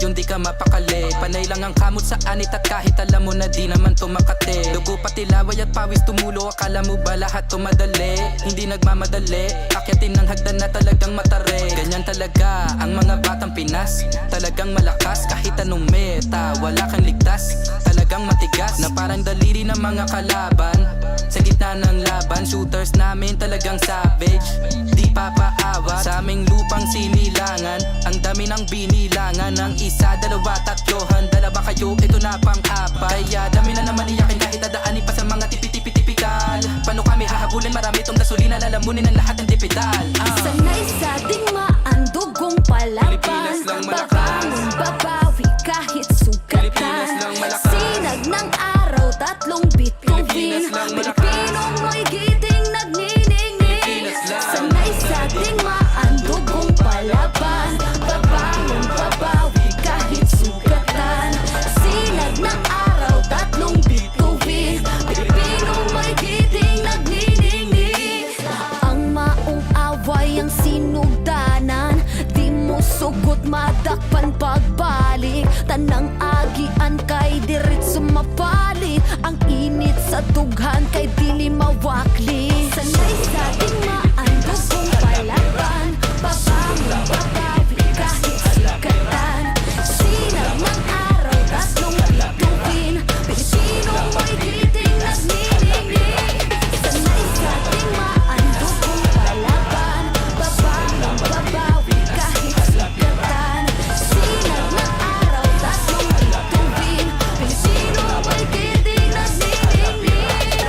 yung di ka mapakali. Panay lang ang kamot sa anit at kahit alam mo na di naman to makate. Dugo pati laway at pawis tumulo, akala mo ba lahat to madali? Hindi nagmamadali, akyatin ng hagdan na talagang matare. Ganyan talaga ang mga batang Pinas, talagang malakas kahit anong meta, wala kang ligtas. Talagang matigas na parang daliri ng mga kalaban. Sa gitna ng laban, shooters namin talagang savage. Di papaawa sa aming lupang sinilangan. Ang dami ng binilangan, ng isa, dalawa, tatlo. Handala ba kayo? Ito na pang-apat. Kaya dami na naman iyakin kahit dadaanin pa sa mga tipi-tipi-tipikal. Paano kami hahabulin? Marami tong gasolina, lalamunin ang lahat ng dipital. Sanay sa digmaan, dugong palaban. Babangon, babawi kahit sugatan. Sinag ng araw, tatlong bituin. Pilipinong may giting nagniningning. Sanay sa digmaan, dugong palaban. Babangon, babawi kahit sugatan. Sinag ng araw, tatlong bituin. Pilipinong may giting nagniningning. Ang maong away ang sinugdanan, di mo sugot madakpan pagbalik. Tanang agian kay dirit sumapalit. Ang init sa tughan kay dili mawakli. Sanay sa digmaan, dugong palaban. Babangon, babawi kahit sugatan. Sinag ng araw, tatlong bituin. Pilipino may giting nagniningning. Sanay sa digmaan, dugong palaban. Babangon, babawi kahit sugatan. Sinag ng araw, tatlong bituin. Pilipino may giting nagniningning.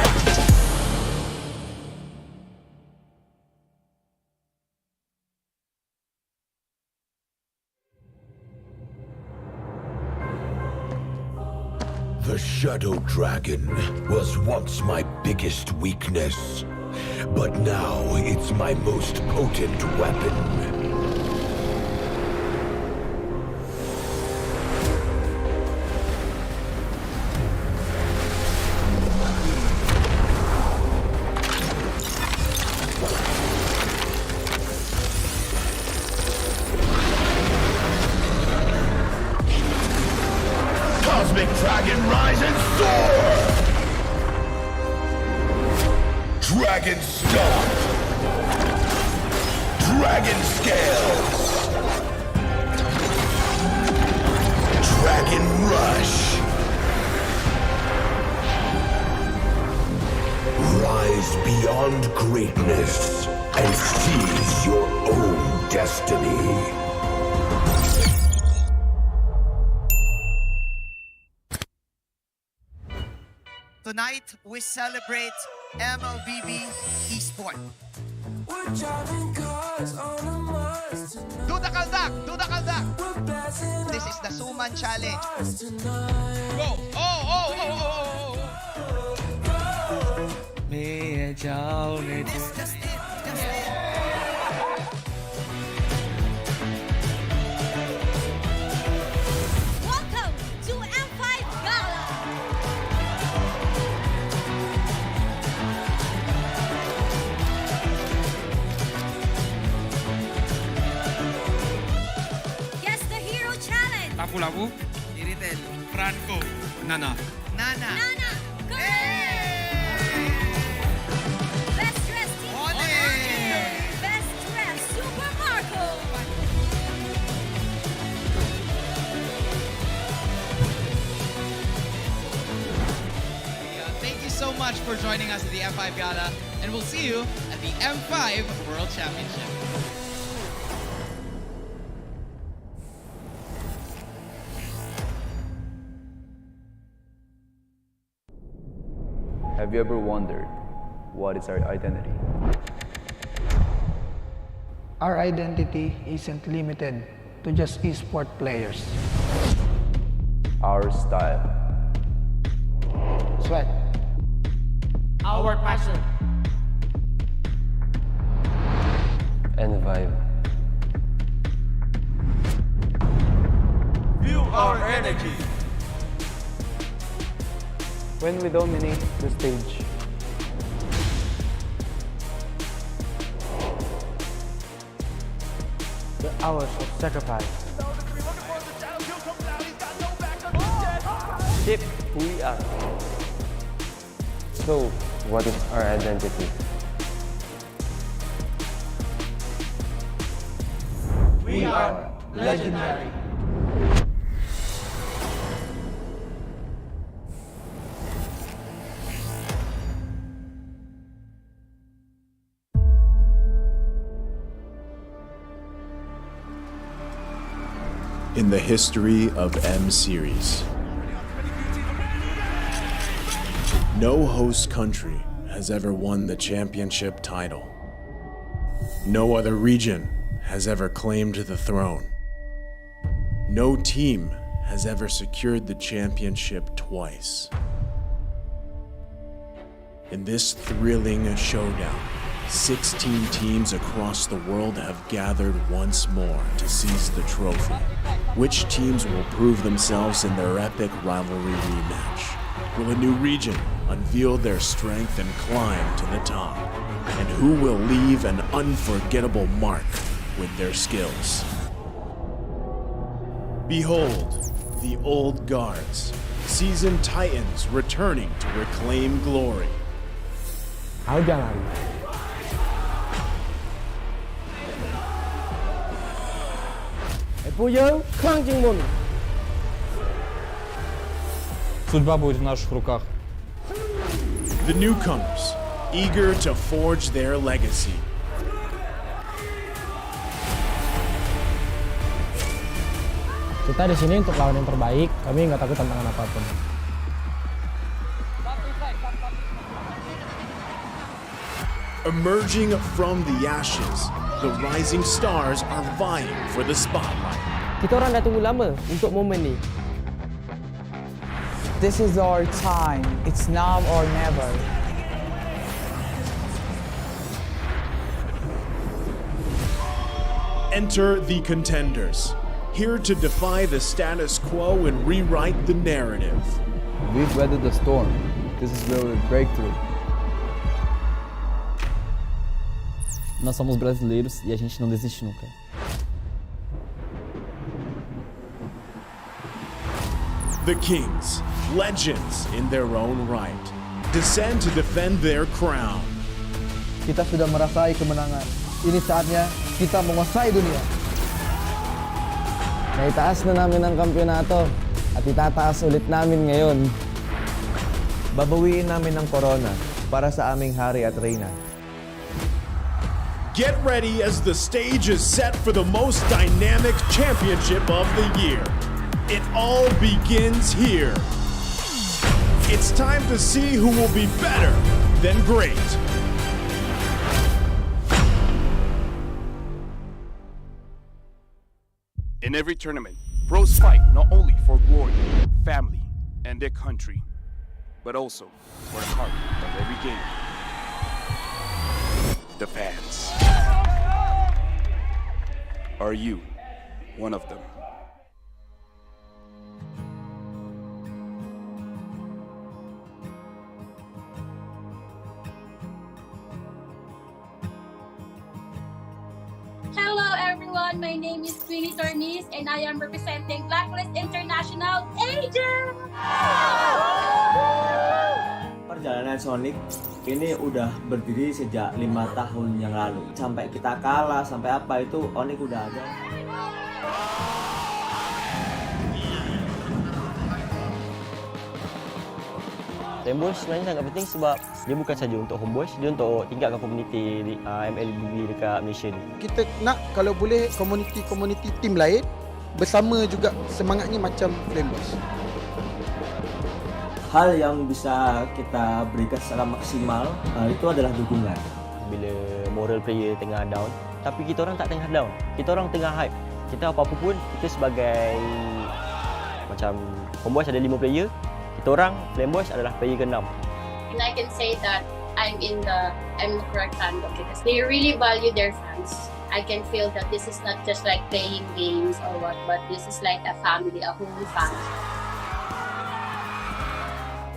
The Shadow Dragon was once my biggest weakness, but now it's my most potent weapon. Cosmic Dragon, rise and soar! Dragon Stomp! Dragon Scales! Dragon Rush! Rise beyond greatness and seize your own destiny. Tonight, we celebrate MLBB Esport. Do the kaldak! Do the kaldak! This is the Suman Challenge. Go! Oh, oh, oh, oh, oh, oh. This just it. Just it. Welcome to M5 Gala. Guess the Hero Challenge. Lapu-lapu, Iritel. Franco, Nana. Nana. Nana, go! Best dressed team. Onic. Best dressed Super Marco. Thank you so much for joining us at the M5 Gala, and we'll see you at the M5 World Championship. Have you ever wondered what is our identity? Our identity isn't limited to just esport players. Our style. Sweat. Our passion. And vibe. Feel our energy. When we dominate the stage, The hours of sacrifice. shape who we are. So, what is our identity? We are legendary. In the history of M Series, no host country has ever won the championship title. No other region has ever claimed the throne. No team has ever secured the championship twice. In this thrilling showdown, 16 teams across the world have gathered once more to seize the trophy. Which teams will prove themselves in their epic rivalry rematch? Will a new region unveil their strength and climb to the top? And who will leave an unforgettable mark with their skills? Behold, the old guards, seasoned titans returning to reclaim glory. Судьба будет в наших руках. The newcomers, eager to forge their legacy. Kita di sini untuk lawan yang terbaik. Kami nggak takut tantangan apapun. Emerging from the ashes, the rising stars are vying for the spotlight. Kita orang dah tunggu lama untuk momen ni. This is our time. It's now or never. Enter the Contenders, here to defy the status quo and rewrite the narrative. We've weathered the storm. This is where we break through. Nós somos brasileiros e a gente não desiste nunca. The Kings, legends in their own right, descend to defend their crown. Kita sudah merasai kemenangan. Ini saatnya kita menguasai dunia. Naitaas na namin ang kampyonato at itataas ulit namin ngayon. Babawiin namin ang corona para sa aming hari at reyna. Get ready as the stage is set for the most dynamic championship of the year. It all begins here. It's time to see who will be better than great. In every tournament, pros fight not only for glory, family, and their country, but also for the heart of every game. The fans. Are you one of them? Hello everyone, my name is Queenie Tornis and I am representing Blacklist International Agent! Perjalanan Sonic ini udah berdiri sejak 5 tahun yang lalu. Sampai kita kalah, sampai apa itu Onic udah ada. Flame sebenarnya sangat penting sebab dia bukan saja untuk homeboys, dia untuk tingkatkan komuniti MLBB dekat Malaysia ni. Kita nak kalau boleh komuniti tim lain bersama juga semangatnya macam Flame Boys. Hal yang bisa kita berikan secara maksimal itu adalah dukungan. Bila moral player tengah down, tapi kita orang tak tengah down. Kita orang tengah hype. Kita apa-apa pun, kita sebagai macam homeboys ada 5 player, kita orang Flame Boys adalah player ke-6. And I can say that I'm the correct fandom because they really value their fans. I can feel that this is not just like playing games or what, but this is like a family, a whole family.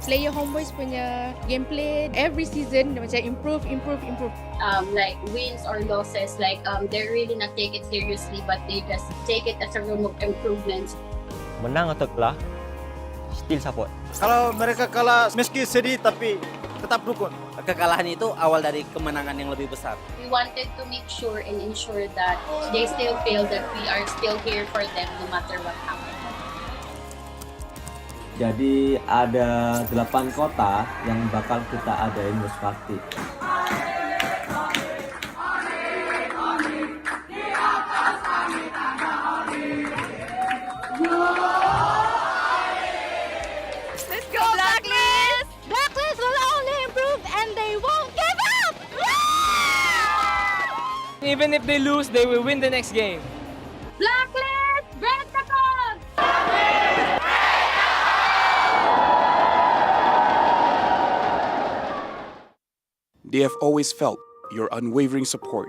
Player Homeboys punya gameplay every season macam improve. Like wins or losses, like they really not take it seriously, but they just take it as a room of improvements. Menang atau kalah, skill support. Kalau mereka kalah meski sedih tapi tetap rukun. Kekalahan itu awal dari kemenangan yang lebih besar. We wanted to make sure and ensure that they still feel that we are still here for them no matter what happens. Jadi ada 8 kota yang bakal kita adain host party. Let's go Blacklist! Blacklist will only improve and they won't give up! Even if they lose, they will win the next game. Blacklist! Break the code! They have always felt your unwavering support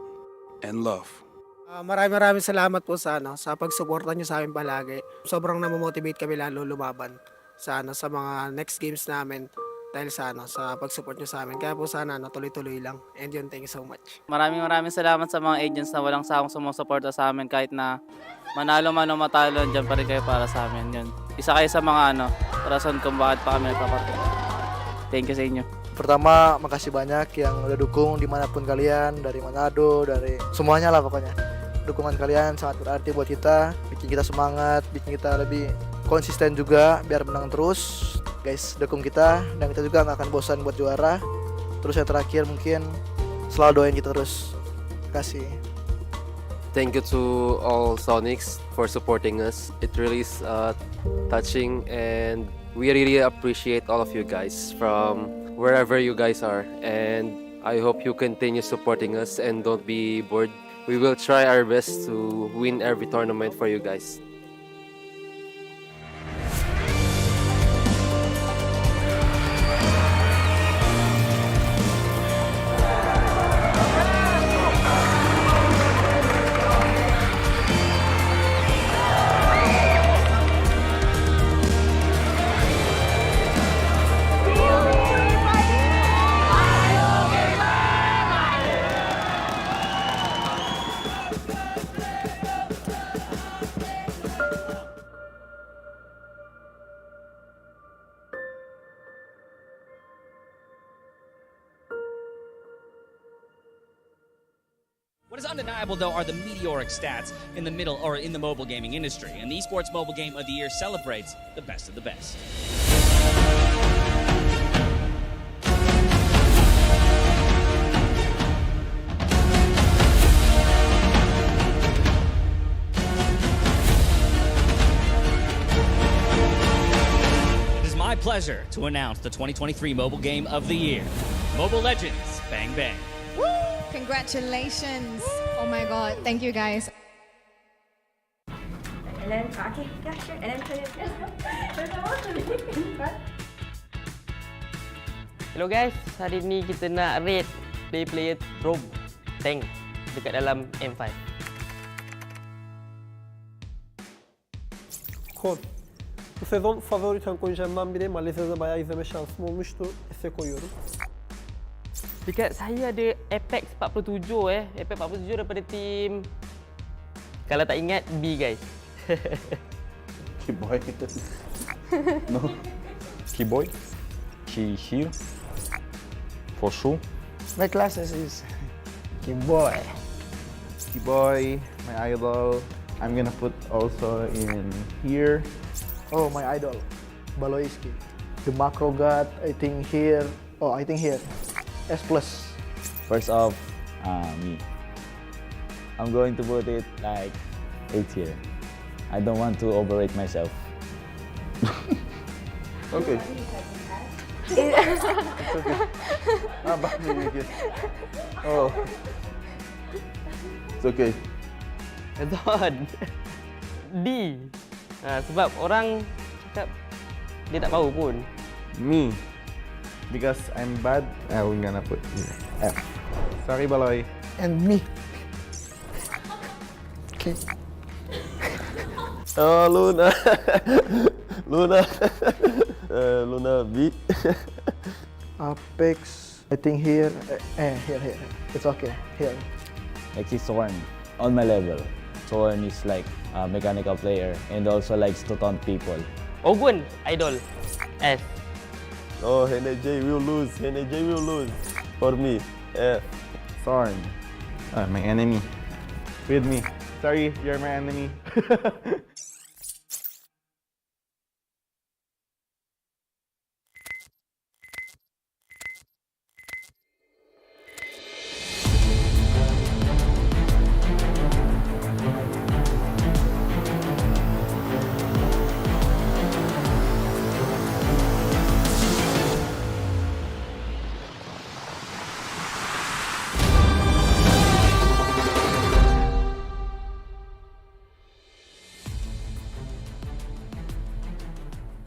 and love. Maraming salamat po sa pagsuporta niyo sa amin palagi. Sobrang namomotivate kami lalo lumaban sa mga next games namin dahil sa pag-support niyo sa amin. Kaya po sana tuloy-tuloy lang. And yun, thank you so much. Maraming salamat sa mga agents na walang sawang sumusuporta sa amin kahit na manalo man o matalo, dyan pa rin kayo para sa amin. Yun. Isa kayo sa mga rason kung bakit pa kami nagpapatuloy. Thank you sa inyo. Pertama, makasih banyak yang udah dukung dimanapun kalian, dari Manado, dari semuanya lah pokoknya. Dukungan kalian sangat berarti buat kita, bikin kita semangat, bikin kita lebih konsisten juga biar menang terus. Guys, dukung kita dan kita juga nggak akan bosan buat juara. Terus yang terakhir mungkin selalu doain kita terus. Terima kasih. Thank you to all Sonics for supporting us. It really is touching and we really appreciate all of you guys from wherever you guys are, and I hope you continue supporting us and don't be bored. We will try our best to win every tournament for you guys. What is undeniable, though, are the meteoric stats in the middle or in the mobile gaming industry, and the Esports Mobile Game of the Year celebrates the best of the best. It is my pleasure to announce the 2023 Mobile Game of the Year, Mobile Legends Bang Bang. Congratulations. Oh my god, thank you guys. And then, okay, yeah, sure. And then Hello guys, hari ni kita nak rate player roam tank dekat dalam M5. Kon. Bu sezon favori tank oyuncularımdan biri. Malezya'da bayağı izleme şansım olmuştu. S'e koyuyorum. Dekat saya ada Apex 47 Apex 47 daripada tim, kalau tak ingat, B guys. Keyboy. No. Keyboy. She here. For sure. My classes is Keyboy. Keyboy, my idol. I'm gonna put also in here. Oh, my idol, Baloiski. The macro god, I think here. Oh, I think here. S+. First off, me. I'm going to put it like 8 here. I don't want to overrate myself. Okay. It's okay. Oh. It's okay. Betul. D. Sebab orang cakap dia tak tahu pun. Me. Because I'm bad, I'm gonna put F. Sorry, Baloy. And me. Okay. Oh, Luna. Luna. Luna B. Apex, I think here. Here. It's okay. Here. Next is Sorn. On my level. Sorn is like a mechanical player and also likes to taunt people. Ogun, idol. S. Oh, NJ will lose. NJ will lose. For me, F. Sorry. My enemy. With me. Sorry, you're my enemy.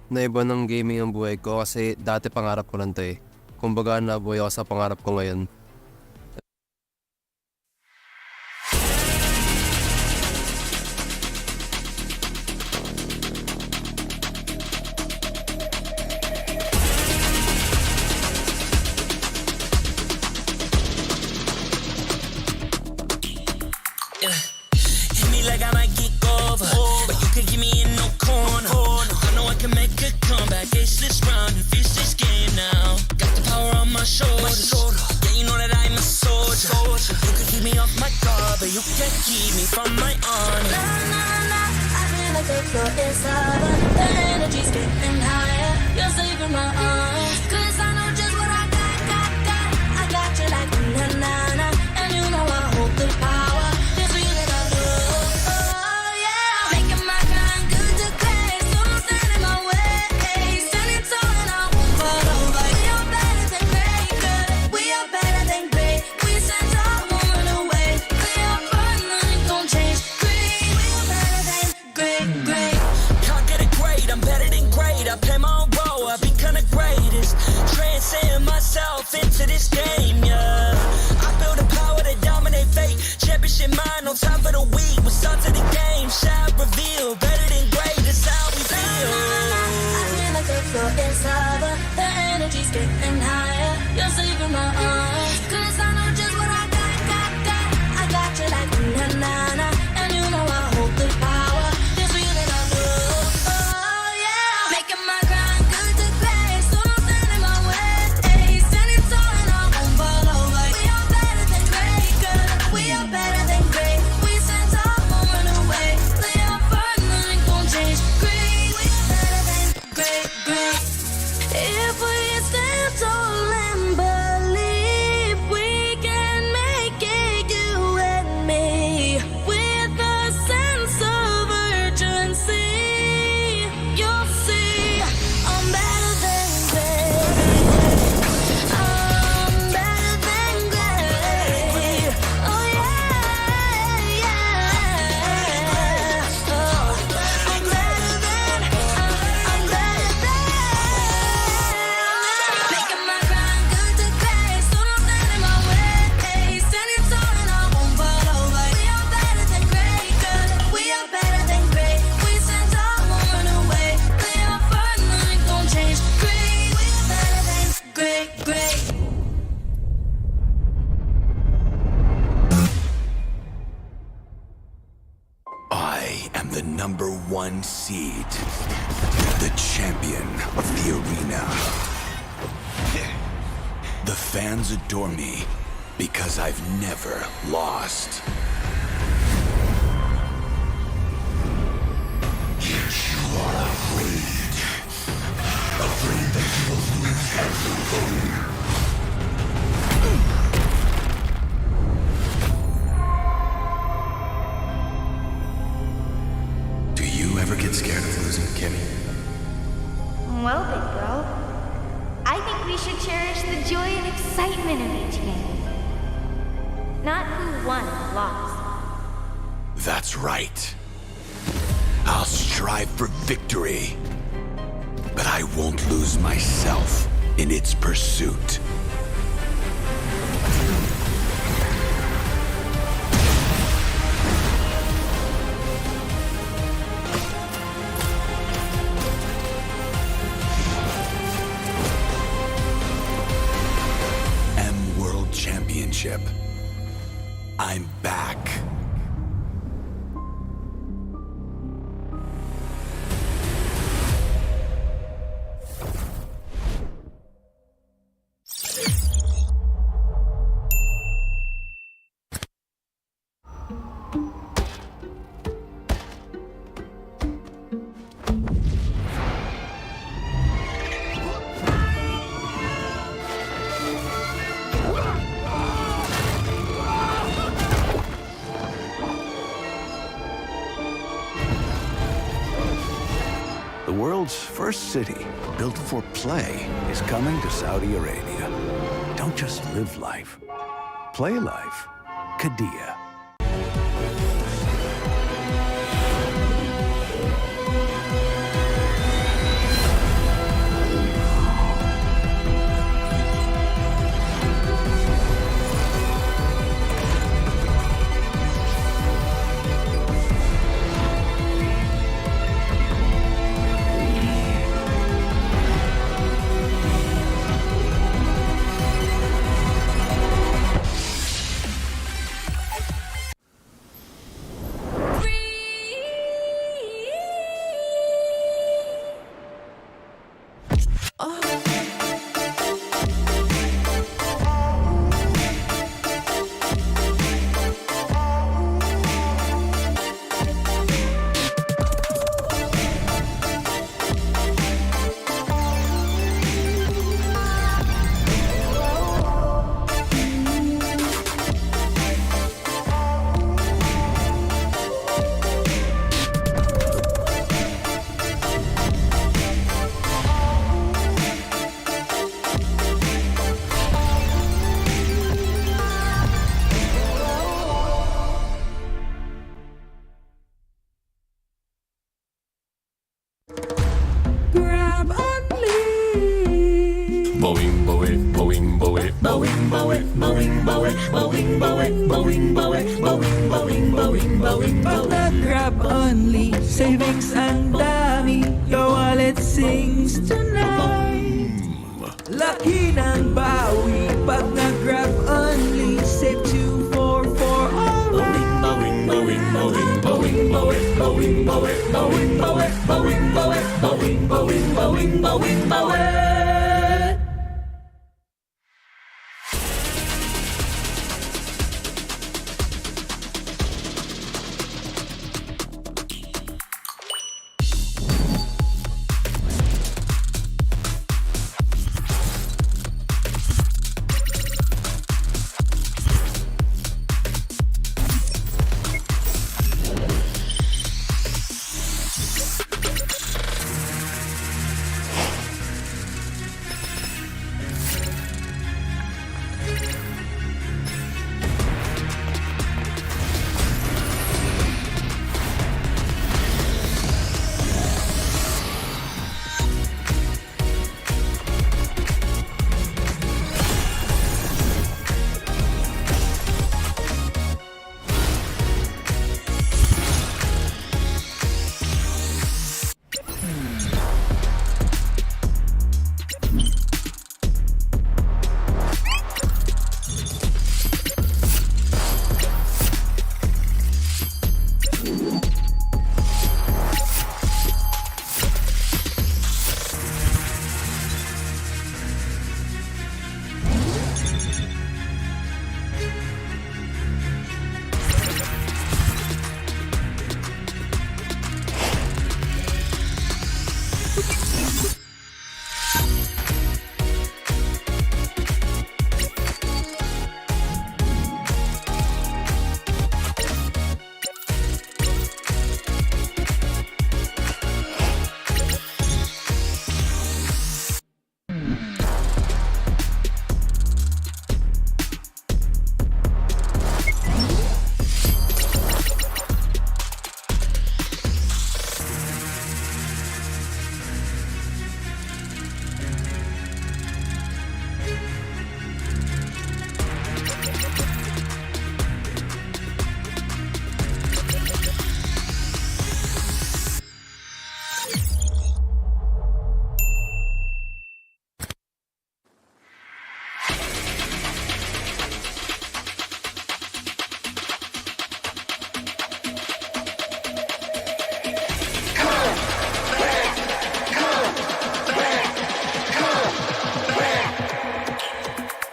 Naiba ng gaming ang buhay ko kasi dati pangarap ko lang to eh. Kumbaga nabuhay ako sa pangarap ko ngayon. Hit me like I might get over, but you can give me in no corner. I know I can make a comeback, ace this round and finish this game now. Got the power on my shoulders, yeah you know that I'm a soldier. You can keep me off my guard, but you can't keep me from my honor. Nah, nah, nah, I feel like the floor is over, the energy's getting higher. You're saving my arms, 'cause I know just what I got. I got you like na na na, and you know I hold the power. This feeling I love, oh yeah. Making my grind good to great, so don't stand in my way. Standing tall and I won't fall over. We are better than great, good. We are better than great. We stand tall, won't run away. We are fun, nothing gon' change. Great, we are better than great. Can't get it great, I'm better than great. I play my own role, I become the greatest. Transcend myself into this game, yeah. I build a power to dominate fate. Championship mind, no time for the weak. We start to the game, shout, reveal. Better than great, that's how we feel. I feel like the floor is over, the energy's getting higher. You're saving my arms, 'cause I know just what I got. I got you like na na na, and you know I hold the power. This feeling I love, oh yeah. Making my grind good to great, so don't stand in my way. Standing tall and I won't fall over. We are better than great, good. We are better than great. We stand tall, won't run away. We are fun, nothing gon' change. Great, we are better than great. If we stand tall and believe we can make it, you and me, with a sense of urgency, you'll see I'm better than great. I'm better than great. Oh yeah, yeah. Oh, I'm better than. Making my grind good to great, so don't stand in my way. Standing tall and I won't fall over. We are better than great, good. We are better than great. We stand tall, won't run away. We are fun, nothing gon' change. Great, we are better than great. I am the #1 seed, the champion of the arena. The fans adore me because I've never lost. Yet you are afraid that you will lose everything. Do you ever get scared of losing, Kimmy? Well, big bro, I think we should cherish the joy and excitement of each game. Not who won or lost. That's right. I'll strive for victory, but I won't lose myself in its pursuit. World Championship. I'm back. world's first city, built for play, is coming to Saudi Arabia. Don't just live life. Play life. Qiddiya. Grab only, savings ang dami, your wallet sings tonight. Laki ng bawi, pag nag-grab only, save 244 alright. Bawing, bawing, bawing, bawing, bawing, bawing, bawing, bawing, bawing, bawing, bawing, bawing, bawing, bawing, bawing, bawing.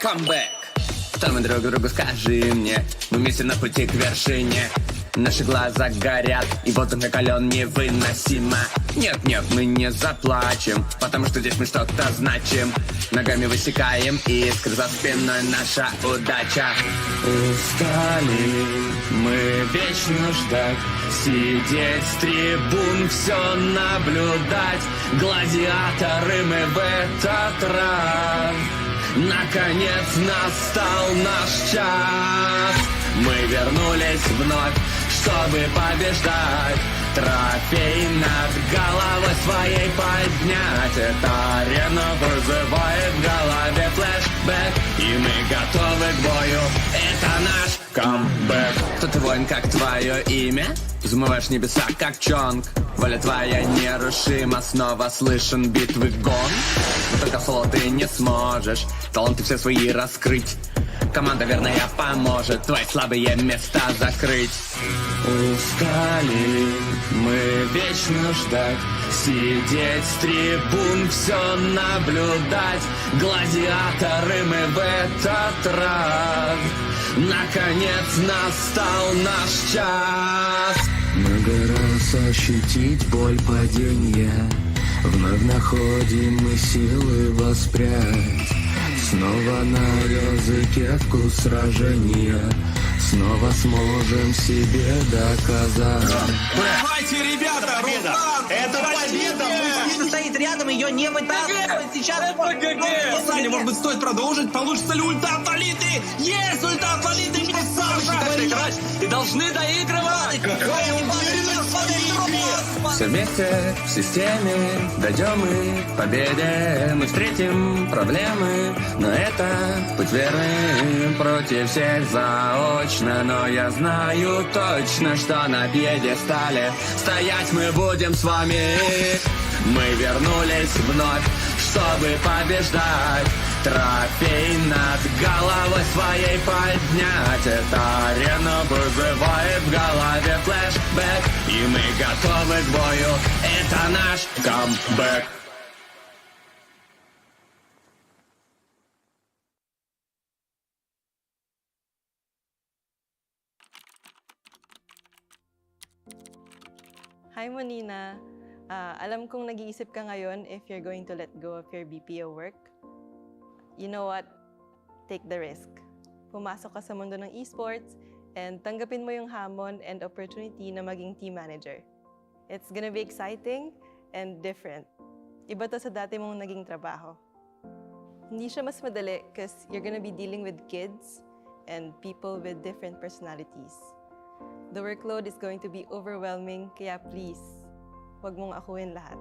Камбэк. Что мы друг другу скажи мне, мы вместе на пути к вершине. Наши глаза горят, и воздух накален невыносимо. Нет-нет, мы не заплачем, потому что здесь мы что-то значим. Ногами высекаем искры, за спиной наша удача. Устали мы вечно ждать, сидеть с трибун, все наблюдать. Гладиаторы мы в этот раз. Наконец настал наш час. Мы вернулись вновь, чтобы побеждать. Трофей над головой своей поднять. Эта арена вызывает в голове флешбэк, и мы готовы к бою. Это наш камбэк. Кто ты, воин, как твое имя? Взмываешь небеса, как чонг. Воля твоя нерушима, снова слышен битвы гон. Только соло ты не сможешь таланты все свои раскрыть. Команда верная поможет твои слабые места закрыть. Устали мы вечно ждать, сидеть с трибун, все наблюдать. Гладиаторы мы в этот раз. Наконец настал наш час. Много раз ощутить боль падения, вновь находим мы силы воспрять. Снова на языке вкус сражения, снова сможем себе доказать. Давайте, ребята, Руслан! Это победа! Мужчина стоит рядом, ее не вытаскивает. Сейчас Саня, может быть, стоит продолжить? Получится ли ульта от Лолиты? Есть ульта от Лолиты! Красавчик! И должны доигрывать! Какая уверенность в своей игре! Все вместе, в системе, дойдем мы к победе. Мы встретим проблемы, но это путь верный. Против всех заочно, но я знаю точно, что на пьедестале стоять мы будем с вами. Мы вернулись вновь, чтобы побеждать. Трофей над головой своей поднять. Эта арена вызывает в голове флешбэк, и мы готовы к бою. Это наш камбэк. Hi Monina, alam kong nag-iisip ka ngayon if you're going to let go of your BPO work. You know what? Take the risk. Pumasok ka sa mundo ng esports and tanggapin mo yung hamon and opportunity na maging team manager. It's gonna be exciting and different. Iba to sa dati mong naging trabaho. Hindi siya mas madali because you're gonna be dealing with kids and people with different personalities. The workload is going to be overwhelming, kaya please, huwag mong akuin lahat.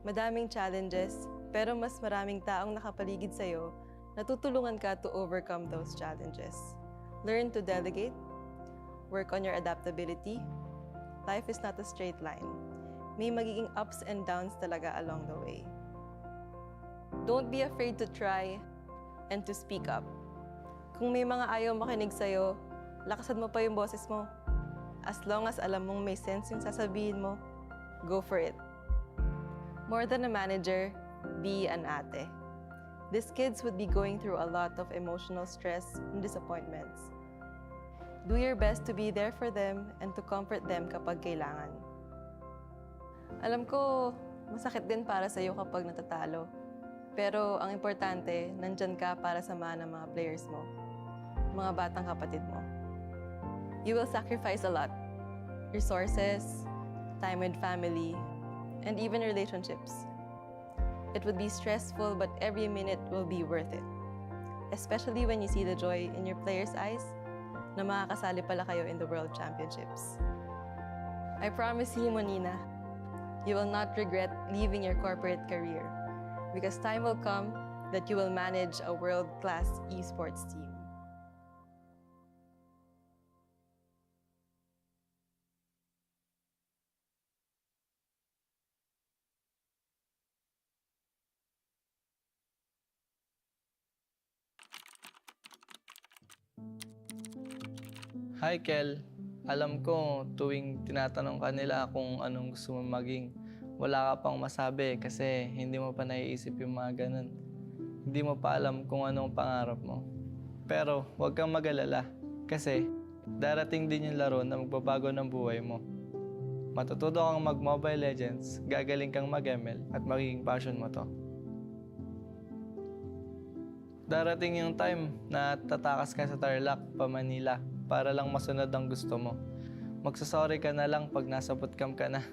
Madaming challenges, pero mas maraming taong nakapaligid sa'yo na tutulungan ka to overcome those challenges. Learn to delegate, work on your adaptability. Life is not a straight line. May magiging ups and downs talaga along the way. Don't be afraid to try and to speak up. Kung may mga ayaw makinig sa'yo, lakasan mo pa yung boses mo. As long as alam mong may sense yung sasabihin mo, go for it. More than a manager, be an ate. These kids would be going through a lot of emotional stress and disappointments. Do your best to be there for them and to comfort them kapag kailangan. Alam ko, masakit din para sa'yo kapag natatalo. Pero ang importante, nandyan ka para samahan ng mga players mo, mga batang kapatid mo. You will sacrifice a lot. Resources, time with family, and even relationships. It would be stressful, but every minute will be worth it. Especially when you see the joy in your players' eyes na makakasali pala kayo in the World Championships. I promise you, Monina, you will not regret leaving your corporate career because time will come that you will manage a world-class esports team. Hi Kel, alam ko tuwing tinatanong ka nila kung anong gusto mo maging, wala ka pang masabi kasi hindi mo pa naiisip yung mga ganun. Hindi mo pa alam kung anong pangarap mo. Pero huwag kang mag-alala kasi darating din yung laro na magbabago ng buhay mo. Matututo kang mag-Mobile Legends, gagaling kang mag-ML at magiging passion mo to. Darating yung time na tatakas ka sa Tarlac pa Manila para lang masunod ang gusto mo. Magsasorry ka na lang pag nasa bootcamp ka na.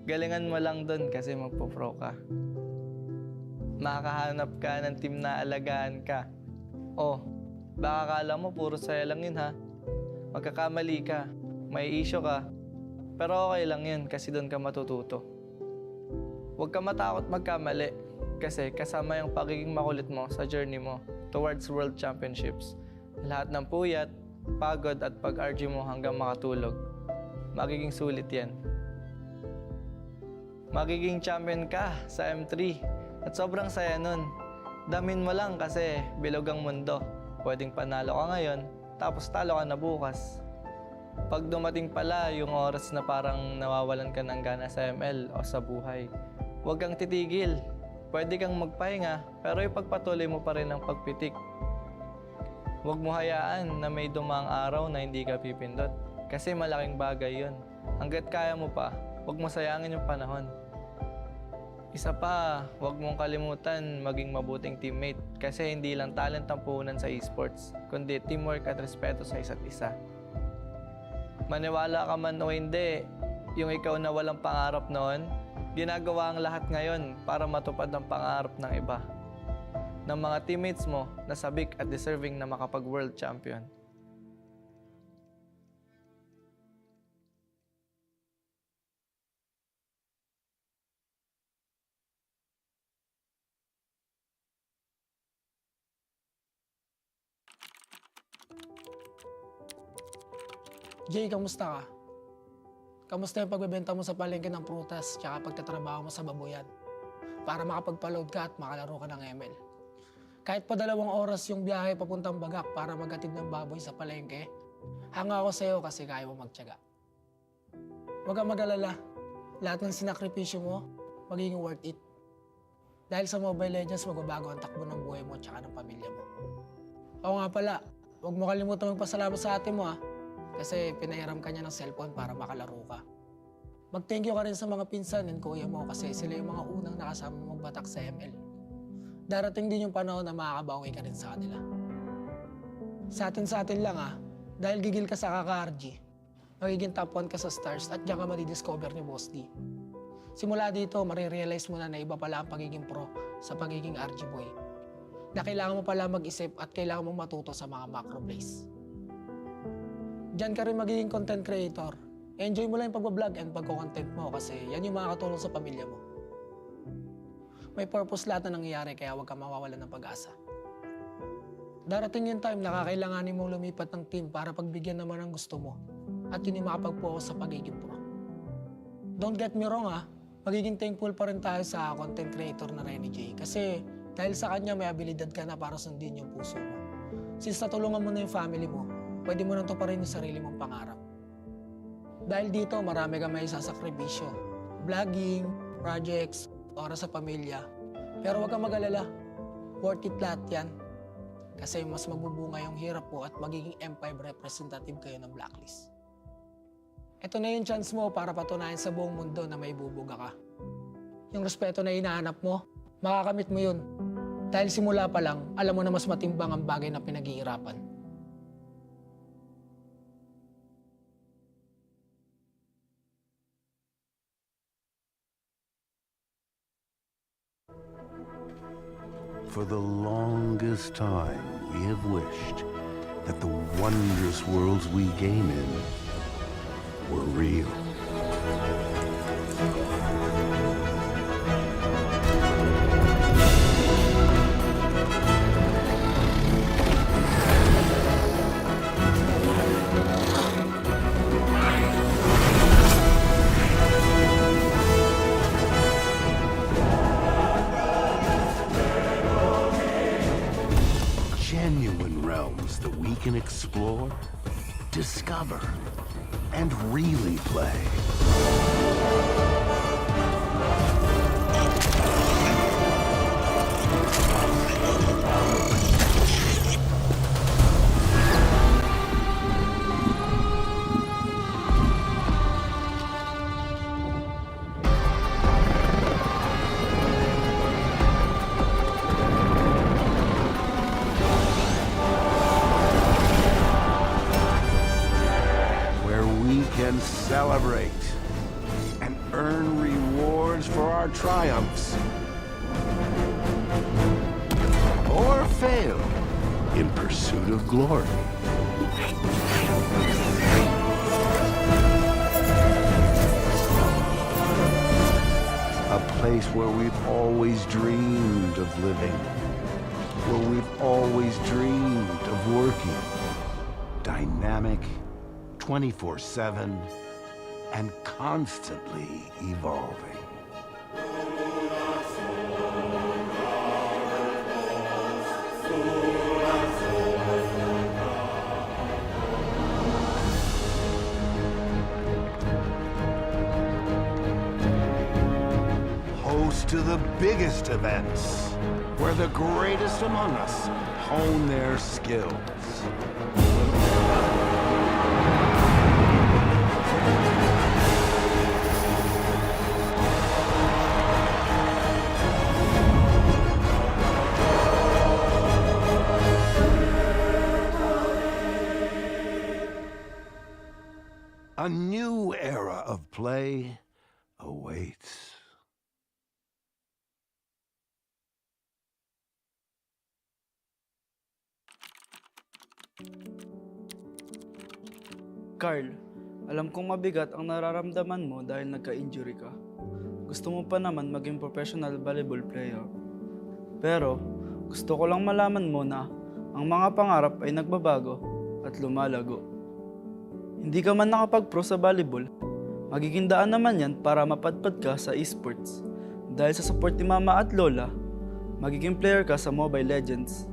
Galingan mo lang dun kasi magpo-pro ka. Makakahanap ka ng team na alagaan ka. Oh, baka akala mo puro saya lang yun ha. Magkakamali ka, may issue ka, pero okay lang yun kasi doon ka matututo. Huwag ka matakot magkamali kasi kasama yung pagiging makulit mo sa journey mo towards World Championships. Lahat ng puyat, pagod at pag-argue mo hanggang makatulog. Magiging sulit yan. Magiging champion ka sa M3 at sobrang saya nun. Damin mo lang kasi bilog ang mundo. Pwedeng panalo ka ngayon, tapos talo ka na bukas. Pag dumating pala yung oras na parang nawawalan ka ng gana sa ML o sa buhay, huwag kang titigil. Pwede kang magpahinga, pero ipagpatuloy mo pa rin ang pagpitik. Huwag mo hayaan na may dumang araw na hindi ka pipindot. Kasi malaking bagay yun. Hanggat kaya mo pa, huwag mo sayangin yung panahon. Isa pa, huwag mong kalimutan maging mabuting teammate kasi hindi lang talent ang puhunan sa esports, kundi teamwork at respeto sa isa't isa. Maniwala ka man o hindi, yung ikaw na walang pangarap noon, ginagawa ang lahat ngayon para matupad ang pangarap ng iba. Ng mga teammates mo na sabik at deserving na makapag-world champion. Jay, kamusta ka? Kamusta yung pagbebenta mo sa palengke ng prutas tsaka pagtatrabaho mo sa babuyan? Para makapagpa-load ka at makalaro ka ng ML. Kahit pa 2 oras yung biyahe papuntang Bagak para maghatid ng baboy sa palengke, hanga ako sa'yo kasi kaya mo magtiyaga. Huwag kang mag-alala, lahat ng sinakripisyo mo, magiging worth it. Dahil sa Mobile Legends, magbabago ang takbo ng buhay mo tsaka ng pamilya mo. Oo nga pala, huwag mo kalimutan magpasalamat sa ate mo kasi pinahiram ka niya ng cellphone para makalaro ka. Mag-thank you ka rin sa mga pinsan and kuya mo kasi sila yung mga unang nakasama mo magbatak sa ML. Darating din yung panahon na makakabawi ka rin sa kanila. Sa atin lang dahil gigil ka sa kaka-RG, magiging top 1 ka sa stars at diyan ka madidiscover ni Boss D. Simula dito, marirealize mo na iba pala ang pagiging pro sa pagiging RG boy. Na kailangan mo pala mag-isip at kailangan mong matuto sa mga macro plays. Diyan ka rin magiging content creator. Enjoy mo lang yung pag-vlog and pagko-content mo kasi yan yung makakatulong sa pamilya mo. May purpose lahat na nangyayari kaya huwag ka mawawalan ng pag-asa. Darating yung time na kakailanganin mong lumipat ng team para pagbigyan naman ng gusto mo at yun yung makapag-focus sa pagiging pro. Don't get me wrong magiging thankful pa rin tayo sa content creator na Renny J kasi dahil sa kanya may abilidad ka na para sundin yung puso mo. Since natulungan mo na yung family mo, pwede mo nang tuparin yung sarili mong pangarap. Dahil dito, marami kang may sasakripisyo. Vlogging, projects, oras sa pamilya. Pero huwag kang mag-alala. Worth it lahat yan. Kasi mas magbubunga yung hirap mo at magiging M5 representative kayo ng Blacklist. Ito na yung chance mo para patunayan sa buong mundo na may bubuga ka. Yung respeto na hinahanap mo, makakamit mo yun. Dahil simula pa lang, alam mo na mas matimbang ang bagay na pinaghihirapan. For the longest time, we have wished that the wondrous worlds we game in were real. Genuine realms that we can explore, discover, and really play. can celebrate and earn rewards for our triumphs. Or fail in pursuit of glory. A place where we've always dreamed of living, where we've always dreamed of working. Dynamic, 24/7, and constantly evolving. Host to the biggest events, where the greatest among us hone their skills. A new era of play awaits. Carl, alam kong mabigat ang nararamdaman mo dahil nagka-injury ka. Gusto mo pa naman maging professional volleyball player. Pero, gusto ko lang malaman mo na ang mga pangarap ay nagbabago at lumalago. Hindi ka man nakapag-pro sa volleyball, magiging daan naman yan para mapadpad ka sa esports. Dahil sa support ni Mama at Lola, magiging player ka sa Mobile Legends.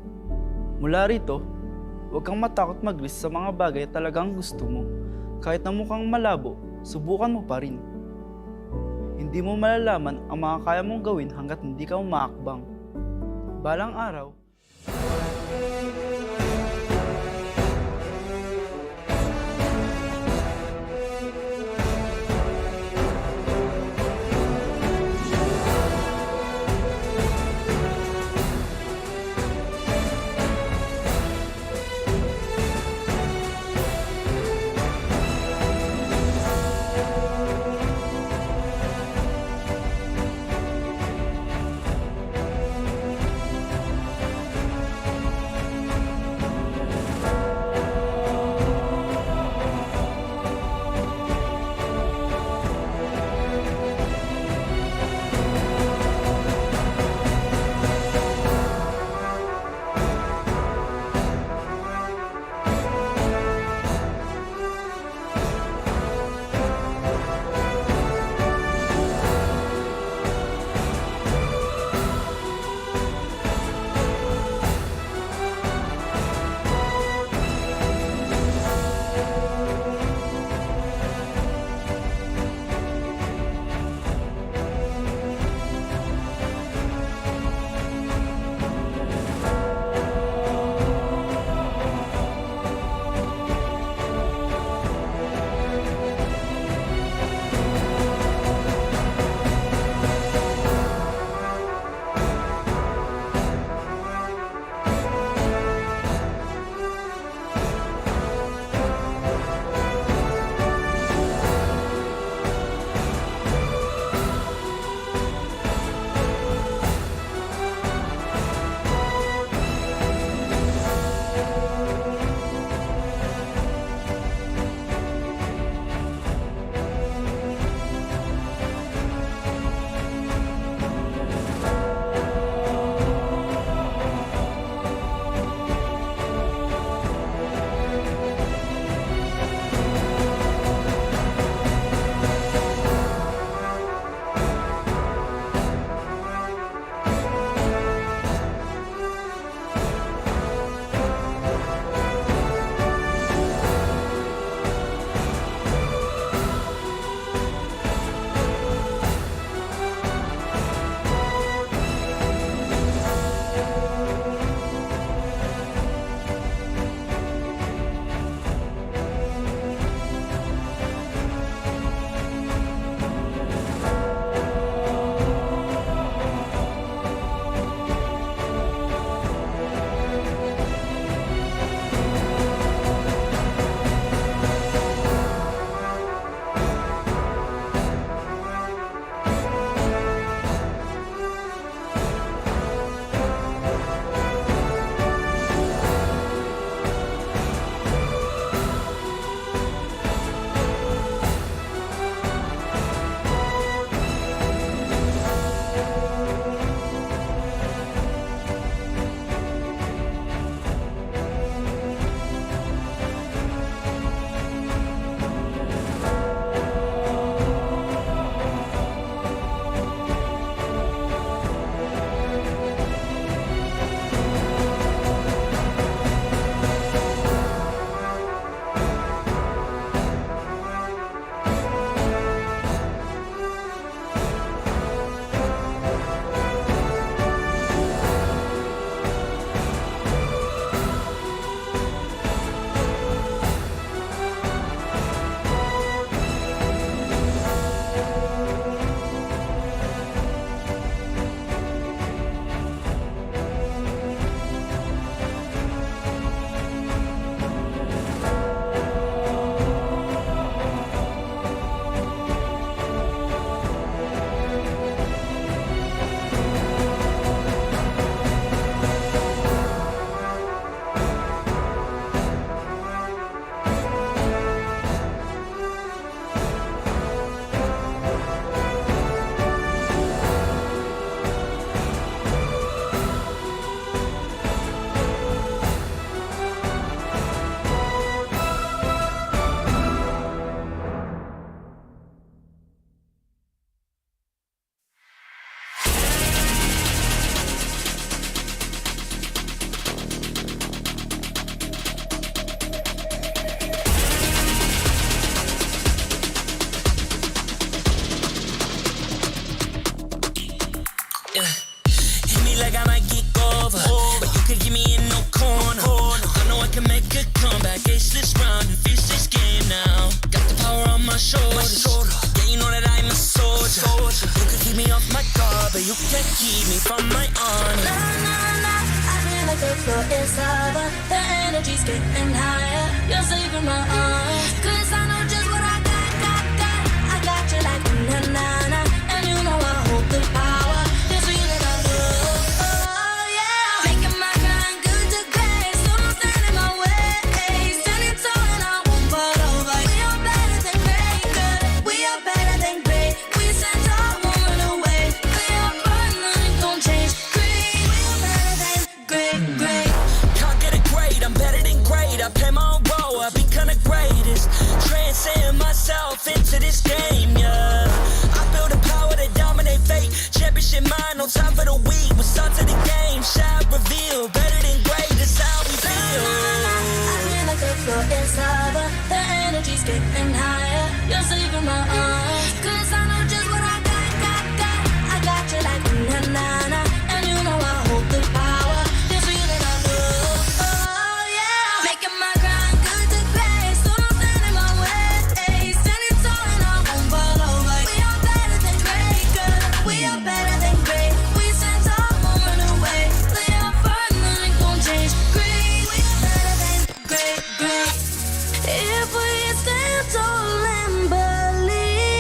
Mula rito, huwag kang matakot mag-risk sa mga bagay talagang gusto mo. Kahit na mukhang malabo, subukan mo pa rin. Hindi mo malalaman ang mga kaya mong gawin hanggat hindi ka umaakbang. Balang araw, You can't keep me from my honor. Nah, nah, nah, I feel like the floor is lava. The energy's getting higher. You're saving my arms. 'Cause I know just what I got. I got you like na-na-na. And you know I hold the power. This feeling I love. Oh, yeah. Making my grind good to great. So don't stand in my way. Standing tall and I won't fall over. We are better than great, good. We are better than great. We stand tall, won't run away. We are fun, nothing gon' change. Great. We are better than great. Can't get it great, I'm better than great. I play my own role, I become the greatest. Transcend myself into this game, yeah. I build a power to dominate fate. Championship mind, no time for the weak. We start to the game, shine, reveal. Better than great, that's how we feel. I feel like the floor is lava. The energy's getting higher. You're saving my arms. 'Cause I know just what I got. I got you like na-na-na. And you know I hold the power. This feeling I love. Oh, yeah. Making my grind good to great. So don't stand in my way. Standing tall and I won't fall over. We are better than great, good. We are better than great. We stand tall, won't run away. We are fun, nothing gon' change. Great. We are better than great. If we stand tall and believe.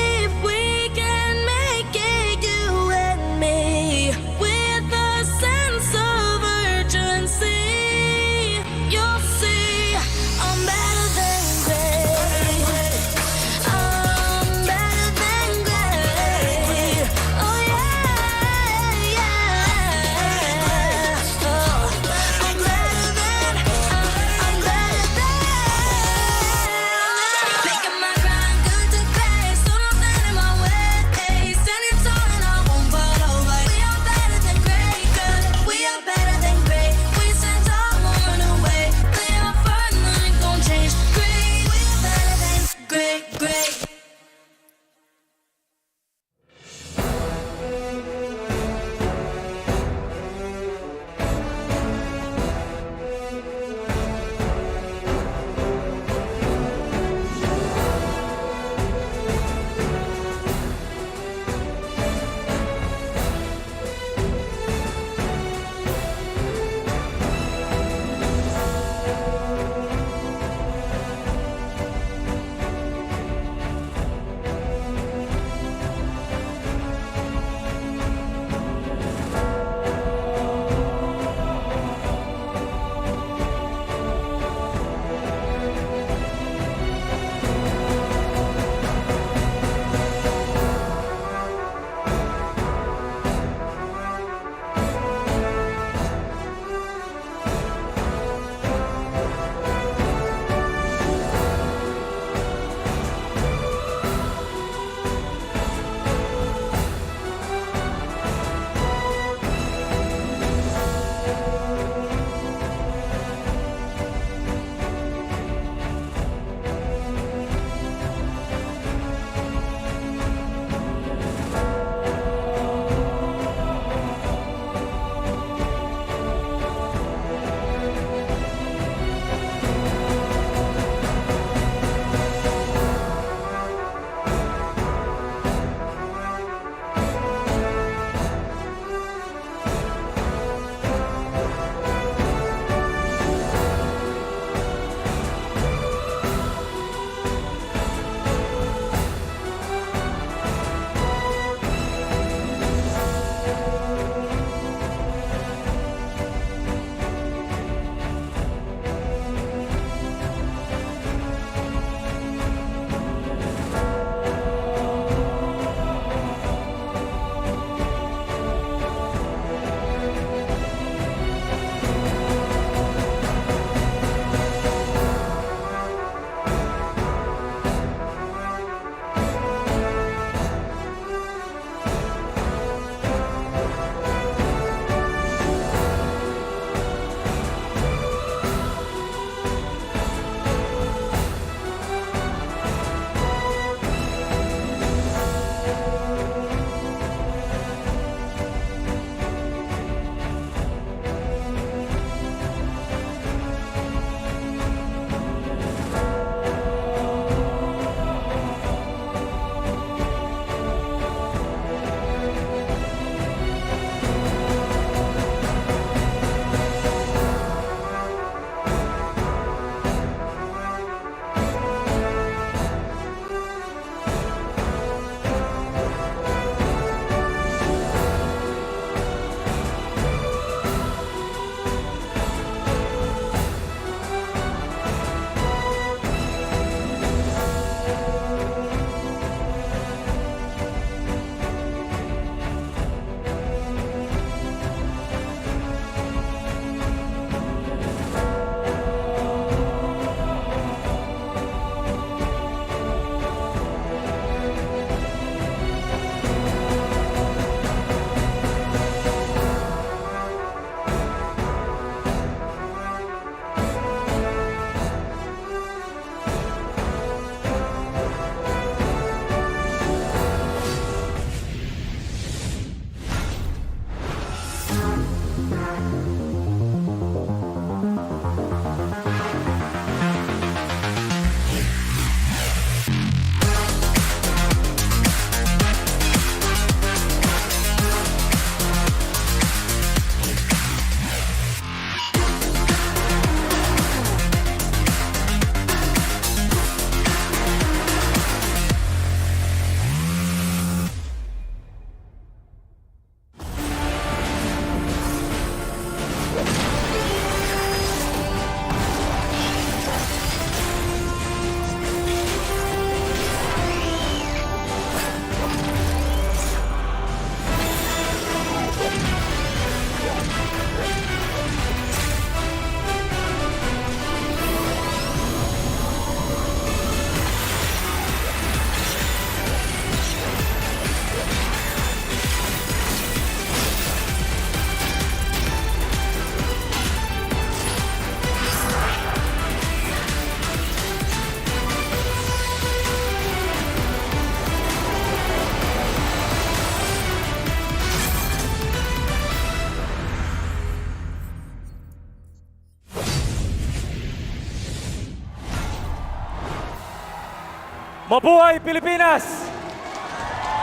Mabuhay Pilipinas!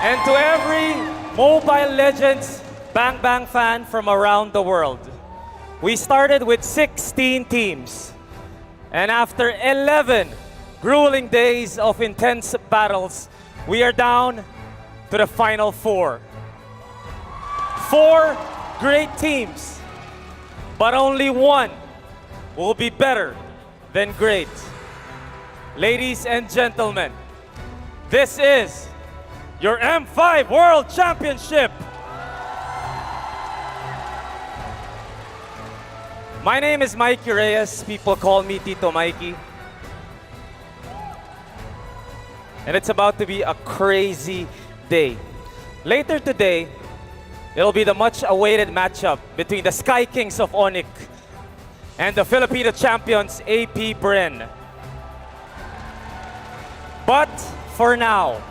And to every Mobile Legends Bang Bang fan from around the world. We started with 16 teams. And after 11 grueling days of intense battles, we are down to the final 4. 4 great teams, but only one will be better than great. Ladies and gentlemen, this is your M5 World Championship. My name is Mikey Reyes. People call me Tito Mikey. And it's about to be a crazy day. Later today, it'll be the much-awaited matchup between the Sky Kings of Onic and the Filipino champions AP Bren. But for now,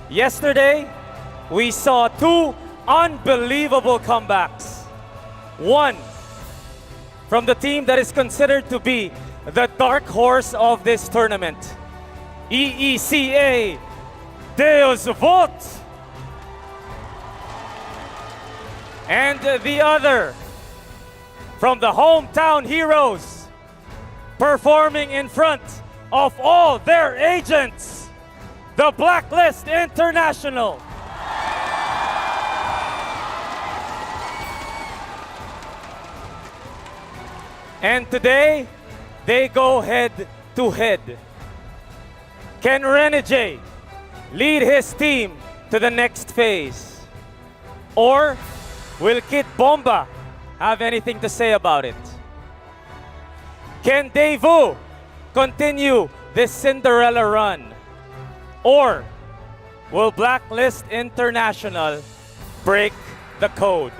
yesterday, we saw 2 unbelievable comebacks. One from the team that is considered to be the dark horse of this tournament, EECA Deus Vult. And the other from the hometown heroes, performing in front of all their agents, the Blacklist International. And today, they go head to head. Can Renegade lead his team to the next phase? Or will Kit Bomba have anything to say about it? Can Daewoo continue this Cinderella run? Or will Blacklist International break the code?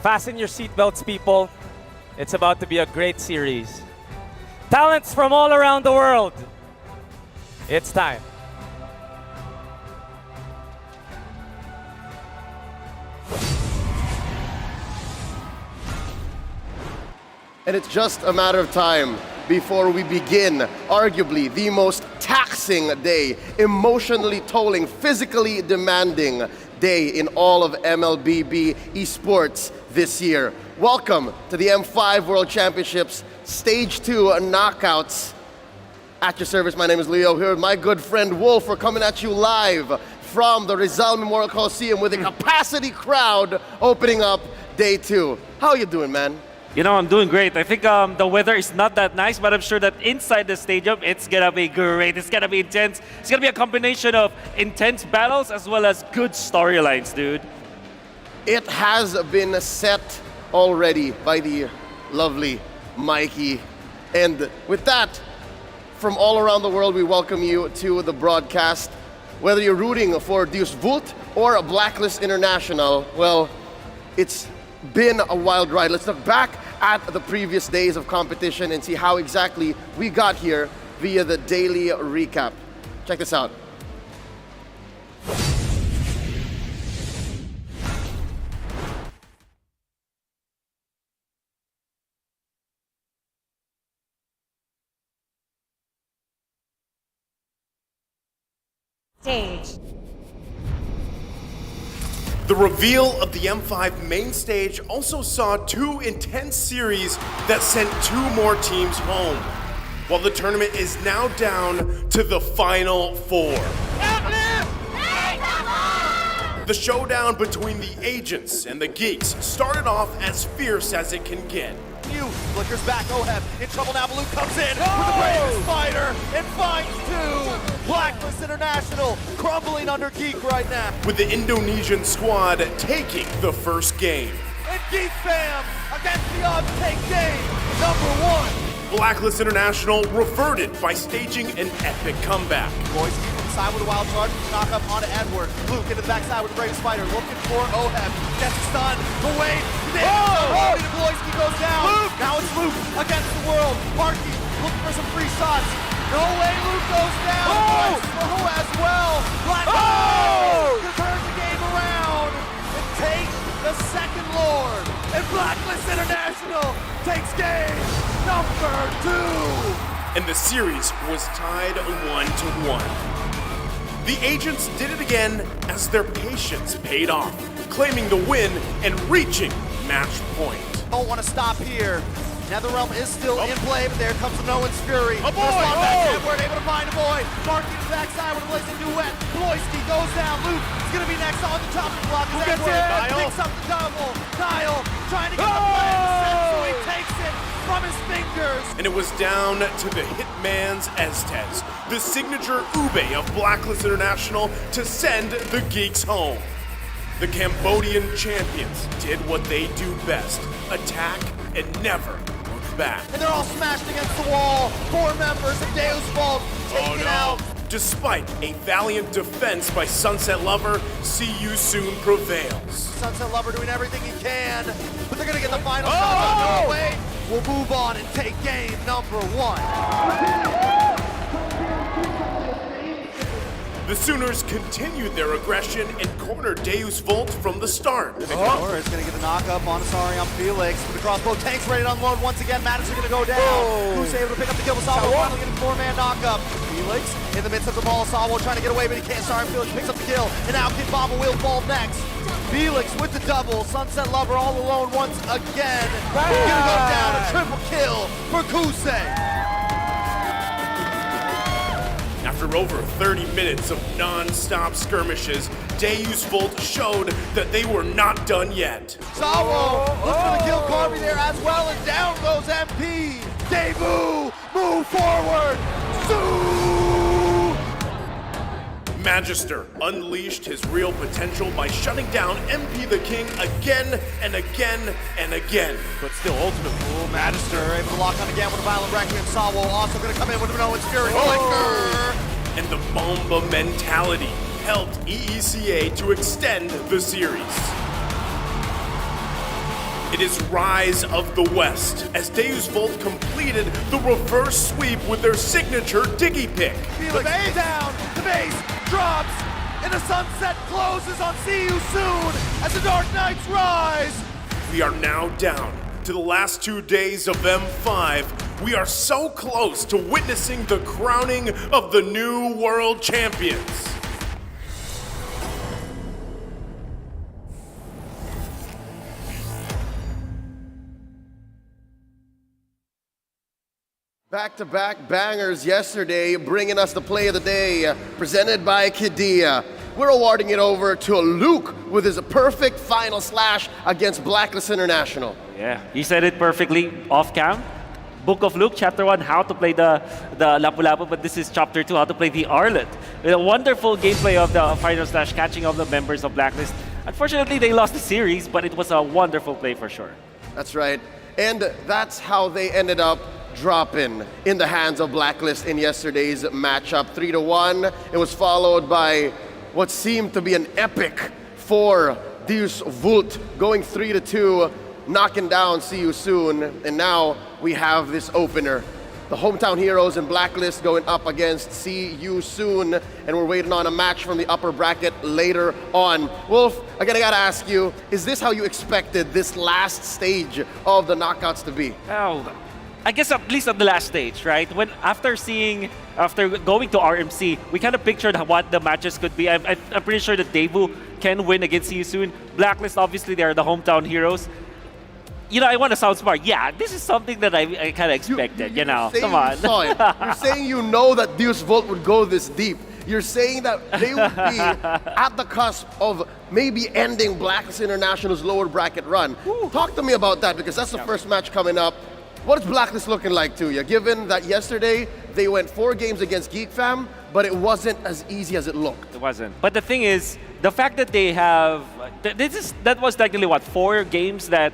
Fasten your seatbelts, people. It's about to be a great series. Talents from all around the world. It's time. And it's just a matter of time before we begin arguably the most taxing day, emotionally tolling, physically demanding day in all of MLBB esports this year. Welcome to the M5 World Championships Stage 2 knockouts. At your service, my name is Leo, here with my good friend Wolf. We're coming at you live from the Rizal Memorial Coliseum with a capacity crowd opening up day 2. How you doing, man? You know, I'm doing great. I think the weather is not that nice, but I'm sure that inside the stadium, it's gonna be great. It's gonna be intense. It's gonna be a combination of intense battles as well as good storylines, dude. It has been set already by the lovely Mikey. And with that, from all around the world, we welcome you to the broadcast. Whether you're rooting for Deus Vult or a Blacklist International, well, it's been a wild ride. Let's look back at the previous days of competition and see how exactly we got here via the daily recap. Check this out. Stage. The reveal of the M5 main stage also saw 2 intense series that sent 2 more teams home, while the tournament is now down to the final 4. The showdown between the agents and the geeks started off as fierce as it can get. Flickers back, Oheb in trouble now. Blue comes in with the bravest fighter and finds 2. Blacklist International crumbling under Geek right now. With the Indonesian squad taking the first game. And Geek fam against the odds take game number 1. Blacklist International reverted by staging an epic comeback. Boys inside with a wild charge, knock up onto Edward. Luke into the backside with the bravest fighter, looking for Oheb. Gets a stun, the wave, oh! Bloyski goes down. Luke! Now it's Luke against the world. Marky looking for some free shots. No way, Luke goes down. Oh as well. Black to turn the game around and take the second Lord. And Blacklist International takes game number number 2. And the series was tied 1-1. The agents did it again as their patience paid off, claiming the win and reaching match point. Don't want to stop here. Netherrealm is still in play, but there comes the Nolan's Fury. A boy! Edward able to find a boy. Marking to the backside with a blazing duet. Bloisky goes down. Luke is going to be next on the chopping block. Who gets it? Picks up the double. Kyle trying to get the play. So he takes it from his fingers. And it was down to the Hitman's Estes, the signature ube of Blacklist International, to send the Geeks home. The Cambodian champions did what they do best, attack and never look back. And they're all smashed against the wall. 4 members of Deus Vult taken out. Despite a valiant defense by Sunset Lover, See You Soon prevails. Sunset Lover doing everything he can, but they're going to get the final shot. No way. We'll move on and take game number 1. The Sooners continued their aggression and cornered Deus Vult from the start. Victor is going to get the knock-up on Asari on Felix. With the crossbow, Tank's ready to unload once again. Madison going to go down. Who's able to pick up the kill? Sabo finally getting 4-man knock-up. Felix in the midst of the ball. Sabo trying to get away, but he can't. Asari Felix picks up the kill. And now Kid Bomba will fall next. Felix with the double. Sunset Lover all alone once again. Going to go down. A triple kill for Kusei. After over 30 minutes of non-stop skirmishes, Deus Vult showed that they were not done yet. Sawo looking for the kill. Carby there as well, and down goes MP. Debu, move forward. Magister unleashed his real potential by shutting down MP the King again and again and again. But still, ultimate pool. Magister able to lock on again with a violent Requiem. Sawo also going to come in with an Owen's Fury. And the Bomba mentality helped EECA to extend the series. It is Rise of the West as Deus Vult completed the reverse sweep with their signature Diggy Pick. Felix down, the base drops, and the sunset closes on See You Soon as the Dark Knights rise. We are now down to the last 2 days of M5. We are so close to witnessing the crowning of the new world champions. Back-to-back bangers yesterday, bringing us the play of the day, presented by Kidia. We're awarding it over to Luke with his perfect final slash against Blacklist International. Yeah, he said it perfectly off cam. Book of Luke, chapter 1, how to play the Lapu-Lapu, but this is chapter 2, how to play the Arlet. With a wonderful gameplay of the final slash, catching up the members of Blacklist. Unfortunately, they lost the series, but it was a wonderful play for sure. That's right. And that's how they ended up dropping in the hands of Blacklist in yesterday's matchup. 3-1. It was followed by what seemed to be an epic for Deus Vult, going 3-2, knocking down See You Soon. And now we have this opener. The hometown heroes in Blacklist going up against See You Soon, and we're waiting on a match from the upper bracket later on. Wolf, again, I gotta ask you, is this how you expected this last stage of the knockouts to be? Well, I guess at least at the last stage, right? When after going to RMC, we kind of pictured what the matches could be. I'm pretty sure that Daewoo can win against See You Soon. Blacklist, obviously, they are the hometown heroes. You know, I want to sound smart. Yeah, this is something that I kind of expected, you know. Come on. You're saying you know that Deus Vult would go this deep. You're saying that they would be at the cusp of maybe ending Blacklist International's lower bracket run. Talk to me about that, because that's the first match coming up. What is Blacklist looking like to you, given that yesterday they went 4 games against Geek Fam, but it wasn't as easy as it looked? It wasn't. But the thing is, the fact that they have... That was technically, what, 4 games that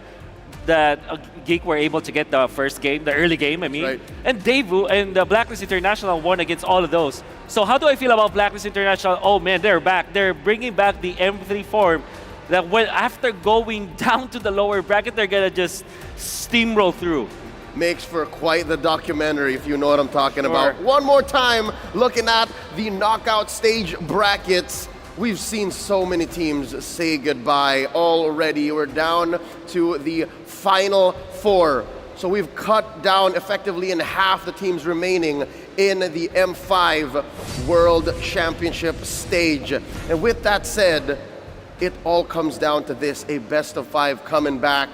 Geek were able to get the first game, the early game, I mean. Right. And Daewoo and the Blacklist International won against all of those. So how do I feel about Blacklist International? Oh man, they're back. They're bringing back the M3 form that when after going down to the lower bracket, they're gonna just steamroll through. Makes for quite the documentary, if you know what I'm talking about. One more time, looking at the knockout stage brackets. We've seen so many teams say goodbye already. We're down to the final 4. So we've cut down effectively in half the teams remaining in the M5 World Championship stage. And with that said, it all comes down to this, a best of 5 coming back.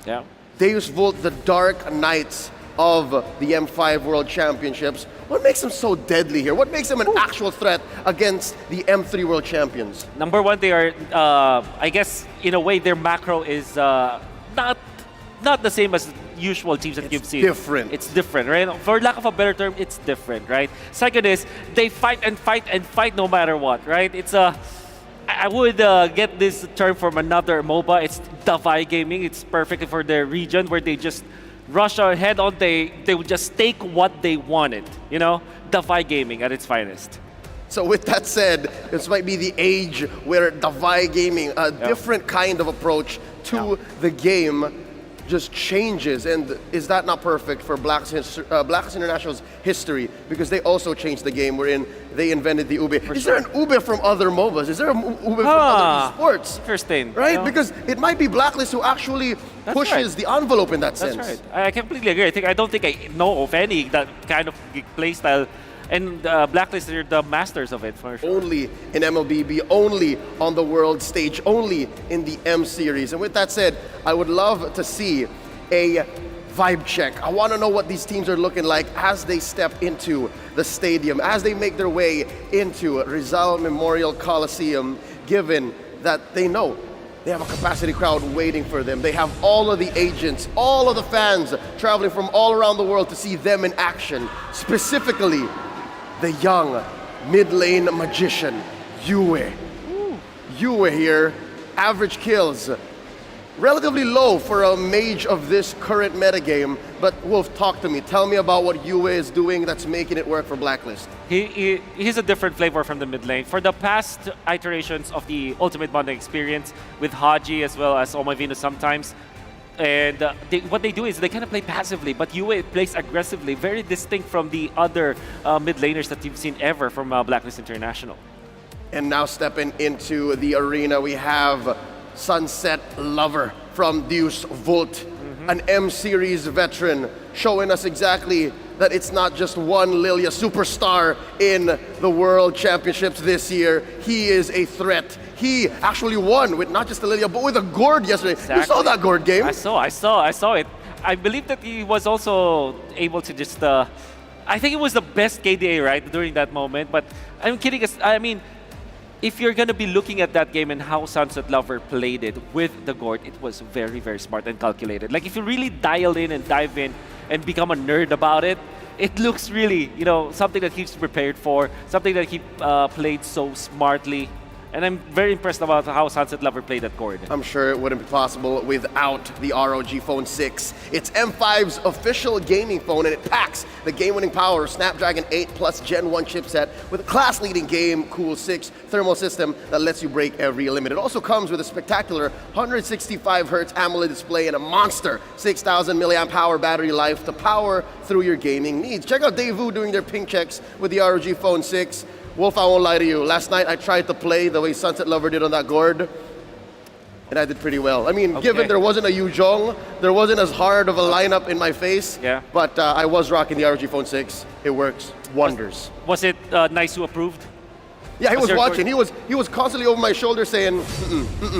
Yeah. Deus Vult, the Dark Knights of the M5 World Championships. What makes them so deadly here? What makes them an actual threat against the M3 World Champions? Number one, they are, I guess, in a way, their macro is not the same as usual teams that you've seen. Different. It's different, right? For lack of a better term, it's different, right? Second is, they fight and fight and fight no matter what, right? It's a... I would get this term from another MOBA. It's Davai Gaming. It's perfect for their region where they just rush ahead on. They would just take what they wanted. You know, Davai Gaming at its finest. So with that said, this might be the age where Davai Gaming, a different kind of approach to the game, just changes. And is that not perfect for Blacklist International's history? Because they also changed the game wherein they invented the ube. Is there an ube from other MOBAs? Is there an ube from other sports? Interesting. Right? You know? Because it might be Blacklist who actually pushes the envelope in that sense. That's right. I completely agree. I don't think I know of any that kind of play style. And Blacklist are the masters of it, for sure. Only in MLBB, only on the world stage, only in the M series. And with that said, I would love to see a vibe check. I want to know what these teams are looking like as they step into the stadium, as they make their way into Rizal Memorial Coliseum, given that they know they have a capacity crowd waiting for them. They have all of the agents, all of the fans traveling from all around the world to see them in action, specifically the young mid-lane magician, Yue. Yue here, average kills, relatively low for a mage of this current metagame. But Wolf, talk to me. Tell me about what Yue is doing that's making it work for Blacklist. He's a different flavor from the mid lane. For the past iterations of the Ultimate Bonding experience with Haji as well as Omai Venus sometimes, and what they do is they kind of play passively, but Yue plays aggressively, very distinct from the other mid laners that you've seen ever from Blacklist International. And now stepping into the arena, we have Sunset Lover from Deus Vult, an M-Series veteran, showing us exactly that it's not just one Lilia superstar in the World Championships this year. He is a threat. He actually won with not just the Lilia, but with a Gord yesterday. Exactly. You saw that Gord game? I saw it. I believe that he was also able to just... I think it was the best KDA, right, during that moment. But I'm kidding. I mean, if you're going to be looking at that game and how Sunset Lover played it with the Gord, it was very, very smart and calculated. Like, if you really dial in and dive in and become a nerd about it, it looks really, you know, something that he's prepared for, something that he played so smartly. And I'm very impressed about how Sunset Lover played that Gord. I'm sure it wouldn't be possible without the ROG Phone 6. It's M5's official gaming phone, and it packs the game-winning power of Snapdragon 8 Plus Gen 1 chipset with a class-leading Game Cool 6 thermal system that lets you break every limit. It also comes with a spectacular 165Hz AMOLED display and a monster 6,000 milliamp hour battery life to power through your gaming needs. Check out Daewoo doing their ping checks with the ROG Phone 6. Wolf, I won't lie to you. Last night I tried to play the way Sunset Lover did on that Gord, and I did pretty well. I mean, given there wasn't a Yuzhong, there wasn't as hard of a lineup in my face, but I was rocking the ROG Phone 6. It works wonders. Was it nice who approved? Yeah, he was watching. He was constantly over my shoulder saying,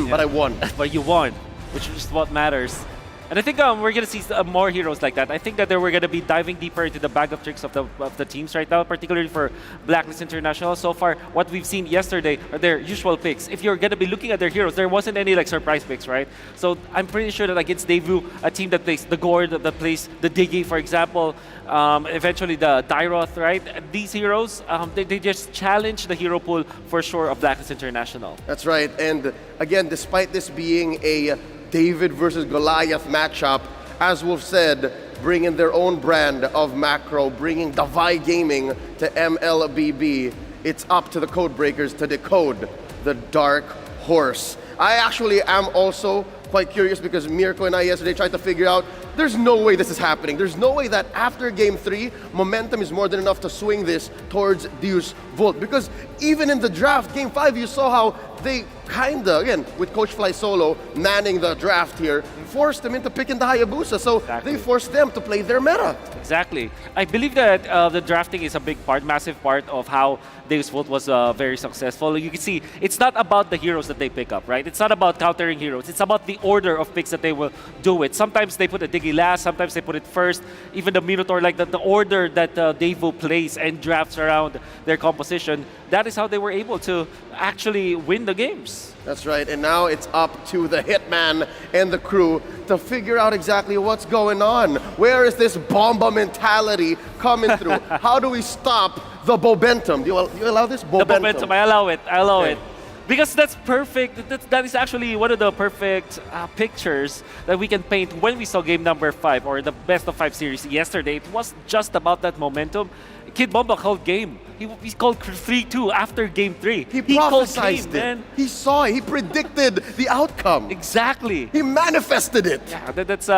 but I won. But you won, which is what matters. And I think we're going to see more heroes like that. I think that we're going to be diving deeper into the bag of tricks of the teams right now, particularly for Blacklist International. So far, what we've seen yesterday are their usual picks. If you're going to be looking at their heroes, there wasn't any like surprise picks, right? So I'm pretty sure that against Daewoo, a team that plays the Gord, that plays the Diggy, for example, eventually the Dyroth, right? These heroes, they just challenge the hero pool for sure of Blacklist International. That's right. And again, despite this being a David versus Goliath matchup, as Wolf said, bringing their own brand of macro, bringing Davai Gaming to MLBB. It's up to the code breakers to decode the Dark Horse. I actually am also quite curious because Mirko and I yesterday tried to figure out there's no way this is happening. There's no way that after Game 3, momentum is more than enough to swing this towards Deus Vult. Because even in the draft, Game 5, you saw how they kinda, again, with Coach Fly Solo manning the draft here, forced them into picking the Hayabusa. So they forced them to play their meta. Exactly. I believe that the drafting is a big part, massive part of how Dave's Vault was very successful. You can see it's not about the heroes that they pick up, right? It's not about countering heroes. It's about the order of picks that they will do it. Sometimes they put a Diggy last, sometimes they put it first. Even the Minotaur, like the order that Dave will plays and drafts around their composition, that is how they were able to actually win the games. That's right, and now it's up to the Hitman and the crew to figure out exactly what's going on. Where is this bomba mentality coming through? How do we stop the Bobentum? Do you allow this? The Bobentum, I allow it. I allow it. Because that's perfect. That is actually one of the perfect pictures that we can paint when we saw game number 5 or the best of 5 series yesterday. It was just about that momentum. Kid Bomba called game. He called 3-2 after game 3. He called prophesized game, it. man. He saw it. He predicted the outcome. Exactly. He manifested it. Yeah, that's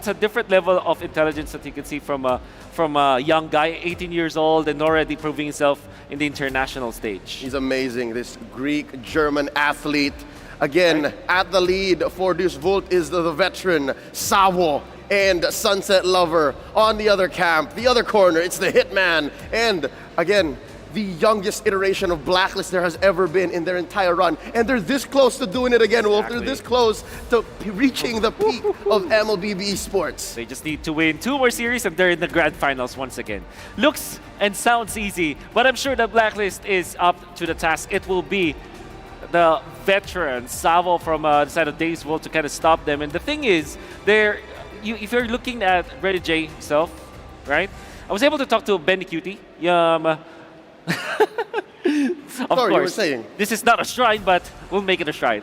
a different level of intelligence that you can see from a young guy, 18 years old, and already proving himself in the international stage. He's amazing. This Greek-German athlete. Again, at the lead for this Volt is the veteran Savo and Sunset Lover. On the other camp, the other corner, it's the Hitman. And again, the youngest iteration of Blacklist there has ever been in their entire run. And they're this close to doing it again, Wolf. They're this close to reaching the peak of MLBB esports. They just need to win 2 more series and they're in the grand finals once again. Looks and sounds easy, but I'm sure the Blacklist is up to the task. It will be the veteran Savo from the side of Dave's Vault to kind of stop them. And the thing is, if you're looking at Ready J himself, right? I was able to talk to Benny Cutie. Of course, you were saying. This is not a shrine, but we'll make it a shrine.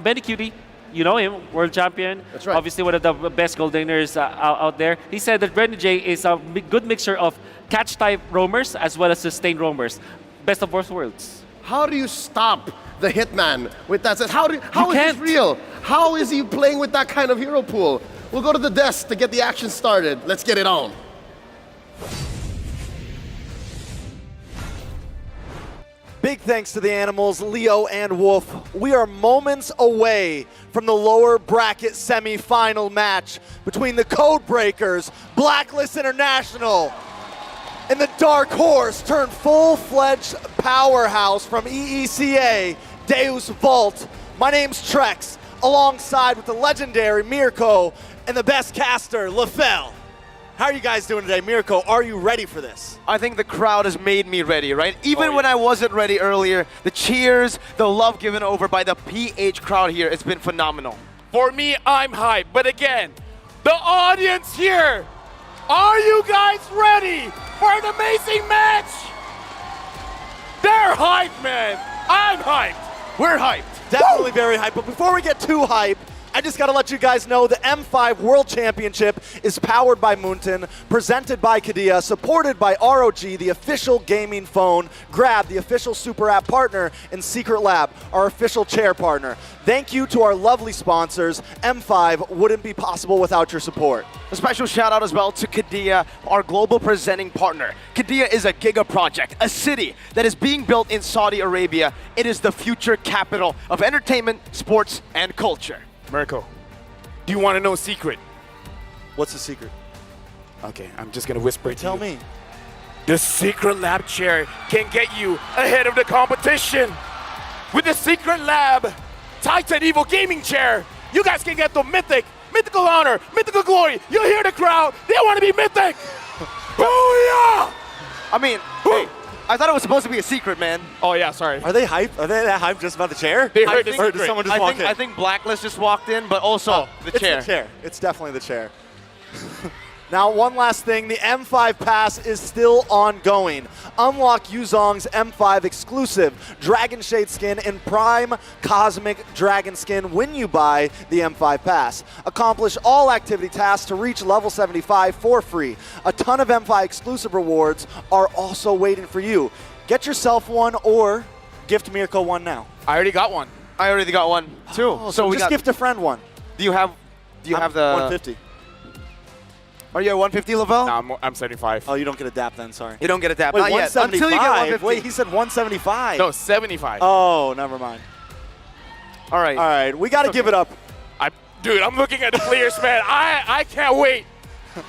Benny Cutie, you know him, world champion. That's right. Obviously one of the best goldeners out there. He said that Bren J is a good mixture of catch-type roamers as well as sustained roamers. Best of both worlds. How do you stop the Hitman with that? How is this real? How is he playing with that kind of hero pool? We'll go to the desk to get the action started. Let's get it on. Big thanks to the animals, Leo and Wolf. We are moments away from the lower bracket semi-final match between the Codebreakers, Blacklist International, and the dark horse turned full-fledged powerhouse from EECA, Deus Vault. My name's Trex, alongside with the legendary Mirko and the best caster, LaFell. How are you guys doing today? Mirko, are you ready for this? I think the crowd has made me ready, right? Even when I wasn't ready earlier, the cheers, the love given over by the PH crowd here, it's been phenomenal. For me, I'm hyped. But again, the audience here, are you guys ready for an amazing match? They're hyped, man. I'm hyped. We're hyped. Definitely very hyped. But before we get too hyped, I just gotta let you guys know the M5 World Championship is powered by Moonton, presented by Kadia, supported by ROG, the official gaming phone, Grab, the official super app partner, and Secret Lab, our official chair partner. Thank you to our lovely sponsors. M5 wouldn't be possible without your support. A special shout out as well to Kadia, our global presenting partner. Kadia is a giga project, a city that is being built in Saudi Arabia. It is the future capital of entertainment, sports, and culture. Mirko, do you want to know a secret? What's the secret? Okay, I'm just gonna whisper it to you. Tell me. The Secret Lab chair can get you ahead of the competition. With the Secret Lab Titan Evo gaming chair, you guys can get the mythical honor, mythical glory. You'll hear the crowd. They want to be mythic. Booyah! I mean, hey, I thought it was supposed to be a secret, man. Oh yeah, sorry. Are they hyped? Are they that hyped just about the chair? They heard the Or did secret. someone just walk in? I think Blacklist just walked in, but also the chair. It's the chair. It's definitely the chair. Now, one last thing, the M5 Pass is still ongoing. Unlock Yuzong's M5 exclusive Dragon Shade skin and Prime Cosmic Dragon skin when you buy the M5 Pass. Accomplish all activity tasks to reach level 75 for free. A ton of M5 exclusive rewards are also waiting for you. Get yourself one or gift Mirko one now. I already got one. I already got one too. So we just gift a friend one. Do you have the 150. Are you at 150, Lavelle? No, I'm 75. Oh, you don't get adapt then, sorry. You don't get adapt. Wait, Not yet. 175? Until you get 150. Wait, he said 175. No, 75. Oh, never mind. All right. All right, we got to give it up. Dude, I'm looking at the players, man. I can't wait.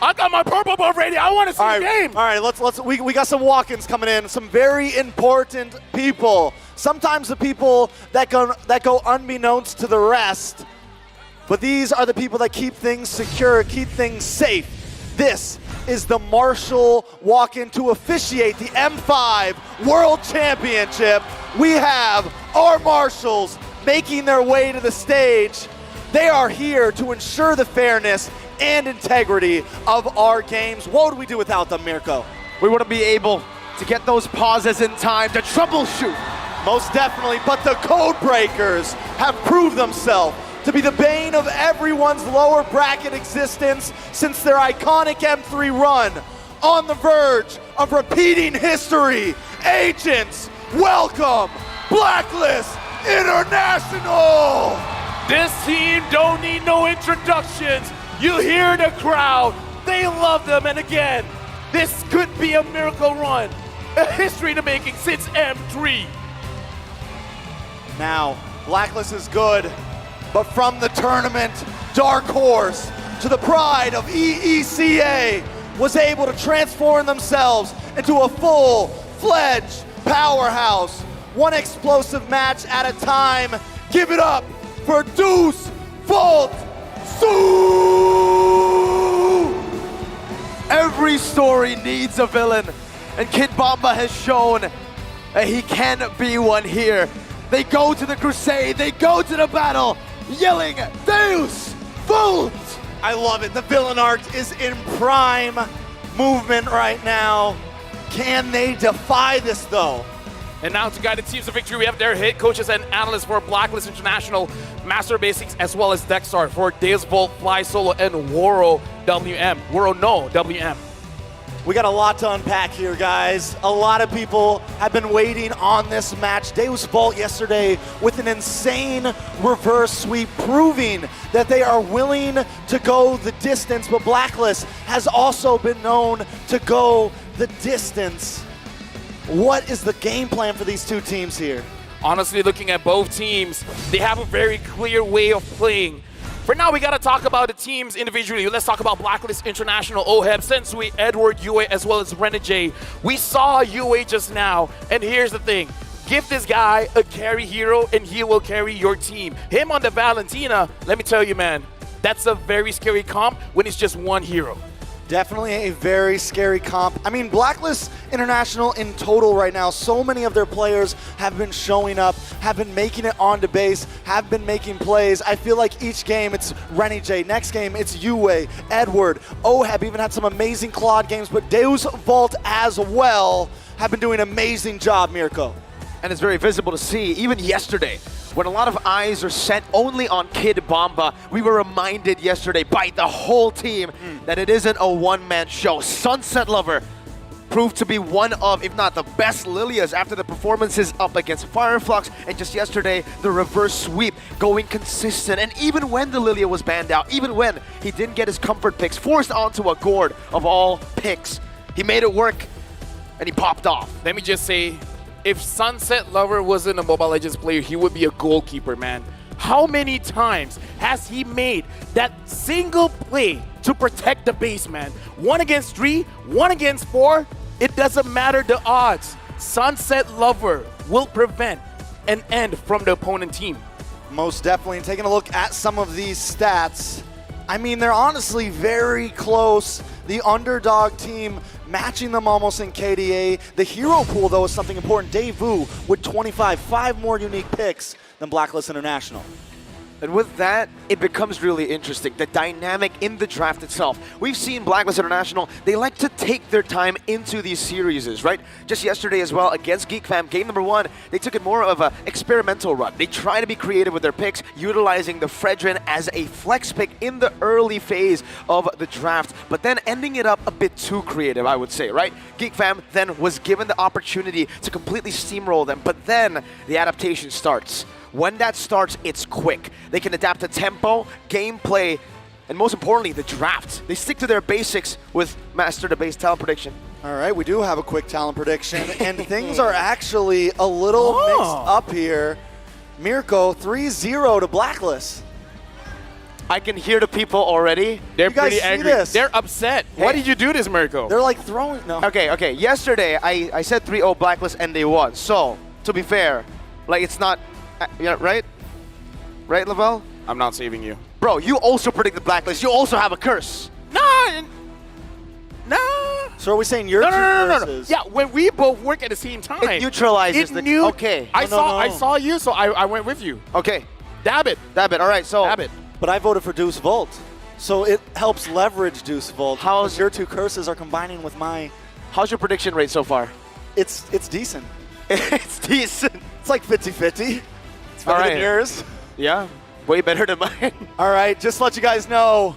I got my purple buff ready. I want to see the game. All right, we got some walk-ins coming in. Some very important people. Sometimes the people that go unbeknownst to the rest. But these are the people that keep things secure, keep things safe. This is the Marshall walk-in to officiate the M5 World Championship. We have our Marshals making their way to the stage. They are here to ensure the fairness and integrity of our games. What would we do without them, Mirko? We wouldn't be able to get those pauses in time to troubleshoot. Most definitely, but the code breakers have proved themselves to be the bane of everyone's lower bracket existence since their iconic M3 run. On the verge of repeating history, agents, welcome Blacklist International! This team don't need no introductions. You hear the crowd. They love them. And again, this could be a miracle run. A history in the making since M3. Now, Blacklist is good, but from the tournament, Dark Horse to the pride of EECA was able to transform themselves into a full-fledged powerhouse. One explosive match at a time. Give it up for Deuce Volt Sue! Every story needs a villain, and Kid Bomba has shown that he can be one here. They go to the crusade, they go to the battle, yelling, Deus Volt! I love it. The villain art is in prime movement right now. Can they defy this, though? And now to guide the teams to victory, we have their head coaches and analysts for Blacklist International, Master Basics, as well as Dexstar for Deus Volt, Fly Solo, and Woro WM. Woro no WM. We got a lot to unpack here, guys. A lot of people have been waiting on this match. Deus Volt yesterday with an insane reverse sweep, proving that they are willing to go the distance, but Blacklist has also been known to go the distance. What is the game plan for these two teams here? Honestly, looking at both teams, they have a very clear way of playing. For now, we got to talk about the teams individually. Let's talk about Blacklist International, OHEB, Sensui, Edward, UA, as well as Renegade. We saw UA just now, and here's the thing. Give this guy a carry hero, and he will carry your team. Him on the Valentina, let me tell you, man, that's a very scary comp when it's just one hero. Definitely a very scary comp. I mean, Blacklist International in total right now, so many of their players have been showing up, have been making it onto base, have been making plays. I feel like each game it's Renegade, next game it's Yue, Edward, OHEB even had some amazing Claude games, but Deus Volt as well have been doing an amazing job, Mirko. And it's very visible to see, even yesterday, when a lot of eyes are set only on Kid Bomba, we were reminded yesterday by the whole team that it isn't a one-man show. Sunset Lover proved to be one of, if not the best Lilias after the performances up against Fireflux, and just yesterday, the reverse sweep going consistent. And even when the Lilia was banned out, even when he didn't get his comfort picks, forced onto a gourd of all picks, he made it work, and he popped off. Let me just say, if Sunset Lover wasn't a Mobile Legends player, he would be a goalkeeper, man. How many times has he made that single play to protect the base, man? 1 against 3, 1 against 4, it doesn't matter the odds. Sunset Lover will prevent an end from the opponent team. Most definitely. And taking a look at some of these stats, I mean, they're honestly very close. The underdog team matching them almost in KDA. The hero pool, though, is something important. Daewoo with 25, 5 more unique picks than Blacklist International. And with that, it becomes really interesting, the dynamic in the draft itself. We've seen Blacklist International, they like to take their time into these series, right? Just yesterday as well, against Geek Fam, game number 1, they took it more of an experimental run. They try to be creative with their picks, utilizing the Fredrin as a flex pick in the early phase of the draft, but then ending it up a bit too creative, I would say, right? Geek Fam then was given the opportunity to completely steamroll them, but then the adaptation starts. When that starts, it's quick. They can adapt to tempo, gameplay, and most importantly, the draft. They stick to their basics with Master the Base talent prediction. All right, we do have a quick talent prediction, and things are actually a little mixed up here. Mirko, 3-0 to Blacklist. I can hear the people already. They're You guys pretty see angry. this? They're upset. Why did you do this, Mirko? They're like throwing, no. Okay. Yesterday, I said 3-0 Blacklist, and they won. So, to be fair, like, it's not, yeah, right? Right, Lavelle? I'm not saving you. Bro, you also predicted Blacklist. You also have a curse. No. So are we saying your No. curses? Yeah, when we both work at the same time. It neutralizes the... Okay. I saw you, so I went with you. Okay. Dab it. All right, so... Dab it. But I voted for Deuce Volt. So it helps leverage Deuce Volt. How's your two curses are combining with my... How's your prediction rate so far? It's decent. It's decent. It's like 50-50. It's better All right. than yours. Yeah, way better than mine. All right, just to let you guys know,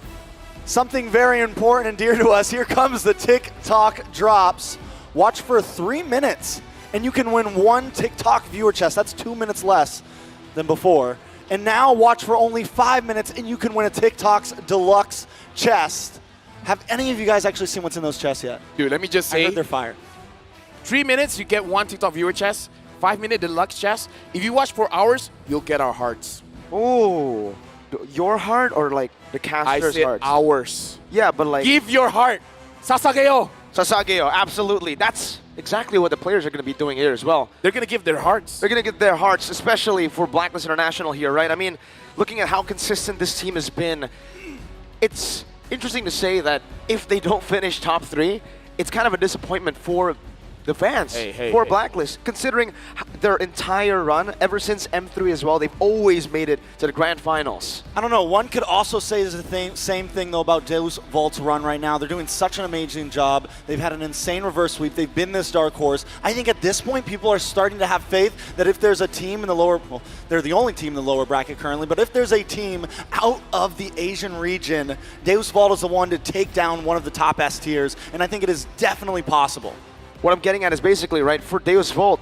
something very important and dear to us. Here comes the TikTok drops. Watch for 3 minutes, and you can win 1 TikTok viewer chest. That's 2 minutes less than before. And now watch for only 5 minutes, and you can win a TikTok's deluxe chest. Have any of you guys actually seen what's in those chests yet? Dude, let me just I say, heard they're fire. 3 minutes, you get 1 TikTok viewer chest, 5-minute deluxe chest. If you watch 4 hours, you'll get our hearts. Ooh. Your heart or like the caster's I said heart? ours. Yeah, but like... Give your heart. Sasageo. Sasageo, absolutely. That's exactly what the players are going to be doing here as well. They're going to give their hearts. They're going to give their hearts, especially for Blacklist International here, right? I mean, looking at how consistent this team has been, it's interesting to say that if they don't finish top 3, it's kind of a disappointment for the fans, for Blacklist, considering their entire run, ever since M3 as well, they've always made it to the grand finals. I don't know, one could also say the same thing though about Deus Volt's run right now. They're doing such an amazing job. They've had an insane reverse sweep. They've been this dark horse. I think at this point, people are starting to have faith that if there's a team in the lower, well, they're the only team in the lower bracket currently, but if there's a team out of the Asian region, Deus Volt is the one to take down one of the top S tiers, and I think it is definitely possible. What I'm getting at is basically, right, for Deus Volt,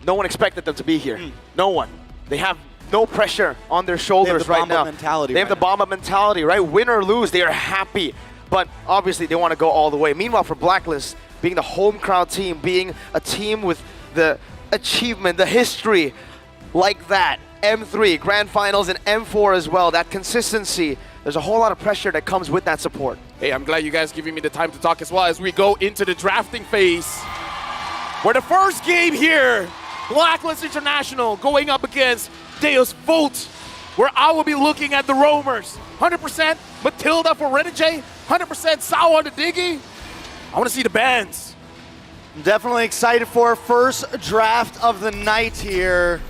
no one expected them to be here. No one. They have no pressure on their shoulders right now. They have the bomb-up mentality, right? Win or lose, they are happy. But obviously, they want to go all the way. Meanwhile, for Blacklist, being the home crowd team, being a team with the achievement, the history like that, M3, Grand Finals, and M4 as well, that consistency, there's a whole lot of pressure that comes with that support. Hey, I'm glad you guys giving me the time to talk as well as we go into the drafting phase. Where the first game here, Blacklist International going up against Deus Volt, where I will be looking at the roamers. 100% Matilda for Renegade, 100% Sao on the Diggy. I want to see the bands. I'm definitely excited for our first draft of the night here.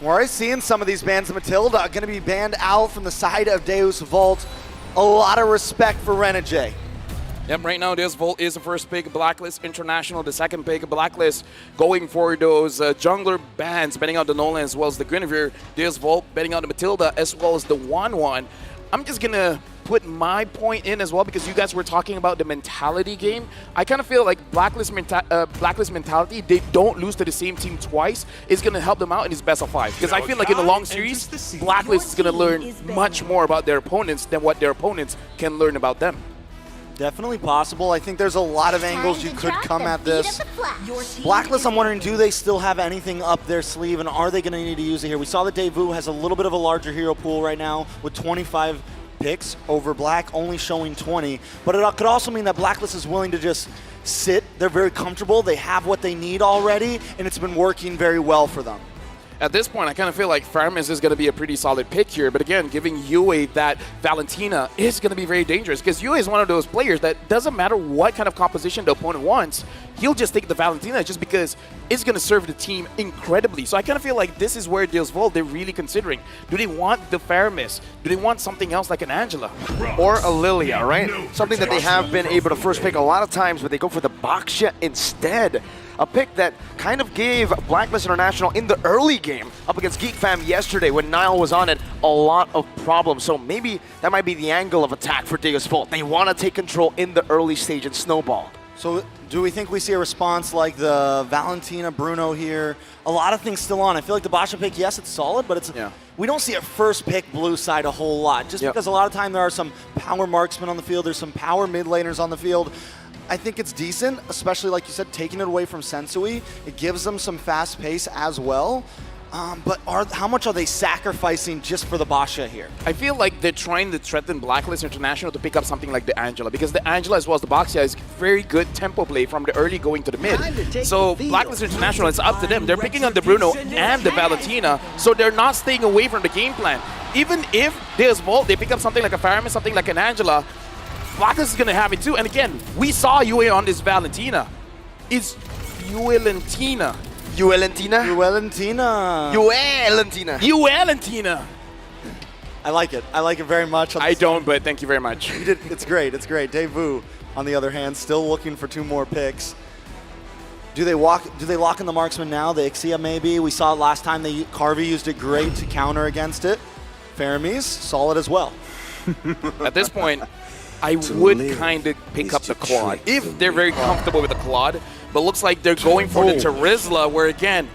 We're already seeing some of these bans. Matilda going to be banned out from the side of Deus Volt. A lot of respect for Renegade. Yep, right now Deus Volt is the first pick, Blacklist International, the second pick, Blacklist going for those jungler bans, betting out the Nolan as well as the Guinevere. Deus Volt betting out the Matilda as well as the 1-1. I'm just going to put my point in as well because you guys were talking about the mentality game. I kind of feel like Blacklist mentality, they don't lose to the same team twice, is going to help them out in this best of 5. Because I feel like in the long series, Blacklist is going to learn much more about their opponents than what their opponents can learn about them. Definitely possible. I think there's a lot of angles you could come at this. Blacklist, I'm wondering, do they still have anything up their sleeve, and are they going to need to use it here? We saw that Daewoo has a little bit of a larger hero pool right now with 25 picks over Black, only showing 20. But it could also mean that Blacklist is willing to just sit. They're very comfortable. They have what they need already, and it's been working very well for them. At this point, I kind of feel like Farmis is going to be a pretty solid pick here. But again, giving Yue that Valentina is going to be very dangerous because Yue is one of those players that doesn't matter what kind of composition the opponent wants, he'll just take the Valentina just because it's going to serve the team incredibly. So I kind of feel like this is where Deus Volt, they're really considering. Do they want the Farmis? Do they want something else like an Angela? Or a Lilia, right? Something that they have been able to first pick a lot of times, but they go for the Baksha instead. A pick that kind of gave Blacklist International in the early game up against Geek Fam yesterday when Nile was on it a lot of problems. So maybe that might be the angle of attack for Deus Volt. They want to take control in the early stage and snowball. So do we think we see a response like the Valentina Bruno here? A lot of things still on. I feel like the Basha pick, yes, it's solid, but we don't see a first pick blue side a whole lot, just because a lot of time there are some power marksmen on the field, there's some power mid laners on the field. I think it's decent, especially like you said, taking it away from Sensui. It gives them some fast pace as well. But how much are they sacrificing just for the Basha here? I feel like they're trying to threaten Blacklist International to pick up something like the Angela, because the Angela as well as the Baxia is very good tempo play from the early going to the mid. So Blacklist International, it's up to them. They're picking up the Bruno and the Valentina, so they're not staying away from the game plan. Even if Deus Volt, they pick up something like a Faramis, something like an Angela, Blacklist is going to have it too. And again, we saw UA on this Valentina. It's Uelentina. Uelentina? Uelentina. Uelentina. Uelentina. I like it. I like it very much. I don't, but thank you very much. It's great. It's great. Daewoo, on the other hand, still looking for 2 more picks. Do they lock in the marksman now? The Ixia maybe. We saw it last time. Carvey used it great to counter against it. Faramis, solid as well. At this point, I would kind of pick up the Claude if they're very comfortable with the Claude, but looks like they're going for the Terizla, where again,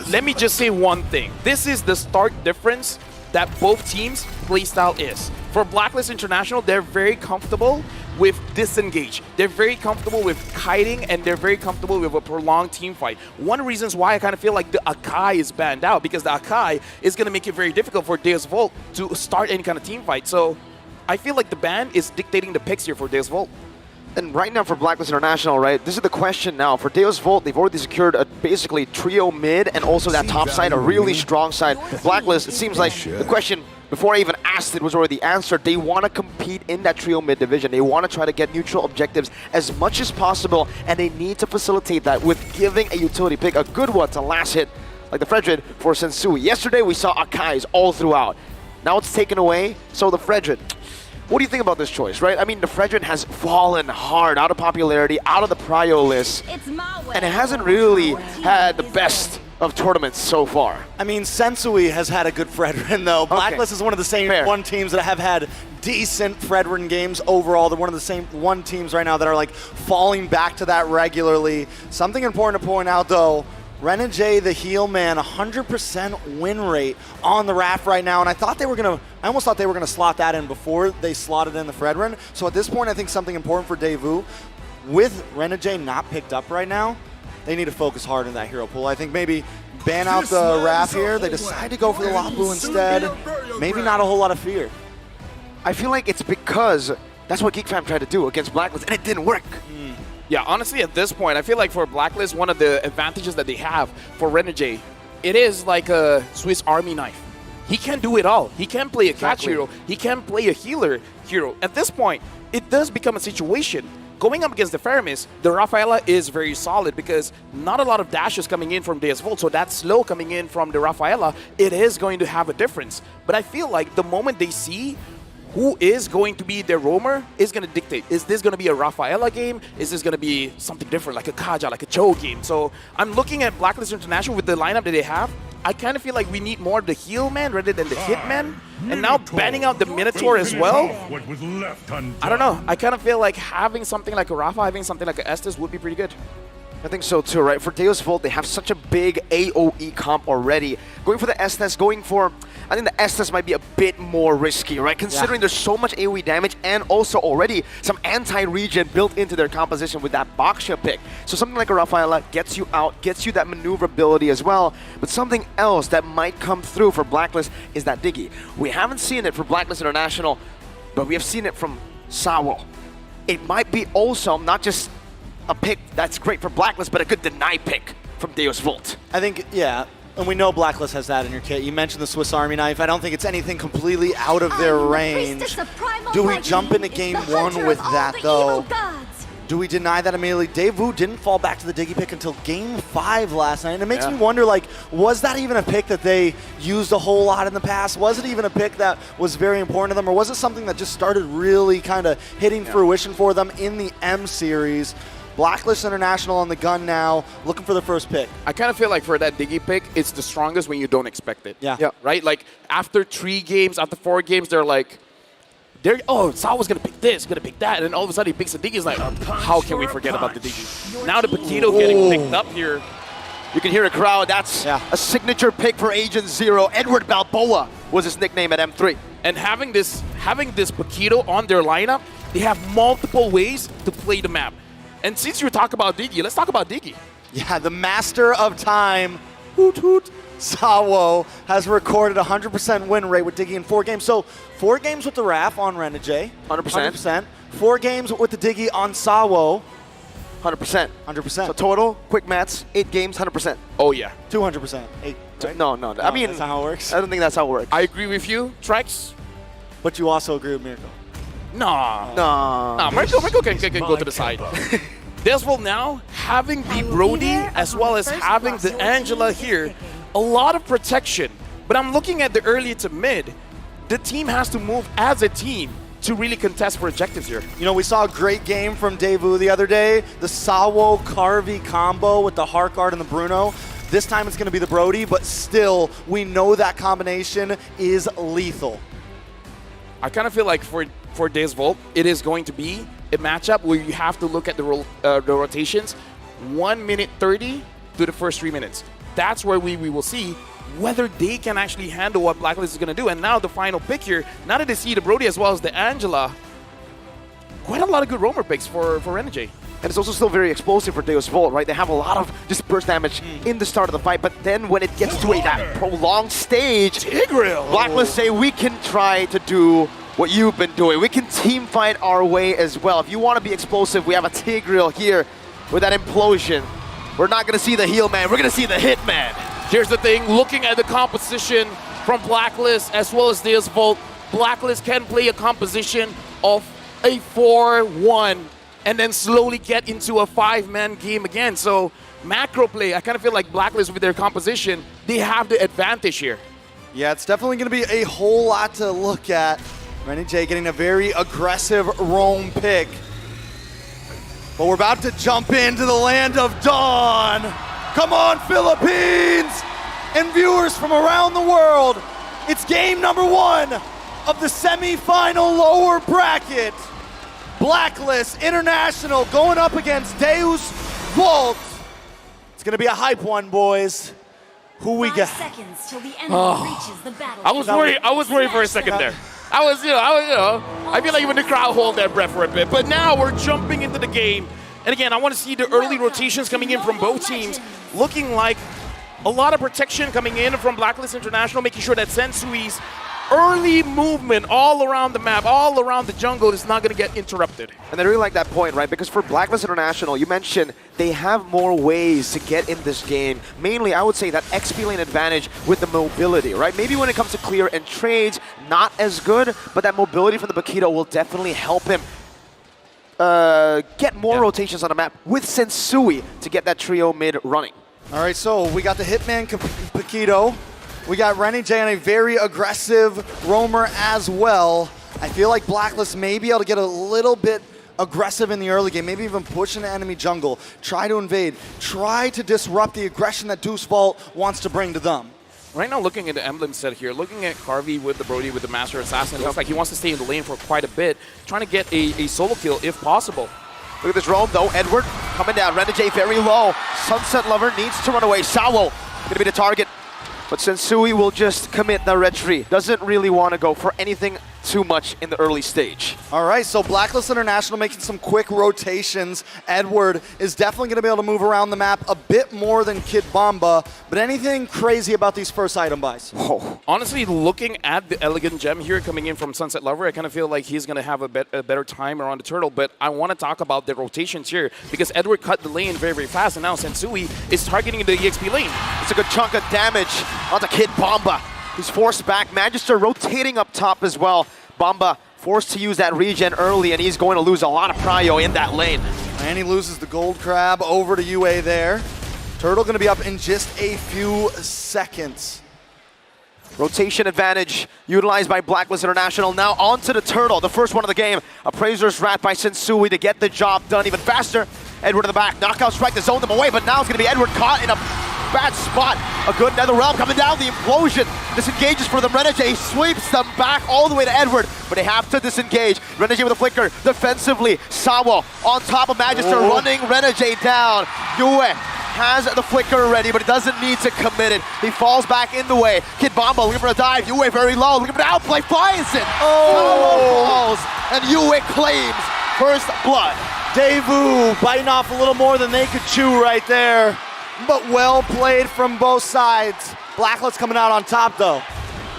let me just say one thing. This is the stark difference that both teams' playstyle is. For Blacklist International, they're very comfortable with disengage. They're very comfortable with kiting, and they're very comfortable with a prolonged team fight. One reason why I kind of feel like the Akai is banned out, because the Akai is going to make it very difficult for Deus Volt to start any kind of team fight. So I feel like the ban is dictating the picks here for Deus Volt. And right now for Blacklist International, right, this is the question now. For Deus Volt, they've already secured a basically trio mid and also that top side, a really strong side. Blacklist, it seems like the question, before I even asked it, was already answered. They want to compete in that trio mid division. They want to try to get neutral objectives as much as possible, and they need to facilitate that with giving a utility pick, a good one to last hit, like the Fredrid for Sensui. Yesterday we saw Akai's all throughout. Now it's taken away, so the Fredrid. What do you think about this choice, right? I mean, the Fredrin has fallen hard out of popularity, out of the prio list, and it hasn't really had the best of tournaments so far. I mean, Sensui has had a good Fredrin, though. Blacklist is one of the same teams that have had decent Fredrin games overall. They're one of the same teams right now that are like falling back to that regularly. Something important to point out, though, Renegade, the heel man, 100% win rate on the Raft right now, and I almost thought they were gonna slot that in before they slotted in the Fredrin. So at this point, I think something important for Daewoo, with Renegade not picked up right now, they need to focus hard in that hero pool. I think maybe ban out the Raft here. They decide to go for the Lapu instead. Maybe not a whole lot of fear. I feel like it's because that's what GeekFam tried to do against Blacklist, and it didn't work. Yeah, honestly, at this point, I feel like for Blacklist, one of the advantages that they have for Renegade, it is like a Swiss Army knife. He can do it all. He can play a catch hero. He can play a healer hero. At this point, it does become a situation. Going up against the Faramis, the Rafaela is very solid because not a lot of dashes coming in from Deus Volt, so that slow coming in from the Rafaela, it is going to have a difference. But I feel like the moment they see who is going to be their roamer is going to dictate. Is this going to be a Rafaela game? Is this going to be something different, like a Kaja, like a Cho game? So I'm looking at Blacklist International with the lineup that they have. I kind of feel like we need more of the heal man rather than the hit man. And now banning out the Minotaur as well. I don't know. I kind of feel like having something like a Rafa, having something like a Estes would be pretty good. I think so too, right? For Deus Volt, they have such a big AoE comp already. Going for the Estes, I think the Estes might be a bit more risky, right? Considering there's so much AoE damage and also already some anti-regen built into their composition with that Baksha pick. So something like a Rafaela gets you out, gets you that maneuverability as well. But something else that might come through for Blacklist is that Diggy. We haven't seen it for Blacklist International, but we have seen it from Sawo. It might be also not just a pick that's great for Blacklist, but a good deny pick from Deus Volt. I think, yeah, and we know Blacklist has that in your kit. You mentioned the Swiss Army knife. I don't think it's anything completely out of their range. Do we jump into game one with that, though? Do we deny that immediately? Daewoo didn't fall back to the Diggy pick until game 5 last night, and it makes me wonder, like, was that even a pick that they used a whole lot in the past? Was it even a pick that was very important to them, or was it something that just started really kind of hitting fruition for them in the M series? Blacklist International on the gun now, looking for the first pick. I kind of feel like for that Diggy pick, it's the strongest when you don't expect it. Yeah. Right? Like, after 3 games, after 4 games, they're like, Sawa's going to pick this, going to pick that, and then all of a sudden he picks the Diggy. He's like, how can we forget about the Diggy? Now the Paquito getting picked up here. You can hear a crowd. That's a signature pick for Agent Zero. Edward Balboa was his nickname at M3. And having this Paquito on their lineup, they have multiple ways to play the map. And since you talk about Diggy, let's talk about Diggy. Yeah, the master of time, hoot hoot, Sawo, has recorded 100% win rate with Diggy in 4 games. So 4 games with the Raf on Renegade, 100%. 4 games with the Diggy on Sawo, 100%. 100%. So total, quick maths, 8 games, 100%. Oh yeah. 200%. 8, right? No. I mean, that's not how it works. I don't think that's how it works. I agree with you, Trex. But you also agree with Miracle. No. No. Miracle can go to the side. Desvol now, having the Brody as well as having the Angela here, a lot of protection. But I'm looking at the early to mid. The team has to move as a team to really contest for objectives here. You know, we saw a great game from Daewoo the other day. The Sawo Carvey combo with the Harkard and the Bruno. This time it's going to be the Brody, but still, we know that combination is lethal. I kind of feel like for Desvol, it is going to be a matchup where you have to look at the rotations 1 minute 30 to the first 3 minutes. That's where we will see whether they can actually handle what Blacklist is going to do. And now the final pick here, now that they see the Brody as well as the Angela, quite a lot of good roamer picks for Renegade. And it's also still very explosive for Deus Volt, right? They have a lot of just burst damage in the start of the fight, but then when it gets to that prolonged stage, Tigreal. Blacklist say we can try to do what you've been doing. We can team fight our way as well. If you want to be explosive, we have a Tigreal here with that implosion. We're not going to see the heal man, we're going to see the hit man. Here's the thing, looking at the composition from Blacklist as well as Deus Volt, Blacklist can play a composition of a 4-1 and then slowly get into a 5-man game again. So macro play, I kind of feel like Blacklist with their composition, they have the advantage here. Yeah, it's definitely going to be a whole lot to look at. Renegade getting a very aggressive roam pick. But we're about to jump into the land of dawn. Come on, Philippines! And viewers from around the world, it's game number 1 of the semi-final lower bracket. Blacklist International going up against Deus Volt. It's gonna be a hype one, boys. Who we got? 5 seconds till the enemy reaches the battle. I was worried for a second there. I feel like even the crowd hold their breath for a bit. But now we're jumping into the game. And again, I want to see the early rotations coming in from both teams, looking like a lot of protection coming in from Blacklist International, making sure that Sensui's early movement all around the map, all around the jungle is not going to get interrupted. And I really like that point, right? Because for Blacklist International, you mentioned they have more ways to get in this game. Mainly, I would say that XP lane advantage with the mobility, right? Maybe when it comes to clear and trades, not as good, but that mobility from the Paquito will definitely help him get more rotations on the map with Sensui to get that trio mid running. All right, so we got the Hitman Paquito. We got Renegade and a very aggressive roamer as well. I feel like Blacklist may be able to get a little bit aggressive in the early game, maybe even push into enemy jungle, try to invade, try to disrupt the aggression that Deus Volt wants to bring to them. Right now, looking at the emblem set here, looking at Carvey with the Brody with the Master Assassin, it looks like he wants to stay in the lane for quite a bit, trying to get a solo kill if possible. Look at this roam though, Edward coming down, Renegade very low. Sunset Lover needs to run away. Sawo gonna be the target, but Sensui will just commit the retreat. Doesn't really want to go for anything too much in the early stage. All right, so Blacklist International making some quick rotations. Edward is definitely going to be able to move around the map a bit more than Kid Bomba, but anything crazy about these first item buys? Oh. Honestly, looking at the Elegant Gem here coming in from Sunset Lover, I kind of feel like he's going to have a better time around the turtle, but I want to talk about the rotations here because Edward cut the lane very, very fast, and now Sensui is targeting the EXP lane. It's a good chunk of damage onto Kid Bomba. He's forced back. Magister rotating up top as well. Bomba forced to use that regen early, and he's going to lose a lot of prio in that lane. And he loses the gold crab over to UA there. Turtle going to be up in just a few seconds. Rotation advantage utilized by Blacklist International. Now onto the turtle, the first one of the game. Appraiser's Rat by Sensui to get the job done even faster. Edward in the back, knockout strike to zone them away, but now it's going to be Edward caught in a bad spot. A good Nether Realm coming down, the implosion disengages for them. Renegade sweeps them back all the way to Edward, but they have to disengage. Renegade with a flicker, defensively. Sawo on top of Magister running Renegade down. Yue has the flicker ready, but he doesn't need to commit it. He falls back in the way. Kid Bomba looking for a dive. Yue very low, looking for the outplay, finds it. Falls, and Yue claims first blood. Daewoo biting off a little more than they could chew right there, but well played from both sides. Blacklist coming out on top though.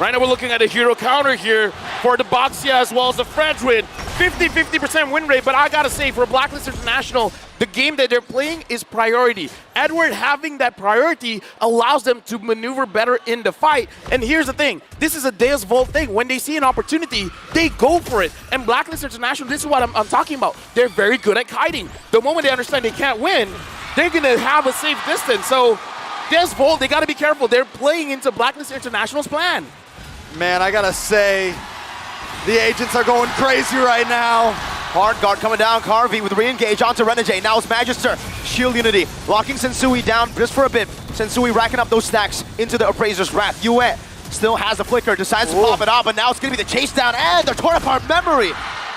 Right now we're looking at a hero counter here for the Boxia as well as the French win. 50% win rate, but I gotta say for Blacklist International, the game that they're playing is priority. Edward having that priority allows them to maneuver better in the fight. And here's the thing, this is a Deus Vult thing. When they see an opportunity, they go for it. And Blacklist International, this is what I'm talking about. They're very good at kiting. The moment they understand they can't win, they're gonna have a safe distance. So Deus Vult, they gotta be careful. They're playing into Blacklist International's plan. Man, I gotta say, the agents are going crazy right now. Hard guard coming down, Carvey with re-engage onto Renegade. Now it's Magister, Shield Unity, locking Sensui down just for a bit. Sensui racking up those stacks into the Appraiser's Wrath. Yue still has the flicker, decides to pop it off, but now it's gonna be the chase down and the torn apart memory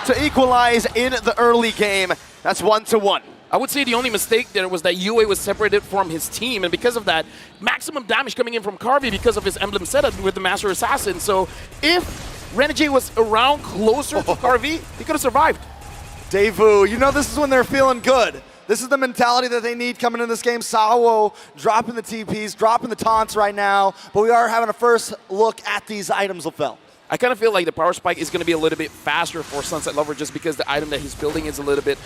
to equalize in the early game. That's 1-1. I would say the only mistake there was that Yue was separated from his team, and because of that, maximum damage coming in from Carvey because of his emblem setup with the Master Assassin. So if Renegade was around closer to Carvey, he could have survived. Daewoo, you know this is when they're feeling good. This is the mentality that they need coming into this game. Sawo dropping the TPs, dropping the taunts right now, but we are having a first look at these items, LaFell. I kind of feel like the power spike is going to be a little bit faster for Sunset Lover just because the item that he's building is a little bit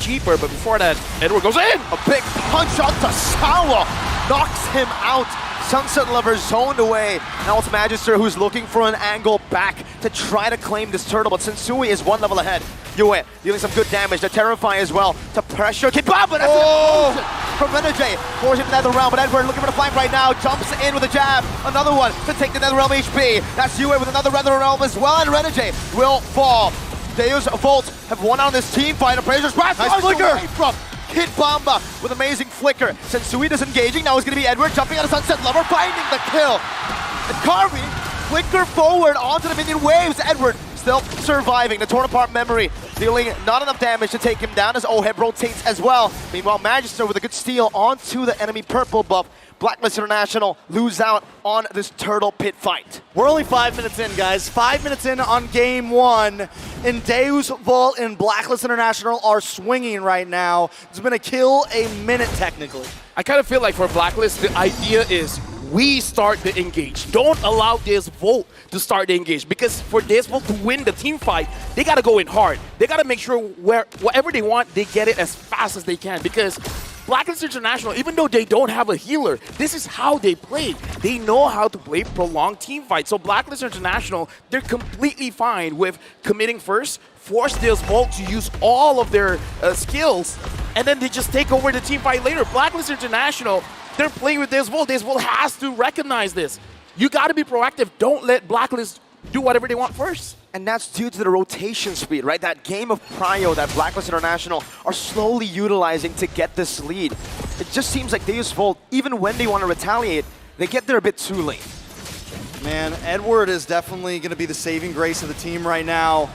cheaper. But before that, Edward goes in! A big punch onto Sawa, knocks him out. Sunset Lover zoned away. Now it's Magister who's looking for an angle back to try to claim this turtle, but Sensui is one level ahead. Yue dealing some good damage to Terrify as well, to pressure Kid Bomba. That's an explosion from Renegade, forcing the Nether Realm, but Edward looking for the flank right now, jumps in with a jab, another one to take the Nether Realm HP. That's Yue with another Nether Realm as well, and Renegade will fall. Deus Vult have won on this team fight. Appraiser's Wrath, nice flicker from Kid Bomba with amazing flicker. Sensui disengaging, now it's gonna be Edward jumping out of Sunset Lover, finding the kill. And Carvey, flicker forward onto the minion waves. Edward still surviving. The torn apart memory, dealing not enough damage to take him down as Oheb rotates as well. Meanwhile, Magister with a good steal onto the enemy purple buff. Blacklist International lose out on this turtle pit fight. We're only 5 minutes in, guys. 5 minutes in on game one. And Deus Vult and Blacklist International are swinging right now. It's been a kill a minute, technically. I kind of feel like for Blacklist, the idea is we start the engage. Don't allow Deus Vult to start the engage, because for Deus Vult to win the team fight, they got to go in hard. They got to make sure whatever they want, they get it as fast as they can, because Blacklist International, even though they don't have a healer, this is how they play. They know how to play prolonged team fights. So Blacklist International, they're completely fine with committing first, force Deus Vult to use all of their skills, and then they just take over the team fight later. Blacklist International, they're playing with Deus Vult. Deus Vult has to recognize this. You got to be proactive. Don't let Blacklist do whatever they want first. And that's due to the rotation speed, right? That game of prio that Blacklist International are slowly utilizing to get this lead. It just seems like Deus Vult, even when they want to retaliate, they get there a bit too late. Man, Edward is definitely going to be the saving grace of the team right now.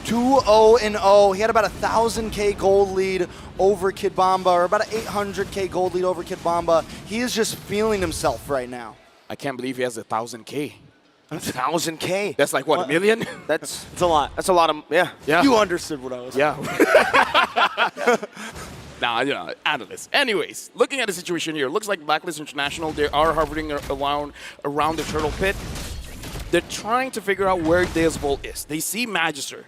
2-0-0. He had about a 1,000K gold lead over Kid Bomba, or about an 800K gold lead over Kid Bomba. He is just feeling himself right now. I can't believe he has a 1,000K. 1,000K? That's like, what, a million? That's it's a lot. That's a lot of, yeah. You understood what I was saying. Yeah. Nah, you know, analysts. Anyways, looking at the situation here, looks like Blacklist International, they are hovering around the turtle pit. They're trying to figure out where Deus Vult is. They see Magister.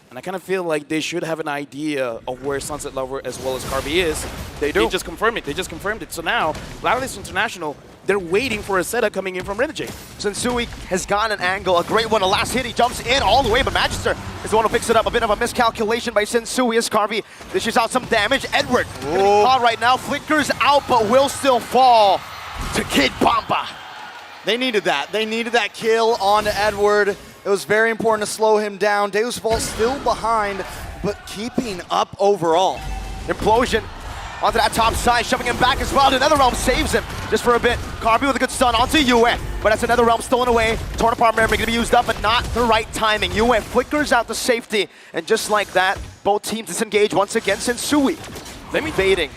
And I kind of feel like they should have an idea of where Sunset Lover as well as Carvey is. They do. They just confirmed it. They just confirmed it. So now, Blacklist International, they're waiting for a setup coming in from Renegade. Sensui has got an angle, a great one. The last hit, he jumps in all the way, but Magister is the one who picks it up. A bit of a miscalculation by Sensui as Carvey dishes out some damage. Edward getting caught right now, flickers out, but will still fall to Kid Bomba. They needed that. They needed that kill on Edward. It was very important to slow him down. Deus Vult still behind, but keeping up overall. Implosion onto that top side, shoving him back as well. Another realm saves him just for a bit. Carvey with a good stun onto Yue, but that's another realm stolen away. Torn apart memory gonna be used up, but not the right timing. Yue flickers out to safety, and just like that, both teams disengage once again. Sensui, let me baiting.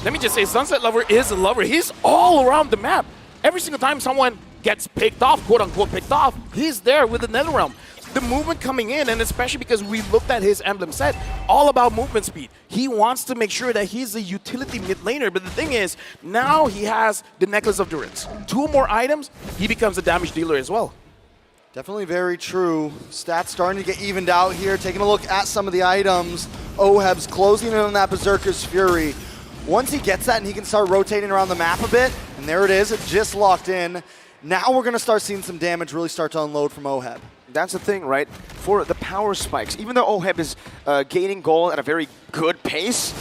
let me just say, Sunset Lover is a lover. He's all around the map. Every single time someone gets picked off, quote unquote picked off, he's there with the NetherRealm. The movement coming in, and especially because we looked at his emblem set, all about movement speed. He wants to make sure that he's a utility mid laner, but the thing is, now he has the Necklace of Durance. 2 more items, he becomes a damage dealer as well. Definitely very true. Stats starting to get evened out here. Taking a look at some of the items. Oheb's closing in on that Berserker's Fury. Once he gets that and he can start rotating around the map a bit, and there it is, it just locked in. Now we're going to start seeing some damage really start to unload from Oheb. That's the thing, right? For the power spikes, even though Oheb is gaining gold at a very good pace,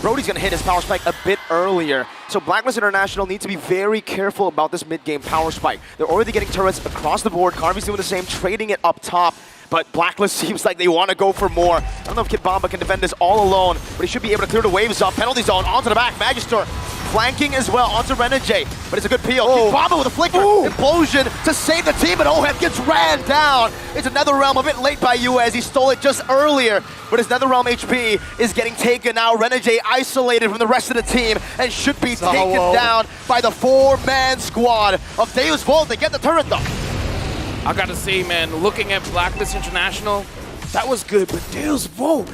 Brody's going to hit his power spike a bit earlier. So Blacklist International need to be very careful about this mid-game power spike. They're already getting turrets across the board. Carvy's doing the same, trading it up top. But Blacklist seems like they want to go for more. I don't know if Kid Bomba can defend this all alone, but he should be able to clear the waves up. Penalty zone, onto the back. Magister flanking as well, onto Renegade. But it's a good peel. Kid Bomba with a flicker. Implosion to save the team, but Oheb gets ran down. It's a NetherRealm a bit late by you as he stole it just earlier. But his NetherRealm HP is getting taken now. Renegade isolated from the rest of the team and should be taken down by the 4-man squad of Deus Vult. They get the turret though. I gotta say, man, looking at Blacklist International, that was good, but Deus Vult,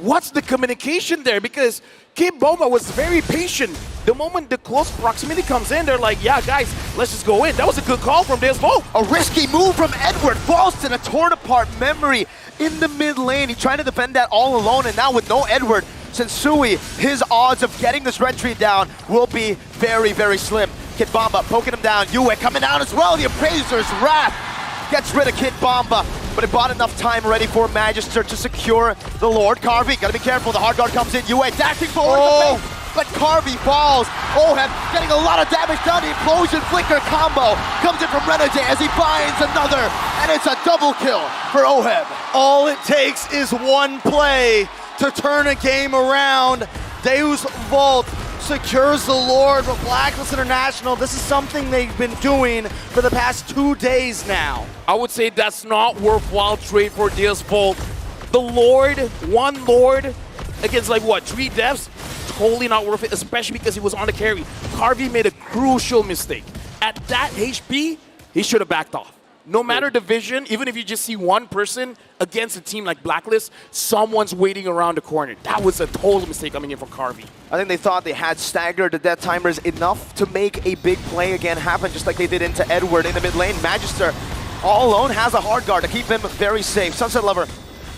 what's the communication there? Because Kid Bomba was very patient. The moment the close proximity comes in, they're like, yeah, guys, let's just go in. That was a good call from Deus Vult. A risky move from Edward. Falls a torn apart memory in the mid lane. He tried to defend that all alone, and now with no Edward, Sensui, his odds of getting this red tree down will be very, very slim. Kid Bomba poking him down. Yue coming down as well. The Appraiser's Wrath gets rid of Kid Bomba, but it bought enough time ready for Magister to secure the Lord. Carvey, gotta be careful. The hard guard comes in. Yue dashing forward, but Carvey falls. Oheb getting a lot of damage done. The Implosion Flicker combo comes in from Renegade as he finds another, and it's a double kill for Oheb. All it takes is one play to turn a game around. Deus Vult secures the Lord, but Blacklist International, this is something they've been doing for the past 2 days now. I would say that's not worthwhile trade for Deus Vult. The Lord, one Lord against like what, 3 deaths? Totally not worth it, especially because he was on the carry. Carvey made a crucial mistake. At that HP, he should have backed off. No matter the vision, even if you just see one person against a team like Blacklist, someone's waiting around the corner. That was a total mistake coming in from Carvey. I think they thought they had staggered the death timers enough to make a big play again happen, just like they did into Edward in the mid lane. Magister, all alone, has a hard guard to keep him very safe. Sunset Lover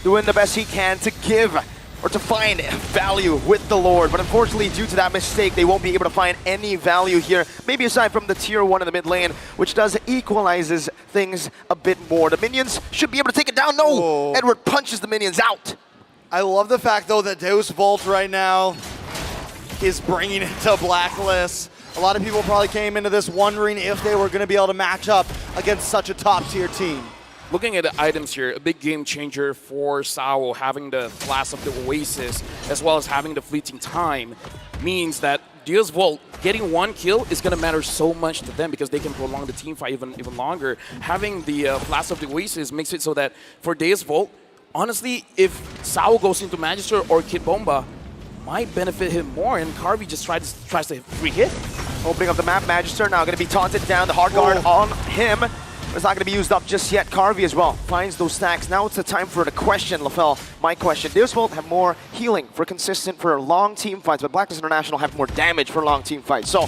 doing the best he can to give or to find value with the Lord. But unfortunately, due to that mistake, they won't be able to find any value here. Maybe aside from the tier 1 in the mid lane, which does equalizes things a bit more. The minions should be able to take it down. No! Edward punches the minions out. I love the fact, though, that Deus Vult right now is bringing it to Blacklist. A lot of people probably came into this wondering if they were going to be able to match up against such a top-tier team. Looking at the items here, a big game changer for Sao, having the Flask of the Oasis, as well as having the fleeting time, means that Deus Vult getting 1 kill is going to matter so much to them because they can prolong the team fight even longer. Having the Flask of the Oasis makes it so that for Deus Vult, honestly, if Sao goes into Magister or Kid Bomba, might benefit him more, and Carvey just tries to free hit. Opening up the map, Magister now going to be taunted down. The hard guard on him. It's not going to be used up just yet. Carvey as well finds those stacks. Now it's the time for the question, LaFell. My question. Deus Vult have more healing for consistent for long team fights, but Blacklist International have more damage for long team fights. So,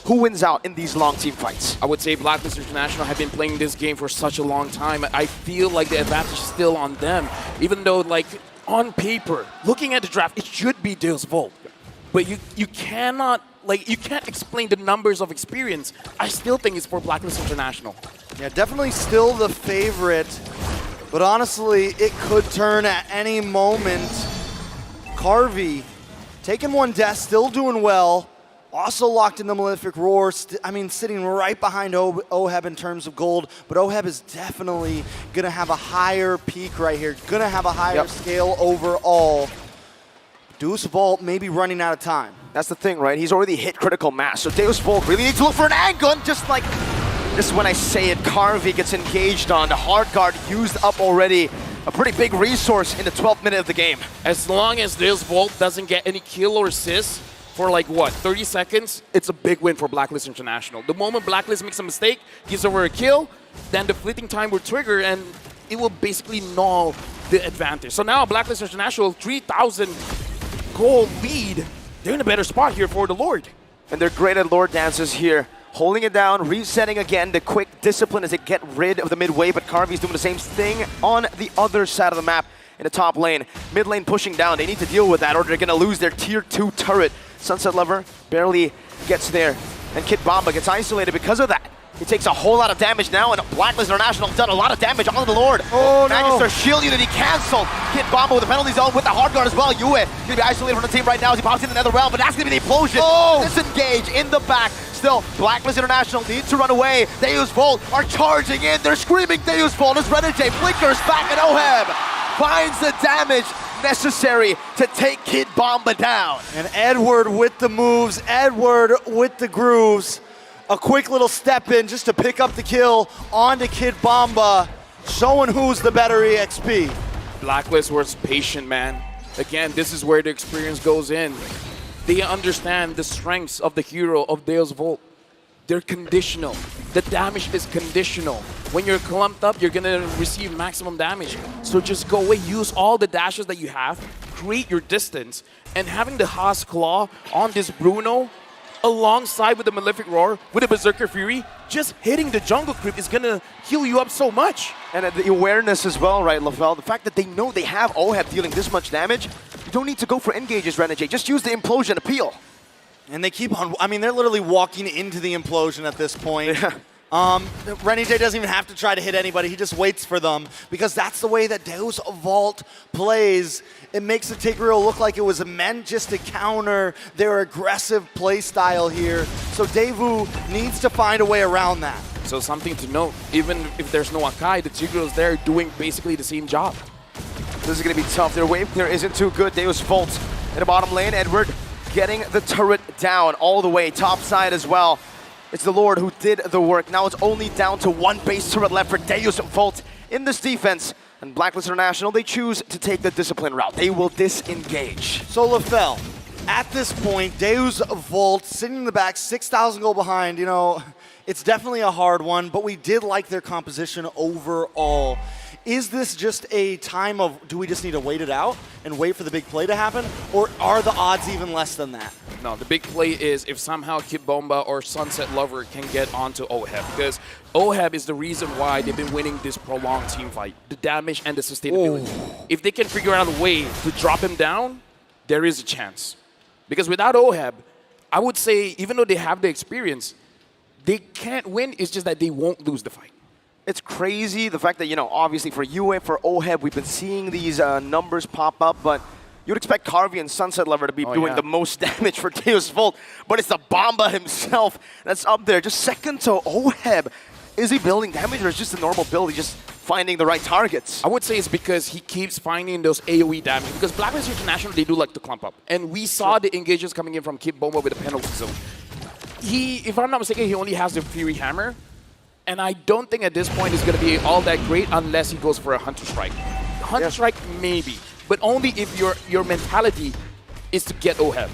who wins out in these long team fights? I would say Blacklist International have been playing this game for such a long time. I feel like the advantage is still on them, even though, like, on paper, looking at the draft, it should be Deus Vult. But you cannot, like, you can't explain the numbers of experience. I still think it's for Blacklist International. Yeah, definitely still the favorite, but honestly, it could turn at any moment. Carvey taking 1 death, still doing well. Also locked in the Malefic Roar. I mean, sitting right behind Oheb in terms of gold, but Oheb is definitely going to have a higher peak right here. Going to have a higher scale overall. Deus Vult may be running out of time. That's the thing, right? He's already hit critical mass, so Deus Vult really needs to look for an angle, just like... This is when I say it, Carvey gets engaged on. The hard guard used up already. A pretty big resource in the 12th minute of the game. As long as Deus Vult doesn't get any kill or assist for like what, 30 seconds, it's a big win for Blacklist International. The moment Blacklist makes a mistake, gives over a kill, then the fleeting time will trigger and it will basically null the advantage. So now Blacklist International, 3,000 goal lead. They're in a better spot here for the Lord. And they're great at Lord dances here. Holding it down, resetting again, the quick discipline as they get rid of the midway, but Carvy's doing the same thing on the other side of the map in the top lane. Mid lane pushing down, they need to deal with that or they're gonna lose their tier 2 turret. Sunset Lover barely gets there, and Kid Bomba gets isolated because of that. He takes a whole lot of damage now, and Blacklist International done a lot of damage on the Lord. Oh, Magister shield unity canceled. Kid Bomba with the penalty zone with the hard guard as well. Yue gonna be isolated from the team right now as he pops in another round, but that's gonna be the implosion. Disengage in the back. Still, Blacklist International needs to run away. Deus Volt are charging in. They're screaming Deus Volt as Renegade flickers back, and Oheb finds the damage necessary to take Kid Bomba down. And Edward with the moves, Edward with the grooves. A quick little step in just to pick up the kill onto Kid Bomba, showing who's the better EXP. Blacklist was patient, man. Again, this is where the experience goes in. They understand the strengths of the hero of Deus Volt. They're conditional. The damage is conditional. When you're clumped up, you're gonna receive maximum damage. So just go away, use all the dashes that you have, create your distance, and having the Haas Claw on this Bruno, alongside with the Malefic Roar, with the Berserker Fury, just hitting the jungle creep is gonna heal you up so much. And the awareness as well, right, Lavelle? The fact that they know they have Oheb dealing this much damage, you don't need to go for engages, Renegade. Just use the implosion appeal. And they keep on, I mean, they're literally walking into the implosion at this point. Renegade doesn't even have to try to hit anybody, he just waits for them because that's the way that Deus Vault plays. It makes the Tigreal look like it was meant just to counter their aggressive play style here. So Devu needs to find a way around that. So something to note, even if there's no Akai, the Tigreal's there doing basically the same job. This is going to be tough. Their wave clear isn't too good. Deus Volt in the bottom lane. Edward getting the turret down all the way, top side as well. It's the Lord who did the work. Now it's only down to one base turret left for Deus Volt in this defense. And Blacklist International, they choose to take the discipline route. They will disengage. So LaFell, at this point, Deus Volt sitting in the back, 6,000 goal behind. You know, it's definitely a hard one, but we did like their composition overall. Is this just a time of, do we just need to wait it out and wait for the big play to happen? Or are the odds even less than that? No, the big play is if somehow Kid Bomba or Sunset Lover can get onto Oheb, because Oheb is the reason why they've been winning this prolonged team fight. The damage and the sustainability. If they can figure out a way to drop him down, there is a chance. Because without Oheb, I would say, even though they have the experience, they can't win, it's just that they won't lose the fight. It's crazy, the fact that, you know, obviously for UA, for Oheb, we've been seeing these numbers pop up, but you'd expect Carvey and Sunset Lover to be doing the most damage for Deus Volt, but it's the Bomba himself that's up there, just second to Oheb. Is he building damage or is it just a normal build? He's just finding the right targets? I would say it's because he keeps finding those AoE damage, because Blacklist International, they do like to clump up. And we saw the engagements coming in from Kid Bomba with the penalty zone. If I'm not mistaken, he only has the Fury Hammer. And I don't think at this point it's going to be all that great unless he goes for a Hunter Strike. Hunter Strike, maybe, but only if your mentality is to get Oheb.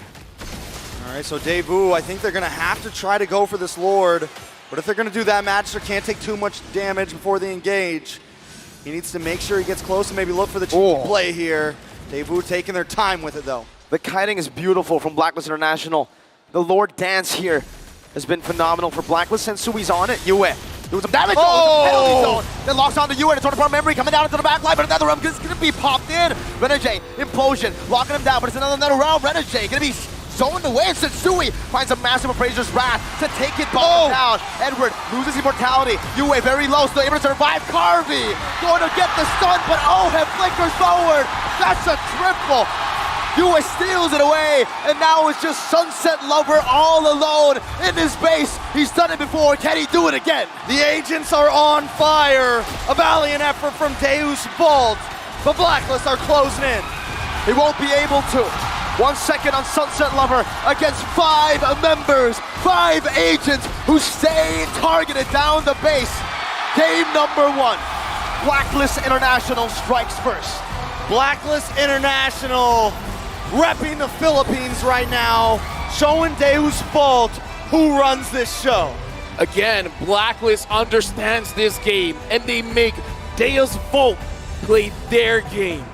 All right, so Devu, I think they're going to have to try to go for this Lord. But if they're going to do that, Magister can't take too much damage before they engage. He needs to make sure he gets close and maybe look for the cheap play here. Devu taking their time with it, though. The kiting is beautiful from Blacklist International. The Lord dance here has been phenomenal for Blacklist. Sensui's on it. Yue doing some damage. Penalty zone. Then locks on to Yue. It's on the memory coming down into the back line, but another round is going to be popped in. Renegade, implosion, locking him down, but it's another round. Renegade going to be zoned away. Sensui finds a massive Appraiser's Wrath to take it down. Edward loses immortality. Yue very low, still able to survive. Carvey going to get the stun, but Oheb flickers forward. That's a triple. Yue steals it away, and now it's just Sunset Lover all alone in his base. He's done it before. Can he do it again? The agents are on fire. A valiant effort from Deus Volt, but Blacklist are closing in. He won't be able to. 1 second on Sunset Lover against 5 members, 5 agents who stay targeted down the base. Game number 1. Blacklist International strikes first. Blacklist International repping the Philippines right now, showing Deus Vult who runs this show. Again, Blacklist understands this game, and they make Deus Vult play their game.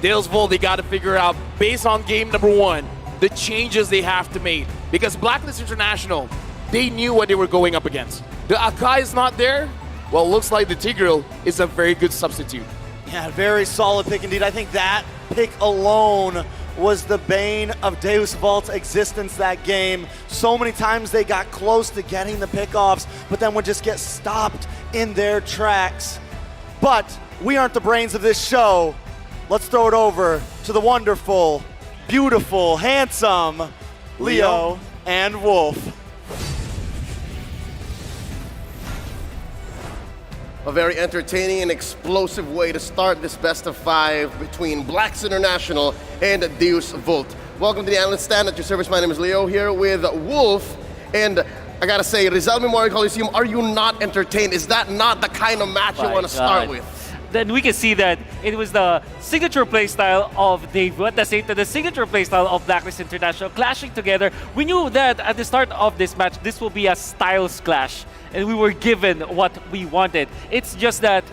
Deus Vult, they got to figure out, based on game number 1, the changes they have to make. Because Blacklist International, they knew what they were going up against. The Akai is not there. Well, looks like the Tigreal is a very good substitute. Yeah, very solid pick indeed. I think that pick alone was the bane of Deus Vult's existence that game. So many times they got close to getting the pickoffs, but then would just get stopped in their tracks. But we aren't the brains of this show. Let's throw it over to the wonderful, beautiful, handsome Leo and Wolf. A very entertaining and explosive way to start this best of 5 between Blacks International and Deus Vult. Welcome to the analyst stand. At your service, my name is Leo, here with Wolf. And I gotta say, Rizal Memorial Coliseum, are you not entertained? Is that not the kind of match you want to start with? Then we can see that it was the signature playstyle of Daewoo, at the same time the signature playstyle of Blacklist International clashing together. We knew that at the start of this match, this will be a styles clash, and we were given what we wanted. It's just that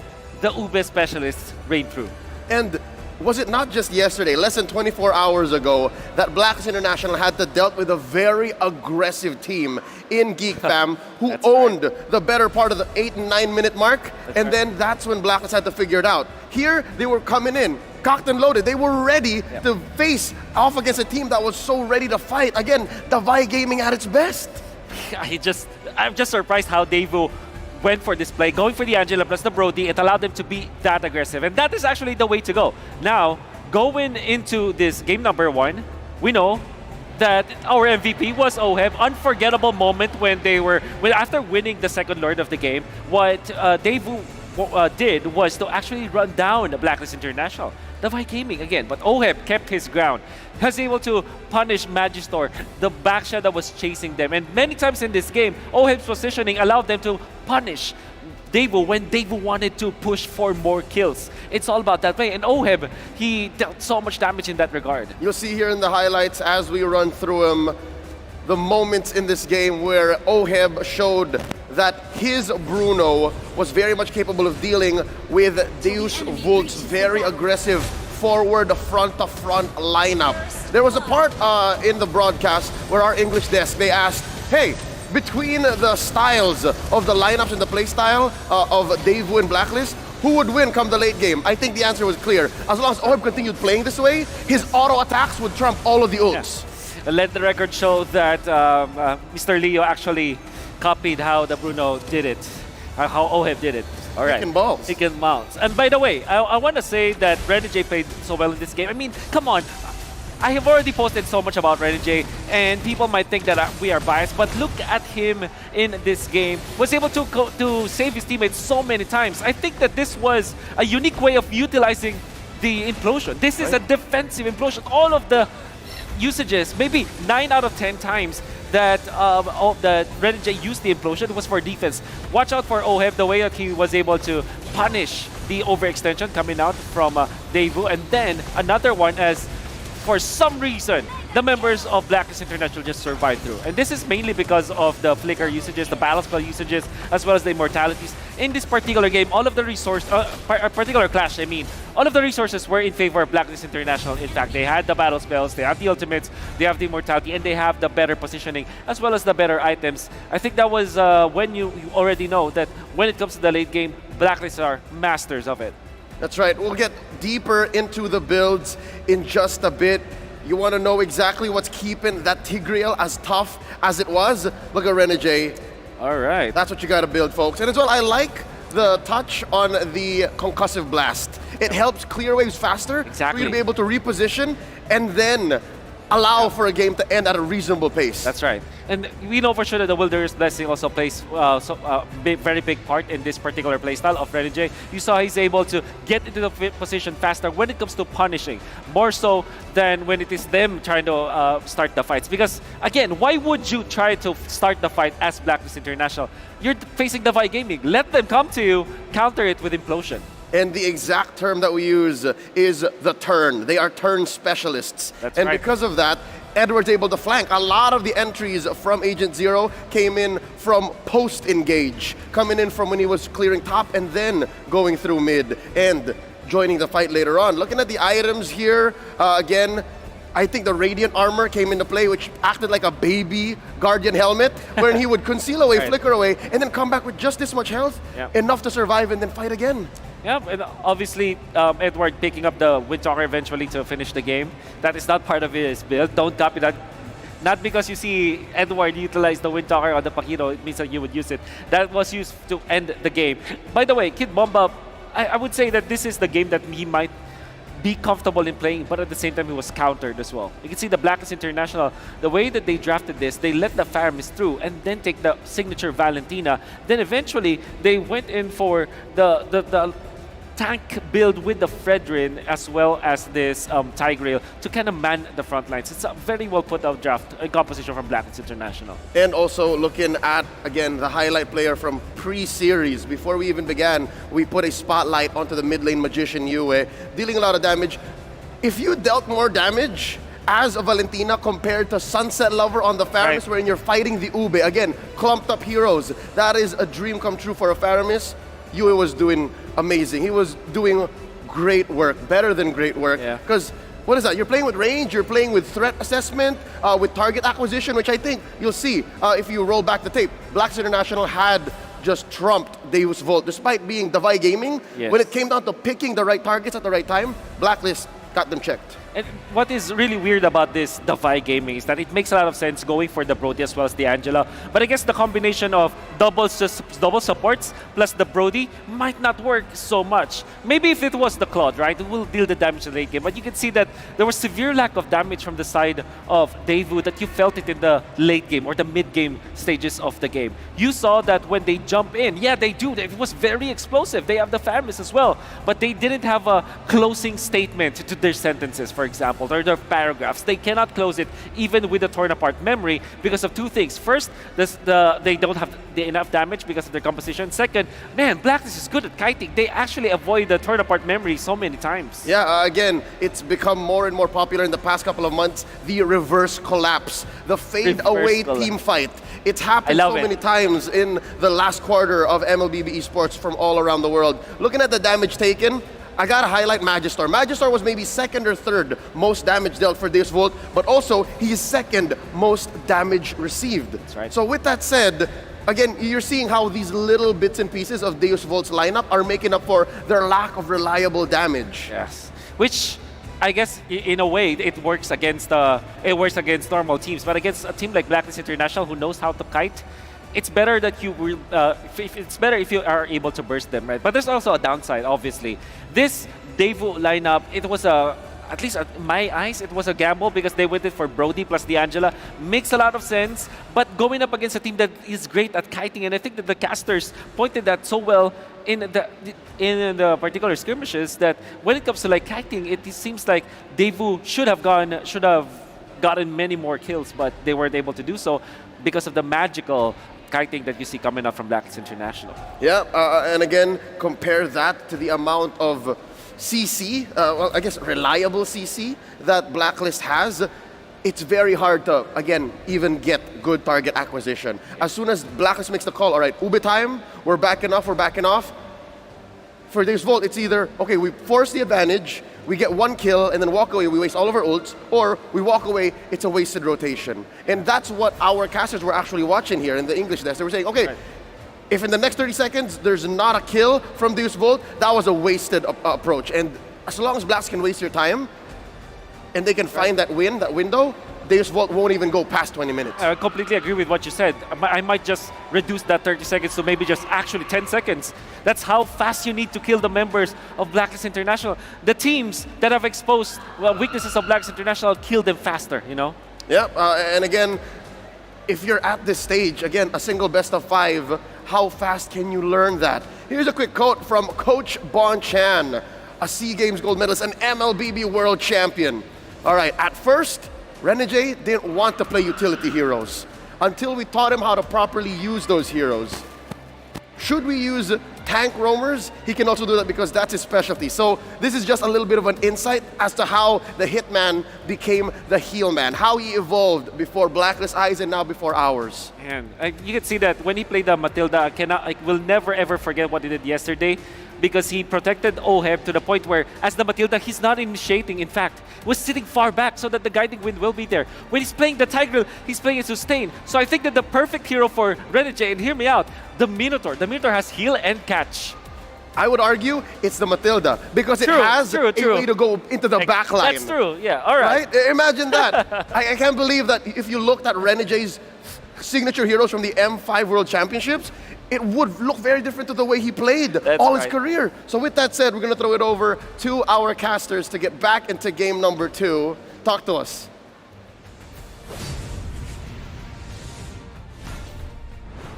the Ube specialists reigned through. And was it not just yesterday, less than 24 hours ago, that Blacklist International had to dealt with a very aggressive team in Geek Fam who owned the better part of the 8 and 9 minute mark, and then that's when Blacklist had to figure it out. Here, they were coming in, cocked and loaded. They were ready to face off against a team that was so ready to fight. Again, Davai Gaming at its best. I'm just surprised how Daewoo went for this play, going for the Angela plus the Brody. It allowed them to be that aggressive, and that is actually the way to go. Now, going into this game number 1, we know that our MVP was OHEB. Unforgettable moment when they were, after winning the second Lord of the game, what Daewoo did was to actually run down Blacklist International. Davai Gaming again, but OHEB kept his ground. He was able to punish Magister, the backshot that was chasing them. And many times in this game, OHEB's positioning allowed them to punish Daewoo when Daewoo wanted to push for more kills. It's all about that play. And OHEB, he dealt so much damage in that regard. You'll see here in the highlights as we run through them, the moments in this game where OHEB showed that his Bruno was very much capable of dealing with Deus Vult's very aggressive forward front-to-front lineup. There was a part in the broadcast where our English desk, they asked, hey, between the styles of the lineups and the play style of Daewoo and Blacklist, who would win come the late game? I think the answer was clear. As long as OHEB continued playing this way, his auto attacks would trump all of the ults. Yeah. Let the record show that Mr. Leo actually copied how the Bruno did it, how OHEB did it. All right. He can balls. He can bounce. And by the way, I want to say that Renegade played so well in this game. I mean, come on. I have already posted so much about Renegade, and people might think that we are biased, but look at him in this game. Was able to save his teammates so many times. I think that this was a unique way of utilizing the implosion. This is a defensive implosion. All of the usages, maybe 9 out of 10 times that Renegade used the implosion was for defense. Watch out for OHEB, the way that he was able to punish the overextension coming out from Daewoo, and then another one as for some reason, the members of Blacklist International just survived through. And this is mainly because of the flicker usages, the battle spell usages, as well as the immortalities. In this particular game, all of the particular clash, I mean, all of the resources were in favor of Blacklist International. In fact, they had the battle spells, they have the ultimates, they have the immortality, and they have the better positioning, as well as the better items. I think that was when you already know that when it comes to the late game, Blacklist are masters of it. That's right. We'll get deeper into the builds in just a bit. You want to know exactly what's keeping that Tigreal as tough as it was? Look at Renegade. All right. That's what you got to build, folks. And as well, I like the touch on the concussive blast. It helps clear waves faster for you to be able to reposition and then allow for a game to end at a reasonable pace. That's right. And we know for sure that the Wilderness Blessing also plays very big part in this particular playstyle of Renegade. You saw he's able to get into the position faster when it comes to punishing, more so than when it is them trying to start the fights. Because, again, why would you try to start the fight as Blacklist International? You're facing Davai Gaming. Let them come to you, counter it with implosion. And the exact term that we use is the turn. They are turn specialists. That's and right. because of that, Edward's able to flank. A lot of the entries from Agent Zero came in from post-engage, coming in from when he was clearing top and then going through mid and joining the fight later on. Looking at the items here, again, I think the Radiant Armor came into play, which acted like a baby Guardian helmet, wherein he would conceal away, Right. flicker away, and then come back with just this much health, Yeah. enough to survive and then fight again. Yeah, and obviously Edward picking up the Windtalker eventually to finish the game. That is not part of his build. Don't copy that. Not because you see Edward utilize the Windtalker on the Pakiro, it means that you would use it. That was used to end the game. By the way, Kid Bomba, I would say that this is the game that he might be comfortable in playing, but at the same time he was countered as well. You can see the Blacklist International, the way that they drafted this, they let the Faramis through and then take the signature Valentina. Then eventually they went in for the tank build with the Fredrin as well as this Tigreal to kind of man the front lines. It's a very well put out draft composition from Blacklist International. And also looking at, again, the highlight player from pre-series. Before we even began, we put a spotlight onto the mid lane Magician Yue, dealing a lot of damage. If you dealt more damage as a Valentina compared to Sunset Lover on the Faramis, Right. wherein you're fighting the Ube, again, clumped up heroes, that is a dream come true for a Faramis. Yue was doing amazing. He was doing great work, better than great work. Because what is that? You're playing with range, you're playing with threat assessment, with target acquisition, which I think you'll see if you roll back the tape. Blacklist International had just trumped Deus Volt, despite being Davai Gaming. Yes. When it came down to picking the right targets at the right time, Blacklist got them checked. And what is really weird about this Davai Gaming is that it makes a lot of sense going for the Brody as well as the Angela. But I guess the combination of double supports plus the Brody might not work so much. Maybe if it was the Claude, right, it will deal the damage in the late game. But you can see that there was severe lack of damage from the side of Daewoo, that you felt it in the late game or the mid-game stages of the game. You saw that when they jump in, yeah, they do. It was very explosive. They have the Faramis as well. But they didn't have a closing statement to their sentences, for example, or their paragraphs. They cannot close it even with the torn apart memory because of two things. First, they don't have enough damage because of their composition. Second, man, Blacklist is good at kiting. They actually avoid the torn apart memory so many times. Yeah, again, it's become more and more popular in the past couple of months, the reverse collapse, the fade away team fight. It's happened so many times in the last quarter of MLBB esports from all around the world. Looking at the damage taken, I gotta highlight Magister. Magister was maybe second or third most damage dealt for Deus Volt, but also he's second most damage received. That's right. So with that said, again, you're seeing how these little bits and pieces of Deus Volt's lineup are making up for their lack of reliable damage. Yes, which I guess in a way it works against normal teams, but against a team like Blacklist International who knows how to kite, it's better that it's better if you are able to burst them, right? But there's also a downside, obviously. This Daewoo lineup, it was at least in my eyes, it was a gamble because they went in for Brody plus the Angela. Makes a lot of sense, but going up against a team that is great at kiting, and I think that the casters pointed that so well in the particular skirmishes that when it comes to like kiting, it seems like Daewoo should have gotten many more kills, but they weren't able to do so because of the magical kiting that you see coming up from Blacklist International. Yeah, and again, compare that to the amount of CC, well, I guess reliable CC that Blacklist has. It's very hard to, again, even get good target acquisition. As soon as Blacklist makes the call, all right, Ube time, we're backing off. For Deus Volt, it's either, okay, we force the advantage, we get one kill, and then walk away, we waste all of our ults, or we walk away, it's a wasted rotation. And that's what our casters were actually watching here in the English desk. They were saying, okay, if in the next 30 seconds there's not a kill from Deus Volt, that was a wasted approach. And as long as Blacks can waste your time, and they can find that window, Deus Volt won't even go past 20 minutes. I completely agree with what you said. I might just reduce that 30 seconds to maybe just actually 10 seconds. That's how fast you need to kill the members of Blacklist International. The teams that have exposed weaknesses of Blacklist International kill them faster, you know? Yeah, and again, if you're at this stage, again, a single best of 5, how fast can you learn that? Here's a quick quote from Coach Bon Chan, a SEA Games gold medalist, an MLBB world champion. All right, at first, Renegade didn't want to play utility heroes until we taught him how to properly use those heroes. Should we use tank roamers, he can also do that because that's his specialty. So this is just a little bit of an insight as to how the Hitman became the heel man, how he evolved before Blacklist eyes and now before ours. And you can see that when he played the Matilda, I will never ever forget what he did yesterday, because he protected Oheb to the point where, as the Matilda, he's not initiating. In fact, was sitting far back so that the guiding wind will be there. When he's playing the Tigreal, he's playing a sustain. So I think that the perfect hero for Renegade, and hear me out, the Minotaur. The Minotaur has heal and catch. I would argue it's the Matilda because it has a way to go into the back line. That's true, yeah, all right. Imagine that. I can't believe that if you looked at Renegade's signature heroes from the M5 World Championships, it would look very different to the way he played all his career. So with that said, we're going to throw it over to our casters to get back into game number 2. Talk to us.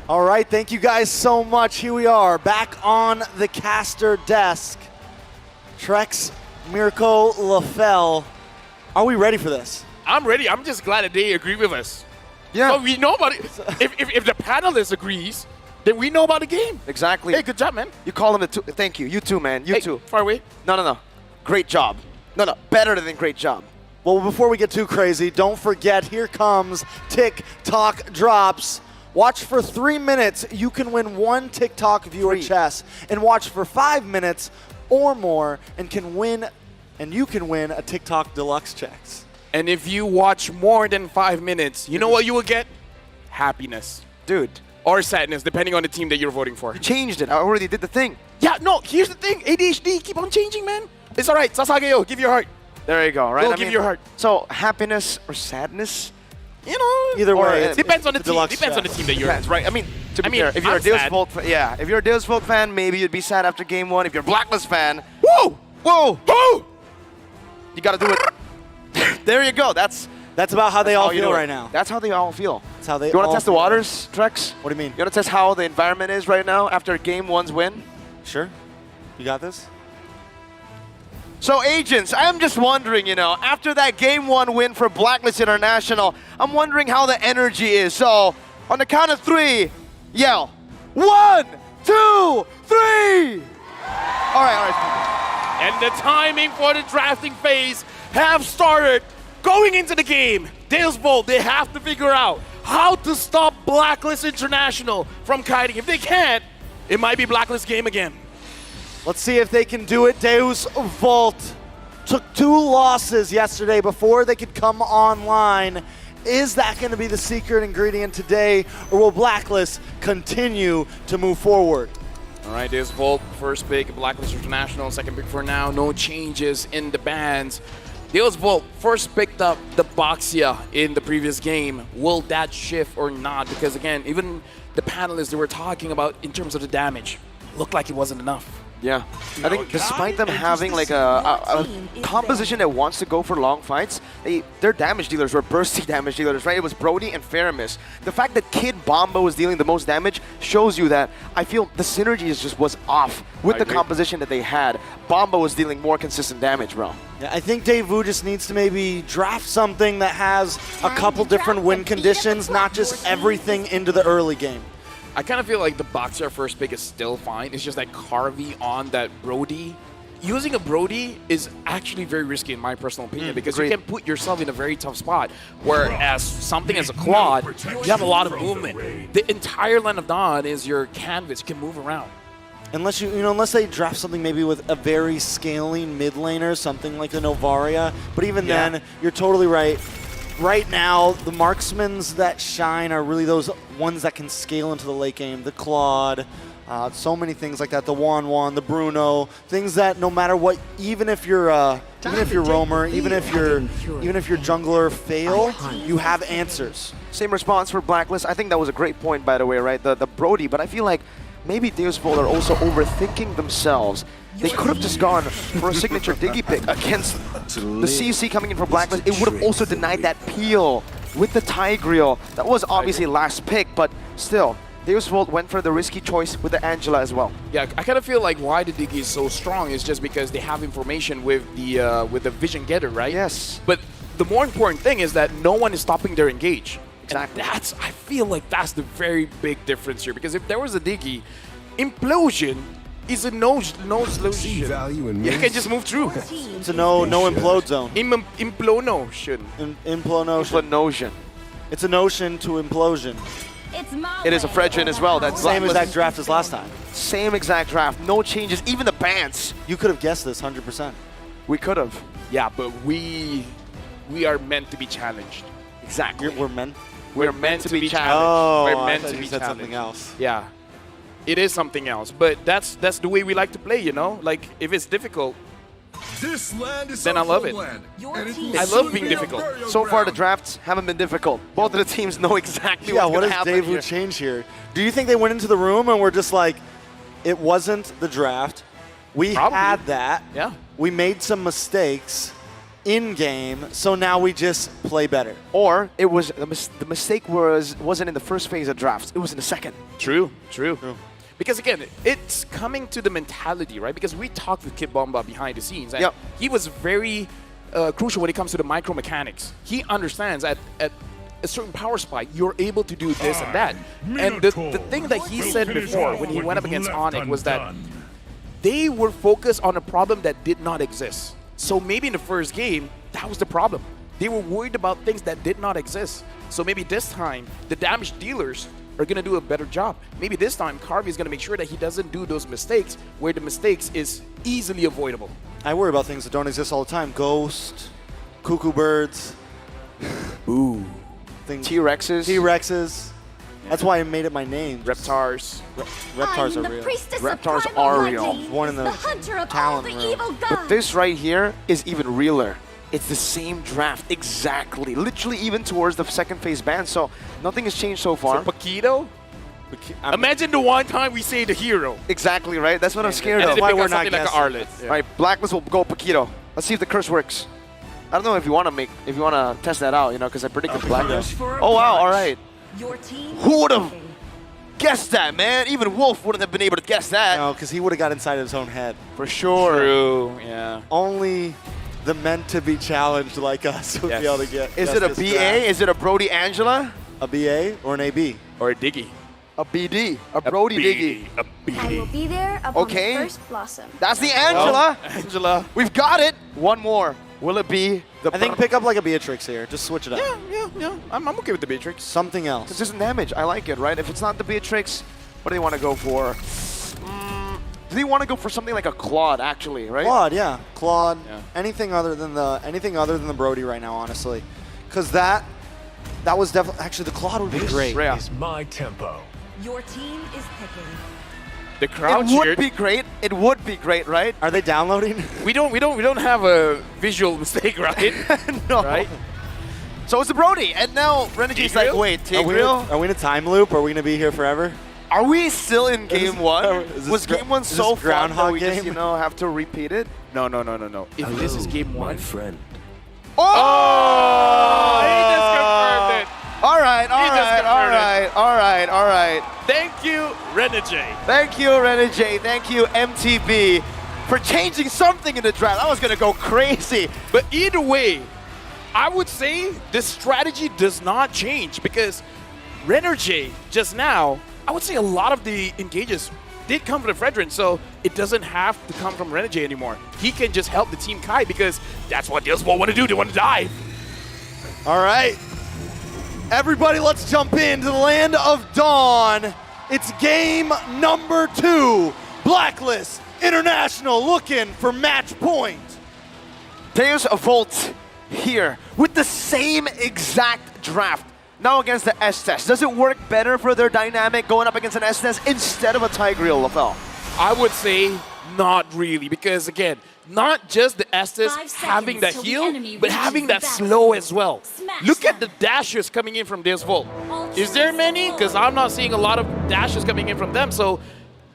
All right, thank you guys so much. Here we are, back on the caster desk. Trex, Mirko, LaFell. Are we ready for this? I'm ready. I'm just glad that they agree with us. Yeah. So we know about it. If the panelist agrees, then we know about the game. Exactly. Hey, good job, man. You call him the two. Thank you. You too, man. You too. Far away. No. Great job. No. Better than great job. Well, before we get too crazy, don't forget, here comes TikTok Drops. Watch for 3 minutes, you can win 1 TikTok viewer chess. And watch for 5 minutes or more and you can win a TikTok deluxe checks. And if you watch more than 5 minutes, you know what you will get? Happiness. Dude. Or sadness, depending on the team that you're voting for. You changed it. I already did the thing. Yeah, no, here's the thing. ADHD, keep on changing, man. It's all right. Sasageo, give your heart. There you go, right? Go give your heart. So, happiness or sadness? You know, either way, it depends on the team. Depends on the team that you're in. Right. I mean, to be fair, if you're a Deus Vult, if you're a Deus Vult fan, maybe you'd be sad after game 1. If you're a Blacklist fan, whoa, you gotta do it. There you go. That's about how they all feel right now. That's how they all feel. That's how they. You want to test the waters, Trex? What do you mean? You want to test how the environment is right now after game 1's win? Sure. You got this. So, agents, I'm just wondering, after that Game 1 win for Blacklist International, I'm wondering how the energy is. So, on the count of 3, yell. 1, 2, 3! All right. And the timing for the drafting phase have started. Going into the game, Deus Vult, they have to figure out how to stop Blacklist International from kiting. If they can't, it might be Blacklist game again. Let's see if they can do it. Deus Vult took 2 losses yesterday before they could come online. Is that going to be the secret ingredient today, or will Blacklist continue to move forward? All right, Deus Vult, first pick, Blacklist International, second pick for now. No changes in the bands. Deus Vult first picked up the Boxia in the previous game. Will that shift or not? Because again, even the panelists that were talking about in terms of the damage, looked like it wasn't enough. Yeah, I think despite them having like a composition that wants to go for long fights, their damage dealers were bursty damage dealers, right? It was Brody and Faramis. The fact that Kid Bomba was dealing the most damage shows you that I feel the synergy just was off with the composition that they had. Bomba was dealing more consistent damage, bro. Yeah, I think Daewoo just needs to maybe draft something that has a couple different win conditions, not just everything into the early game. I kind of feel like the Boxer first pick is still fine. It's just that Carvey on that Brody. Using a Brody is actually very risky in my personal opinion because you can put yourself in a very tough spot. Whereas something as a Claude, you have a lot of movement. The entire Land of Dawn is your canvas. You can move around. Unless unless they draft something maybe with a very scaling mid laner, something like a Novaria. But even then, you're totally right. Right now, the marksmans that shine are really those ones that can scale into the late game. The Claude, so many things like that. The Juan, the Bruno, things that no matter what, even if you're roamer, even if you're jungler fail, you have answers. Same response for Blacklist. I think that was a great point, by the way, right? The Brody, but I feel like maybe Deus Vult are also overthinking themselves. They could have just gone for a signature Diggy pick against the CC coming in for Blacklist. It would have also denied that peel with the Tigreal. That was obviously last pick, but still, Deus Vult went for the risky choice with the Angela as well. Yeah, I kind of feel like why the Diggy is so strong is just because they have information with the Vision Getter, right? Yes. But the more important thing is that no one is stopping their engage. Exactly. And I feel like that's the very big difference here, because if there was a Diggy, Implosion is a no solution. value in You can just move through. It's a no implode zone. Implosion. Implosion. It's a notion to implosion. It is a Fredrin as well. That's Same exact draft as last time. Same exact draft. No changes. Even the bans. You could have guessed this 100%. We could have. Yeah, but we are meant to be challenged. Exactly. We're meant. We're meant to be challenged. Oh, We're meant to be said challenged. something else. Yeah, it is something else. But that's the way we like to play, you know. Like if it's difficult, This land is then I love it. I love being difficult. So far, the drafts haven't been difficult. Both of the teams know exactly Yeah, what's what going does to happen Dave here. Wu change here? Do you think they went into the room and were just like, it wasn't the draft. We Probably. had that. Yeah. We made some mistakes in game, so now we just play better. Or it was the mistake wasn't in the first phase of drafts. It was in the second. True. Because again, it's coming to the mentality, right? Because we talked with Kid Bomba behind the scenes, and he was very crucial when it comes to the micro mechanics. He understands at a certain power spike, you're able to do this and that. And the thing that he said before when he went up against Onic was that they were focused on a problem that did not exist. So maybe in the first game, that was the problem. They were worried about things that did not exist. So maybe this time, the damage dealers are going to do a better job. Maybe this time, Carvey is going to make sure that he doesn't do those mistakes where the mistakes is easily avoidable. I worry about things that don't exist all the time. Ghost, cuckoo birds. Ooh. T-Rexes. T-Rexes. That's why I made it my name. Reptars. Reptars are real. Reptars are real. One in the talent room. But this right here is even realer. It's the same draft, exactly. Literally even towards the second phase ban, so nothing has changed so far. So Paquito? Imagine the one time we say the hero. Exactly, right? That's what I'm scared and of. That's why we're not like an Arlet. All right, Blacklist will go Paquito. Let's see if the curse works. I don't know if you want to test that out, you know, because I predicted Blacklist. Oh wow, all right. Your team. Who would have guessed that, man? Even Wolf wouldn't have been able to guess that. No, because he would have got inside his own head. For sure. True, yeah. Only the meant to be challenged like us would be able to get. Is it a BA? Is it a Brody Angela? A BA or an AB? Or a Diggy? A BD. A Brody Diggy. A I will be there upon Okay. the first blossom. That's the Angela. Angela. We've got it. One more. Will it be the... I think pick up like a Beatrix here. Just switch it up. Yeah. I'm okay with the Beatrix. Something else. Consistent damage. I like it, right? If it's not the Beatrix, what do they want to go for? Do they want to go for something like a Claude, actually, right? Claude, yeah. Claude. Yeah. Anything other than the Brody right now, honestly. Because that was definitely... Actually, the Claude would be great. Yeah. Is my tempo. Your team is picking. The crowd It would cheered. be great. It would be great, right? Are they downloading? We don't have a visual mistake, right? No. Right? So it's the Brody, and now Renegade's like, wait, Tigreal? Are we in a time loop? Are we going to be here forever? Are we still in game one? Was game one so fun that Groundhog we game? just, have to repeat it? No. If this is game one, my friend. Oh! He just confirmed it. All right. Thank you, Renegade. Thank you, Renegade. Thank you, MTB, for changing something in the draft. I was going to go crazy. But either way, I would say the strategy does not change because Renegade just now, I would say a lot of the engages did come from the Fredrin, so it doesn't have to come from Renegade anymore. He can just help the Team Kai because that's what Dealsball want to do. They want to dive. All right. Everybody, let's jump into the land of Dawn. It's game number 2. Blacklist International looking for match point. There's a Volt here with the same exact draft. Now against the S-Test. Does it work better for their dynamic going up against an S-Test instead of a Tigreal, LaFell? I would say not really because, again, not just the Estes having that heal, but having that slow as well. Look at the dashes coming in from this Volt. Is there many? Because I'm not seeing a lot of dashes coming in from them. So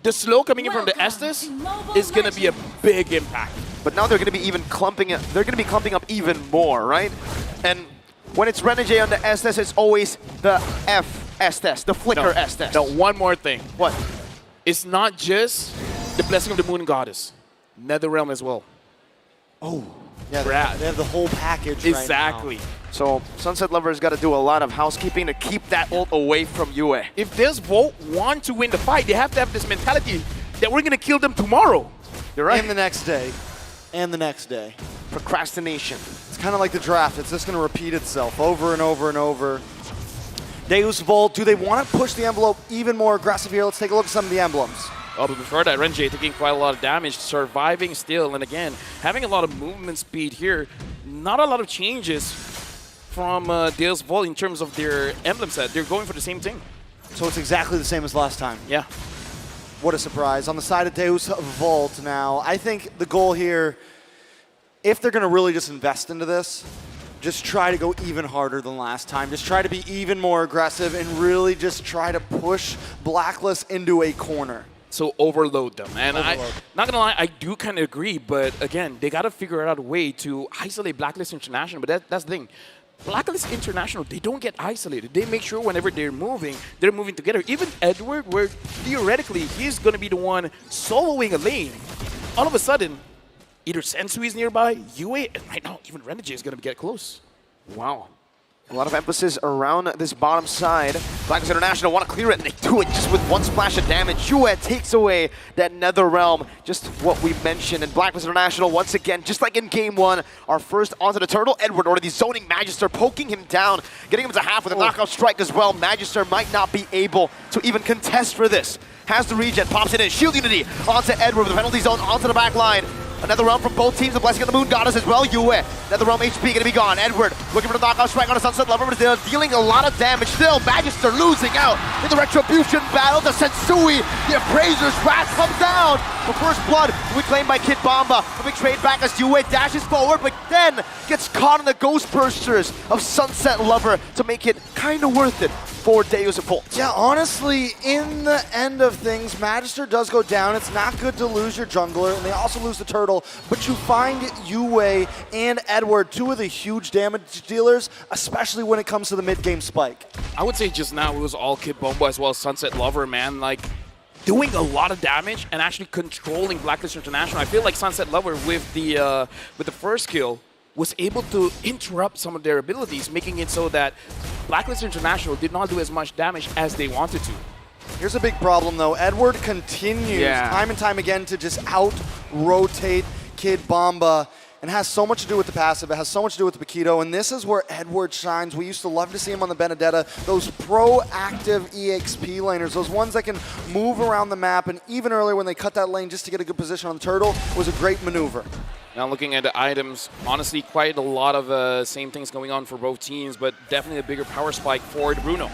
the slow coming in from the Estes is going to be a big impact. But now they're going to be even clumping it. They're going to be clumping up even more, right? And when it's Renegade on the S-Test, it's always the F S-Test, the Flicker S-Test. No, one more thing. What? It's not just the Blessing of the Moon Goddess. NetherRealm as well. Oh, yeah, Brad. they have the whole package Exactly. right now. So Sunset Lover's got to do a lot of housekeeping to keep that ult away from Yue. If this Volt want to win the fight, they have to have this mentality. that we're gonna kill them tomorrow. You're right. And the next day. And the next day. Procrastination. It's kind of like the draft. It's just going to repeat itself over and over and over. Deus Volt, do they want to push the envelope even more aggressive here? Let's take a look at some of the emblems. Oh, but before that, Renjay taking quite a lot of damage, surviving still, and again, having a lot of movement speed here. Not a lot of changes from Deus Volt in terms of their emblem set. They're going for the same thing. So it's exactly the same as last time. Yeah. What a surprise. On the side of Deus Volt now, I think the goal here, if they're going to really just invest into this, just try to go even harder than last time. Just try to be even more aggressive and really just try to push Blacklist into a corner. So overload them. And not gonna lie, I do kind of agree, but again, they gotta figure out a way to isolate Blacklist International, but that's the thing. Blacklist International, they don't get isolated. They make sure whenever they're moving together. Even Edward, where theoretically he's gonna be the one soloing a lane, all of a sudden, either Sensui is nearby, Yue, and right now even Renegade is gonna get close. Wow. A lot of emphasis around this bottom side. Blacklist International want to clear it, and they do it just with one splash of damage. Yue takes away that Nether Realm, just what we mentioned. And Blacklist International, once again, just like in Game 1, are first onto the turtle. Edward already zoning Magister, poking him down, getting him to half with a knockout strike as well. Magister might not be able to even contest for this. Has the regen, pops it in, Shield Unity onto Edward with the penalty zone onto the back line. Another realm from both teams, the Blessing of the Moon Goddess as well, Yue. Another realm HP gonna be gone. Edward looking for the knockout strike on a Sunset Lover, but they're dealing a lot of damage still. Magister losing out in the Retribution battle. The Sensui, the Appraiser's Wrath comes down. The first blood will be claimed by Kid Bomba. A big trade back as Yue dashes forward, but then gets caught in the Ghost Bursters of Sunset Lover to make it kind of worth it for Deus Volt. Yeah, honestly, in the end of things, Magister does go down. It's not good to lose your jungler, and they also lose the turtle, but you find Yue and Edward, two of the huge damage dealers, especially when it comes to the mid-game spike. I would say just now it was all Kid Bomba as well as Sunset Lover, man. Like, doing a lot of damage and actually controlling Blacklist International. I feel like Sunset Lover with the first kill was able to interrupt some of their abilities, making it so that Blacklist International did not do as much damage as they wanted to. Here's a big problem, though. Edward continues time and time again to just out-rotate Kid Bomba and has so much to do with the passive. It has so much to do with the Paquito, and this is where Edward shines. We used to love to see him on the Benedetta. Those proactive EXP laners, those ones that can move around the map, and even earlier when they cut that lane just to get a good position on the turtle, was a great maneuver. Now looking at the items, honestly quite a lot of same things going on for both teams, but definitely a bigger power spike for Bruno.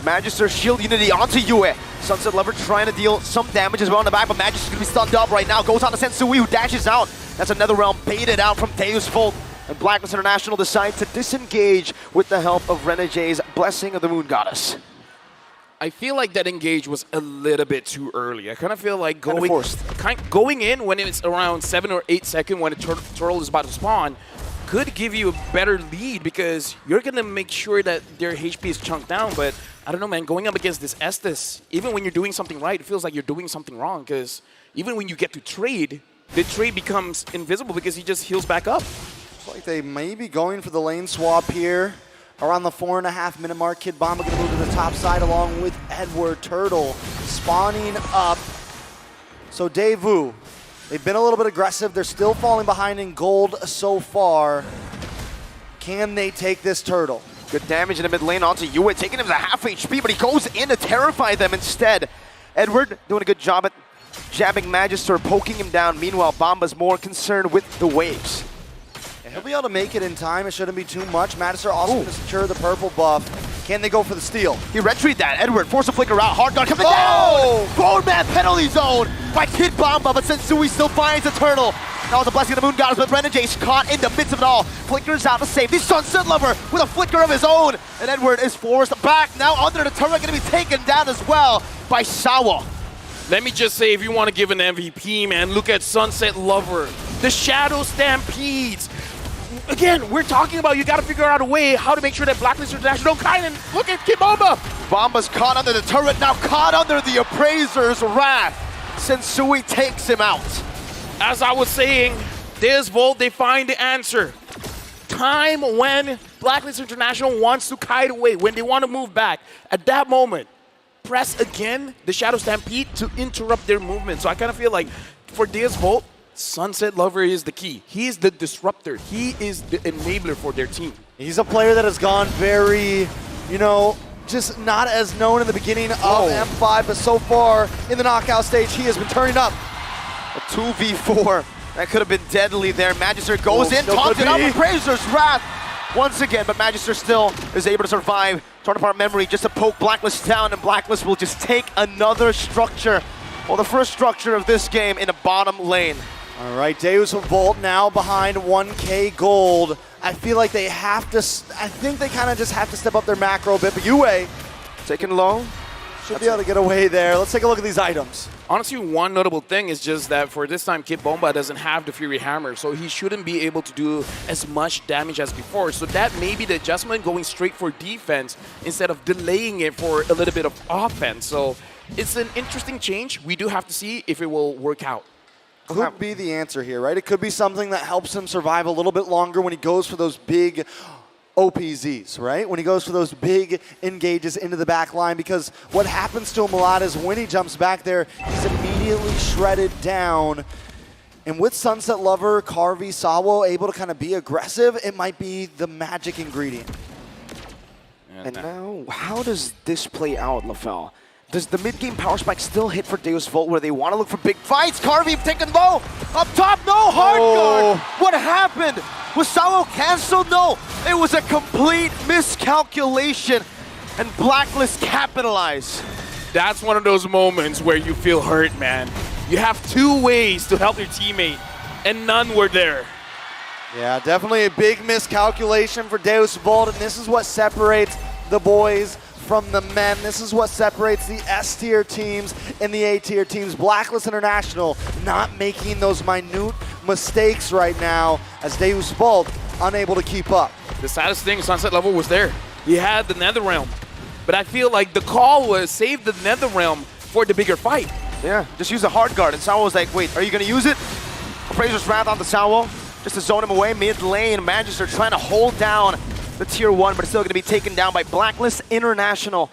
Magister Shield Unity onto Yue. Sunset Lover trying to deal some damage as well in the back, but Magister's going to be stunned up right now. Goes on to Sensui, who dashes out. That's another realm baited out from Deus Volt. And Blacklist International decides to disengage with the help of Renegade's Blessing of the Moon Goddess. I feel like that engage was a little bit too early. I kind of feel like going in when it's around 7 or 8 seconds when a turtle is about to spawn could give you a better lead because you're going to make sure that their HP is chunked down. But I don't know, man, going up against this Estes, even when you're doing something right, it feels like you're doing something wrong because even when you get to trade, the trade becomes invisible because he just heals back up. Looks like they may be going for the lane swap here. Around the 4.5 minute mark, Kid Bomba gonna move to the top side along with Edward Turtle spawning up. So Daewoo, they've been a little bit aggressive. They're still falling behind in gold so far. Can they take this turtle? Good damage in the mid lane onto Yue, taking him to half HP, but he goes in to terrify them instead. Edward doing a good job at jabbing Magister, poking him down. Meanwhile, Bomba's more concerned with the waves. He'll be able to make it in time. It shouldn't be too much. Magister also going to secure the purple buff. Can they go for the steal? He retreat that. Edward force a flicker out. Hard guard coming down. 4-man penalty zone by Kid Bomba, but Sensui still finds the turtle. Now with the Blessing of the Moon Goddess, but Renegade's caught in the midst of it all. Flickers out to save the Sunset Lover with a flicker of his own. And Edward is forced back. Now under the turret, going to be taken down as well by Sawa. Let me just say, if you want to give an MVP, man, look at Sunset Lover. The Shadow Stampedes. Again, we're talking about you got to figure out a way how to make sure that Blacklist International don't kind of look at Kid Bomba. Bomba's caught under the turret, now caught under the Appraiser's Wrath. Sensui takes him out. As I was saying, Deus Volt, they find the answer. Time when Blacklist International wants to kite away, when they want to move back. At that moment, press again the Shadow Stampede to interrupt their movement. So I kind of feel like for Deus Volt, Sunset Lover is the key. He is the disruptor. He is the enabler for their team. He's a player that has gone very, you know, just not as known in the beginning of M5, but so far in the knockout stage, he has been turning up. A 2v4 that could have been deadly there. Magister goes in, taunts it up with Razor's Wrath once again, but Magister still is able to survive. Torn apart memory just to poke Blacklist down, and Blacklist will just take another structure. Well, the first structure of this game in a bottom lane. All right, Deus Volt now behind 1K gold. I feel like they have to, I think they kind of just have to step up their macro a bit, but Yue taking low. Should be able to get away there. Let's take a look at these items. Honestly, one notable thing is just that for this time, Kid Bomba doesn't have the Fury Hammer, so he shouldn't be able to do as much damage as before. So that may be the adjustment, going straight for defense instead of delaying it for a little bit of offense. So it's an interesting change. We do have to see if it will work out. Could be the answer here, right? It could be something that helps him survive a little bit longer when he goes for those big OPZs, right? When he goes for those big engages into the back line, because what happens to him a lot is when he jumps back there, he's immediately shredded down. And with Sunset Lover, Carvey, Sawo able to kind of be aggressive, it might be the magic ingredient. And now, how does this play out, LaFell? Does the mid-game power spike still hit for Deus Volt where they want to look for big fights? Carvey taken low! Up top, no! Hard guard! What happened? Was Sawo canceled? No! It was a complete miscalculation, and Blacklist capitalized. That's one of those moments where you feel hurt, man. You have two ways to help your teammate, and none were there. Yeah, definitely a big miscalculation for Deus Volt, and this is what separates the boys from the men. This is what separates the S-tier teams and the A-tier teams. Blacklist International not making those minute mistakes right now as Deus Volt unable to keep up. The saddest thing, Sunset Level was there. He had the Netherrealm, but I feel like the call was save the Netherrealm for the bigger fight. Yeah, just use the hard guard, and Sawo was like, wait, are you going to use it? Appraiser's Wrath on the Sawo, just to zone him away mid lane. Magister trying to hold down the tier 1, but it's still going to be taken down by Blacklist International.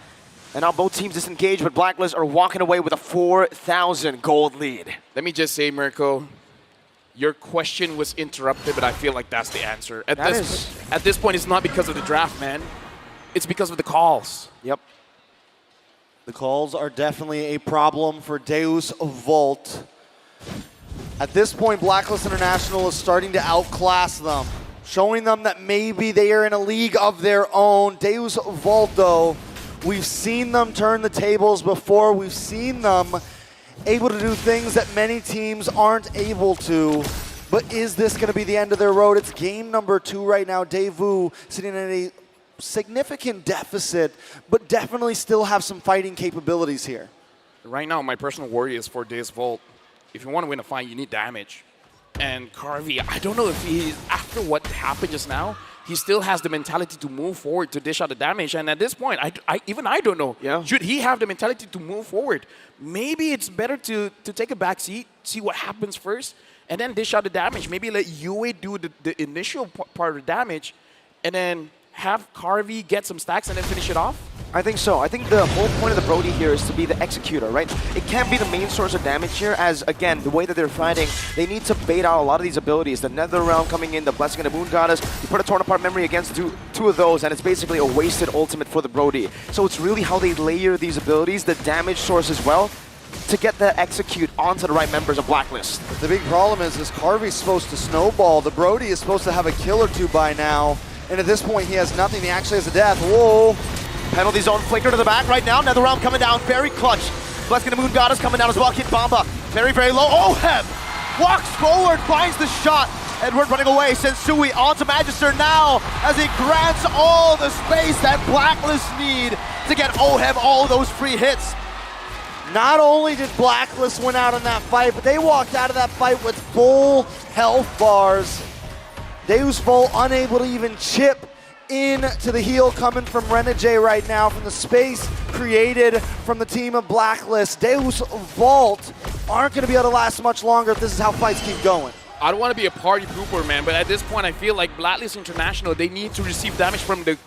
And now both teams disengaged, but Blacklist are walking away with a 4,000 gold lead. Let me just say, Mirko, your question was interrupted, but I feel like that's the answer. At this point, it's not because of the draft, man. It's because of the calls. Yep. The calls are definitely a problem for Deus Volt. At this point, Blacklist International is starting to outclass them, showing them that maybe they are in a league of their own. Deus Volt, though, we've seen them turn the tables before. We've seen them able to do things that many teams aren't able to. But is this going to be the end of their road? It's game number 2 right now. Daewoo sitting at a significant deficit, but definitely still have some fighting capabilities here. Right now, my personal worry is for Deus Volt. If you want to win a fight, you need damage. And Carvey, I don't know if he, after what happened just now, he still has the mentality to move forward to dish out the damage. And at this point, even I don't know. Yeah. Should he have the mentality to move forward? Maybe it's better to take a back seat, see what happens first, and then dish out the damage. Maybe let Yue do the initial part of the damage, and then have Carvey get some stacks and then finish it off. I think so. I think the whole point of the Brody here is to be the executor, right? It can't be the main source of damage here, as, again, the way that they're fighting, they need to bait out a lot of these abilities. The Netherrealm coming in, the Blessing and the Moon Goddess, you put a Torn Apart Memory against two of those, and it's basically a wasted ultimate for the Brody. So it's really how they layer these abilities, the damage source as well, to get the execute onto the right members of Blacklist. The big problem is Carvey's supposed to snowball. The Brody is supposed to have a kill or two by now, and at this point he has nothing. He actually has a death. Whoa! Penalty zone flicker to the back right now. Netherrealm coming down, very clutch. Blessing the Moon Goddess coming down as well. Kid Bomba, very, very low. Oheb walks forward, finds the shot. Edward running away, sends Sui onto Magister now as he grants all the space that Blacklist need to get Oheb all those free hits. Not only did Blacklist win out in that fight, but they walked out of that fight with full health bars. Deus Volt unable to even chip into the heal coming from Renegade right now from the space created from the team of Blacklist. Deus Volt aren't going to be able to last much longer if this is how fights keep going. I don't want to be a party pooper, man, but at this point I feel like Blacklist International, they need to receive damage from the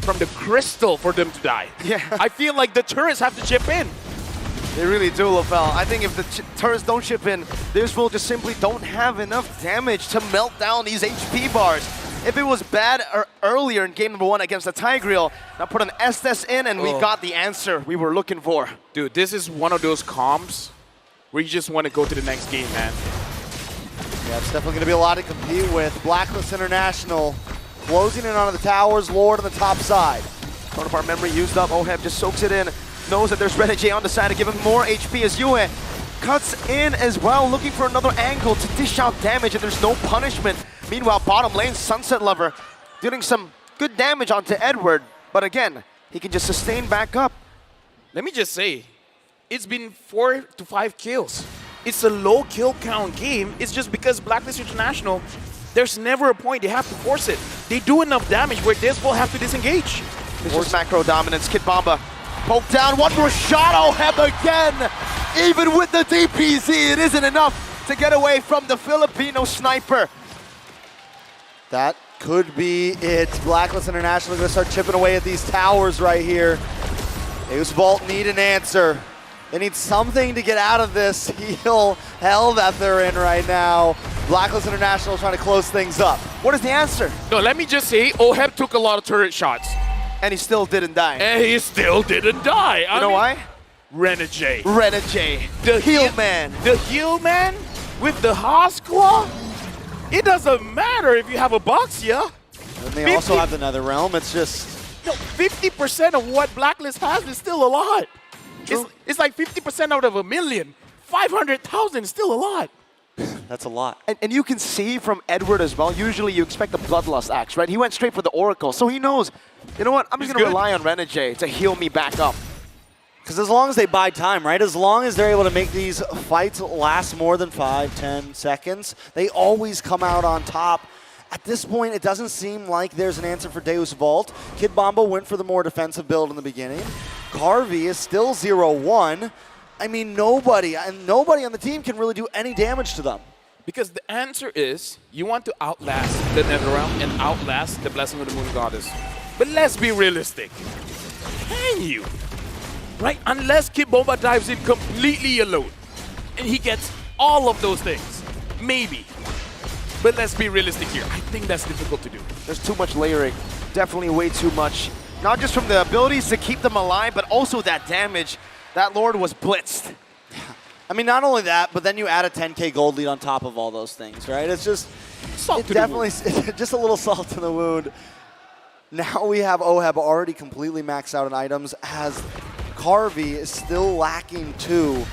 from the crystal for them to die. Yeah. I feel like the turrets have to chip in. They really do, LaFell. I think if the turrets don't chip in, this will just simply don't have enough damage to melt down these HP bars. If it was bad earlier in game number 1 against the Tigreal, now put an Estes in and we got the answer we were looking for. Dude, this is one of those comps where you just want to go to the next game, man. Yeah, it's definitely going to be a lot to compete with. Blacklist International closing in on the towers, Lord on the top side. Counterpart memory used up, Oheb just soaks it in, knows that there's Renegade on the side to give him more HP as Yue cuts in as well, looking for another angle to dish out damage, and there's no punishment. Meanwhile, bottom lane, Sunset Lover doing some good damage onto Edward, but again, he can just sustain back up. Let me just say, it's been 4 to 5 kills. It's a low kill count game. It's just because Blacklist International, there's never a point they have to force it. They do enough damage where this will have to disengage. This was macro dominance. Kid Bomba poked down, one more shot, Oheb again! Even with the DPZ, it isn't enough to get away from the Filipino sniper. That could be it. Blacklist International going to start chipping away at these towers right here. Deus Vault need an answer. They need something to get out of this heel hell that they're in right now. Blacklist International trying to close things up. What is the answer? No, let me just say, Oheb took a lot of turret shots. And he still didn't die. And he still didn't die. You know why? Renegade. Renegade, the heel man. The heel man with the Haas Claw? It doesn't matter if you have a Boxia. And they also have the Nether Realm. It's just... No, 50% of what Blacklist has is still a lot. It's like 50% out of a million. 500,000 is still a lot. That's a lot. And you can see from Edward as well, usually you expect the Bloodlust axe, right? He went straight for the Oracle, so he knows, you know what, I'm just going to rely on Renegade to heal me back up. Because as long as they buy time, right? As long as they're able to make these fights last more than 5-10 seconds, they always come out on top. At this point, it doesn't seem like there's an answer for Deus Vault. Kid Bomba went for the more defensive build in the beginning. Carvey is still 0-1. I mean, nobody on the team can really do any damage to them. Because the answer is, you want to outlast the Netherrealm and outlast the Blessing of the Moon Goddess. But let's be realistic. Can you? Right? Unless Kid Bomba dives in completely alone. And he gets all of those things. Maybe. But let's be realistic here. I think that's difficult to do. There's too much layering. Definitely way too much. Not just from the abilities to keep them alive, but also that damage. That Lord was blitzed. I mean, not only that, but then you add a 10k gold lead on top of all those things, right? It's just, salt definitely just a little salt in the wound. Now we have Oheb already completely maxed out in items, as Carvey is still lacking 2.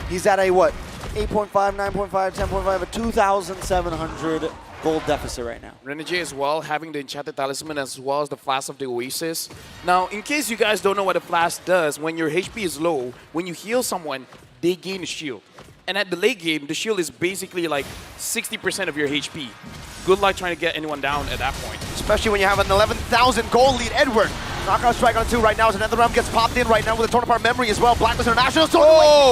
He's at a, what, 8.5, 9.5, 10.5, a 2,700 gold deficit right now. Renegade as well, having the Enchanted Talisman as well as the Flask of the Oasis. Now, in case you guys don't know what a Flask does, when your HP is low, when you heal someone, they gain a shield. And at the late game, the shield is basically like 60% of your HP. Good luck trying to get anyone down at that point. Especially when you have an 11,000 goal lead. Edward, knockout strike on 2 right now as another round gets popped in right now with a torn apart memory as well. Blacklist International,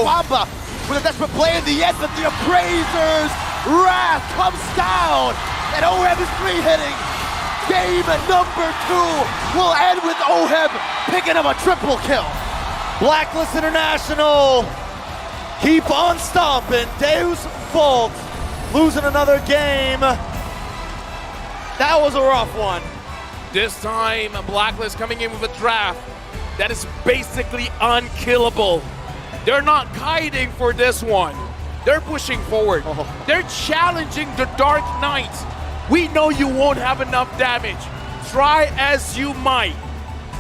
Bomba with a desperate play in the end, but the Appraiser's wrath comes down. And Oheb is 3-hitting. Game number 2 will end with Oheb picking up a triple kill. Blacklist International keep on stomping. Deus Vault losing another game. That was a rough one. This time, Blacklist coming in with a draft that is basically unkillable. They're not kiting for this one. They're pushing forward. They're challenging the Dark Knight. We know you won't have enough damage. Try as you might,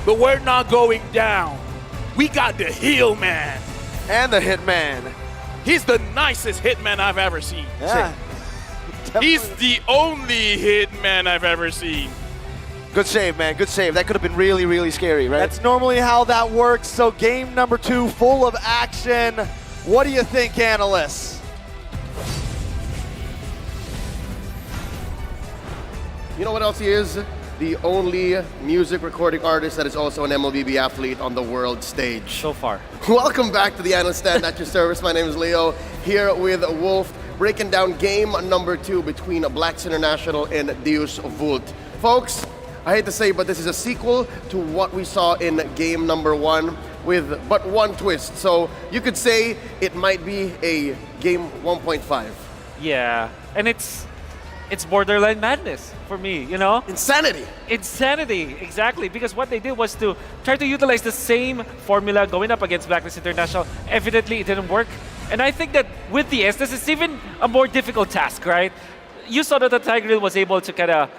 but we're not going down. We got the Heel Man. And the Hitman. He's the nicest Hitman I've ever seen. Yeah. He's the only Hitman I've ever seen. Good save, man. Good save. That could have been really, really scary, right? That's normally how that works. So game number 2, full of action. What do you think, analysts? You know what else he is? The only music recording artist that is also an MLBB athlete on the world stage. So far. Welcome back to the Analyst Stand at your service. My name is Leo, here with Wolf, breaking down game number 2 between Blacks International and Deus Vault. Folks, I hate to say, but this is a sequel to what we saw in game number 1 with but one twist. So you could say it might be a game 1.5. Yeah, and it's borderline madness for me, you know? Insanity. Insanity, exactly. Because what they did was to try to utilize the same formula going up against Blacklist International. Evidently, it didn't work. And I think that with the Estes, it's even a more difficult task, right? You saw that the Tigreal was able to kind of,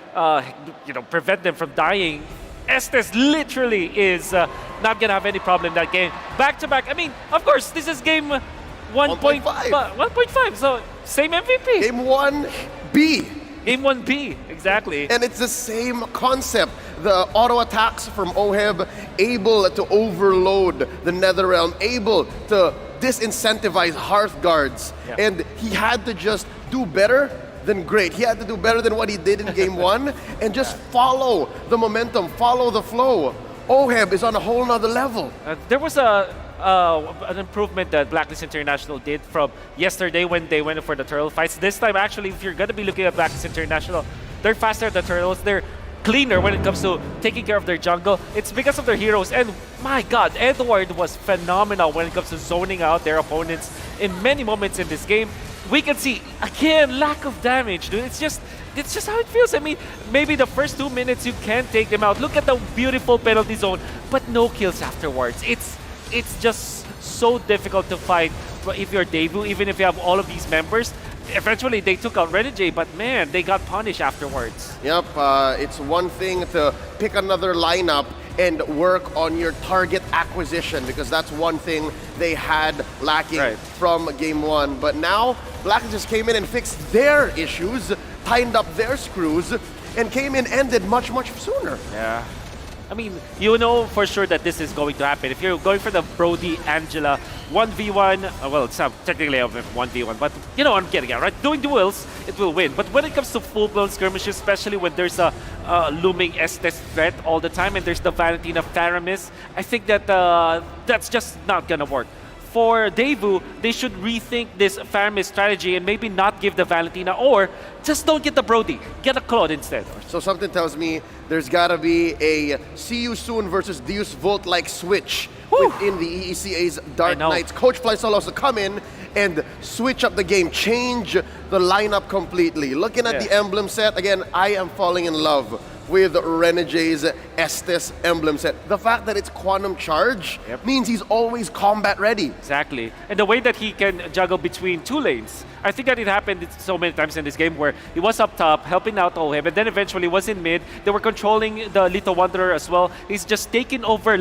prevent them from dying. Estes literally is not going to have any problem in that game. Back-to-back, I mean, of course, this is game 1.5. 1.5, so same MVP. Game 1B. Game 1B, exactly. And it's the same concept. The auto attacks from Oheb, able to overload the Netherrealm, able to disincentivize Hearth Guards. Yeah. And he had to just do better than great. He had to do better than what he did in game 1 and just follow the momentum, follow the flow. Oheb is on a whole nother level. There was an improvement that Blacklist International did from yesterday when they went for the turtle fights. This time, actually, if you're going to be looking at Blacklist International, they're faster at the turtles. They're cleaner when it comes to taking care of their jungle. It's because of their heroes. And my God, Edward was phenomenal when it comes to zoning out their opponents in many moments in this game. We can see, again, lack of damage, dude. It's just how it feels. I mean, maybe the first 2 minutes you can take them out. Look at the beautiful penalty zone, but no kills afterwards. It's just so difficult to fight if you're Daewoo, even if you have all of these members. Eventually, they took out Renegade, but man, they got punished afterwards. Yep, it's one thing to pick another lineup and work on your target acquisition, because that's one thing they had lacking from game 1. But now, Blacklist just came in and fixed their issues, tightened up their screws, and came in and ended much, much sooner. Yeah. I mean, you know for sure that this is going to happen. If you're going for the Brody Angela 1v1, well, it's not technically a 1v1, but you know what I'm getting at, right? Doing duels, it will win. But when it comes to full-blown skirmishes, especially when there's a looming Estes threat all the time and there's the Valentina Faramis, I think that that's just not gonna work. For Daewoo, they should rethink this Faramis strategy and maybe not give the Valentina, or just don't get the Brody. Get a Claude instead. So something tells me there's gotta be a see you soon versus Deus Volt-like switch within the EECA's Dark Knights. Coach Flysolos to come in and switch up the game, change the lineup completely. Looking at the emblem set, again, I am falling in love with Renegade's Estes emblem set. The fact that it's Quantum Charge means he's always combat ready. Exactly. And the way that he can juggle between 2 lanes. I think that it happened so many times in this game where he was up top, helping out Oheb, and then eventually was in mid. They were controlling the Little Wanderer as well. He's just taken over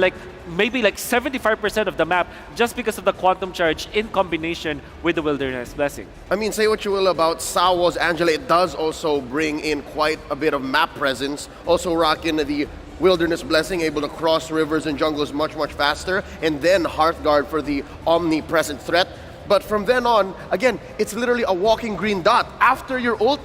maybe 75% of the map just because of the Quantum Charge in combination with the Wilderness Blessing. I mean, say what you will about Sawo's Angela, it does also bring in quite a bit of map presence. Also rocking the Wilderness Blessing, able to cross rivers and jungles much, much faster. And then Hearthguard for the omnipresent threat. But from then on, again, it's literally a walking green dot. After your ult,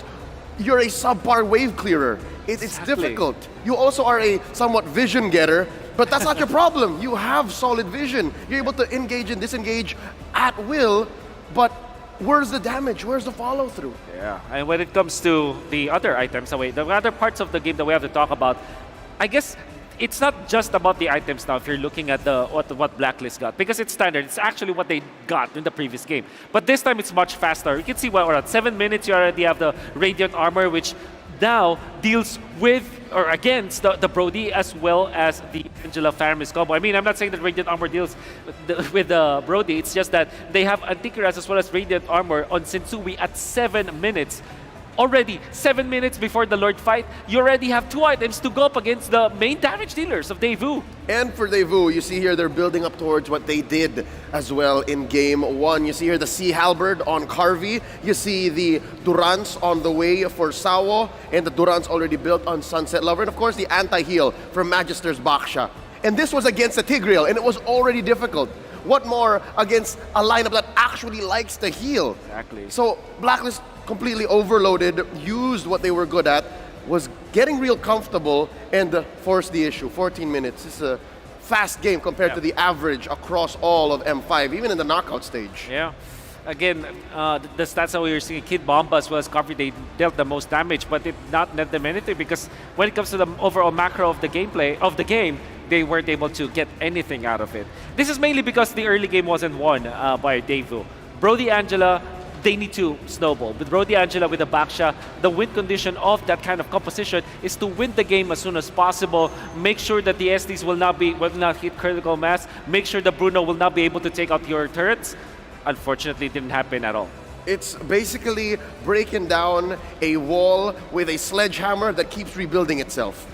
you're a subpar wave clearer. It's difficult. You also are a somewhat vision getter, but that's not your problem. You have solid vision. You're able to engage and disengage at will, but where's the damage? Where's the follow-through? Yeah, and when it comes to the other items, the other parts of the game that we have to talk about, I guess it's not just about the items now if you're looking at what Blacklist got, because it's standard. It's actually what they got in the previous game. But this time it's much faster. You can see around 7 minutes you already have the Radiant Armor, which now deals with or against the Brody as well as the Angela Faramis combo. I mean, I'm not saying that Radiant Armor deals with the Brody. It's just that they have Antikyras as well as Radiant Armor on Sensui at 7 minutes. Already, 7 minutes before the Lord fight, you already have 2 items to go up against the main damage dealers of Daewoo. And for Daewoo, you see here they're building up towards what they did as well in game 1. You see here the Sea Halberd on Carvey. You see the Durance on the way for Sawo, and the Durance already built on Sunset Lover. And of course, the anti-heal from Magister's Baksha. And this was against the Tigreal, and it was already difficult. What more against a lineup that actually likes to heal? Exactly. So Blacklist completely overloaded, used what they were good at, was getting real comfortable, and forced the issue. 14 minutes. This is a fast game compared to the average across all of M5, even in the knockout stage. Yeah. again, the stats that we were seeing, Kid Bomba as well as Coffee, they dealt the most damage, but it not net them anything because when it comes to the overall macro of the gameplay of the game, they weren't able to get anything out of it. This is mainly because the early game wasn't won by Daewoo. Brody Angela, they need to snowball. With Brody Angela with the backsha, the win condition of that kind of composition is to win the game as soon as possible. Make sure that the SDs will not hit critical mass. Make sure that Bruno will not be able to take out your turrets. Unfortunately, it didn't happen at all. It's basically breaking down a wall with a sledgehammer that keeps rebuilding itself.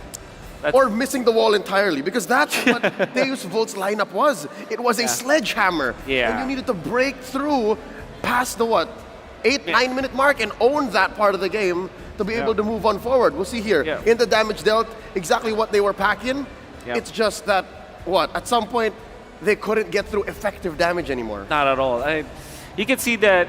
Or missing the wall entirely, because that's what Deus Volt's lineup was. It was a sledgehammer. Yeah. And you needed to break through past the 8-9 minute mark and own that part of the game to be able to move on forward. We'll see here. In the damage dealt, exactly what they were packing. It's just that, at some point, they couldn't get through effective damage anymore. Not at all. You can see that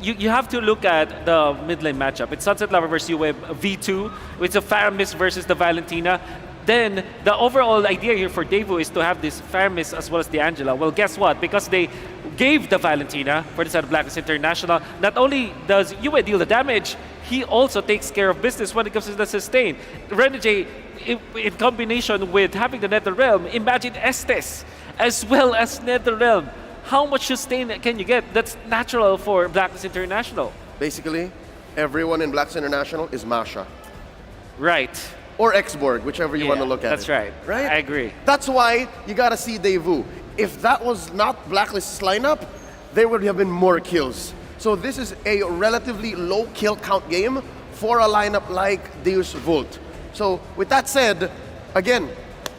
you have to look at the mid lane matchup. It's Sunset Lover versus UWeb V2. It's a Faramis versus the Valentina. Then the overall idea here for Daewoo is to have this Faramis as well as the Angela. Well, guess what? Because they gave the Valentina for the side of Blacklist International, not only does Yue deal the damage, he also takes care of business when it comes to the sustain. Renegade, in combination with having the NetherRealm, imagine Estes as well as NetherRealm. How much sustain can you get? That's natural for Blacklist International. Basically, everyone in Blacklist International is Masha. Right. Or Xborg, whichever you want to look at that's it. right. Right? I agree. That's why you gotta see Daewoo. If that was not Blacklist's lineup, there would have been more kills. So this is a relatively low kill count game for a lineup like Deus Vult. So with that said, again,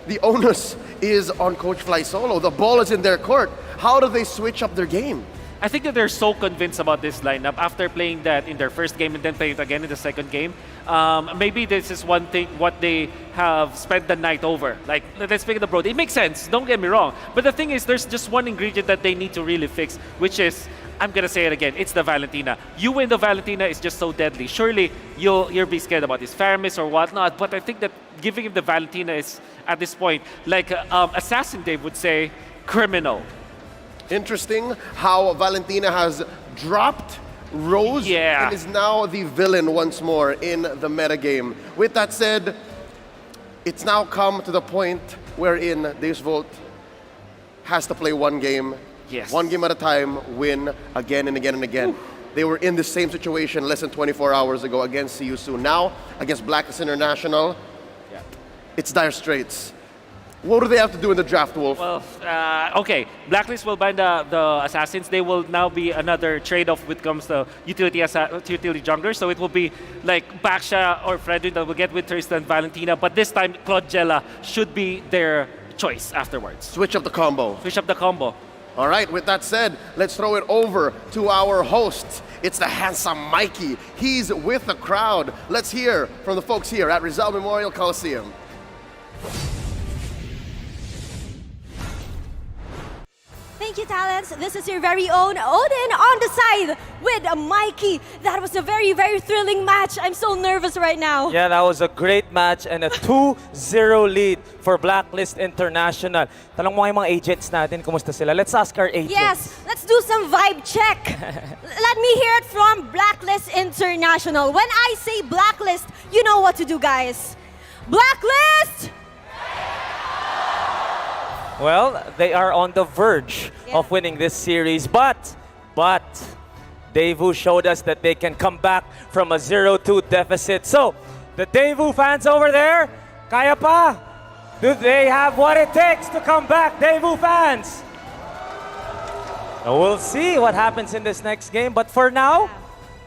the onus is on Coach Fly Solo. The ball is in their court. How do they switch up their game? I think that they're so convinced about this lineup after playing that in their first game and then playing it again in the second game. Maybe this is one thing what they have spent the night over. Like, let's pick the Brody. It makes sense, don't get me wrong. But the thing is, there's just one ingredient that they need to really fix, which is, I'm gonna say it again, it's the Valentina. You win the Valentina is just so deadly. Surely you'll be scared about his Faramis or whatnot, but I think that giving him the Valentina is, at this point, like Assassin Dave would say, criminal. Interesting how Valentina has dropped Rose and is now the villain once more in the metagame. With that said, it's now come to the point wherein Deus Vult has to play one game, one game at a time, win again and again and again. Ooh. They were in the same situation less than 24 hours ago against See You Soon. Now, against Blacklist International, it's dire straits. What do they have to do in the draft, Wolf? Well, okay. Blacklist will ban the Assassins. They will now be another trade-off when it comes to utility junglers. So it will be like Baksha or Fredrin that will get with Tristan Valentina. But this time, Claudjella should be their choice afterwards. Switch up the combo. Switch up the combo. All right, with that said, let's throw it over to our host. It's the handsome Mikey. He's with the crowd. Let's hear from the folks here at Rizal Memorial Coliseum. Thank you, talents. This is your very own Odin on the side with Mikey. That was a very, very thrilling match. I'm so nervous right now. Yeah, that was a great match and a 2-0 lead for Blacklist International. Tanong mo nga yung mga agents natin, kumusta sila? Let's ask our agents. Yes, let's do some vibe check. Let me hear it from Blacklist International. When I say Blacklist, you know what to do, guys. Blacklist! Well, they are on the verge of winning this series, but Daewoo showed us that they can come back from a 0-2 deficit. So, the Daewoo fans over there, kaya pa? Do they have what it takes to come back, Daewoo fans? We'll see what happens in this next game, but for now,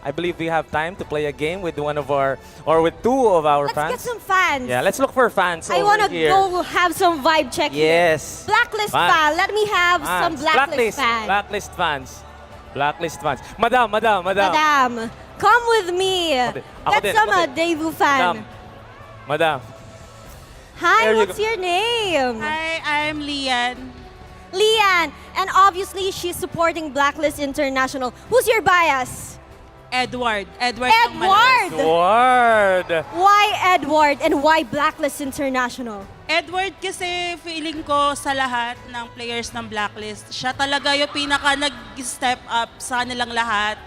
I believe we have time to play a game with one of our, or with two of our fans. Let's get some fans. Yeah, let's look for fans. I want to go have some vibe check. Yes. Here. Blacklist fan. Let me have some Blacklist fans. Blacklist fans. Blacklist fans. Madam. Come with me. Get some Daewoo fan. Madam. Hi, what's your name? Hi, I'm Lian. Lian. And obviously, she's supporting Blacklist International. Who's your bias? Edward. Why Edward and why Blacklist International? Edward kasi feeling ko sa lahat ng players ng Blacklist, siya talaga yung pinaka nag-step up sa kanilang lahat.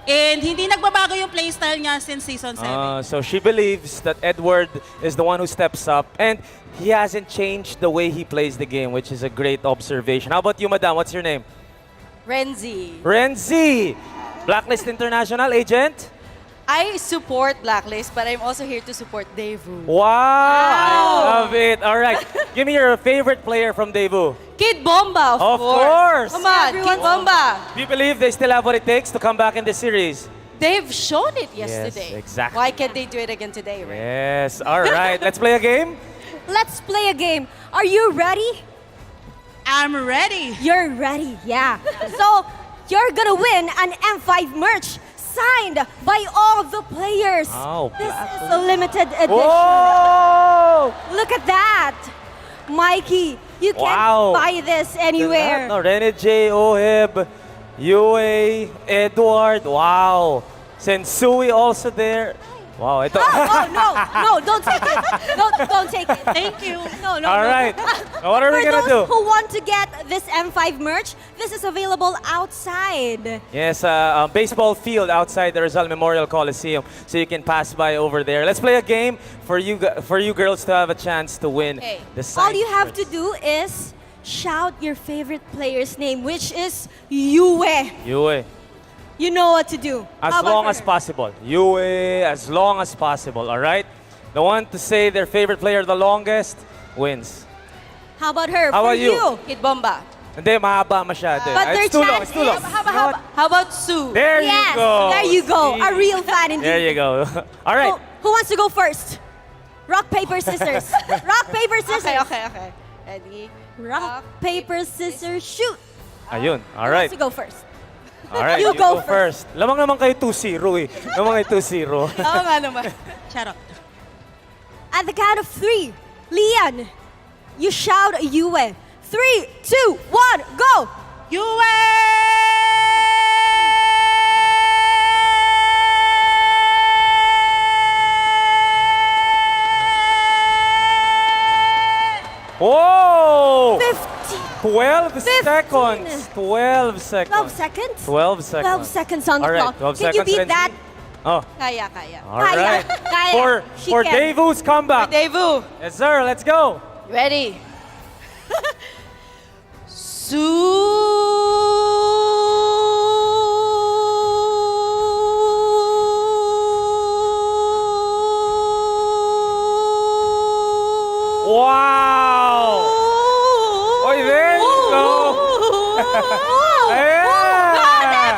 And hindi nagbabago yung playstyle niya since season 7. So she believes that Edward is the one who steps up and he hasn't changed the way he plays the game, which is a great observation. How about you, madam? What's your name? Renzi. Renzi! Blacklist International agent? I support Blacklist, but I'm also here to support Daewoo. Wow! I love it. All right. Give me your favorite player from Daewoo. Kid Bomba, Of course. Come on, Kid Bomba. Do you believe they still have what it takes to come back in this series? They've shown it yesterday. exactly. Why can't they do it again today, right? Yes. All right. Let's play a game. Let's play a game. Are you ready? I'm ready. You're ready, yeah. So, you're gonna win an M5 merch signed by all the players. Oh, This is a limited edition. Whoa! Look at that. Mikey, you can't Wow. buy this anywhere. No, Rene J, Oheb, Yue, Edward. Wow. Sensui also there. Wow. Ito. No, don't take it. Don't take it. Thank you. No. All right. Now what are we For gonna those do? who want to get this M5 merch, this is available outside. Yes, baseball field outside the Rizal Memorial Coliseum, so you can pass by over there. Let's play a game for you girls to have a chance to win Okay. the All signed you have to shirts. do is shout your favorite player's name, which is Yue. Yue. You know what to do. As How about long her? as possible. Yue, as long as possible, all right? The one to say their favorite player the longest wins. How about her? How For about you? Kid Bomba. Hindi, mahaba masyado. But their It's too long, chance it's too long. is- How about Sue? There Yes, you go. there you go. A See? real fan indeed. There you go. All right. Who wants to go first? Rock, paper, scissors. Rock, paper, scissors. Okay. Ready? Rock, paper, scissors, shoot. Ayun. All Who right. wants to go first? All right, You you go go first. Lamang naman kayo 2-0 eh. Lamang kayo 2-0. Oo nga naman. Charot. At the count of 3, Lian, you shout Yue. 3, 2, 1, go! Yue! Whoa! 15. 12 15. seconds. 12 seconds. 12 seconds? 12 seconds. 12 seconds on the All right, clock. 12 Can you seconds, beat Renzi. that? Oh, Kaya. all right. Kaya. She For can. Daewoo's comeback. Daewoo. Yes, sir. Let's go. Ready? Wow! Oh, there you go. Ayan!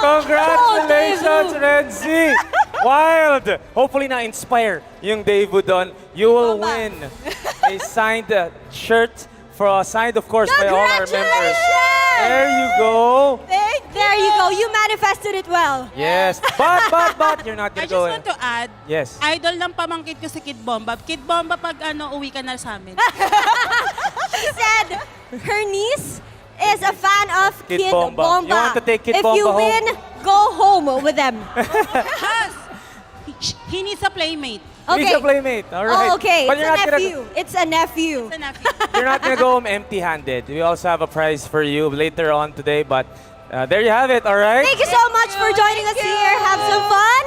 Congratulations, Renzi! Wild! Hopefully na-inspire yung Daewoo doon. You will win a signed shirt signed, of course, by all our members. There you go. There you go. You manifested it well. Yes. But, you're not I gonna just go want to add, Yes. idol ng pamangkit ko si Kid Bomba. Kid Bomba, pag uwi ka na sa amin. She said her niece is a fan of Kid Kid Bomba. Bomba. You want to take Kid if you Bomba home? win, go home with them. Yes! He needs a playmate. He's a playmate. All right. Oh, okay. But It's a nephew. It's a nephew. It's a nephew. You're not gonna go home empty-handed. We also have a prize for you later on today, but there you have it, all right? Thank you so much for joining us here. Have some fun.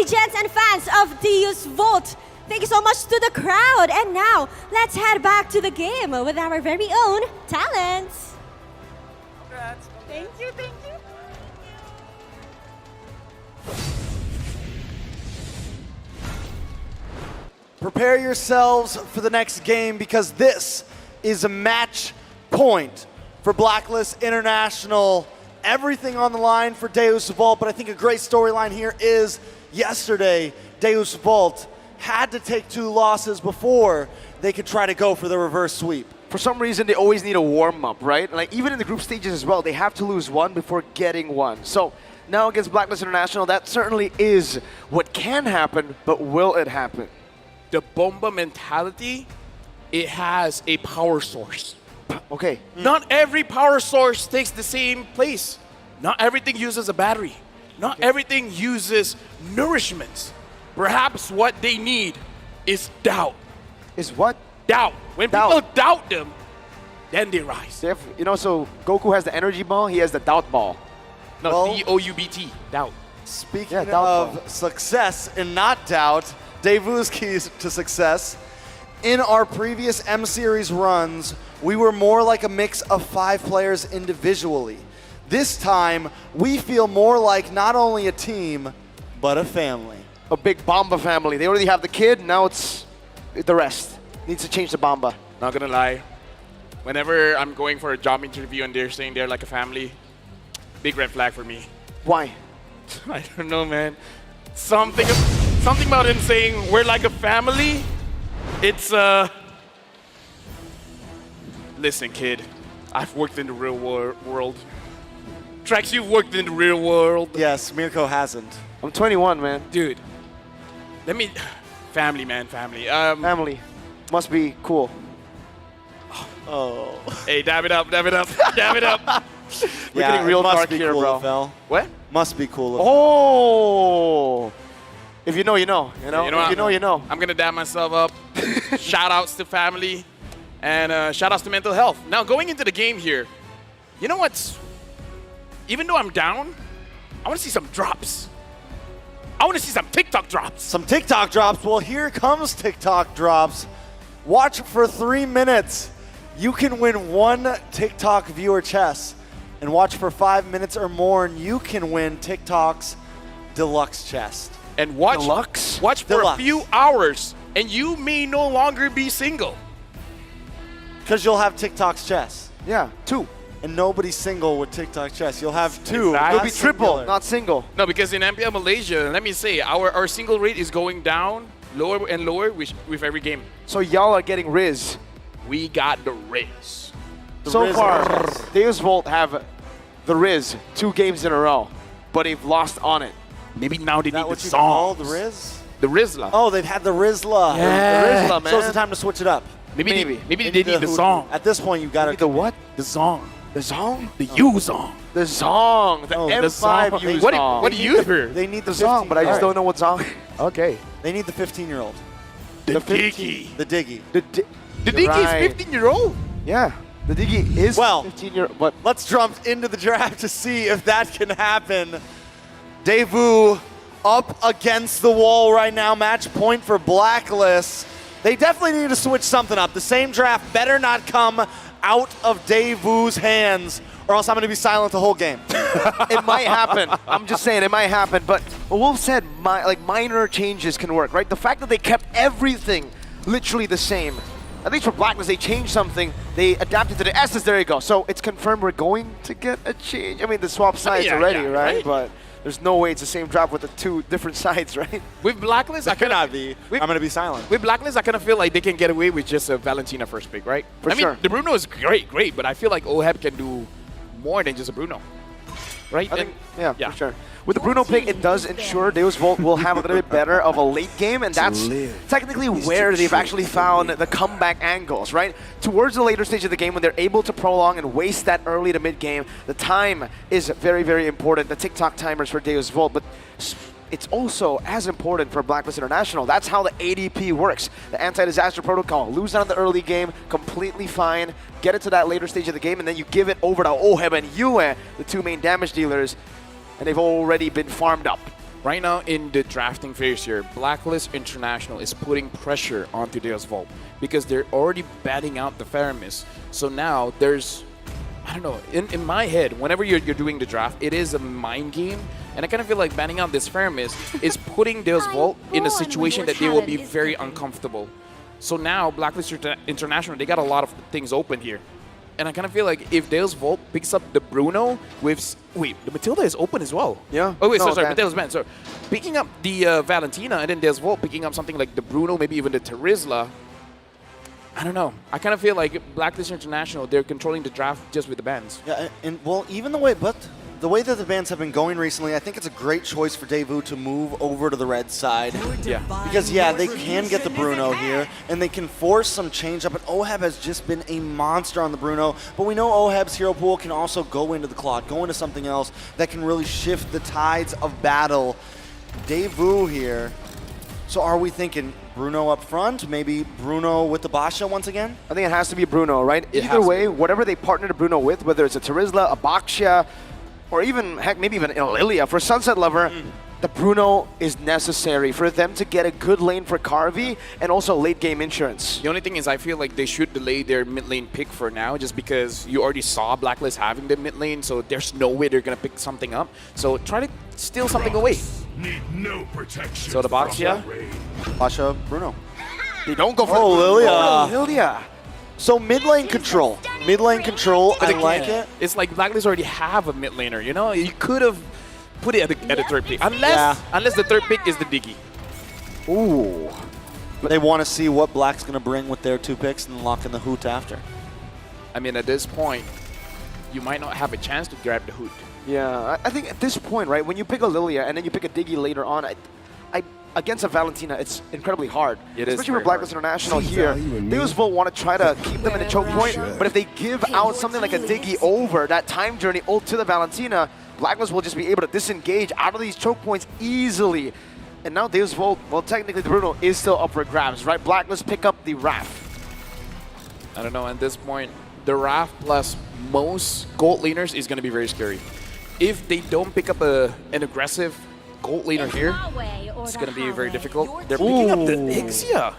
Agents and fans of DU's Vote, thank you so much to the crowd. And now, let's head back to the game with our very own talents. Thank you. Prepare yourselves for the next game because this is a match point for Blacklist International. Everything on the line for Deus Vault, but I think a great storyline here is yesterday, Deus Vault had to take 2 losses before they could try to go for the reverse sweep. For some reason, they always need a warm-up, right? Like, even in the group stages as well, they have to lose 1 before getting 1. So, now against Blacklist International, that certainly is what can happen, but will it happen? The Bomba mentality, it has a power source. Okay. Not every power source takes the same place. Not everything uses a battery. Not everything uses nourishments. Perhaps what they need is doubt. Is what? Doubt. When people doubt them, then they rise. You know, so Goku has the energy ball, he has the doubt ball. No, Well- D-O-U-B-T. Doubt. Speaking Yeah, doubt of success and not doubt, Daewoo's keys to success. In our previous M Series runs, we were more like a mix of 5 players individually. This time, we feel more like not only a team, but a family. A big Bamba family. They already have the kid, now it's the rest. Needs to change the Bamba. Not gonna lie. Whenever I'm going for a job interview and they're saying they're like a family, big red flag for me. Why? I don't know, man. Something about him saying we're like a family. It's Listen, kid. I've worked in the real world. Trax, you've worked in the real world. Yes, Mirko hasn't. I'm 21, man. Dude. Let me. Family, man. Family. Family. Must be cool. Oh. Hey, dab it up. Dab it up. Dab it up. We're getting real must dark be here, cool, bro. FL. What? Must be cool. Oh. If you know, you know. You know. If you know, you know. I'm gonna dab myself up. Shout outs to family. And shout outs to mental health. Now, going into the game here, you know what's. Even though I'm down, I want to see some drops. I want to see some TikTok drops. Some TikTok drops. Well, here comes TikTok drops. Watch for 3 minutes. You can win 1 TikTok viewer chest. And watch for 5 minutes or more, and you can win TikTok's deluxe chest. And watch for Deluxe. a few hours, and you may no longer be single. Because you'll have TikTok's chest. Yeah, 2. And nobody's single with TikTok chest. You'll have 2. Exactly. It'll be triple, not single. No, because in MPL Malaysia, let me say, our single rate is going down lower and lower with every game. So y'all are getting Riz. We got the Riz. So Riz far, versus- Deus Volt have the Riz 2 games in a row, but they've lost on it. Maybe now they Is that need what the you call songs. the Riz? The Rizla. Oh, they've had the Rizla. Yeah. The Rizla, man. So it's the time to switch it up. Maybe they need the hoodoo. song. At this point, you got to The what? The song. The song? The U song. The song. The Oh, M5 the song. U What song. do you hear? They need The song, but I just don't know what song. Okay. They need the 15-year-old. The Diggy. The Diggy. The Diggy Right. is 15-year-old? Yeah. The Diggy is Well, 15-year, but let's jump into the draft to see if that can happen. Daewoo up against the wall right now. Match point for Blacklist. They definitely need to switch something up. The same draft better not come out of Daewoo's hands, or else I'm going to be silent the whole game. it might happen. I'm just saying it might happen. But Wolf said minor changes can work, right? The fact that they kept everything literally the same. At least for Blacklist, they changed something. They adapted to the S's. There you go. So it's confirmed we're going to get a change. I mean, the swap sides already, right? But there's no way it's the same draft with the 2 different sides, right? With Blacklist, I cannot be. I'm going to be silent. With Blacklist, I kind of feel like they can get away with just a Valentina first pick, right? For I sure. mean, the Bruno is great, but I feel like OHEB can do more than just a Bruno, right? I think, yeah, for sure. With the Bruno pick, it does ensure Deus Volt will have a little bit better of a late game, and that's technically where they've actually found the comeback angles, right? Towards the later stage of the game, when they're able to prolong and waste that early to mid game, the time is very, very important, the TikTok timers for Deus Volt, but it's also as important for Blacklist International. That's how the ADP works. The anti-disaster protocol. Lose out in the early game, completely fine. Get it to that later stage of the game, and then you give it over to OHEB and Yue, the 2 main damage dealers, and they've already been farmed up. Right now in the drafting phase here, Blacklist International is putting pressure onto Deus Volt because they're already batting out the Faramis. So now there's, I don't know, in my head, whenever you're doing the draft, it is a mind game. And I kind of feel like banning out this Faramis is putting Deus Volt in a situation that they will be very uncomfortable. So now Blacklist International, they got a lot of things open here. And I kind of feel like if Deus Volt picks up the Bruno with... Wait, the Matilda is open as well. Yeah. Oh, wait, No, sorry, Matilda's banned. So picking up the Valentina and then Deus Volt picking up something like the Bruno, maybe even the Terizla, I don't know. I kind of feel like Blacklist International, they're controlling the draft just with the bans. Yeah, and well, even the way that the bans have been going recently, I think it's a great choice for Daewoo to move over to the red side. Yeah. Because, yeah, they can get the Bruno here, and they can force some change up, and OHEB has just been a monster on the Bruno, but we know OHEB's hero pool can also go into the Claude, go into something else that can really shift the tides of battle. Daewoo here So are we thinking Bruno up front? Maybe Bruno with the Basha once again? I think it has to be Bruno, right? It Either has way, whatever they partnered Bruno with, whether it's a Terizla, a Baxia, or even, heck, maybe even Lilia for Sunset Lover, the Bruno is necessary for them to get a good lane for Carvey and also late game insurance. The only thing is I feel like they should delay their mid lane pick for now just because you already saw Blacklist having the mid lane, so there's no way they're going to pick something up. So try to steal something away. Need no protection. So the Baxia? Basha, Bruno. They don't go for Lilia. Oh, Lilia. So mid lane control. Mid lane control, I Again, like it. It's like Blacklist already have a mid laner, you know? You could have put it at the third pick. Unless the third pick is the Diggy. Ooh. But they want to see what Black's going to bring with their 2 picks and lock in the Hoot after. I mean, at this point, you might not have a chance to grab the Hoot. Yeah, I think at this point, right, when you pick a Lilia and then you pick a Diggy later on, against a Valentina, it's incredibly hard. It is Especially with very Blacklist International here. Deus Volt want to try to keep them in a choke point, but if they give out something like a Diggy over that time journey ult to the Valentina, Blacklist will just be able to disengage out of these choke points easily. And now Deus Volt, well, technically the Bruno is still up for grabs, right? Blacklist pick up the Raph. I don't know, at this point, the Raph plus most gold laners is going to be very scary. If they don't pick up an aggressive gold laner here, it's going to be very difficult. They're picking up the Ixia.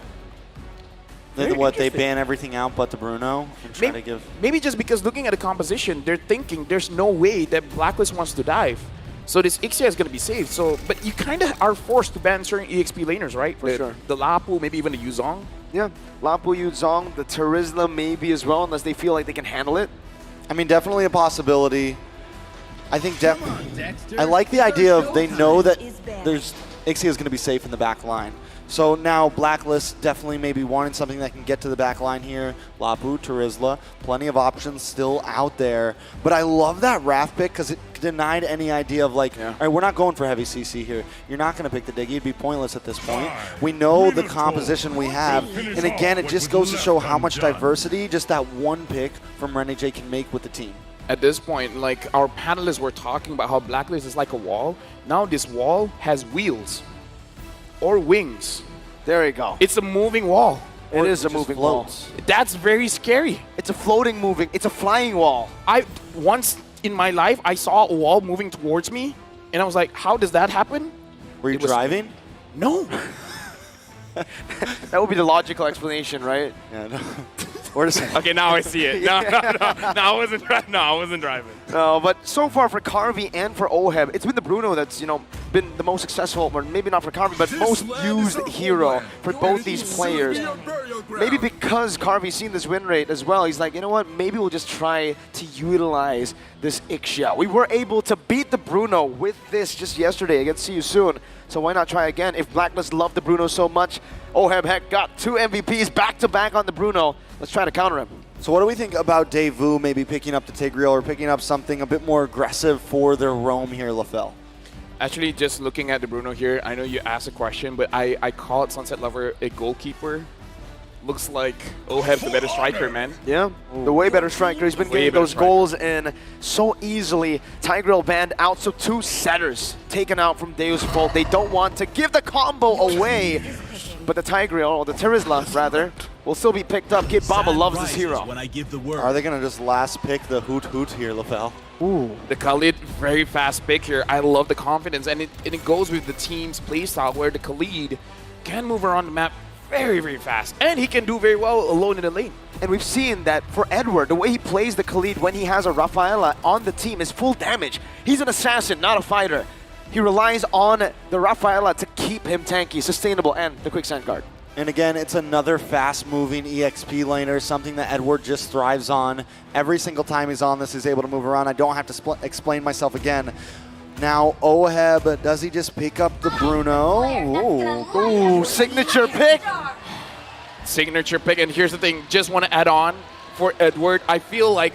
They ban everything out but the Bruno and try to give... Maybe just because looking at the composition, they're thinking there's no way that Blacklist wants to dive. So this Ixia is going to be saved. So, but you kind of are forced to ban certain EXP laners, right? For sure. The Lapu, maybe even the Yuzong. Yeah, Lapu, Yuzong, the Terizla maybe as well, unless they feel like they can handle it. I mean, definitely a possibility. I think I like the idea of they know that there's Ixia is going to be safe in the back line. So now Blacklist definitely maybe wanting something that can get to the back line here. Lapu, Terizla, plenty of options still out there. But I love that Raph pick because it denied any idea of like, all right, we're not going for heavy CC here. You're not going to pick the Diggy. It'd be pointless at this point. We know the composition we have. And again, it just goes to show how much diversity just that one pick from Rene J can make with the team. At this point, like our panelists were talking about how Blacklist is like a wall. Now this wall has wheels. Or wings. There you go. It's a moving wall. It is a moving wall. That's very scary. It's a floating moving. It's a flying wall. Once in my life, I saw a wall moving towards me, and I was like, how does that happen? Were you driving? No. That would be the logical explanation, right? Yeah, no. Okay, now I see it. No, I wasn't driving. No, but so far for Carvey and for Oheb, it's been the Bruno that's, been the most successful, or maybe not for Carvey, but most used hero for both these players. Maybe because Carvey's seen this win rate as well, he's like, you know what, maybe we'll just try to utilize this Ixia. We were able to beat the Bruno with this just yesterday against See You Soon, so why not try again? If Blacklist loved the Bruno so much, Oheb heck got 2 MVPs back-to-back on the Bruno. Let's try to counter him. So what do we think about Daewoo maybe picking up the Tigreal or picking up something a bit more aggressive for their roam here, LaFell? Actually, just looking at the Bruno here, I know you asked a question, but I call it Sunset Lover a goalkeeper. Looks like Oheb the better striker, man. Yeah, the way better striker. He's been getting those goals in so easily. Tigreal banned out, so 2 setters taken out from Deus Volt. They don't want to give the combo away, but the Tigreal, or the Terizla rather, will still be picked up. Kid Baba loves this hero. When I give the word. Are they going to just last pick the Hoot Hoot here, LaFell? Ooh. The Khalid, very fast pick here. I love the confidence, and it goes with the team's playstyle where the Khalid can move around the map very, very fast. And he can do very well alone in the lane. And we've seen that for Edward, the way he plays the Khalid when he has a Rafaela on the team is full damage. He's an assassin, not a fighter. He relies on the Rafaela to keep him tanky, sustainable, and the quicksand guard. And again, it's another fast-moving EXP laner, something that Edward just thrives on. Every single time he's on this, he's able to move around. I don't have to explain myself again. Now, Oheb, does he just pick up the Bruno? Ooh, signature pick. Signature pick, and here's the thing, just want to add on for Edward. I feel like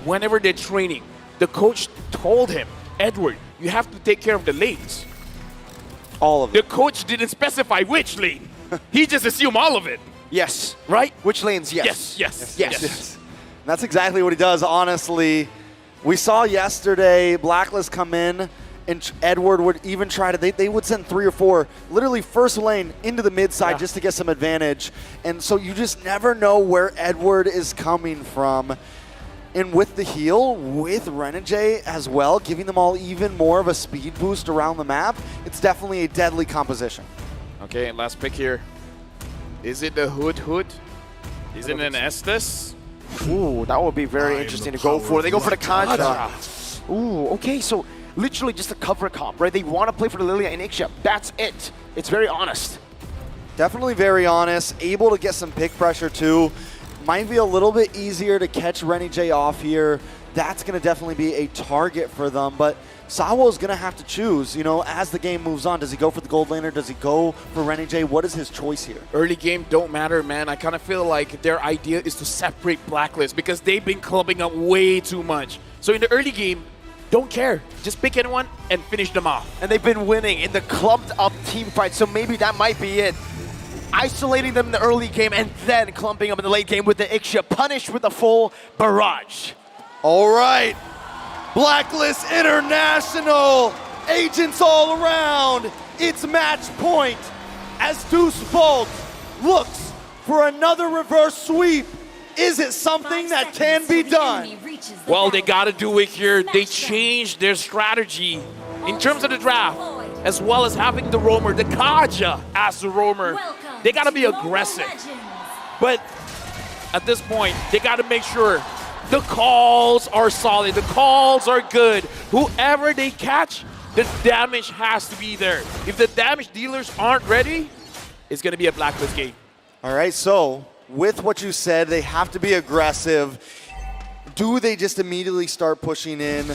whenever they're training, the coach told him, Edward, you have to take care of the lanes. All of it. The coach didn't specify which lane. He just assumed all of it. Yes. Right? Which lanes? Yes. Yes. That's exactly what he does, honestly. We saw yesterday Blacklist come in and Edward would even try to, they would send 3 or 4, literally first lane into the mid side just to get some advantage. And so you just never know where Edward is coming from. And with the heal, with Renegade as well, giving them all even more of a speed boost around the map, it's definitely a deadly composition. Okay, last pick here. Is it the Hood? Is it an Estes? Ooh, that would be very interesting to go for. They go for the Kaja. Ooh, okay, so literally just a cover comp, right? They want to play for the Lilia and Ixia. That's it. It's very honest. Definitely very honest, able to get some pick pressure too. Might be a little bit easier to catch Renegade off here. That's going to definitely be a target for them, but Sawo's going to have to choose, you know, as the game moves on. Does he go for the gold laner? Does he go for Renegade? What is his choice here? Early game don't matter, man. I kind of feel like their idea is to separate Blacklist because they've been clubbing up way too much. So in the early game, don't care. Just pick anyone and finish them off. And they've been winning in the clumped up team fight, so maybe that might be it. Isolating them in the early game and then clumping up in the late game with the Ixia, punished with a full barrage. All right, Blacklist International, agents all around. It's match point as Deuce Volt looks for another reverse sweep. Is it something that can be done? Well, they got to do it here. They changed their strategy in terms of the draft, as well as having the roamer, the Kaja as the roamer. They got to be aggressive. But at this point, they got to make sure the calls are solid, the calls are good. Whoever they catch, the damage has to be there. If the damage dealers aren't ready, it's going to be a Blacklist game. All right, so with what you said, they have to be aggressive. Do they just immediately start pushing in?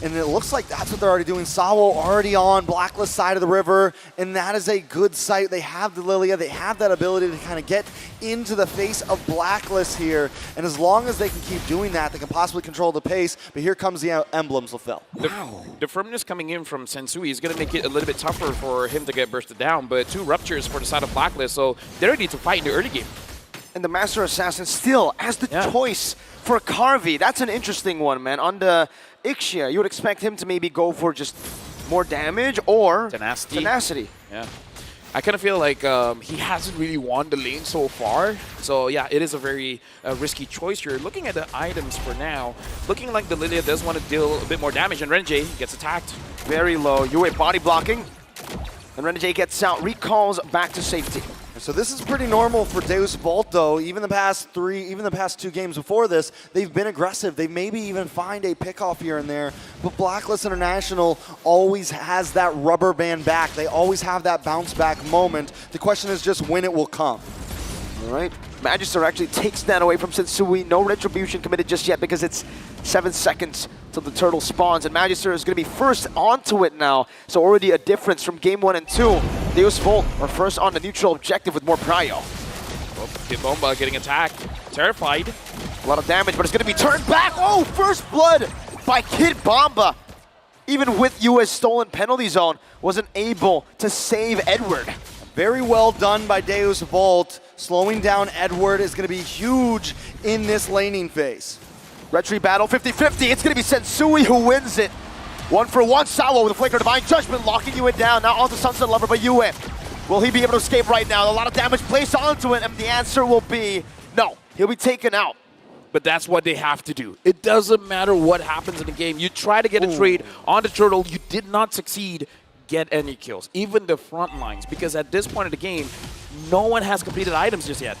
And it looks like that's what they're already doing. Sawo already on Blacklist side of the river, and that is a good sight. They have the Lilia, they have that ability to kind of get into the face of Blacklist here. And as long as they can keep doing that, they can possibly control the pace. But here comes the emblems, fulfil. The firmness coming in from Sensui is going to make it a little bit tougher for him to get bursted down, but 2 ruptures for the side of Blacklist, so they're ready to fight in the early game. And the Master Assassin still as the choice for Carvey. That's an interesting one, man. On the Ixia, you would expect him to maybe go for just more damage or tenacity. Yeah. I kind of feel like he hasn't really won the lane so far. So yeah, it is a very risky choice here. Looking at the items for now, looking like the Lilia does want to deal a bit more damage, and Renegade gets attacked. Very low. Yue body blocking. And Renegade gets out, recalls back to safety. So this is pretty normal for Deus Vult, though. Even the past 2 games before this, they've been aggressive. They maybe even find a pickoff here and there. But Blacklist International always has that rubber band back. They always have that bounce back moment. The question is just when it will come. All right. Magister actually takes that away from Sensui. No retribution committed just yet because it's 7 seconds till the turtle spawns. And Magister is going to be first onto it now. So already a difference from game 1 and 2. Deus Vult are first on the neutral objective with more prio. Oh, Kid Bomba getting attacked. Terrified. A lot of damage, but it's going to be turned back. Oh, first blood by Kid Bomba. Even with US stolen penalty zone, wasn't able to save Edward. Very well done by Deus Vult. Slowing down Edward is going to be huge in this laning phase. Retry battle 50-50. It's going to be Sensui who wins it. 1-for-1. Sawo with a Flicker Divine Judgment locking you down. Now onto Sunset Lover by Yue. Will he be able to escape right now? A lot of damage placed onto it, and the answer will be no. He'll be taken out. But that's what they have to do. It doesn't matter what happens in the game. You try to get a trade on the turtle. You did not succeed. Get any kills, even the front lines, because at this point of the game, no one has completed items just yet.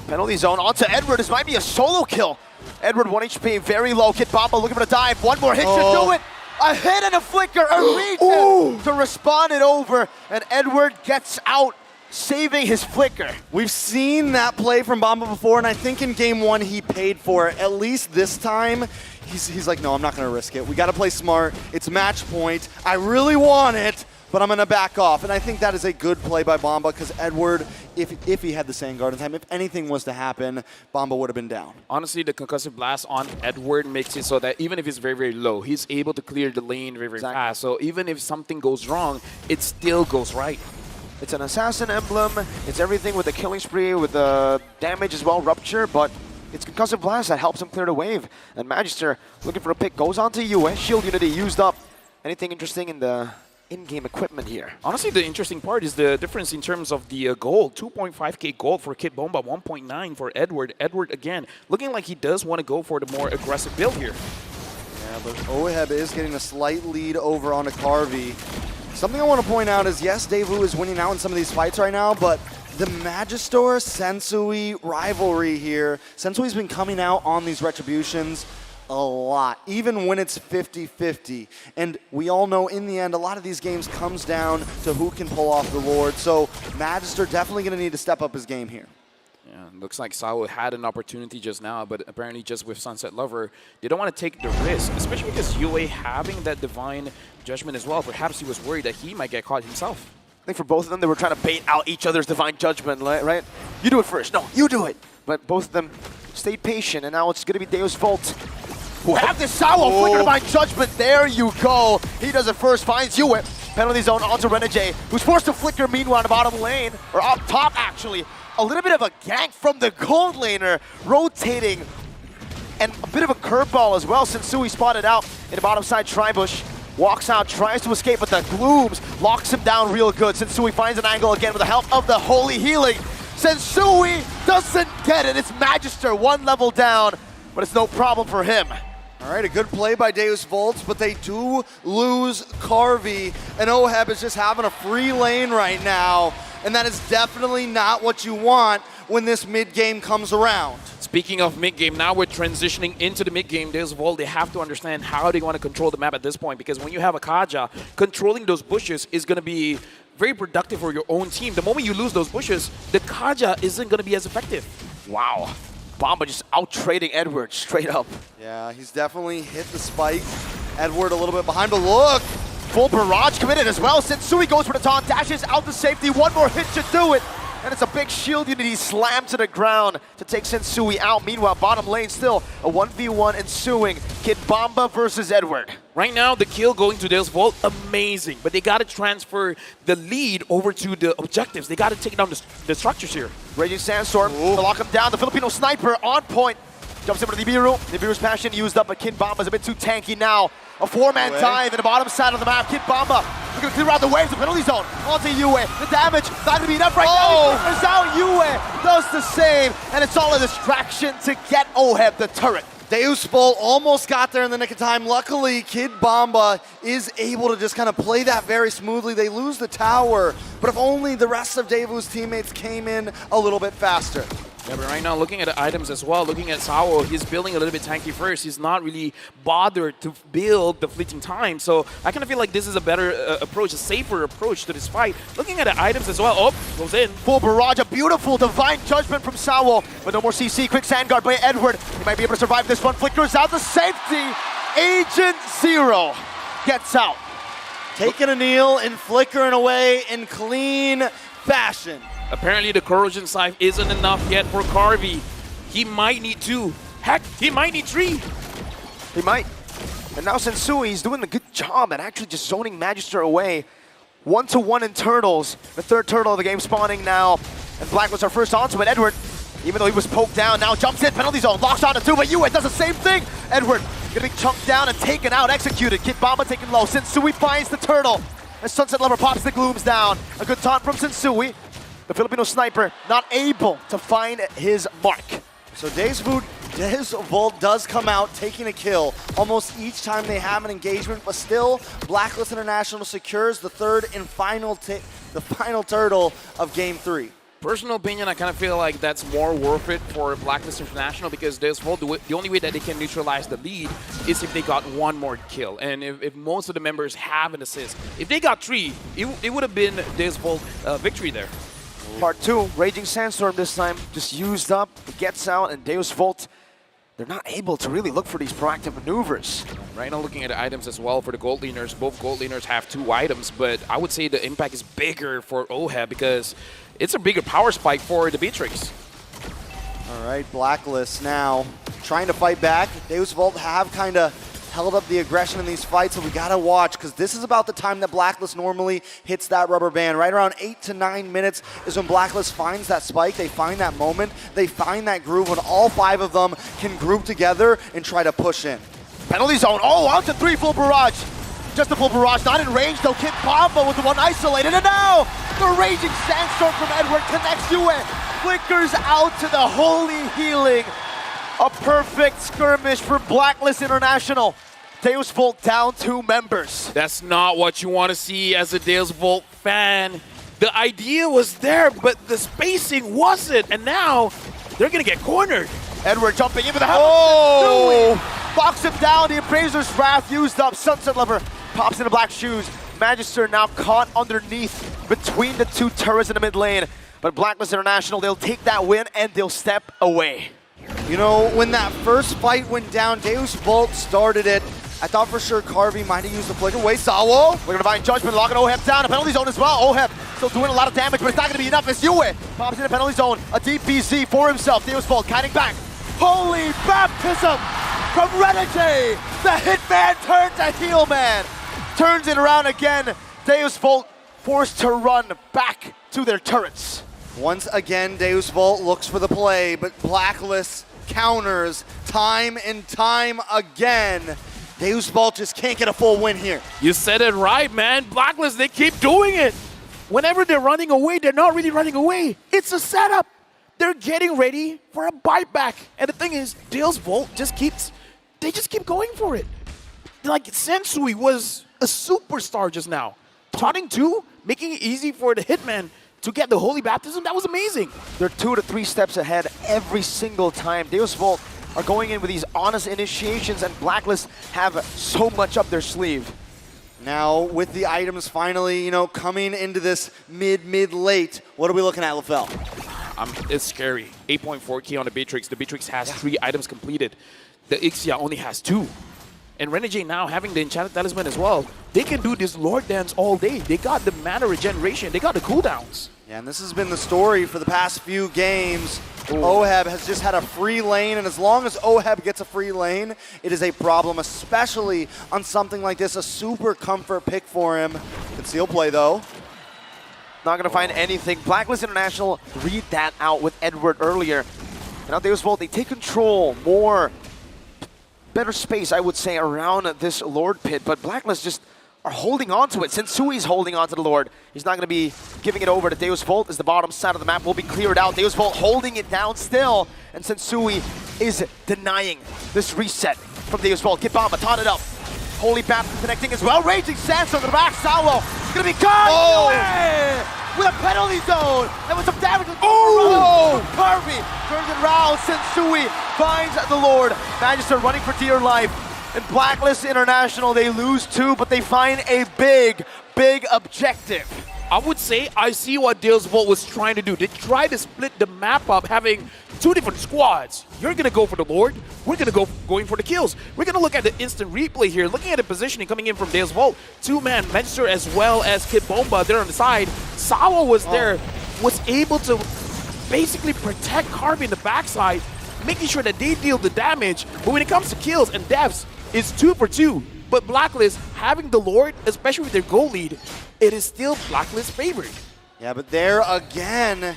Penalty zone onto Edward. This might be a solo kill. Edward 1 HP, very low. Kid Bomba looking for the dive. One more hit should do it. A hit and a flicker, a regen to respond it over, and Edward gets out, saving his flicker. We've seen that play from Bomba before, and I think in game 1 he paid for it. At least this time, he's like, no, I'm not going to risk it. We got to play smart. It's match point. I really want it, but I'm going to back off. And I think that is a good play by Bomba because Edward, if he had the same guard in time, if anything was to happen, Bomba would have been down. Honestly, the concussive blast on Edward makes it so that even if he's very, very low, he's able to clear the lane very, very fast. So even if something goes wrong, it still goes right. It's an assassin emblem. It's everything with the killing spree, with the damage as well, rupture, but it's concussive blast that helps him clear the wave. And Magister looking for a pick, goes on to Yue. Shield unity used up. Anything interesting in the in-game equipment here? Honestly, the interesting part is the difference in terms of the gold. 2.5k gold for Kid Bomba, 1.9 for Edward. Edward, again, looking like he does want to go for the more aggressive build here. Yeah, but Oheb is getting a slight lead over onto Carvey. Something I want to point out is, yes, Daewoo is winning out in some of these fights right now, but the Magister Sensui rivalry here, Sensui's been coming out on these retributions a lot, even when it's 50-50. And we all know in the end, a lot of these games comes down to who can pull off the Lord. So Magister definitely going to need to step up his game here. Yeah, looks like Sao had an opportunity just now, but apparently just with Sunset Lover, they don't want to take the risk, especially because UA having that Divine Judgment as well. Perhaps he was worried that he might get caught himself. I think for both of them, they were trying to bait out each other's Divine Judgment, right? You do it first. No, you do it. But both of them stayed patient, and now it's going to be Deus Volt who have this Sao Flicker Divine Judgment. There you go. He does it first, finds Yue. Penalty zone onto Renegade, who's forced to flicker meanwhile in the bottom lane, or up top actually. A little bit of a gank from the gold laner, rotating, and a bit of a curveball as well. Sensui spotted out in the bottom side Tribush. Walks out, tries to escape, but the Glooms locks him down real good. Sensui finds an angle again with the help of the Holy Healing. Sensui doesn't get it. It's Magister, one level down, but it's no problem for him. All right, a good play by Deus Volts, but they do lose Carvey, and Oheb is just having a free lane right now, and that is definitely not what you want when this mid-game comes around. Speaking of mid-game, now we're transitioning into the mid-game. Deus Volt, they have to understand how they want to control the map at this point, because when you have a Kaja, controlling those bushes is going to be very productive for your own team. The moment you lose those bushes, the Kaja isn't going to be as effective. Wow. Bomba just out-trading Edward straight up. Yeah, he's definitely hit the spike. Edward a little bit behind, but look! Full barrage committed as well. Sensui goes for the taunt, dashes out to safety. One more hit should do it. And it's a big shield unity slammed to the ground to take Sensui out. Meanwhile, bottom lane still a 1v1 ensuing. Kid Bomba versus Edward. Right now, the kill going to Deus Volt, amazing. But they got to transfer the lead over to the objectives. They got to take down the structures here. Raging Sandstorm to lock him down. The Filipino sniper on point. Jumps over to Nibiru. Nibiru's passion used up, but Kid Bomba's a bit too tanky now. A four-man dive in the bottom side of the map. Kid Bomba looking to clear out the waves. The penalty zone onto Yue. The damage not going to be enough right now. He clears out. Yue does the same, and it's all a distraction to get Oheb the turret. Deus Volt almost got there in the nick of time. Luckily, Kid Bomba is able to just kind of play that very smoothly. They lose the tower, but if only the rest of Daewoo's teammates came in a little bit faster. Yeah, but right now, looking at the items as well, looking at Sao, he's building a little bit tanky first. He's not really bothered to build the fleeting time. So I kind of feel like this is a better approach, a safer approach to this fight. Looking at the items as well, oh, goes in. Full barrage, a beautiful Divine Judgment from Sao, but no more CC. Quick sand guard by Edward. He might be able to survive this one. Flickers out to safety. Agent Zero gets out. Taking a kneel and flickering away in clean fashion. Apparently the Corrosion Scythe isn't enough yet for Carvey. He might need 2. Heck, he might need 3. He might. And now Sensui is doing a good job at actually just zoning Magister away. 1-to-1 in turtles. The third turtle of the game spawning now. And Black was our first onto it. Edward, even though he was poked down, now jumps in, penalty zone, locks onto 2, but Yue does the same thing. Edward gonna be chunked down and taken out, executed. Kid Bomba taken low. Sensui finds the turtle. And Sunset Lover pops the Glooms down. A good taunt from Sensui. The Filipino sniper not able to find his mark. So Deus Volt does come out taking a kill almost each time they have an engagement, but still Blacklist International secures the third and final turtle of Game 3. Personal opinion, I kind of feel like that's more worth it for Blacklist International because Deus Volt, the only way that they can neutralize the lead is if they got one more kill. And if most of the members have an assist, if they got 3, it would have been Deus Volt victory there. Part 2, Raging Sandstorm this time, just used up, it gets out, and Deus Volt, they're not able to really look for these proactive maneuvers. Right now looking at the items as well for the gold laners, both gold laners have 2 items, but I would say the impact is bigger for Oheb because it's a bigger power spike for the Beatrix. All right, Blacklist now trying to fight back. Deus Volt have kind of held up the aggression in these fights, so we gotta watch because this is about the time that Blacklist normally hits that rubber band. Right around 8 to 9 minutes is when Blacklist finds that spike. They find that moment. They find that groove when all 5 of them can group together and try to push in. Penalty zone. Oh, out to 3, full barrage. just a full barrage, not in range though. Kid Bomba with the one isolated, and now the raging sandstorm from Edward connects Yue. Flickers out to the holy healing. A perfect skirmish for Blacklist International. Deus Volt down 2 members. That's not what you want to see as a Deus Volt fan. The idea was there, but the spacing wasn't, and now they're gonna get cornered. Edward jumping in with the helmet. Box him down, the Appraiser's Wrath used up. Sunset Lover pops into black shoes. Magister now caught underneath between the 2 turrets in the mid lane. But Blacklist International, they'll take that win and they'll step away. You know, when that first fight went down, Deus Volt started it. I thought for sure Carvey might have used the flicker. Wait, Sawo. We're gonna find Judgment, locking Oheb down. A penalty zone as well. Oheb still doing a lot of damage, but it's not gonna be enough as Yue pops in the penalty zone. A DPZ for himself. Deus Volt kiting back. Holy baptism from Renegade. The Hitman turns to heel man. Turns it around again. Deus Volt forced to run back to their turrets. Once again, Deus Volt looks for the play, but Blacklist counters time and time again. Deus Volt just can't get a full win here. You said it right, man. Blacklist, they keep doing it. Whenever they're running away, they're not really running away. It's a setup. They're getting ready for a bite back. And the thing is, Deus Volt just keep going for it. Like, Sensui was a superstar just now. Taunting 2, making it easy for the Hitman to get the Holy Baptism, that was amazing. They're 2 to 3 steps ahead every single time. Deus Volt are going in with these honest initiations, and Blacklist have so much up their sleeve. Now, with the items finally, you know, coming into this mid-late, what are we looking at, LaFell? It's scary. 8.4 key on the Beatrix. The Beatrix has 3 items completed. The Ixia only has 2. And Renegade now having the Enchanted Talisman as well. They can do this Lord Dance all day. They got the mana regeneration. They got the cooldowns. Yeah, and this has been the story for the past few games. Oheb has just had a free lane, and as long as Oheb gets a free lane, it is a problem, especially on something like this, a super comfort pick for him. Conceal play, though. Not going to find anything. Blacklist International read that out with Edward earlier. And now Deus Volt, they take control more. Better space, I would say, around this Lord pit, but Blacklist just are holding on to it. Sensui's holding on to the Lord. He's not going to be giving it over to Deus Volt as the bottom side of the map will be cleared out. Deus Volt holding it down still, and Sensui is denying this reset from Deus Volt. Kid Bomba taunted up. Holy Baptism connecting as well. Raging Sandstorm to the back. Salvo is going to be caught away with a penalty zone. And with some damage. Carvey turns it around. Sensui finds the Lord. Magister running for dear life. And Blacklist International, they lose 2, but they find a big objective. I would say I see what Deus Volt was trying to do. They tried to split the map up, having 2 different squads. You're going to go for the Lord. We're going to going for the kills. We're going to look at the instant replay here. Looking at the positioning coming in from Deus Volt. 2-man Magister as well as Kid Bomba there on the side. Sawa was there, was able to basically protect Carvey in the backside, making sure that they deal the damage. But when it comes to kills and deaths, it's 2 for 2. But Blacklist, having the Lord, especially with their goal lead, it is still Blacklist favored. Yeah, but there again,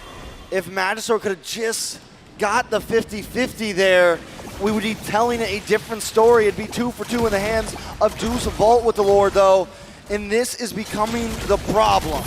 if Magister could have just got the 50-50 there, we would be telling a different story. It'd be 2 for 2 in the hands of Deus Volt with the Lord, though. And this is becoming the problem.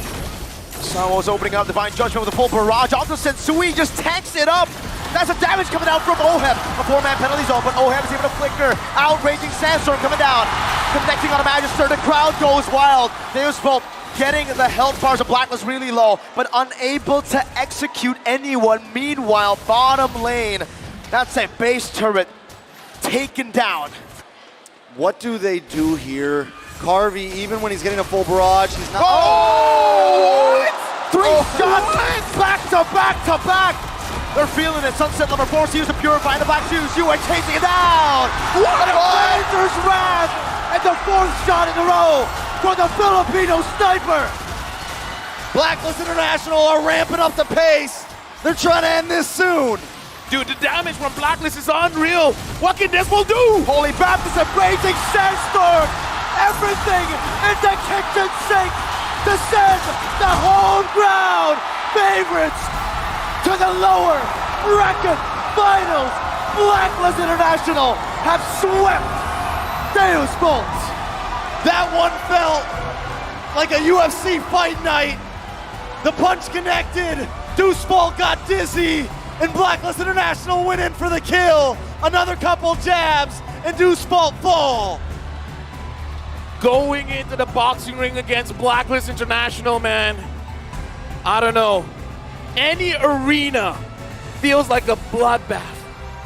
Samo's opening up Divine Judgment with a full barrage. Also Sensui just tanks it up. That's the damage coming out from Oheb. A 4-man penalty zone, but Oheb is able to flicker. Outraging Sandstorm coming down. Connecting on a Magister. The crowd goes wild. Deus Volt getting the health bars of Blacklist really low, but unable to execute anyone. Meanwhile, bottom lane, that's a base turret taken down. What do they do here? Carvey, even when he's getting a full barrage, he's not. Three shots back to back to back. They're feeling it. Sunset number 4 to use the Purify in the black shoes. Yue chasing it down. What a Ranger's Wrath! And the 4th shot in a row for the Filipino sniper. Blacklist International are ramping up the pace. They're trying to end this soon. Dude, the damage from Blacklist is unreal. What can this will do? Holy Baptism, Raging Sandstorm. Everything in the kitchen sink to send the home ground favorites to the lower bracket finals. Blacklist International have swept Deus Volt. That one felt like a UFC fight night. The punch connected. Deuce Vault got dizzy. And Blacklist International went in for the kill. Another couple jabs, and Deuce Vault fall. Going into the boxing ring against Blacklist International, man. I don't know. Any arena feels like a bloodbath.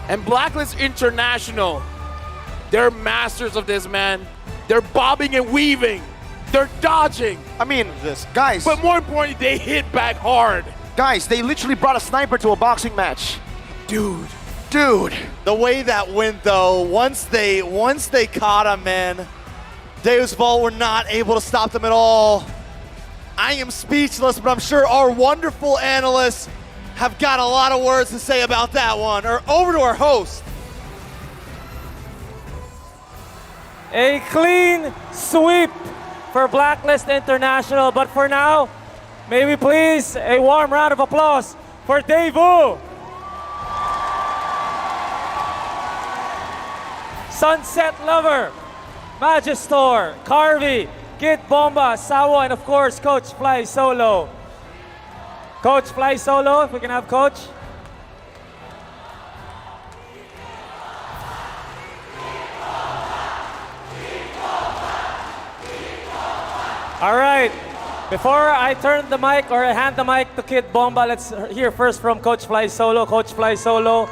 And Blacklist International, they're masters of this, man. They're bobbing and weaving. They're dodging. I mean, guys. But more importantly, they hit back hard. Guys, they literally brought a sniper to a boxing match. Dude. The way that went though, once they caught him, man, Deus Vault were not able to stop them at all. I am speechless, but I'm sure our wonderful analysts have got a lot of words to say about that one. Or over to our host. A clean sweep for Blacklist International. But for now, may we please a warm round of applause for Daewoo, Sunset Lover, Magistor, Carvey, Kid Bomba, Sawo, and of course, Coach Fly Solo. Coach Fly Solo, if we can have Coach. All right, before I turn the mic or hand the mic to Kid Bomba, let's hear first from Coach Fly Solo. Coach Fly Solo,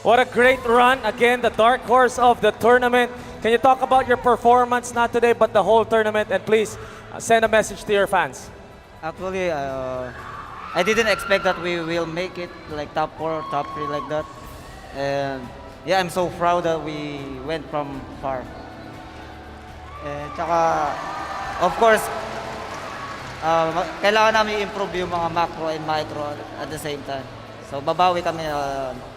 what a great run. Again, the dark horse of the tournament. Can you talk about your performance, not today, but the whole tournament? And please send a message to your fans. Actually, I didn't expect that we will make it like top 4, top 3 like that. And yeah, I'm so proud that we went from far. And tsaka, of course, kailangan namin i-improve yung mga macro and micro at the same time. So babawi kami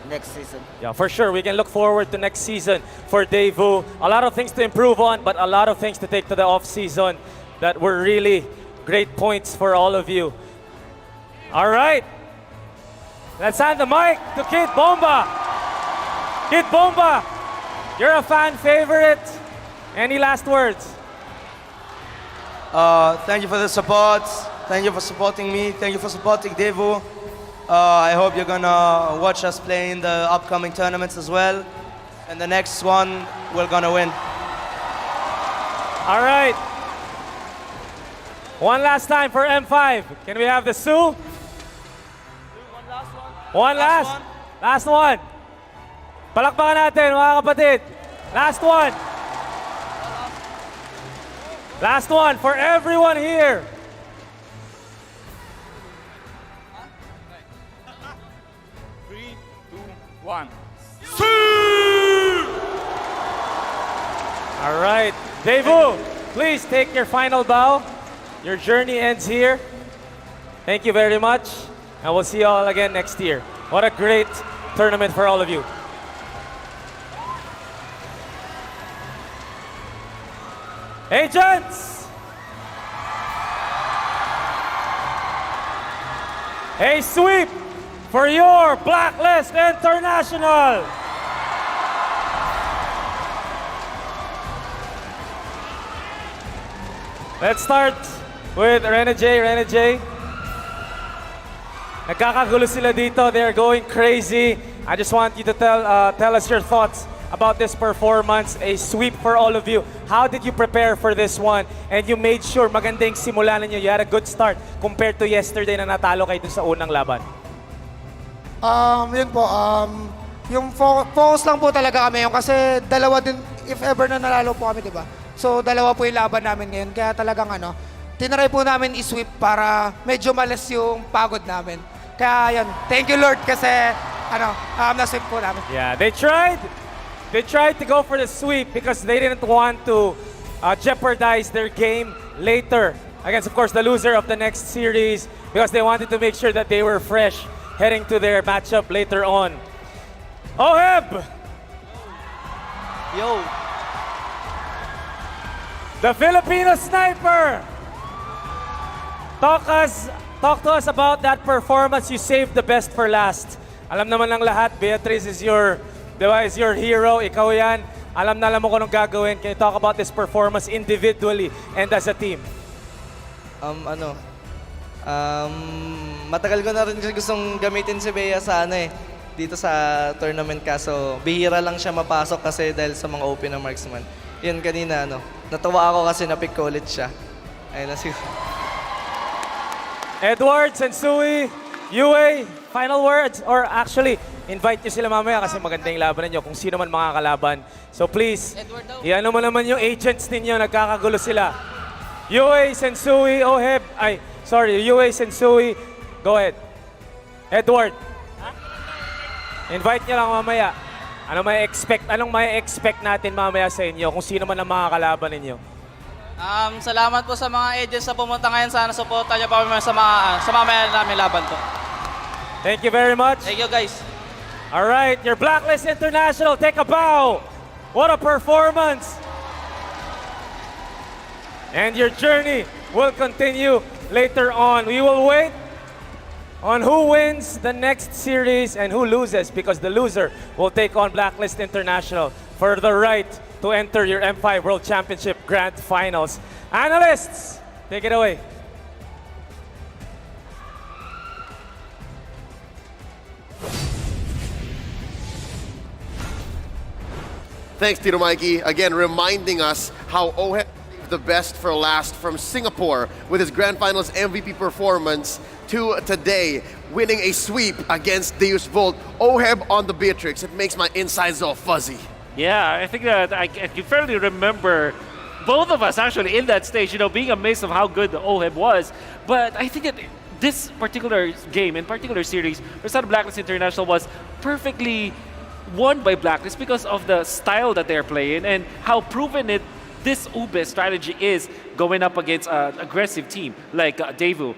next season. Yeah, for sure. We can look forward to next season for Daewoo. A lot of things to improve on, but a lot of things to take to the off-season that were really great points for all of you. All right. Let's hand the mic to Kid Bomba. Kid Bomba, you're a fan favorite. Any last words? Thank you for the support. Thank you for supporting me. Thank you for supporting Daewoo. I hope you're gonna watch us play in the upcoming tournaments as well. And the next one, we're gonna win. All right. One last time for M5. Can we have the Sue? One last. Last one. Palakpakan natin, mga kapatid. Last one. Last one for everyone here. One. All right. Daewoo, please take your final bow. Your journey ends here. Thank you very much. And we'll see you all again next year. What a great tournament for all of you. Agents! A sweep for your Blacklist International! Let's start with Rene J. Nagkakagulo sila dito. They're going crazy. I just want you to tell us your thoughts about this performance, a sweep for all of you. How did you prepare for this one? And you made sure maganda yung simula ninyo. You had a good start compared to yesterday na natalo kayo dun sa unang laban. Yun po, yung focus lang po talaga kami yung kasi dalawa din, if ever na nalalo po kami, di ba? So dalawa po yung laban namin ngayon. Kaya talagang tinry po namin i-sweep para medyo malas yung pagod namin. Kaya yun, thank you Lord kasi na-sweep po namin. Yeah, they tried to go for the sweep because they didn't want to jeopardize their game later against, of course, the loser of the next series because they wanted to make sure that they were fresh heading to their matchup later on. Oheb! Yo! The Filipino sniper! Talk to us about that performance. You saved the best for last. Alam naman ng lahat, Beatrice is your hero. Ikaw yan. Alam na alam mo kung anong gagawin. Can you talk about this performance individually and as a team? Matagal ko na rin gustong gamitin si Bea sa dito sa tournament kaso bihira lang siya mapasok kasi dahil sa mga open na marksman. Yun kanina natuwa ako kasi na-pick ko ulit siya. Ayun na siguro. Edward, Sensui, UA, final words? Or actually, invite nyo sila mamaya kasi maganda yung laban ninyo kung sino man mga kalaban. So please, iyan mo naman yung agents ninyo, nagkakagulo sila. UA, Sensui, Oheb, UA, Sensui, go ahead. Edward. Invite nyo lang mamaya. Anong may expect natin mamaya sa inyo kung sino man ang mga kalaban ninyo? Salamat po sa mga agents na pumunta ngayon. Sana supportan niyo pa kami sa mamaya namin laban to. Thank you very much. Thank you guys. All right, your Blacklist International, take a bow. What a performance. And your journey will continue later on. We will wait on who wins the next series and who loses because the loser will take on Blacklist International for the right to enter your M5 World Championship Grand Finals. Analysts, take it away. Thanks, Tito Mikey. Again, reminding us how Oheb saved the best for last from Singapore with his Grand Finals MVP performance to today, winning a sweep against Deus Volt. Oheb on the Beatrix. It makes my insides all fuzzy. Yeah, I think that I can fairly remember both of us actually in that stage, being amazed of how good the Oheb was. But I think that this particular game, in particular series, Versado Blacklist International was perfectly won by Blacklist because of the style that they're playing and how proven this Ube strategy is going up against an aggressive team like Daewoo.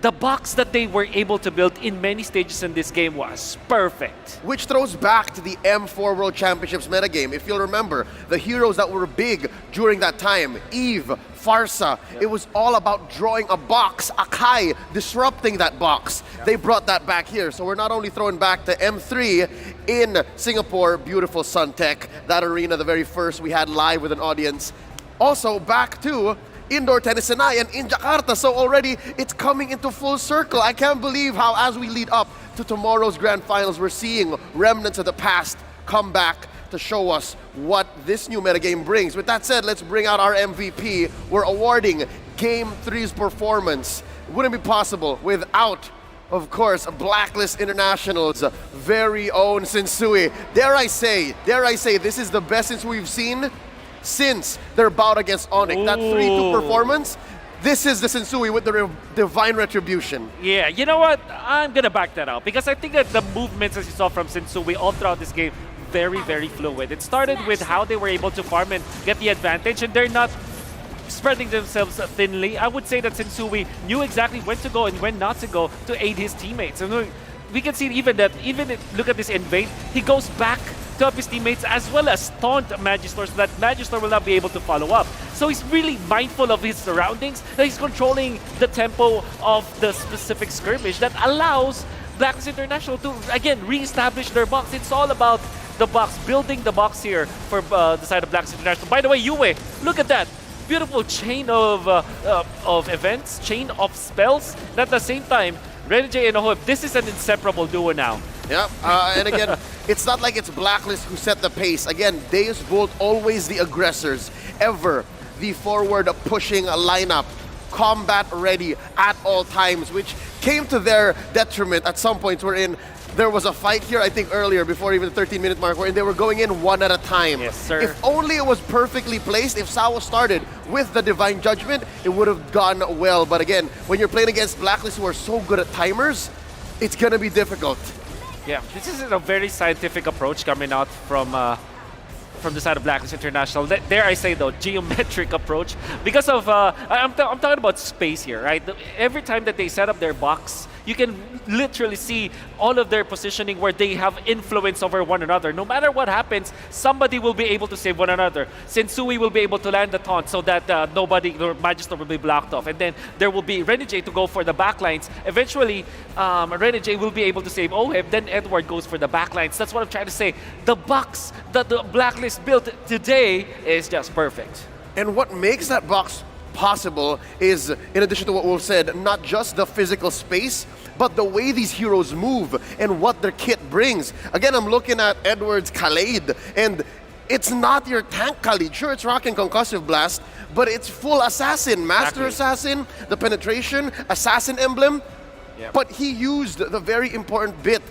The box that they were able to build in many stages in this game was perfect. Which throws back to the M4 World Championships metagame. If you'll remember, the heroes that were big during that time, Eve, Farsa, it was all about drawing a box, Akai, disrupting that box. They brought that back here. So we're not only throwing back to M3 in Singapore, beautiful Suntech, that arena, the very first we had live with an audience. Also back to Indoor Tennis Senayan in Jakarta. So already it's coming into full circle. I can't believe how as we lead up to tomorrow's Grand Finals, we're seeing remnants of the past come back to show us what this new metagame brings. With that said, let's bring out our MVP. We're awarding Game 3's performance. Wouldn't be possible without, of course, Blacklist International's very own Sensui. Dare I say, this is the best since we've seen since their bout against Onic. That 3-2 performance, this is the Sensui with the divine retribution. Yeah, you know what? I'm going to back that out because I think that the movements as you saw from Sensui all throughout this game, very, very fluid. It started with how they were able to farm and get the advantage, and they're not spreading themselves thinly. I would say that Sensui knew exactly when to go and when not to go to aid his teammates. And we can see look at this invade, he goes back to help his teammates as well as taunt Magister so that Magister will not be able to follow up. So he's really mindful of his surroundings, that he's controlling the tempo of the specific skirmish that allows Blacklist International to, again, re-establish their box. It's all about the box, building the box here for the side of Blacklist International. By the way, Yue, look at that. Beautiful chain of events, chain of spells. And at the same time, Renegade and Oheb, this is an inseparable duo now. Yeah, and again, it's not like it's Blacklist who set the pace. Again, Deus Volt always the aggressors, ever the forward pushing lineup, combat ready at all times, which came to their detriment at some points wherein there was a fight here, I think earlier, before even the 13-minute mark, wherein they were going in one at a time. Yes, sir. If only it was perfectly placed, if Sao started with the Divine Judgment, it would have gone well. But again, when you're playing against Blacklist who are so good at timers, it's gonna be difficult. Yeah, this is a very scientific approach coming out from the side of Blacklist International. Dare I say, though, geometric approach. Because of, I'm talking about space here, right? Every time that they set up their box, you can literally see all of their positioning where they have influence over one another. No matter what happens, somebody will be able to save one another. Sensui will be able to land the taunt so that nobody, or Magister will be blocked off. And then there will be Renegade to go for the backlines. Eventually, Renegade will be able to save Oheb. Then Edward goes for the backlines. That's what I'm trying to say. The box that the Blacklist built today is just perfect. And what makes that box possible is, in addition to what Wolf said, not just the physical space, but the way these heroes move and what their kit brings. Again, I'm looking at Edward's Khalid, and it's not your tank Khalid. Sure, it's rocking Concussive Blast, but it's full assassin, Master Assassin, the penetration, assassin emblem. Yep. But he used the very important bit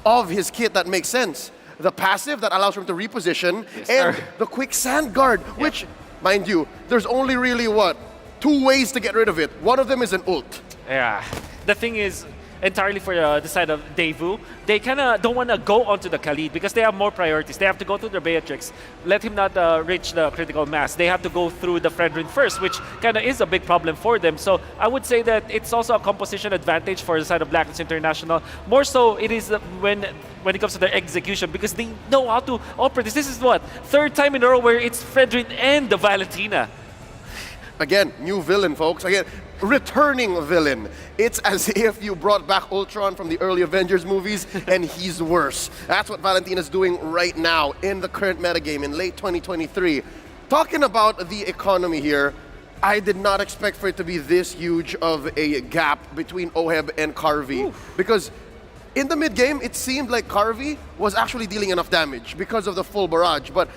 of his kit that makes sense. The passive that allows him to reposition, and the quick sand guard, which, mind you, there's only really, what, 2 ways to get rid of it. One of them is an ult. Yeah. The thing is, entirely for the side of Daewoo, they kind of don't want to go onto the Khalid because they have more priorities. They have to go through the Beatrix, let him not reach the critical mass. They have to go through the Fredrin first, which kind of is a big problem for them. So I would say that it's also a composition advantage for the side of Blacklist International. More so, it is when it comes to their execution, because they know how to operate this. This is what, 3rd time in a row where it's Fredrin and the Valentina. Again, new villain, folks. Again, returning villain. It's as if you brought back Ultron from the early Avengers movies, and he's worse. That's what Valentina's doing right now in the current metagame in late 2023. Talking about the economy here, I did not expect for it to be this huge of a gap between Oheb and Carvey. Because in the mid-game, it seemed like Carvey was actually dealing enough damage because of the full barrage. But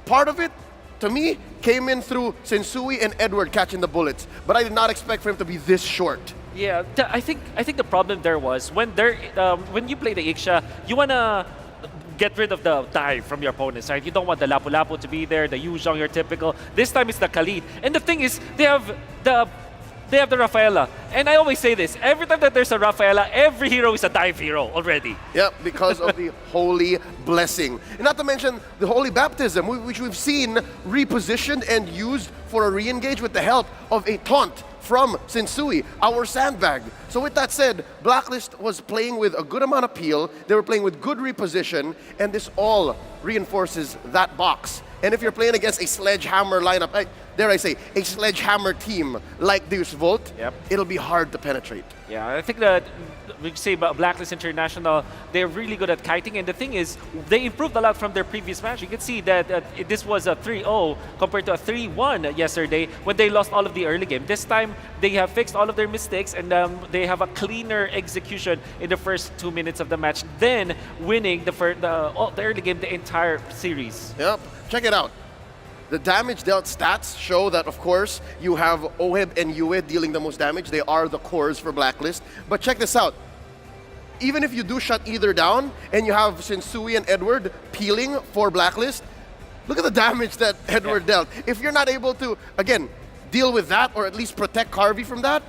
part of it, to me, came in through Sensui and Edward catching the bullets. But I did not expect for him to be this short. Yeah, I think the problem there was when you play the Ixia, you wanna get rid of the dive from your opponents, right? You don't want the Lapu-Lapu to be there, the Yuzhong, your typical. This time it's the Khalid. And the thing is, they have the Rafaela. And I always say this, every time that there's a Rafaela, every hero is a dive hero already. Yep, because of the holy blessing. And not to mention the holy baptism, which we've seen repositioned and used for a re-engage with the help of a taunt from Sensui, our sandbag. So with that said, Blacklist was playing with a good amount of peel, they were playing with good reposition, and this all reinforces that box. And if you're playing against a sledgehammer lineup, dare I say, a sledgehammer team like Deus Volt, it'll be hard to penetrate. Yeah, I think that we say about Blacklist International, they're really good at kiting, and the thing is, they improved a lot from their previous match. You can see that this was a 3-0 compared to a 3-1 yesterday when they lost all of the early game. This time, they have fixed all of their mistakes, and they have a cleaner execution in the first 2 minutes of the match, then winning the early game, the entire series. Yep, check it out. The damage dealt stats show that, of course, you have Oheb and Yue dealing the most damage. They are the cores for Blacklist. But check this out. Even if you do shut either down, and you have Sensui and Edward peeling for Blacklist, look at the damage that Edward dealt. If you're not able to, again, deal with that, or at least protect Carvey from that,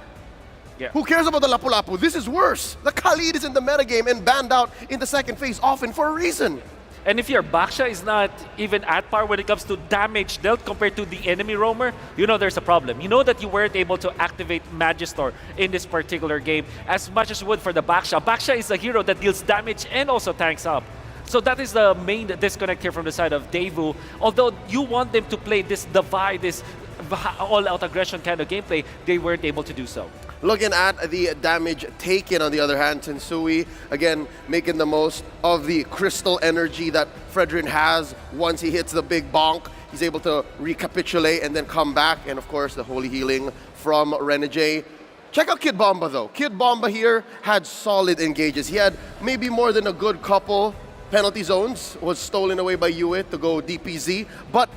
who cares about the Lapu-Lapu? This is worse. The Khalid is in the metagame and banned out in the second phase, often for a reason. And if your Baksha is not even at par when it comes to damage dealt compared to the enemy roamer, you know there's a problem. You know that you weren't able to activate Magister in this particular game as much as you would for the Baksha. Baksha is a hero that deals damage and also tanks up. So that is the main disconnect here from the side of Daewoo. Although you want them to play this divide, this all-out aggression kind of gameplay, they weren't able to do so. Looking at the damage taken, on the other hand, Sensui, again, making the most of the crystal energy that Fredrin has. Once he hits the big bonk, he's able to recapitulate and then come back. And of course, the holy healing from Renegade. Check out Kid Bomba, though. Kid Bomba here had solid engages. He had maybe more than a good couple penalty zones, was stolen away by Yue to go DPZ. But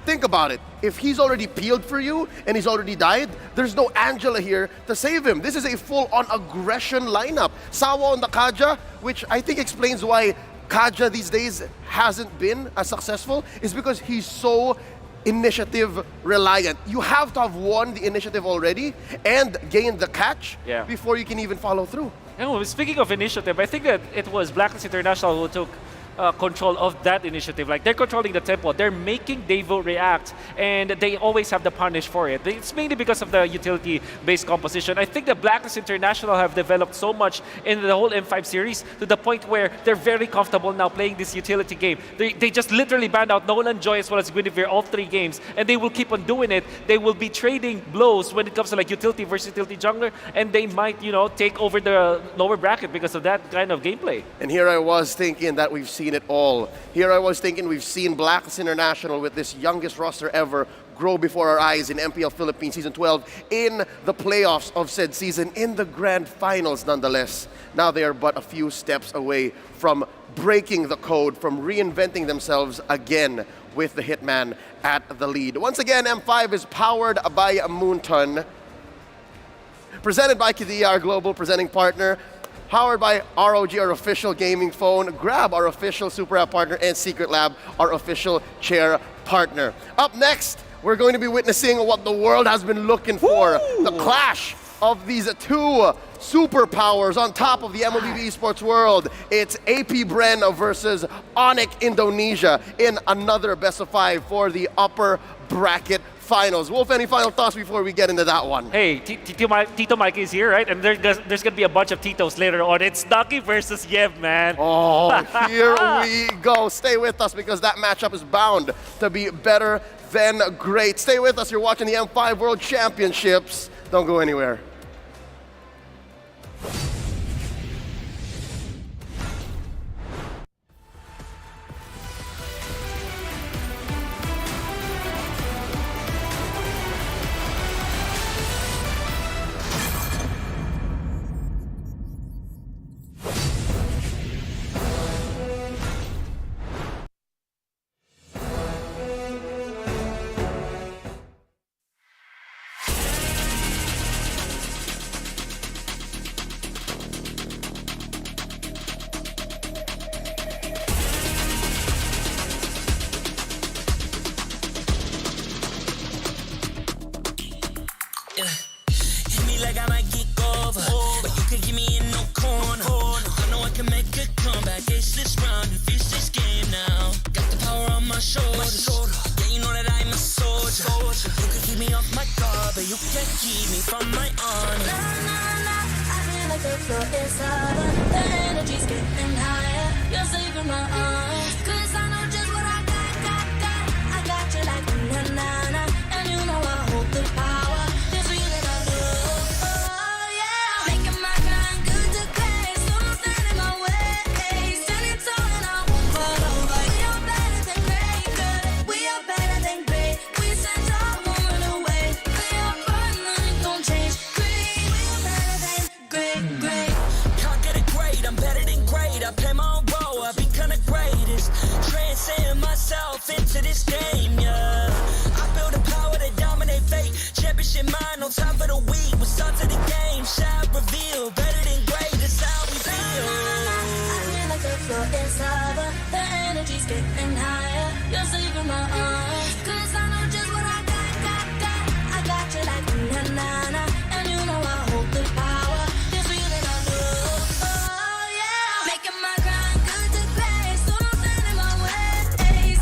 think about it. If he's already peeled for you and he's already died, there's no Angela here to save him. This is a full-on aggression lineup. Sawa on the Kaja, which I think explains why Kaja these days hasn't been as successful, is because he's so initiative reliant. You have to have won the initiative already and gained the catch before you can even follow through. Speaking of initiative, I think that it was Blacklist International who took control of that initiative. Like, they're controlling the tempo. They're making Devo react, and they always have the punish for it. It's mainly because of the utility-based composition. I think the Blacklist International have developed so much in the whole M5 series to the point where they're very comfortable now playing this utility game. They just literally banned out Nolan, Joy, as well as Guinevere all 3 games, and they will keep on doing it. They will be trading blows when it comes to like utility versus utility jungler, and they might, you know, take over the lower bracket because of that kind of gameplay. And here I was thinking that we've seen it all. Here I was thinking we've seen Blacklist International with this youngest roster ever grow before our eyes in MPL Philippines Season 12, in the playoffs of said season, in the grand finals nonetheless. Now they are but a few steps away from breaking the code, from reinventing themselves again with the Hitman at the lead. Once again, M5 is powered by Moonton, presented by Qiddiya, our global presenting partner, powered by ROG, our official gaming phone, Grab, our official Super App partner, and Secret Lab, our official chair partner. Up next, we're going to be witnessing what the world has been looking for. The clash of these 2 superpowers on top of the MLBB esports world. It's AP Bren versus Onic Indonesia in another best of 5 for the upper bracket finals. Wolf, any final thoughts before we get into that one? Hey, Tito Mike is here, right? And there's going to be a bunch of Titos later on. It's Ducky versus Yev, man. Oh, here we go. Stay with us because that matchup is bound to be better than great. Stay with us. You're watching the M5 World Championships. Don't go anywhere. Hit me like I might get over, but you could give me in no corner. I know I can make a comeback. Ace this round and finish this game now. Got the power on my shoulders. Yeah, you know that I'm a soldier. You could keep me off my guard, but you can't keep me from my honor. I feel like the floor is over. The energy's getting higher. You're saving my arms. 'Cause I know just what I got. I got you like na-na-na. And you know I hold the power. This feeling I love. Oh yeah. Making my grind good to great. So don't stand in my way. Standing tall and I won't fall over. We are better than great, good. We are better than great. We stand tall, won't run away. We are fun, nothing don't change. Great. We are better than great. Can't get it great, I'm better than great. I play my own role, I become the greatest. Transcend myself into this game, yeah. I build a power to dominate fate. Championship mind on top of the week. We start to the game, shall reveal. Better than great, that's how we feel. I feel like the floor is over. The energy's getting higher. You're saving my arms. 'Cause I know just what I got. I got you like na-na-na. And you know I hold the power. This feeling I love. Oh yeah. Making my grind good to great. So don't stand in my way.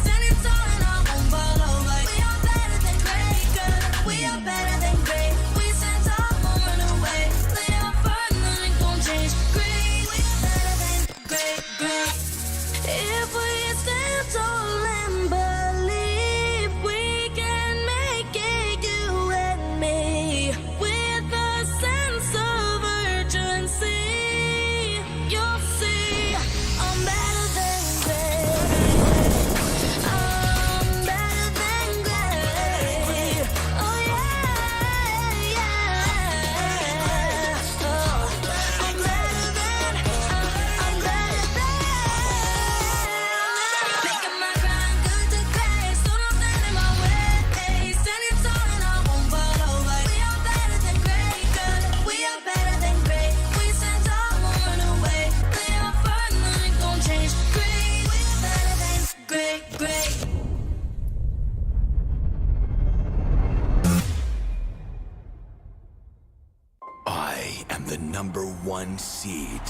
Standing tall and I won't fall over. We are better than great, good. We are better than great. We stand tall, won't run away. We are fun, nothing gon' change. Great. We are better than great. If we stand tall and believe we can make it, you and me, with a sense of urgency, you'll see I'm better than great. I'm better than great. Oh yeah. Oh, I'm better than. Making my grind good to great. So don't stand in my way. Standing tall and I won't fall over. We are better than great, good. We are better than great. We stand tall, won't run away. We are fun, nothing gon' change. Great. We are better than great. I am the #1 seed,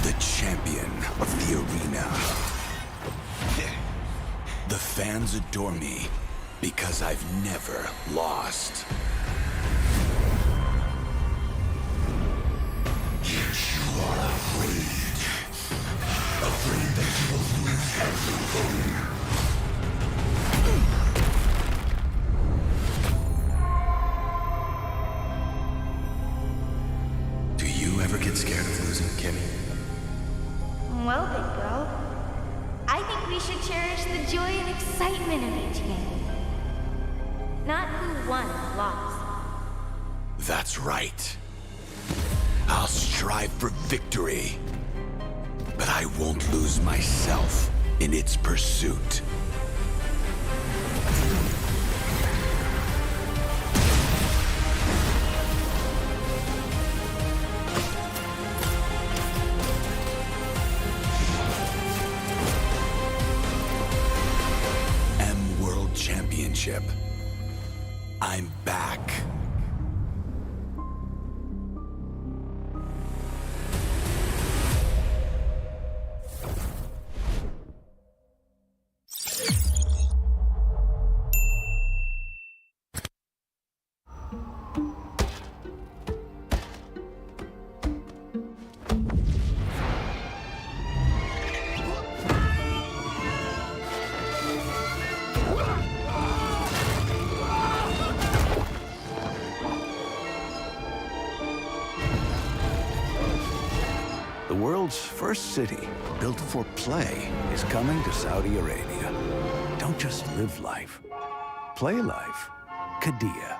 the champion of the arena. The fans adore me because I've never lost. Yet you are afraid. Afraid that you will lose everything. Do you ever get scared of losing, Kimmy? Well, big girl, I think we should cherish the joy and excitement of each game. Not who won or lost. That's right. I'll strive for victory, but I won't lose myself in its pursuit. World Championship. I'm back. The world's first city, built for play, is coming to Saudi Arabia. Don't just live life. Play life. Qiddiya.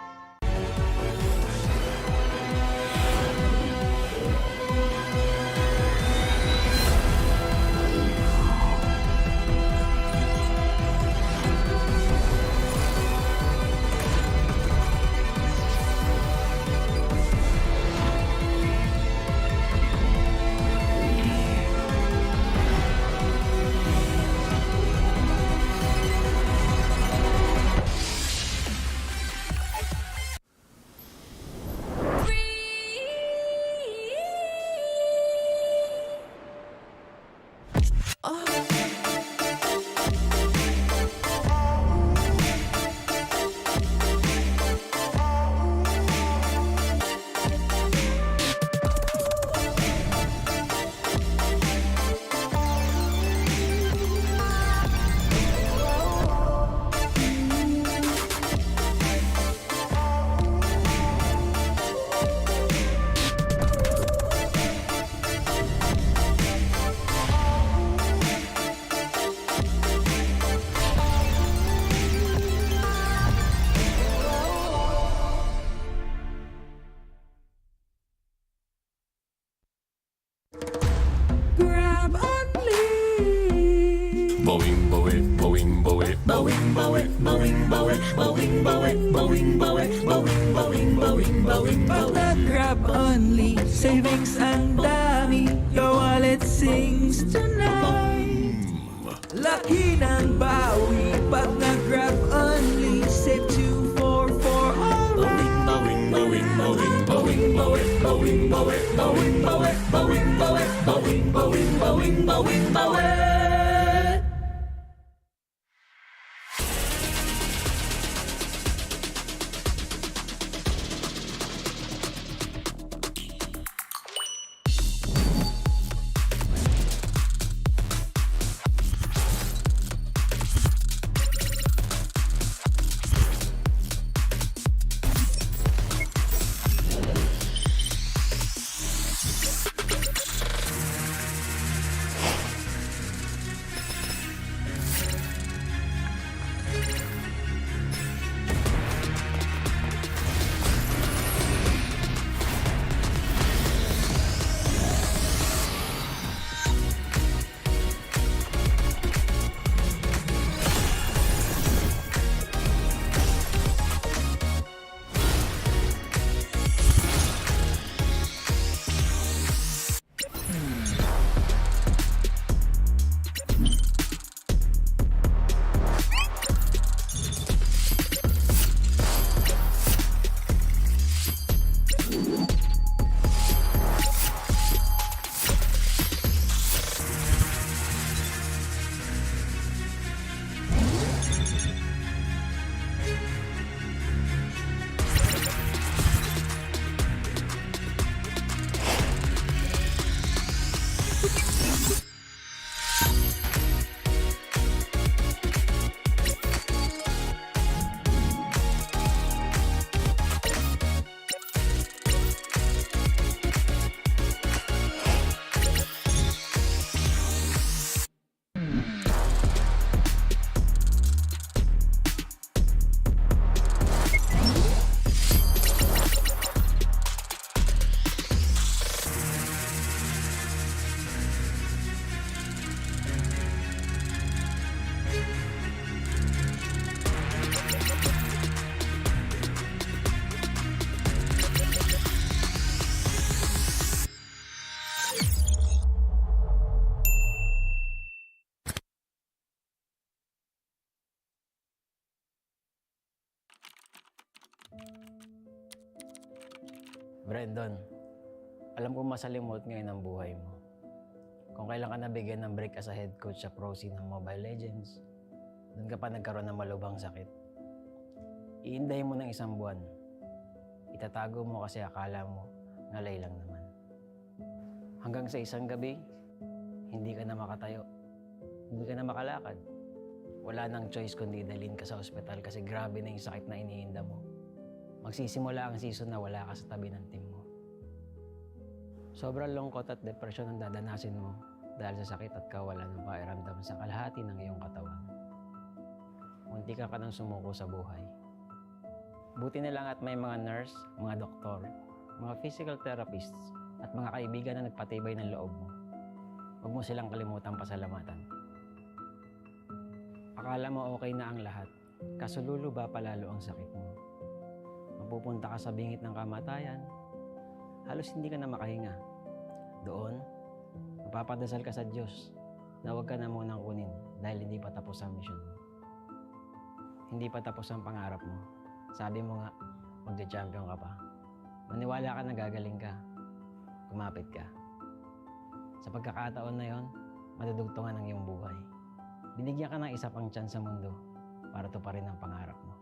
Boing, boing, boing, boing, boing, boing, boing, boing, boing, boing, boing, boing, boing, boing, boing, boing, boing. Grab only, savings and dami, your wallet sings tonight. Laki ng bawi, pag nag-grab only, save 244 alright. Boing, boing, boing, boing, boing, boing, boing, boing, boing, boing, boing, boing, boing, boing, boing, boing. Brandon, alam ko masalimuot ngayon ang buhay mo. Kung kailan ka nabigyan ng break as a head coach sa pro scene ng Mobile Legends, doon ka pa nagkaroon ng malubhang sakit. Iindahin mo ng 1 buwan. Itatago mo kasi akala mo ngalay lang naman. Hanggang sa isang gabi, hindi ka na makatayo. Hindi ka na makalakad. Wala nang choice kundi dalhin ka sa ospital kasi grabe na yung sakit na iniinda mo. Magsisimula ang season na wala ka sa tabi ng team mo. Sobrang lungkot at depression ang dadanasin mo dahil sa sakit at kawalan ng pakiramdam sa kalahati ng iyong katawan. Munti ka nang sumuko sa buhay. Buti na lang at may mga nurse, mga doktor, mga physical therapists, at mga kaibigan na nagpatibay ng loob mo. Huwag mo silang kalimutang pasalamatan. Akala mo okay na ang lahat, kaso luluba palalo ang sakit mo. Mapupunta ka sa bingit ng kamatayan, halos hindi ka na makahinga. Doon, mapapadasal ka sa Diyos na huwag ka na munang kunin dahil hindi pa tapos ang mission mo. Hindi pa tapos ang pangarap mo. Sabi mo nga, magde-champion ka pa. Maniwala ka na gagaling ka. Kumapit ka. Sa pagkakataon na yon, madudugtungan ang iyong buhay. Binigyan ka ng isa pang chance sa mundo para tuparin ang pangarap mo.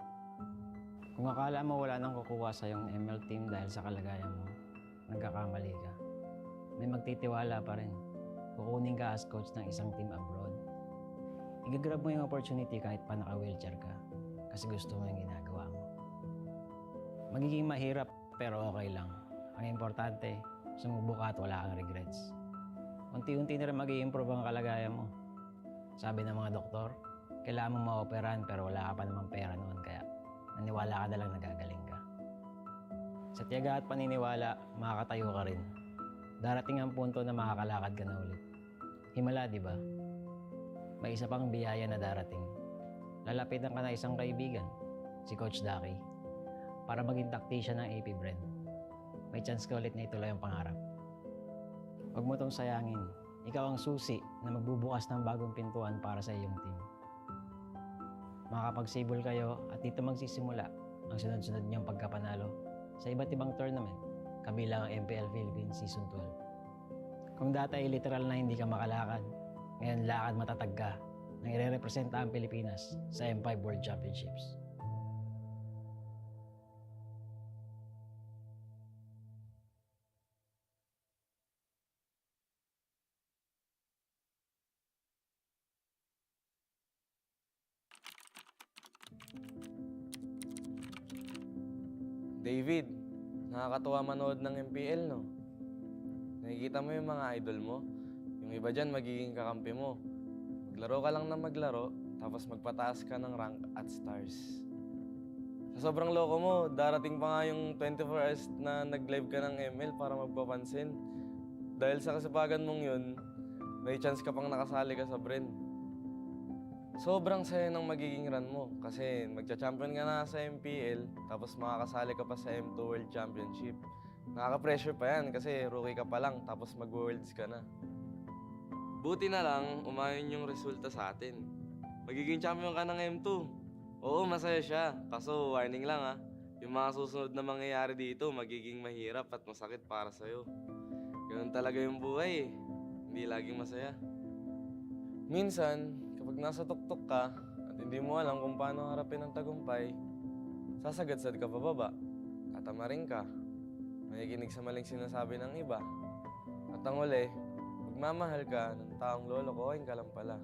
Kung akala mo wala nang kukuha sa iyong ML team dahil sa kalagayan mo, nagkakamali ka. May magtitiwala pa rin. Kukunin ka as coach ng isang team abroad. Igagrab mo yung opportunity kahit pa naka-wheelchair ka kasi gusto mo yung ginagawa mo. Magiging mahirap pero okay lang. Ang importante, sumubo ka at wala kang regrets. Unti-unti na rin mag-i-improve ang kalagayan mo. Sabi ng mga doktor, kailangan mong ma-operahan pero wala ka pa namang pera noon kaya naniwala ka na lang nagagaling ka. Sa tiyaga at paniniwala, makakatayo ka rin. Darating ang punto na makakalakad ka na ulit. Himala, di ba? May isa pang biyaya na darating. Lalapitan ka na isang kaibigan, si Coach Daki, para maging tactician ng AP Bren. May chance ka ulit na ituloy ang pangarap. Huwag mo tong sayangin. Ikaw ang susi na magbubukas ng bagong pintuan para sa iyong team. Makakapagsibol kayo at dito magsisimula ang sunod-sunod niyong pagkapanalo sa iba't ibang tournament, kabilang ang MPL Philippines Season 12. Kung dati ay literal na hindi ka makalakad, ngayon lakad matatag ka nang ire-representa ang Pilipinas sa M5 World Championships. David, nakakatuwa manood ng MPL, no? Nakikita mo yung mga idol mo. Yung iba dyan, magiging kakampi mo. Maglaro ka lang na maglaro, tapos magpataas ka ng rank at stars. Sa sobrang loko mo, darating pa nga yung 24 hours na nag-live ka ng ML para magpapansin. Dahil sa kasipagan mong yun, may chance ka pang nakasali ka sa Bren. Sobrang saya ng magiging run mo kasi magcha-champion ka na sa MPL tapos makakasali ka pa sa M2 World Championship. Nakaka-pressure pa yan kasi rookie ka pa lang tapos mag-worlds ka na. Buti na lang, umayon yung resulta sa atin. Magiging champion ka ng M2. Oo, masaya siya. Kaso warning lang ha, yung mga susunod na mangyayari dito magiging mahirap at masakit para sa'yo. Ganun talaga yung buhay eh. Hindi laging masaya. Minsan, kapag nasa tuktok ka at hindi mo alam kung paano harapin ang tagumpay, sasagadsad ka pababa, tatamarin ka, makikinig sa maling sinasabi ng iba. At ang uli, magmamahal ka ng taong lolokohin ka lang pala.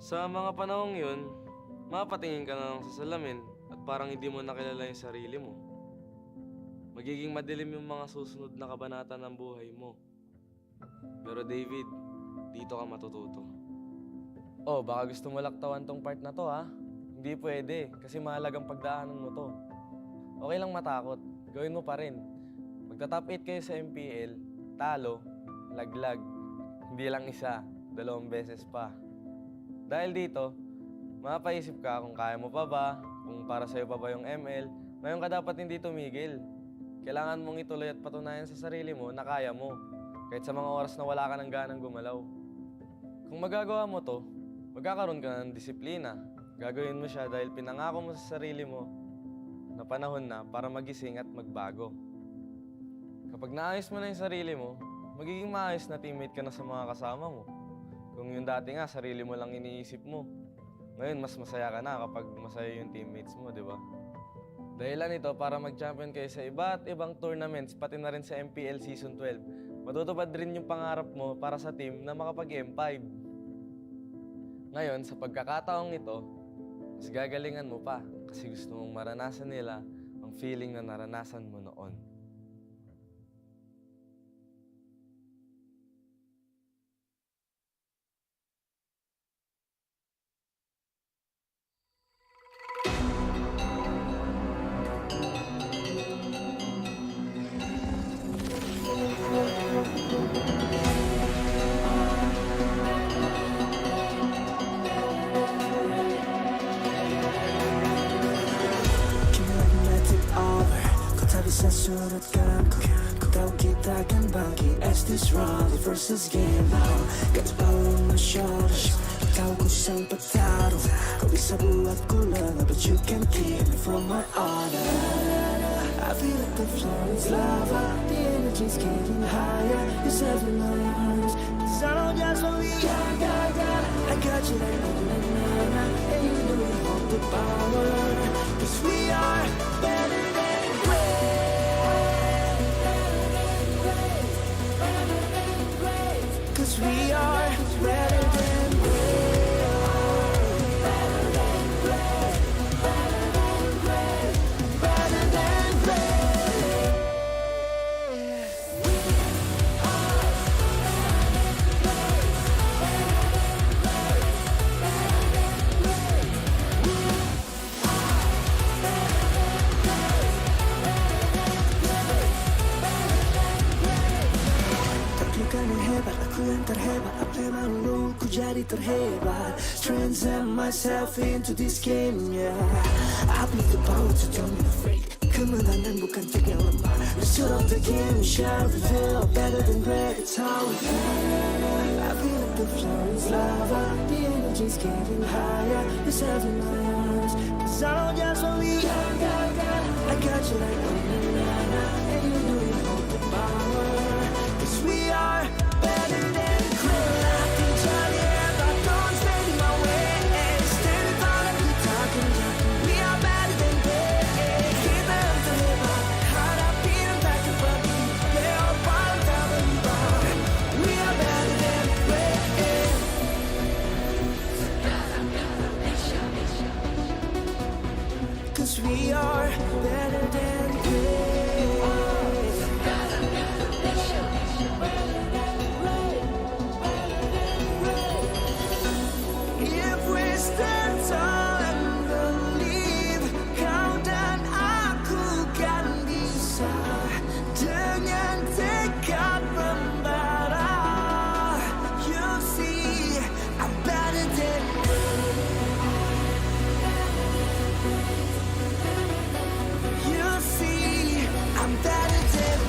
Sa mga panahong yun, mapatingin ka na lang sa salamin at parang hindi mo nakilala yung sarili mo. Magiging madilim yung mga susunod na kabanata ng buhay mo. Pero David, dito ka matututo. Oh, baka gusto mo laktawan tong part na to ha? Hindi pwede, kasi mahalagang pagdaanan mo to. Okay lang matakot, gawin mo pa rin. Magta-top 8 kayo sa MPL, talo, laglag. Hindi lang isa, 2 beses pa. Dahil dito, mapaisip ka kung kaya mo pa ba, kung para sa'yo pa ba yung ML. Ngayon ka dapat hindi tumigil. Kailangan mong ituloy at patunayan sa sarili mo na kaya mo. Kahit sa mga oras na wala ka ng ganang gumalaw. Kung magagawa mo to, magkakaroon ka ng disiplina. Gagawin mo siya dahil pinangako mo sa sarili mo na panahon na para magising at magbago. Kapag naayos mo na yung sarili mo, magiging maayos na teammate ka na sa mga kasama mo. Kung yung dati nga, sarili mo lang iniisip mo. Ngayon, mas masaya ka na kapag masaya yung teammates mo, di ba? Dahilan ito para mag-champion kayo sa iba't ibang tournaments, pati na rin sa MPL Season 12. Matutupad rin yung pangarap mo para sa team na makapag-M5. Ngayon, sa pagkakataong ito, mas gagalingan mo pa kasi gusto mong maranasan nila ang feeling na naranasan mo noon. Sa sunod kang ko Kung kita kan bangki as this round versus game now Got the power on my shoulders Ikaw ko siyang pataro Kung isa buhat ko lang But you can keep me from my honor I feel like the floor is lava The energy's getting higher It's every my arms Cause I don't just want me I got you like na-na-na-na And you know you hold the power Cause we are better than great Cause we are better than great. Better than great. Better than great. Better than great. We are Tatlo ka ng hebat, ako yung terhebat Ang marunong ko jadi terhebat Transcend myself into this game, yeah I need the power to turn me afraid Kemenangan bukan tinggal lemah The shoot of the game, we shall reveal Better than great, it's how we feel I feel like the floor is lava The energy's getting higher It's having my arms Cause I don't just want me I got you like na-na-na-na And you know you hold the power Cause we are better than great I can tell you if I don't stand in my way Stand in front of you talking We are better than great Kita ang terhebat Harapin ang takot pagi Pero parang tabaliba We are better than great Cause we are better than great If we stand tall and believe Kau dan aku kan bisa Dengan tekad membara You see, I'm better than You see, I'm better than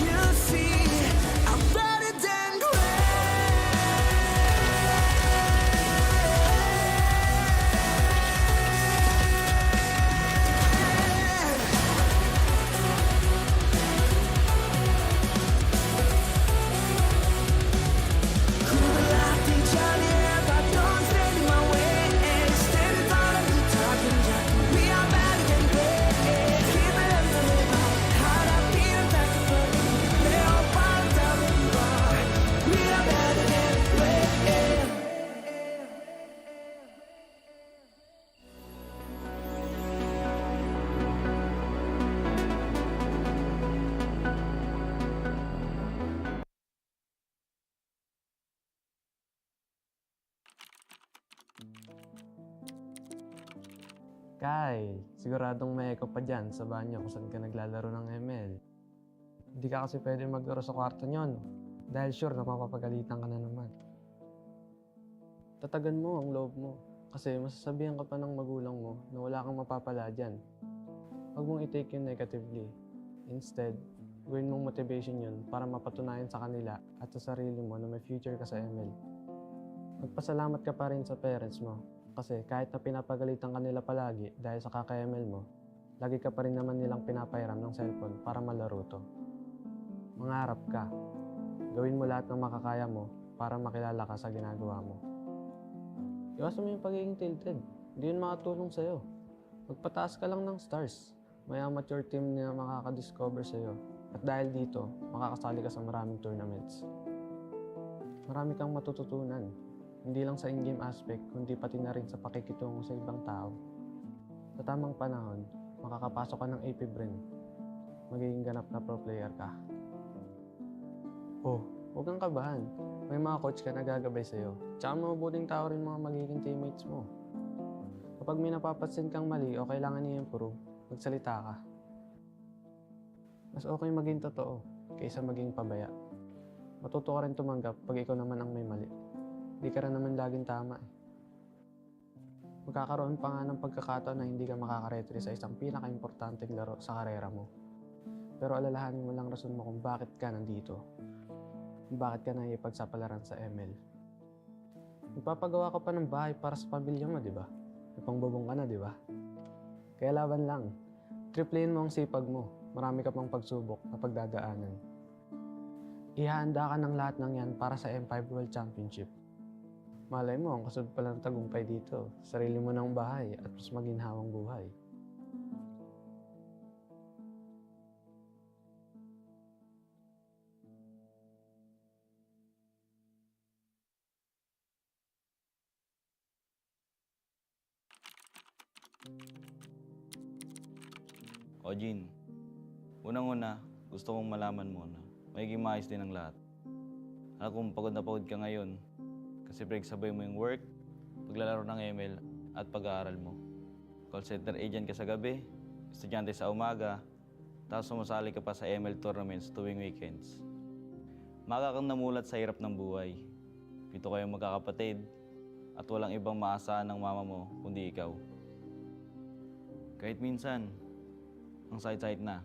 You see, I'm better than Ku berlatih jali if I don't stand in my way Stand in front of you talking jack We are better than great Kita yang terhebat Hadapi yang tak kebeli Leo parang tabaliba We are better than great Kai, siguradong may echo pa dyan sa banyo kung saan ka naglalaro ng ML. Hindi ka kasi pwede maglaro sa kwarto nyon dahil sure na mapapagalitan ka na naman. Tatagan mo ang loob mo kasi masasabihan ka pa ng magulang mo na wala kang mapapala dyan. Huwag mong i-take yun negatively. Instead, gawin mong motivation yun para mapatunayan sa kanila at sa sarili mo na may future ka sa ML. Magpasalamat ka pa rin sa parents mo Kasi kahit na pinapagalitan ka nila palagi dahil sa kaka-ML mo, lagi ka pa rin naman nilang pinapairam ng cellphone para malaro to. Mangarap ka. Gawin mo lahat ng makakaya mo para makilala ka sa ginagawa mo. Iwasan mo yung pagiging tilted. Hindi yun makatulong sa'yo. Magpataas ka lang ng stars. May amateur team na makakadiscover sa'yo. At dahil dito, makakasali ka sa maraming tournaments. Marami kang matututunan. Hindi lang sa in-game aspect, kundi pati na rin sa pakikitungo sa ibang tao. Sa tamang panahon, makakapasok ka ng AP Bren. Magiging ganap na pro player ka. Oh, huwag kang kabahan. May mga coach ka na gagabay sa'yo. Tsaka mabubuting tao rin mga magiging teammates mo. Kapag may napapansin kang mali o kailangan i-improve, magsalita ka. Mas okay maging totoo kaysa maging pabaya. Matuto ka rin tumanggap pag ikaw naman ang may mali. Hindi ka rin naman laging tama eh. Magkakaroon pa nga ng pagkakataon na hindi ka makakaretry sa isang pinaka-importanteng laro sa karera mo. Pero alalahanin mo lang rason mo kung bakit ka nandito. Kung bakit ka naipagsapalaran sa ML. Magpapagawa ka pa ng bahay para sa pamilya mo, di ba? May pangbubong ka na, di ba? Kaya laban lang. Triplein mo ang sipag mo. Marami ka pang pagsubok na pagdadaanan. Ihahanda ka ng lahat ng yan para sa M5 World Championship. Malay mo, ang kasunod pala ng tagumpay dito. Sarili mo ng bahay at mas maginhawang buhay. O Jin, unang-una, gusto kong malaman mo na magiging maayos din ang lahat. Alam kong pagod na pagod ka ngayon kasi pinagsabay mo yung work, paglalaro ng ML at pag-aaral mo. Call center agent ka sa gabi, estudyante sa umaga, tapos sumasali ka pa sa ML tournaments tuwing weekends. Maga kang namulat sa hirap ng buhay. 7 kayong magkakapatid at walang ibang maasahan ng mama mo kundi ikaw. Kahit minsan, ang sakit-sakit na.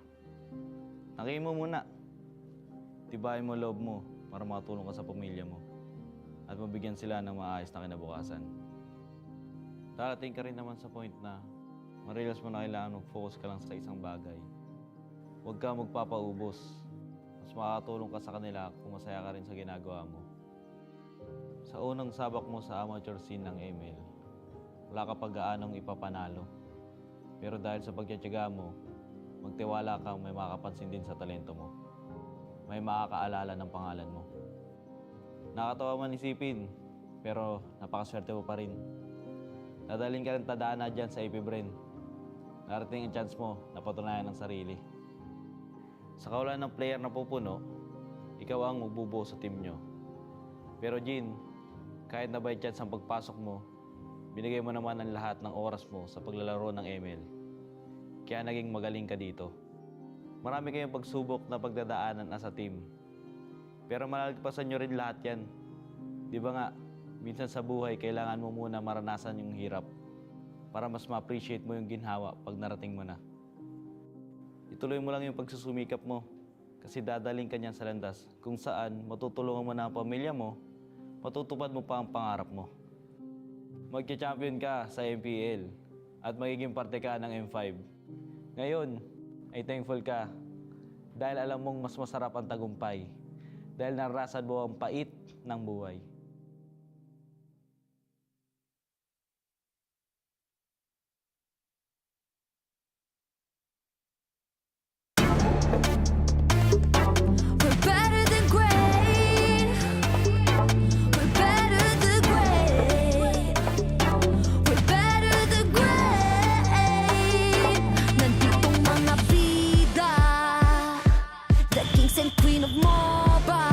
Nakihin mo muna. Tibayin mo loob mo para makatulong ka sa pamilya mo at mabigyan sila ng maayos na kinabukasan. Darating ka rin naman sa point na ma-realize mo na kailangan mag-focus ka lang sa isang bagay. Huwag ka magpapaubos. Mas makakatulong ka sa kanila kung masaya ka rin sa ginagawa mo. Sa unang sabak mo sa amateur scene ng ML, wala ka pag-aanong ipapanalo. Pero dahil sa pagtitiyaga mo, magtiwala kang may makakapansin din sa talento mo. May makakaalala ng pangalan mo. Nakatawa man isipin, pero napakaswerte mo pa rin. Dadalhin ka rin tadaan na dyan sa AP Bren. Narating ang chance mo na patunayan ng sarili. Sa kawalan ng player na pupuno, ikaw ang magbubuo sa team nyo. Pero Jin, kahit na by chance ang pagpasok mo, binigay mo naman ang lahat ng oras mo sa paglalaro ng ML. Kaya naging magaling ka dito. Marami kayong pagsubok na pagdadaanan as a team. Pero malalagpasan nyo rin lahat yan. Di ba nga, minsan sa buhay kailangan mo muna maranasan yung hirap para mas ma-appreciate mo yung ginhawa pag narating mo na. Ituloy mo lang yung pagsusumikap mo kasi dadaling ka niyan sa landas kung saan matutulungan mo na ang pamilya mo, matutupad mo pa ang pangarap mo. Magka-champion ka sa MPL at magiging parte ka ng M5. Ngayon, ay thankful ka dahil alam mong mas masarap ang tagumpay dahil naranasan mo ang pait ng buhay. We're better than great. We're better than great. We're better than great. Nanditong mga bida, the kings and queen of MOBA.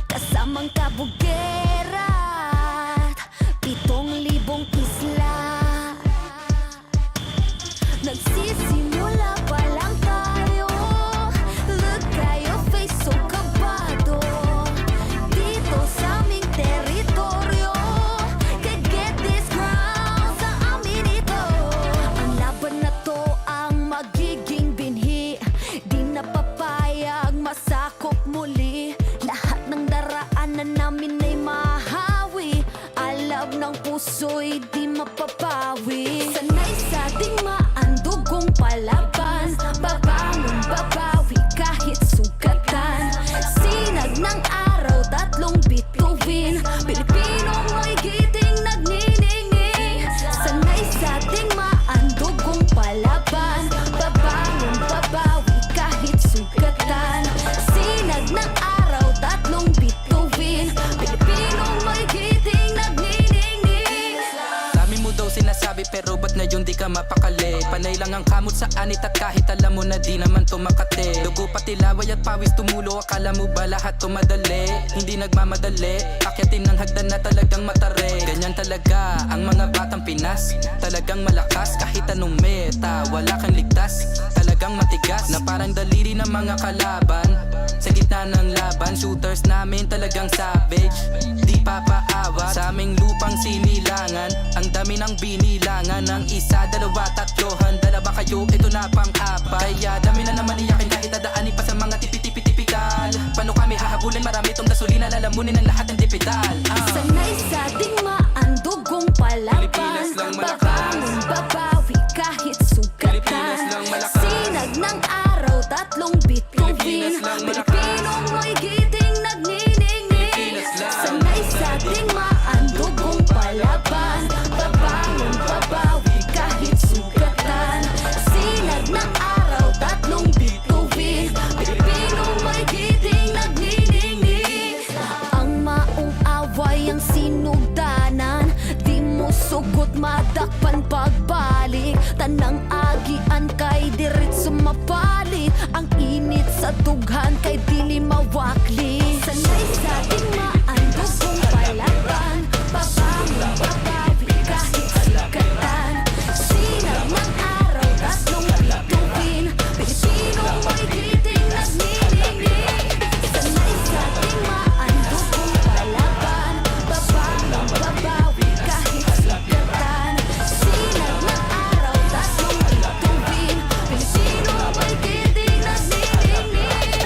Kasamang ka mapakali. Panay lang ang kamot sa anit at kahit alam mo na di naman tumakate. Dugo pati laway at pawis tumulo, akala mo ba lahat tumadali? Hindi nagmamadali, akyatin ng hagdan na talagang matare. Ganyan talaga ang mga batang Pinas, talagang malakas kahit anong meta. Wala kang ligtas, talagang matigas na parang daliri ng mga kalaban. Sa gitna ng laban, shooters namin talagang savage. Di papaawat sa aming lupang sinilangan. Ang dami ng binilangan, ng isa, dalawa, tatlohan. Dalawa kayo, ito na pang-apat. Kaya dami na naman iyakin kahit nadaanin pa sa mga tipi-tipi-tipikal. Paano kami hahabulin? Marami tong gasolina, lalamunin ang lahat ng dipital. Sanay sa digmaan, dugong palaban. Babangon, babawi kahit sugatan. Sinag ng araw, tatlong bituin. Pilipinong may giting nagniningning. Sanay sa digmaan, dugong palaban. Babangon, babawi kahit sugatan. Sinag ng araw, tatlong bituin. Pilipinong may giting nagniningning. Ang maong away ang sinugdanan, di mo sugot madakpan pagbalik. Tanang agian kay diretso mapalit. Ang init sa dughan kay dili mawakli. Sanay sa digmaan, dugong palaban. Babangon, babawi kahit sugatan. Sinag ng araw, tatlong bituin. Pilipinong may giting nagniningning. Sanay sa digmaan, dugong palaban. Babangon, babawi kahit sugatan. Sinag ng araw, tatlong bituin. Pilipinong may giting nagniningning.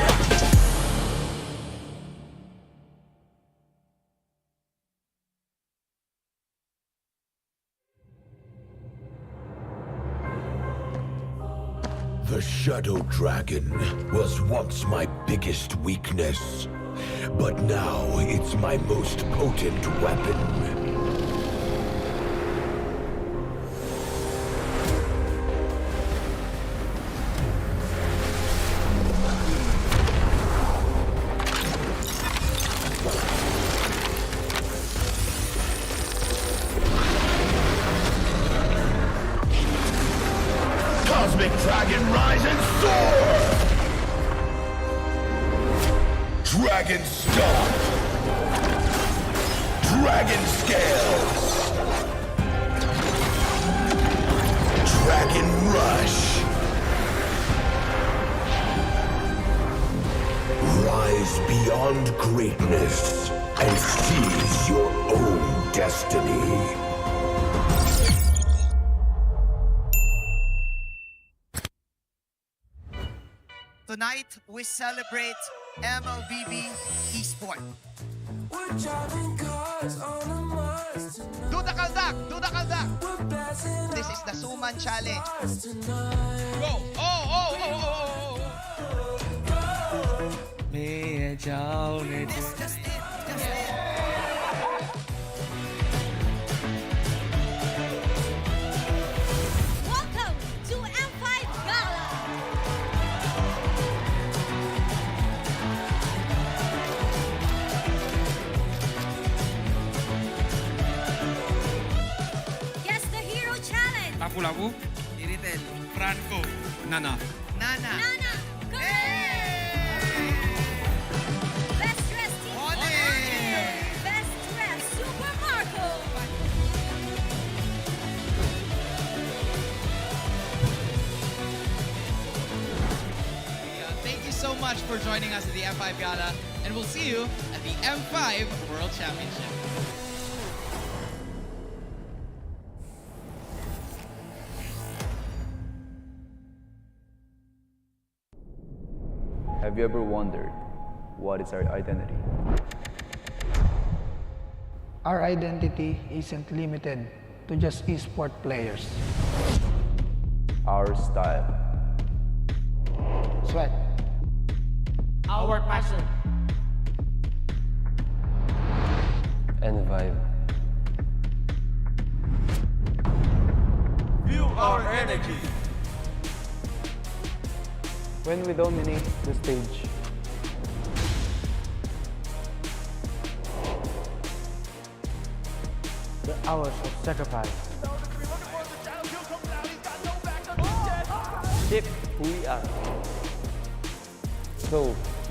The Shadow Dragon was once my biggest weakness, but now it's my most potent weapon. Cosmic Dragon, rise and soar! Dragon Stomp! Dragon Scales! Dragon Rush! Rise beyond greatness and seize your own destiny. Tonight, we celebrate MLBB Esport. Do the kaldak! Do the kaldak! This is the Suman Challenge. Go! Oh, oh, oh, oh, oh, oh. May jao, may Just it, just it. Welcome to M5 Gala! Guess the Hero Challenge! Lapu-Lapu, Iritel, Franco, Nana. Nana. Nana! Best dressed team! Best dressed Super Marco! Thank you so much for joining us at the M5 Gala, and we'll see you at the M5 World Championship. Have you ever wondered what is our identity? Our identity isn't limited to just esport players. Our style. Sweat. Our passion. And vibe. Feel our energy. When we dominate the stage, the hours of sacrifice, shape who we are. So,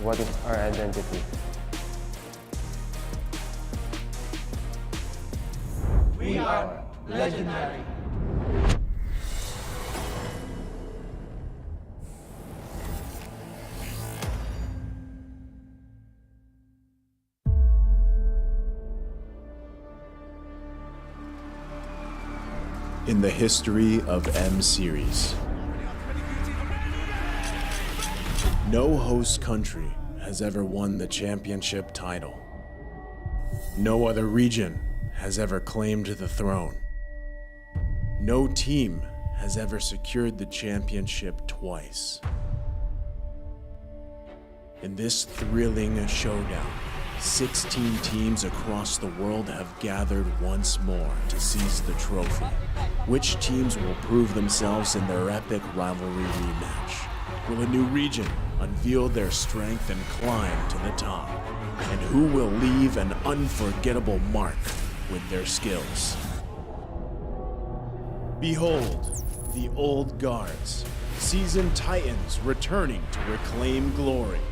what is our identity? We are legendary. In the history of M Series, no host country has ever won the championship title. No other region has ever claimed the throne. No team has ever secured the championship twice. In this thrilling showdown, 16 teams across the world have gathered once more to seize the trophy. Which teams will prove themselves in their epic rivalry rematch? Will a new region unveil their strength and climb to the top? And who will leave an unforgettable mark with their skills? Behold, the old guards, seasoned titans returning to reclaim glory.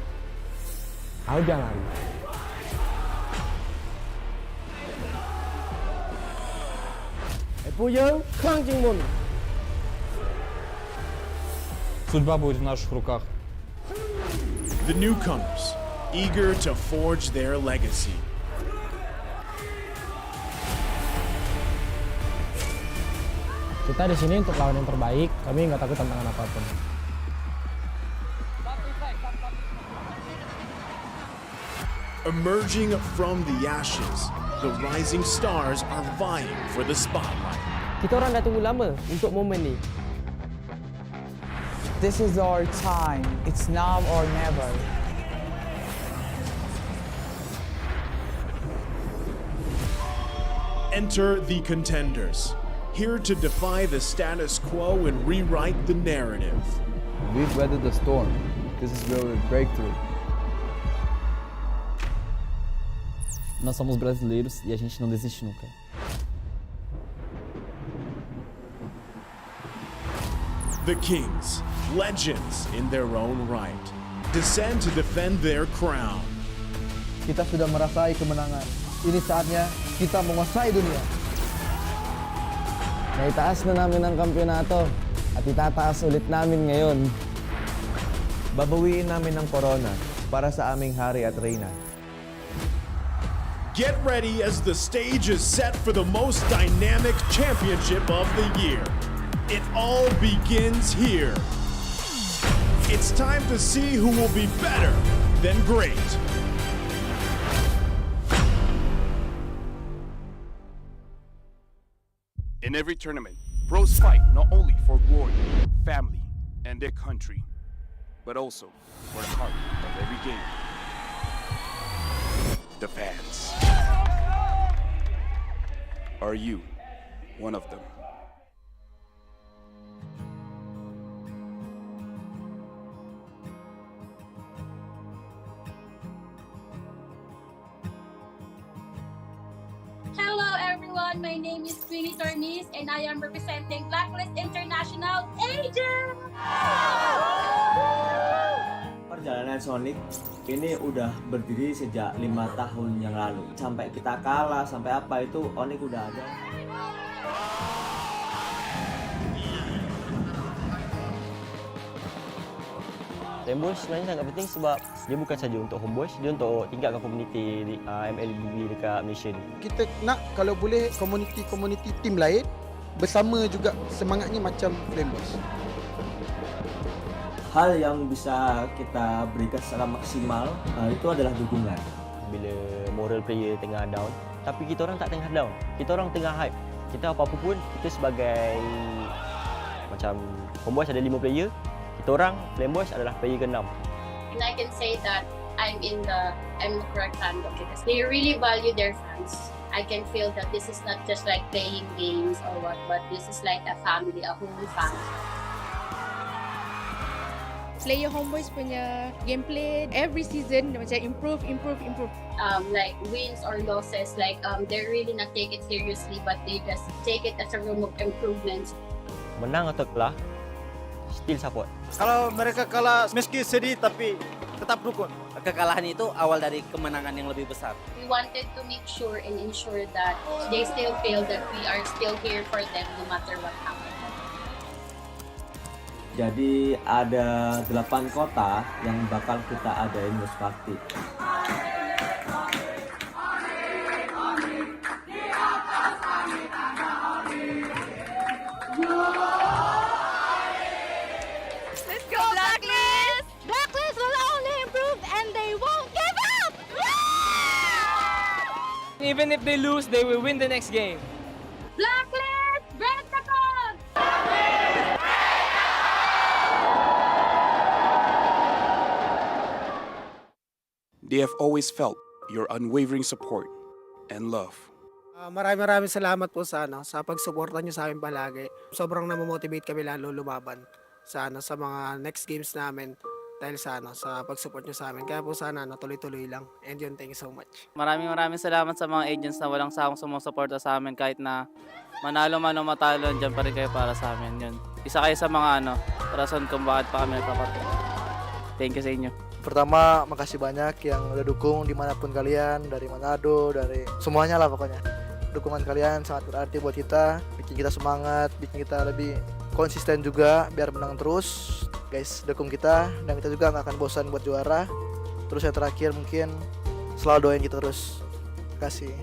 Судьба будет в наших руках. The newcomers, eager to forge their legacy. Kita di sini untuk lawan yang terbaik, kami nggak takut tantangan apapun. Emerging from the ashes, the rising stars are vying for the spotlight. Kita orang dah tunggu lama untuk momen ni. This is our time. It's now or never. Enter the Contenders, here to defy the status quo and rewrite the narrative. We've weathered the storm. This is where we break through. Nós somos brasileiros e a gente não desiste nunca. The Kings, legends in their own right, descend to defend their crown. Kita sudah merasai kemenangan. Ini saatnya kita menguasai dunia. Naitaas na namin ang kampyonato at itataas ulit namin ngayon. Babawiin namin ang corona para sa aming hari at reyna. Get ready as the stage is set for the most dynamic championship of the year. It all begins here. It's time to see who will be better than great. In every tournament, pros fight not only for glory, family, and their country, but also for the heart of every game. The fans. Are you one of them? Hello everyone, my name is Queenie Tornis and I am representing Blacklist International Agent! Perjalanan Sonic ini udah berdiri sejak 5 tahun yang lalu. Sampai kita kalah, sampai apa itu Onic udah ada. Homeboys sebenarnya sangat penting sebab dia bukan saja untuk homeboys, dia untuk tingkatkan komuniti MLBB dekat Malaysia ni. Kita nak kalau boleh komuniti tim lain bersama juga semangatnya macam Homeboys. Hal yang bisa kita berikan secara maksimal itu adalah dukungan. Bila moral player tengah down, tapi kita orang tak tengah down. Kita orang tengah hype. Kita apa-apa pun, kita sebagai macam homeboys ada 5 player, kita orang Flameboys adalah player ke-6. And I can say that I'm the correct fandom because they really value their fans. I can feel that this is not just like playing games or what, but this is like a family, a whole family. Player Homeboys punya gameplay every season macam improve. Like wins or losses, like they're really not take it seriously, but they just take it as a room of improvements. Menang atau kalah, still support. Kalau mereka kalah meski sedih tapi tetap dukung. Kekalahan itu awal dari kemenangan yang lebih besar. We wanted to make sure and ensure that they still feel that we are still here for them no matter what happens. Jadi ada 8 kota yang bakal kita adain host party. Let's go Blacklist! Blacklist will only improve and they won't give up! Even if they lose, they will win the next game. Blacklist! Break the code! They have always felt your unwavering support and love. Maraming salamat po sa pagsuporta niyo sa amin palagi. Sobrang namomotivate kami lalo lumaban sa mga next games namin dahil sa pagsupport niyo sa amin. Kaya po sana tuloy-tuloy lang. And yun, thank you so much. Maraming salamat sa mga agents na walang sawang sumusuporta sa amin kahit na manalo man o matalo, dyan pa rin kayo para sa amin. Yun. Isa kayo sa mga rason kung bakit pa kami nagpapatuloy. Thank you sa inyo. Pertama, makasih banyak yang udah dukung dimanapun kalian, dari Manado, dari semuanya lah pokoknya. Dukungan kalian sangat berarti buat kita, bikin kita semangat, bikin kita lebih konsisten juga biar menang terus. Guys, dukung kita dan kita juga nggak akan bosan buat juara. Terus yang terakhir mungkin selalu doain kita terus. Terima kasih.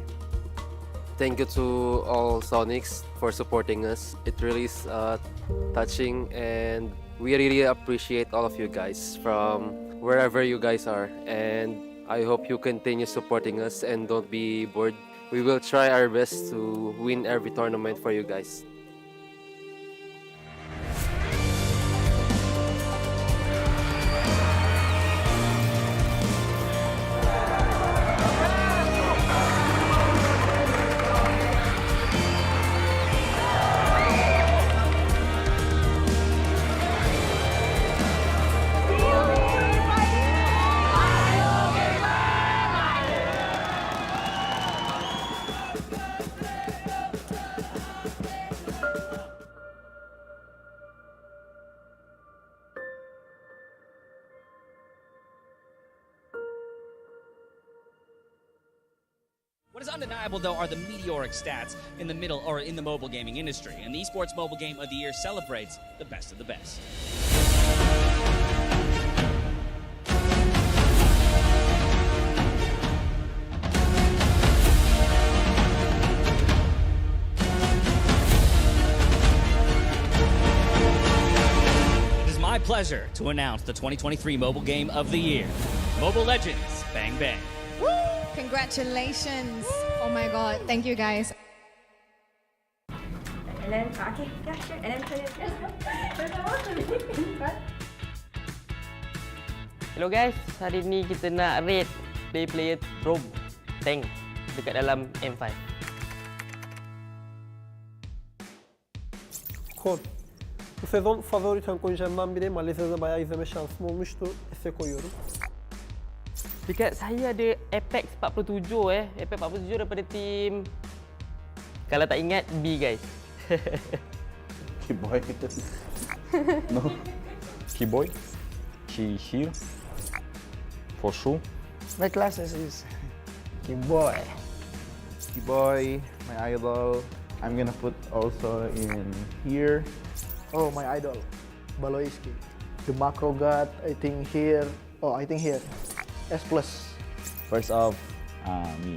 Thank you to all Sonics for supporting us. It really is touching and we really appreciate all of you guys from wherever you guys are, and I hope you continue supporting us and don't be bored. We will try our best to win every tournament for you guys. What is undeniable, though, are the meteoric stats in the middle or in the mobile gaming industry, and the Esports Mobile Game of the Year celebrates the best of the best. It is my pleasure to announce the 2023 Mobile Game of the Year, Mobile Legends Bang Bang. Congratulations. Oh my god. Thank you guys. And then, okay, yeah, sure. And then put it. Hello guys, hari ni kita nak rate player roam tank dekat dalam M5. Kon. Bu sezon favori tank oyuncularımdan biri. Malezya'da bayağı izleme şansım olmuştu. Ese koyuyorum. Dekat saya ada Apex 47 Apex 47 daripada tim, kalau tak ingat, B guys. Keyboy. No. Keyboy. She here. For sure. My classes is Keyboy. Keyboy, my idol. I'm gonna put also in here. Oh, my idol, Baloiski. The macro god, I think here. Oh, I think here. S+. First off, me.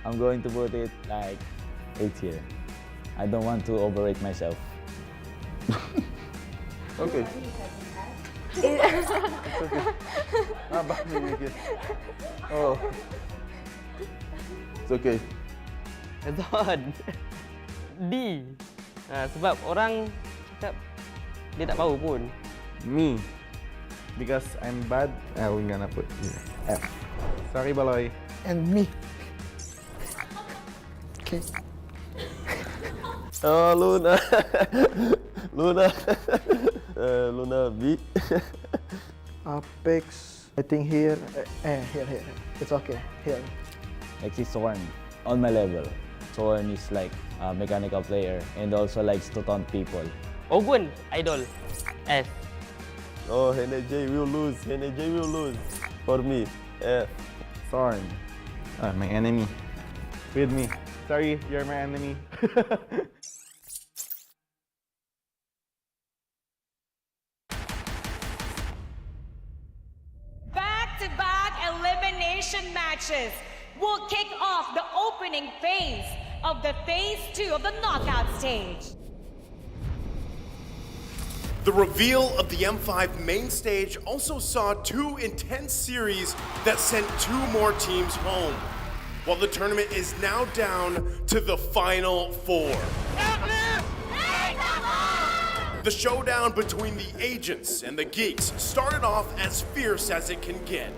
I'm going to put it like 8 here. I don't want to overrate myself. Okay. It's okay. Abang ni. Oh. It's okay. Betul. D. Sebab orang cakap dia tak tahu pun. Me. Because I'm bad, I'm gonna put F. Sorry, Baloy. And me. Okay. Oh, Luna. Luna. Luna B. Apex, I think here. Here. It's okay. Here. Next is Sorn. On my level. Sorn is like a mechanical player and also likes to taunt people. Ogun, idol. S. Oh, NJ will lose. NJ will lose. For me. Sorry. My enemy. With me. Sorry, you're my enemy. Back-to-back elimination matches will kick off the opening phase of the Phase 2 of the knockout stage. The reveal of the M5 main stage also saw 2 intense series that sent 2 more teams home, while the tournament is now down to the final 4. The showdown between the agents and the geeks started off as fierce as it can get.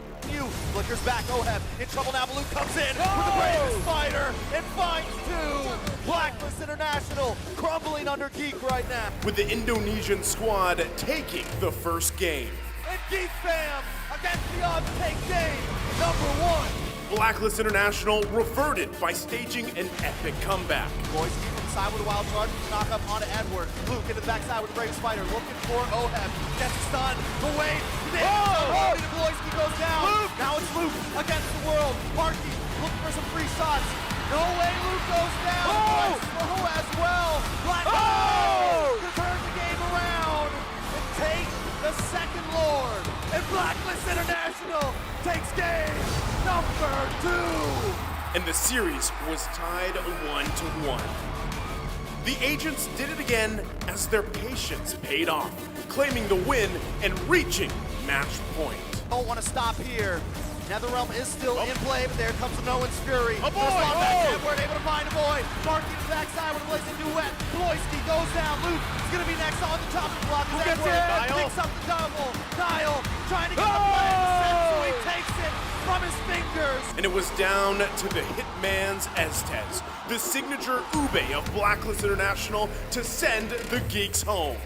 Flickers back, Oheb in trouble now, Baloo comes in with the bravest fighter and finds 2. Blacklist International crumbling under Geek right now. With the Indonesian squad taking the first game. And Geek fam against the odds take game number 1. Blacklist International reverted by staging an epic comeback. Boys inside with a wild charge, knock up onto Edward. Luke into the backside with the bravest fighter, looking for Oheb. Gets a stun, the wave, Bloisky goes down. Luke. Now it's Luke against the world. Marky looking for some free shots. No way, Luke goes down. Slow as well. Blacklist to turn the game around and take the second Lord. And Blacklist International takes game number 2. And the series was tied 1-1. The agents did it again as their patience paid off, claiming the win and reaching match point. Don't want to stop here. Netherrealm is still in play, but there comes the Nolan's Fury. A boy! Edward able to find a boy. Marky to the backside with a blazing duet. Bloisky goes down. Luke is going to be next on the top of the block. Who gets it? Picks up the double. Niall trying to get the play, so he takes it from his fingers. And it was down to the Hitman's Estes, the signature ube of Blacklist International, to send the geeks home.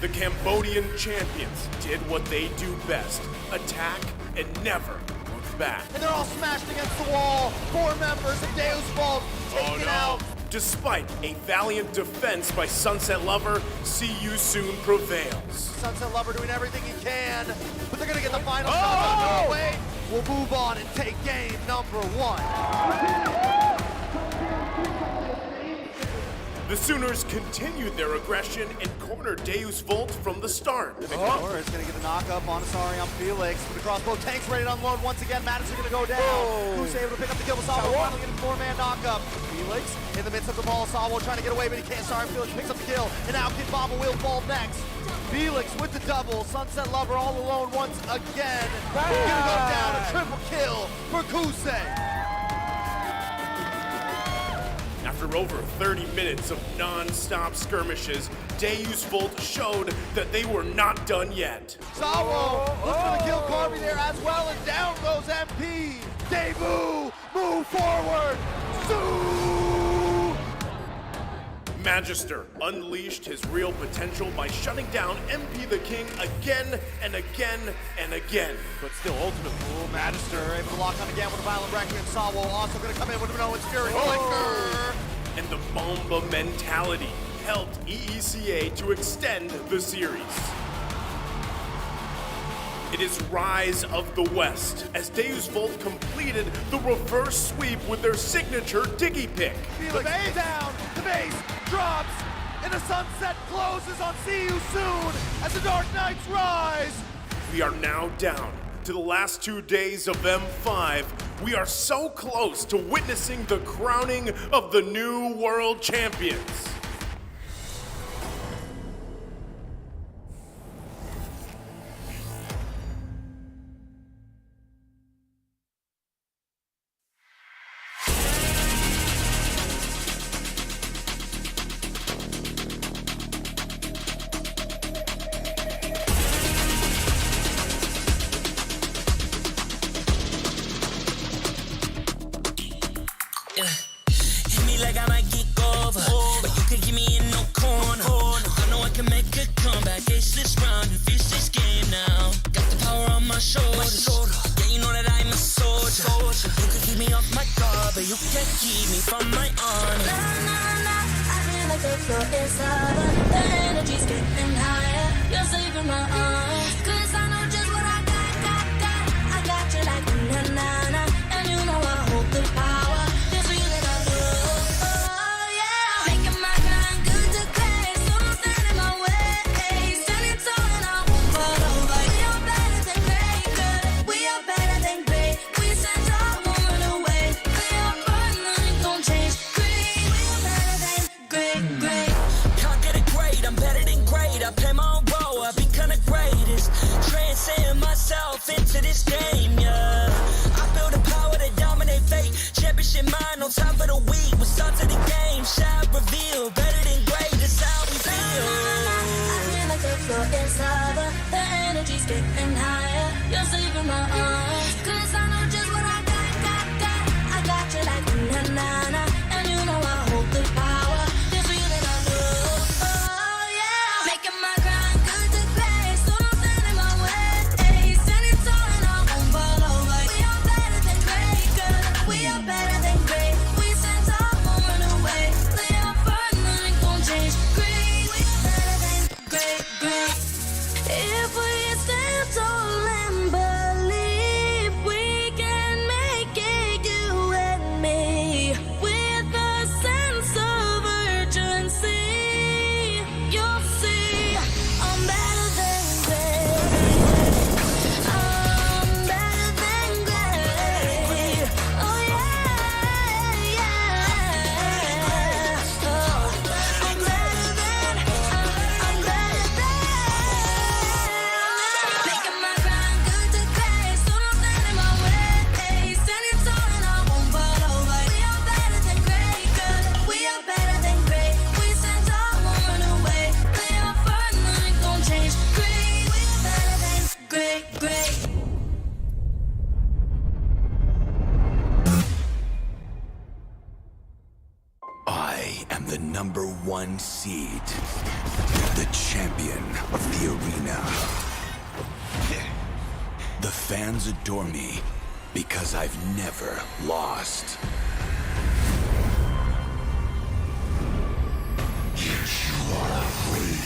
The Cambodian champions did what they do best, attack and never look back. And they're all smashed against the wall. 4 members of Deus Vault taken out. Despite a valiant defense by Sunset Lover, See You Soon prevails. Sunset Lover doing everything he can, but they're gonna get the final shot. No way. We'll move on and take game number 1. The Sooners continued their aggression and cornered Deus Volt from the start. Victor is going to get the knock-up on Asari on Felix. With the crossbow, Tank's ready to unload once again. Madison going to go down. Who's able to pick up the kill? Sawo finally getting 4-man knock-up. Felix in the midst of the ball. Sawo trying to get away, but he can't. Sorry, Felix picks up the kill. And now Kid Bomba will fall next. Felix with the double. Sunset Lover all alone once again. Going to go down. A triple kill for Kusei. After over 30 minutes of non-stop skirmishes, Deus Volt showed that they were not done yet. Sawo looking for the kill, Carvey there as well, and down goes MP. Debut, move forward. Magister unleashed his real potential by shutting down MP the King again and again and again. But still, ultimate pool. Magister able to lock on again with a violent requiem. Sawo also going to come in with an Owen's Fury. Flicker. And the Bomba mentality helped EECA to extend the series. It is Rise of the West as Deus Volt completed the reverse sweep with their signature Diggy Pick. Felix down, the base drops, and the sunset closes on See You Soon as the Dark Knights rise. We are now down to the last 2 days of M5. We are so close to witnessing the crowning of the new world champions. Hit me like I might geek over, but you could give me in no corner. I know I can make a comeback, ace this round and finish this game now. Got the power on my shoulders, yeah, you know that I'm a soldier. You could keep me off my guard, but you can't keep me from my honor. I feel like the floor is over, the energy's myself into this game, yeah. I feel the power to dominate fate. Championship mind, no time for the weak. We start to the game, shot reveal. Better than great, that's how we feel. I feel like the floor is lava. The energy's getting higher. You're saving my arms. Cause I know just what I got. I got you like na-na-na. And you know I hold the power. This feeling I know. Oh yeah. Making my grind good to great. So don't stand in my way. Standing tall and I won't fall over. We are better than great, girl. We are better than great. We stand tall, won't run away. Lay out firm, nothing gon' change. Great, we are better than great, great. If we stand tall and believe we can make it, you and me, with a sense of urgency, you'll see I'm better than great. I'm better than great. Oh yeah, yeah. Oh, I'm better than. Making my grind good to great, so don't stand in my way. Standing tall and I won't fall over. We are better than great, girl. We are better than great. We stand tall, won't run away. Lay out firm, nothing gon' change. Great, we are better than great, great. I am the #1 seed, the champion of the arena. The fans adore me because I've never lost. Yet you are afraid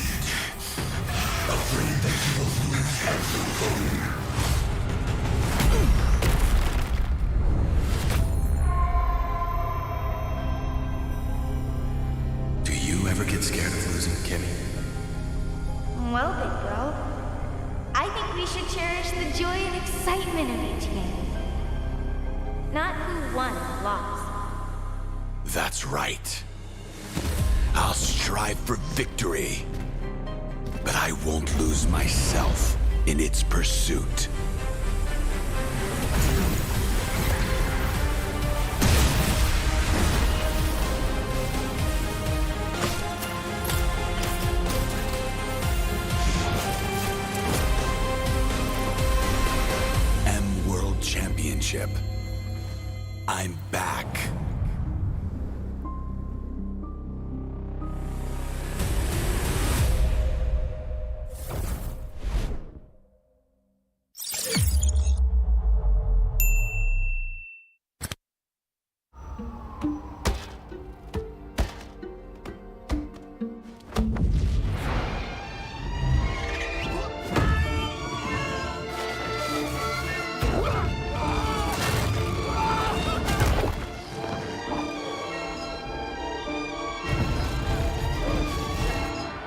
that you will lose everything. Do you ever get scared of losing, Kimmy? Well, big bro, I think we should cherish the joy and excitement of each game. Not who won or lost. That's right. I'll strive for victory, but I won't lose myself in its pursuit. World Championship. I'm back.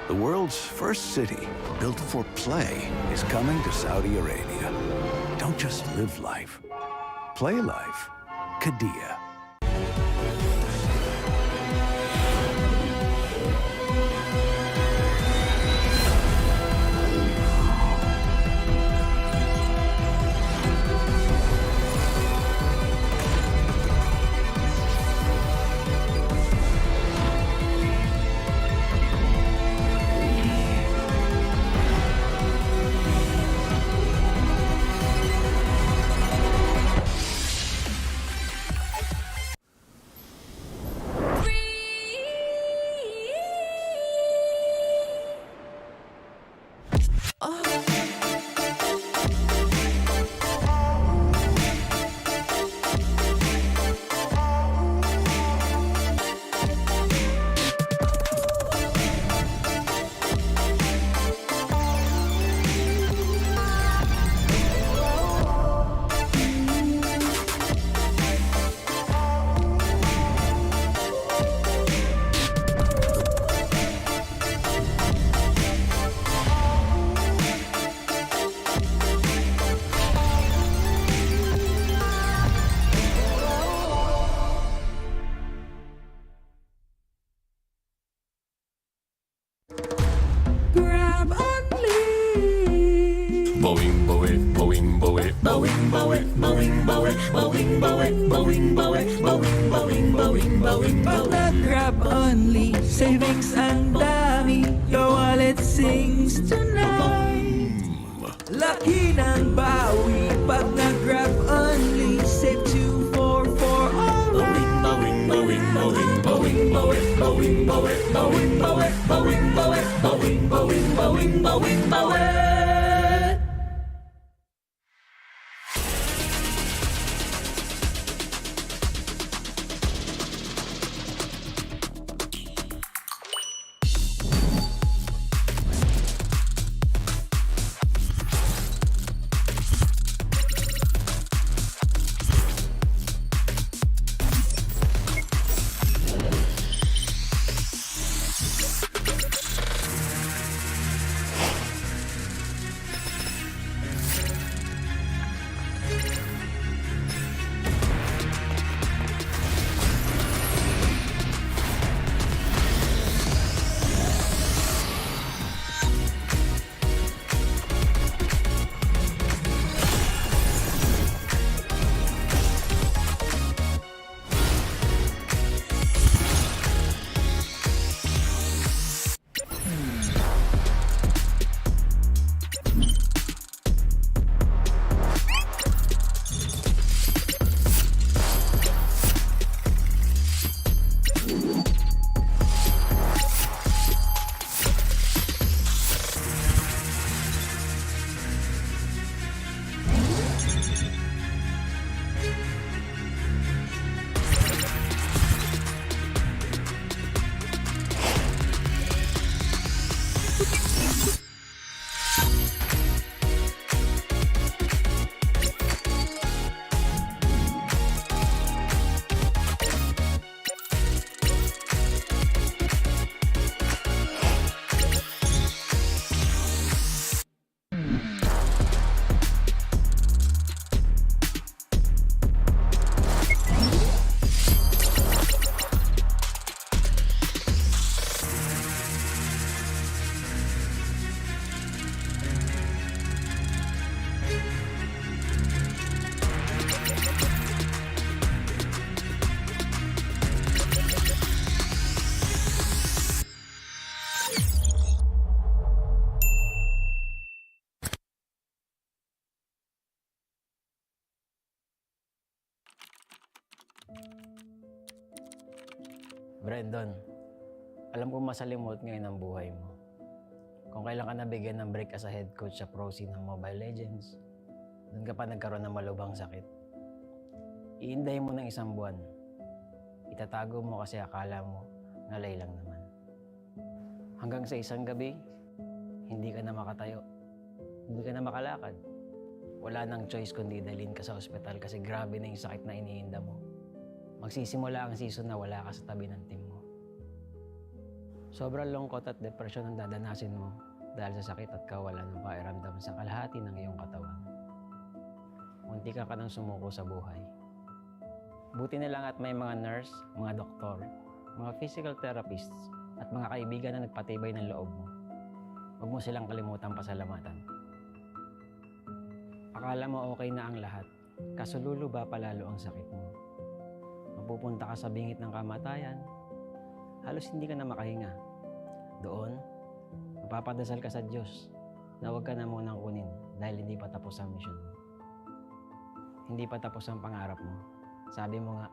The world's first city, built for play, is coming to Saudi Arabia. Don't just live life. Play life. Qiddiya. Grab and leave. Boing, boing, boing. bowing, bowing, bowing, bowing, bowing, bowing, bowing, bowing, bowing, bowing, bowing, bowing, bowing, bowing. Pag nag-grab only, savings ang dami, your wallet sings tonight. Laki ng bawi, pag nag-grab only, save 244 alright. Bowing, bowing, bowing, bowing, bowing, bowing, bowing, bowing, bowing, bowing, bowing, bowing, bowing, bowing, bowing, bowing. Brandon, alam ko masalimuot ngayon ang buhay mo. Kung kailan ka nabigyan ng break as a head coach sa pro scene ng Mobile Legends, doon ka pa nagkaroon ng malubhang sakit. Iindahin mo ng 1 buwan. Itatago mo kasi akala mo nalay lang naman. Hanggang sa isang gabi, hindi ka na makatayo. Hindi ka na makalakad. Wala nang choice kundi dalhin ka sa ospital kasi grabe na yung sakit na iniinda mo. Magsisimula ang season na wala ka sa tabi ng team mo. Sobrang lungkot at depression ang dadanasin mo dahil sa sakit at kawalan ng pakiramdam sa kalahati ng iyong katawan. Munti ka nang sumuko sa buhay. Buti na lang at may mga nurse, mga doktor, mga physical therapists, at mga kaibigan na nagpatibay ng loob mo. Huwag mo silang kalimutang pasalamatan. Akala mo okay na ang lahat, kaso luluba palalo ang sakit mo. Mapupunta ka sa bingit ng kamatayan, halos hindi ka na makahinga. Doon, mapapadasal ka sa Diyos na huwag ka na munang kunin dahil hindi pa tapos ang mission mo. Hindi pa tapos ang pangarap mo. Sabi mo nga,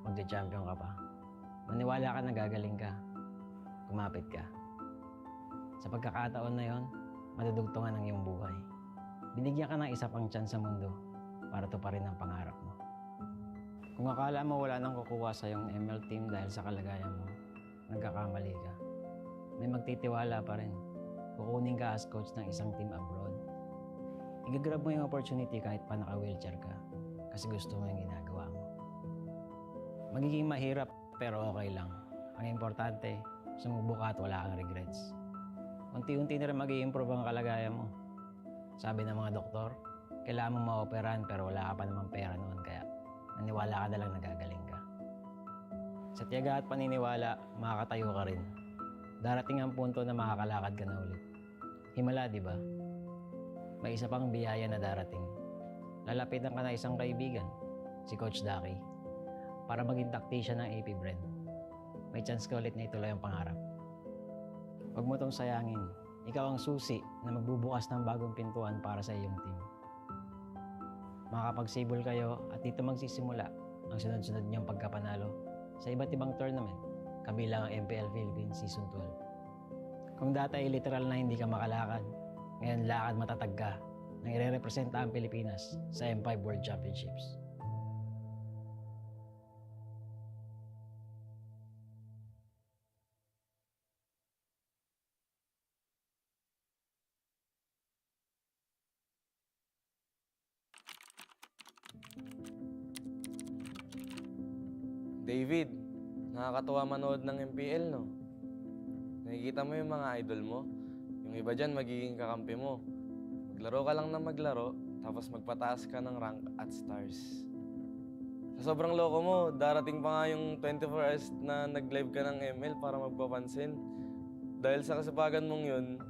magja-champion ka pa. Maniwala ka na gagaling ka. Kumapit ka. Sa pagkakataon na yon, madudugtungan ang iyong buhay. Binigyan ka ng isa pang chance sa mundo para tuparin ang pangarap mo. Kung akala mo wala nang kukuha sa iyong ML team dahil sa kalagayan mo, nagkakamali ka. May magtitiwala pa rin. Kukunin ka as coach ng isang team abroad. Igagrab mo yung opportunity kahit pa naka-wheelchair ka kasi gusto mo yung ginagawa mo. Magiging mahirap pero okay lang. Ang importante, sumubok ka at wala kang regrets. Unti-unti na rin mag-i-improve ang kalagayan mo. Sabi ng mga doktor, kailangan mo ma-operahan pero wala ka pa namang pera noon kaya naniwala ka na lang nagagaling ka. Sa tiyaga at paniniwala, makakatayo ka rin. Darating ang punto na makakalakad ka na ulit. Himala, di ba? May isa pang biyaya na darating. lalapitan ka na isang kaibigan, si Coach Daki, para maging tactician ng AP Bren. May chance ka ulit na ituloy ang pangarap. Huwag mo tong sayangin. Ikaw ang susi na magbubukas ng bagong pintuan para sa iyong team. Makakapagsibol kayo at dito magsisimula ang sunod-sunod niyong pagkapanalo sa iba't ibang tournament, kabilang ang MPL Philippines Season 12. Kung dati ay literal na hindi ka makalakad, ngayon lakad matatag ka nang ire-representa ang Pilipinas sa M5 World Championships. David, nakakatuwa manood ng MPL, no? Nakikita mo yung mga idol mo. Yung iba dyan, magiging kakampi mo. Maglaro ka lang na maglaro, tapos magpataas ka ng rank at stars. Sa sobrang loko mo, darating pa nga yung 24 hours na nag-live ka ng ML para magpapansin. Dahil sa kasipagan mong yun,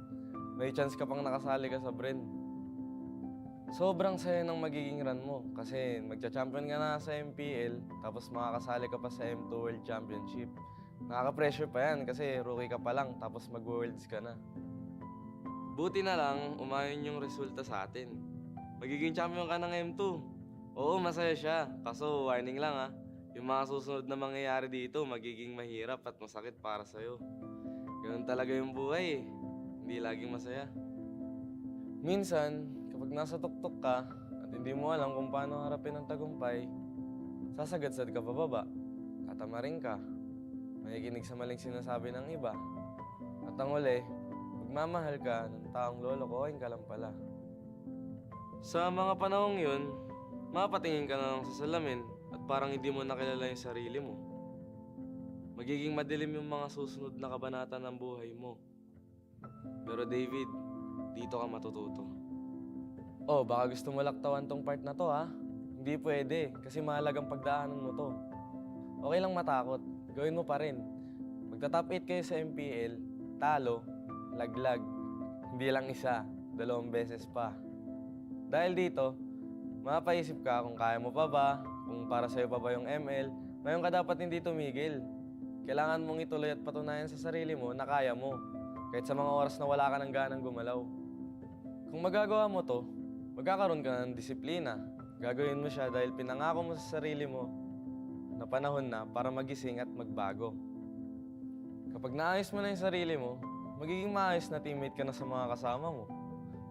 may chance ka pang nakasali ka sa Bren. Sobrang saya ng magiging run mo kasi magcha-champion ka na sa MPL tapos makakasali ka pa sa M2 World Championship. Nakaka-pressure pa yan kasi rookie ka pa lang tapos mag-worlds ka na. Buti na lang, umayon yung resulta sa atin. Magiging champion ka ng M2. Oo, masaya siya. Kaso warning lang ha, yung mga susunod na mangyayari dito magiging mahirap at masakit para sa'yo. Ganun talaga yung buhay eh. Hindi laging masaya. Minsan, kapag nasa tuktok ka at hindi mo alam kung paano harapin ang tagumpay, sasagadsad ka pababa, tatamarin ka, makikinig sa maling sinasabi ng iba, at ang uli, magmamahal ka ng taong lolokohin ka lang pala. Sa mga panahong yun, mapatingin ka na lang sa salamin at parang hindi mo nakilala yung sarili mo. Magiging madilim yung mga susunod na kabanata ng buhay mo. Pero David, dito ka matututo. Oh, baka gusto mo laktawan tong part na to ha? Hindi pwede, kasi mahalagang pagdaanan mo to. Okay lang matakot, gawin mo pa rin. Magta-top 8 kayo sa MPL, talo, laglag. Hindi lang isa, 2 beses pa. Dahil dito, mapaisip ka kung kaya mo pa ba, kung para sa'yo pa ba yung ML. Ngayon ka dapat hindi tumigil. Kailangan mong ituloy at patunayan sa sarili mo na kaya mo, kahit sa mga oras na wala ka ng ganang gumalaw. Kung magagawa mo to, magkakaroon ka ng disiplina. Gagawin mo siya dahil pinangako mo sa sarili mo na panahon na para magising at magbago. Kapag naayos mo na yung sarili mo, magiging maayos na teammate ka na sa mga kasama mo.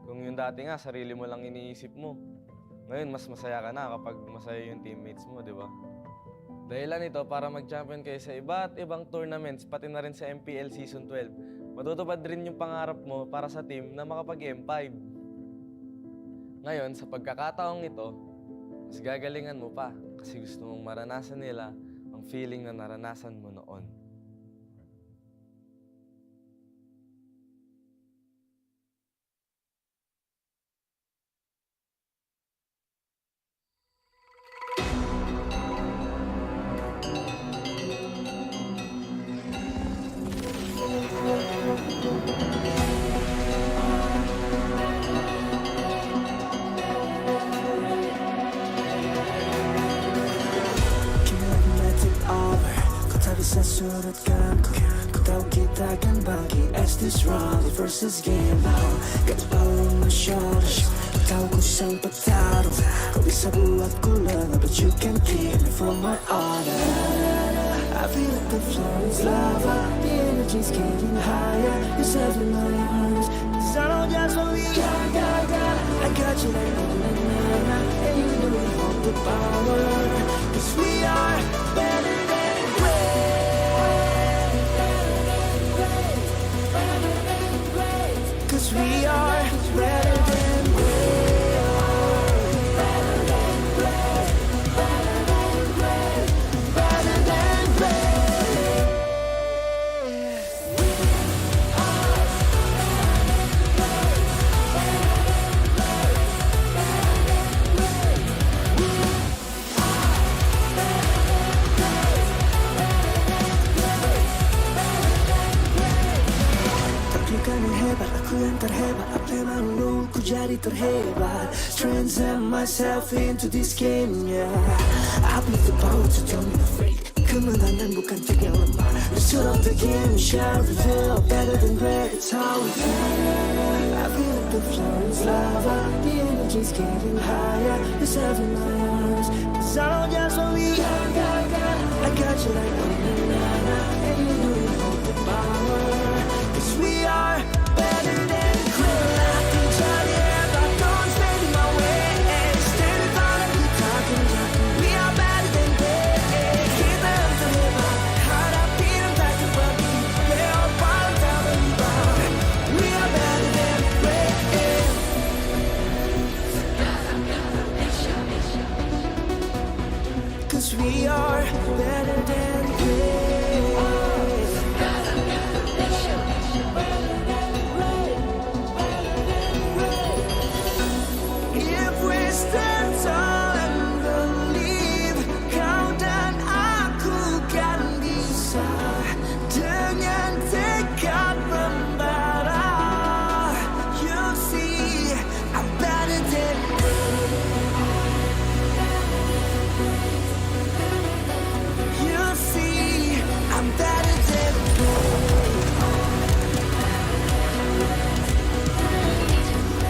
Kung yung dati nga, sarili mo lang iniisip mo. Ngayon, mas masaya ka na kapag masaya yung teammates mo, di ba? Dahilan ito para mag-champion kayo sa iba't ibang tournaments, pati na rin sa MPL Season 12. Matutupad rin yung pangarap mo para sa team na makapag-M5. Ngayon, sa pagkakataong ito, mas gagalingan mo pa kasi gusto mong maranasan nila ang feeling na naranasan mo noon. Sa surut kamko Kung tawag kita kan bangki as this round versus game now Got power on my shoulders Tawag ko siyang pataro Kung isa buhat ko lang but you can keep me from my honor I feel like the floor is lava The energy's getting higher You're serving my arms Cause I don't just want me I got you like na-na-na And you know we hold the power Cause we are better than great Cause we are better than great. Better than great. Better than great. Better than great. We are ka ng hebat, ako yang terhebat. Apa yang malu ku jadi terhebat. Transcend myself into this game, yeah. I need the power to turn me afraid. Kemenangan bukan trik yang lemah. The soul of the game shall reveal. Better than great, it's how we feel. I feel like the floor is lava. The energy's getting higher. It's heaven my arms. Cause I don't just want me. I got you like banana. And you know you hold the power. Cause we are better than great. I can tell you if I don't stand in my way. Stand in front of you talking. We are better than great. Kita yang terhebat. Hadapi dan tak terbagi. Leopard tak berlibat. We are better than great. Cause we are better than great. If we stand tall and believe, kau dan aku kan bisa. Dengan tekad membara, you see, I'm better than you see, I'm better than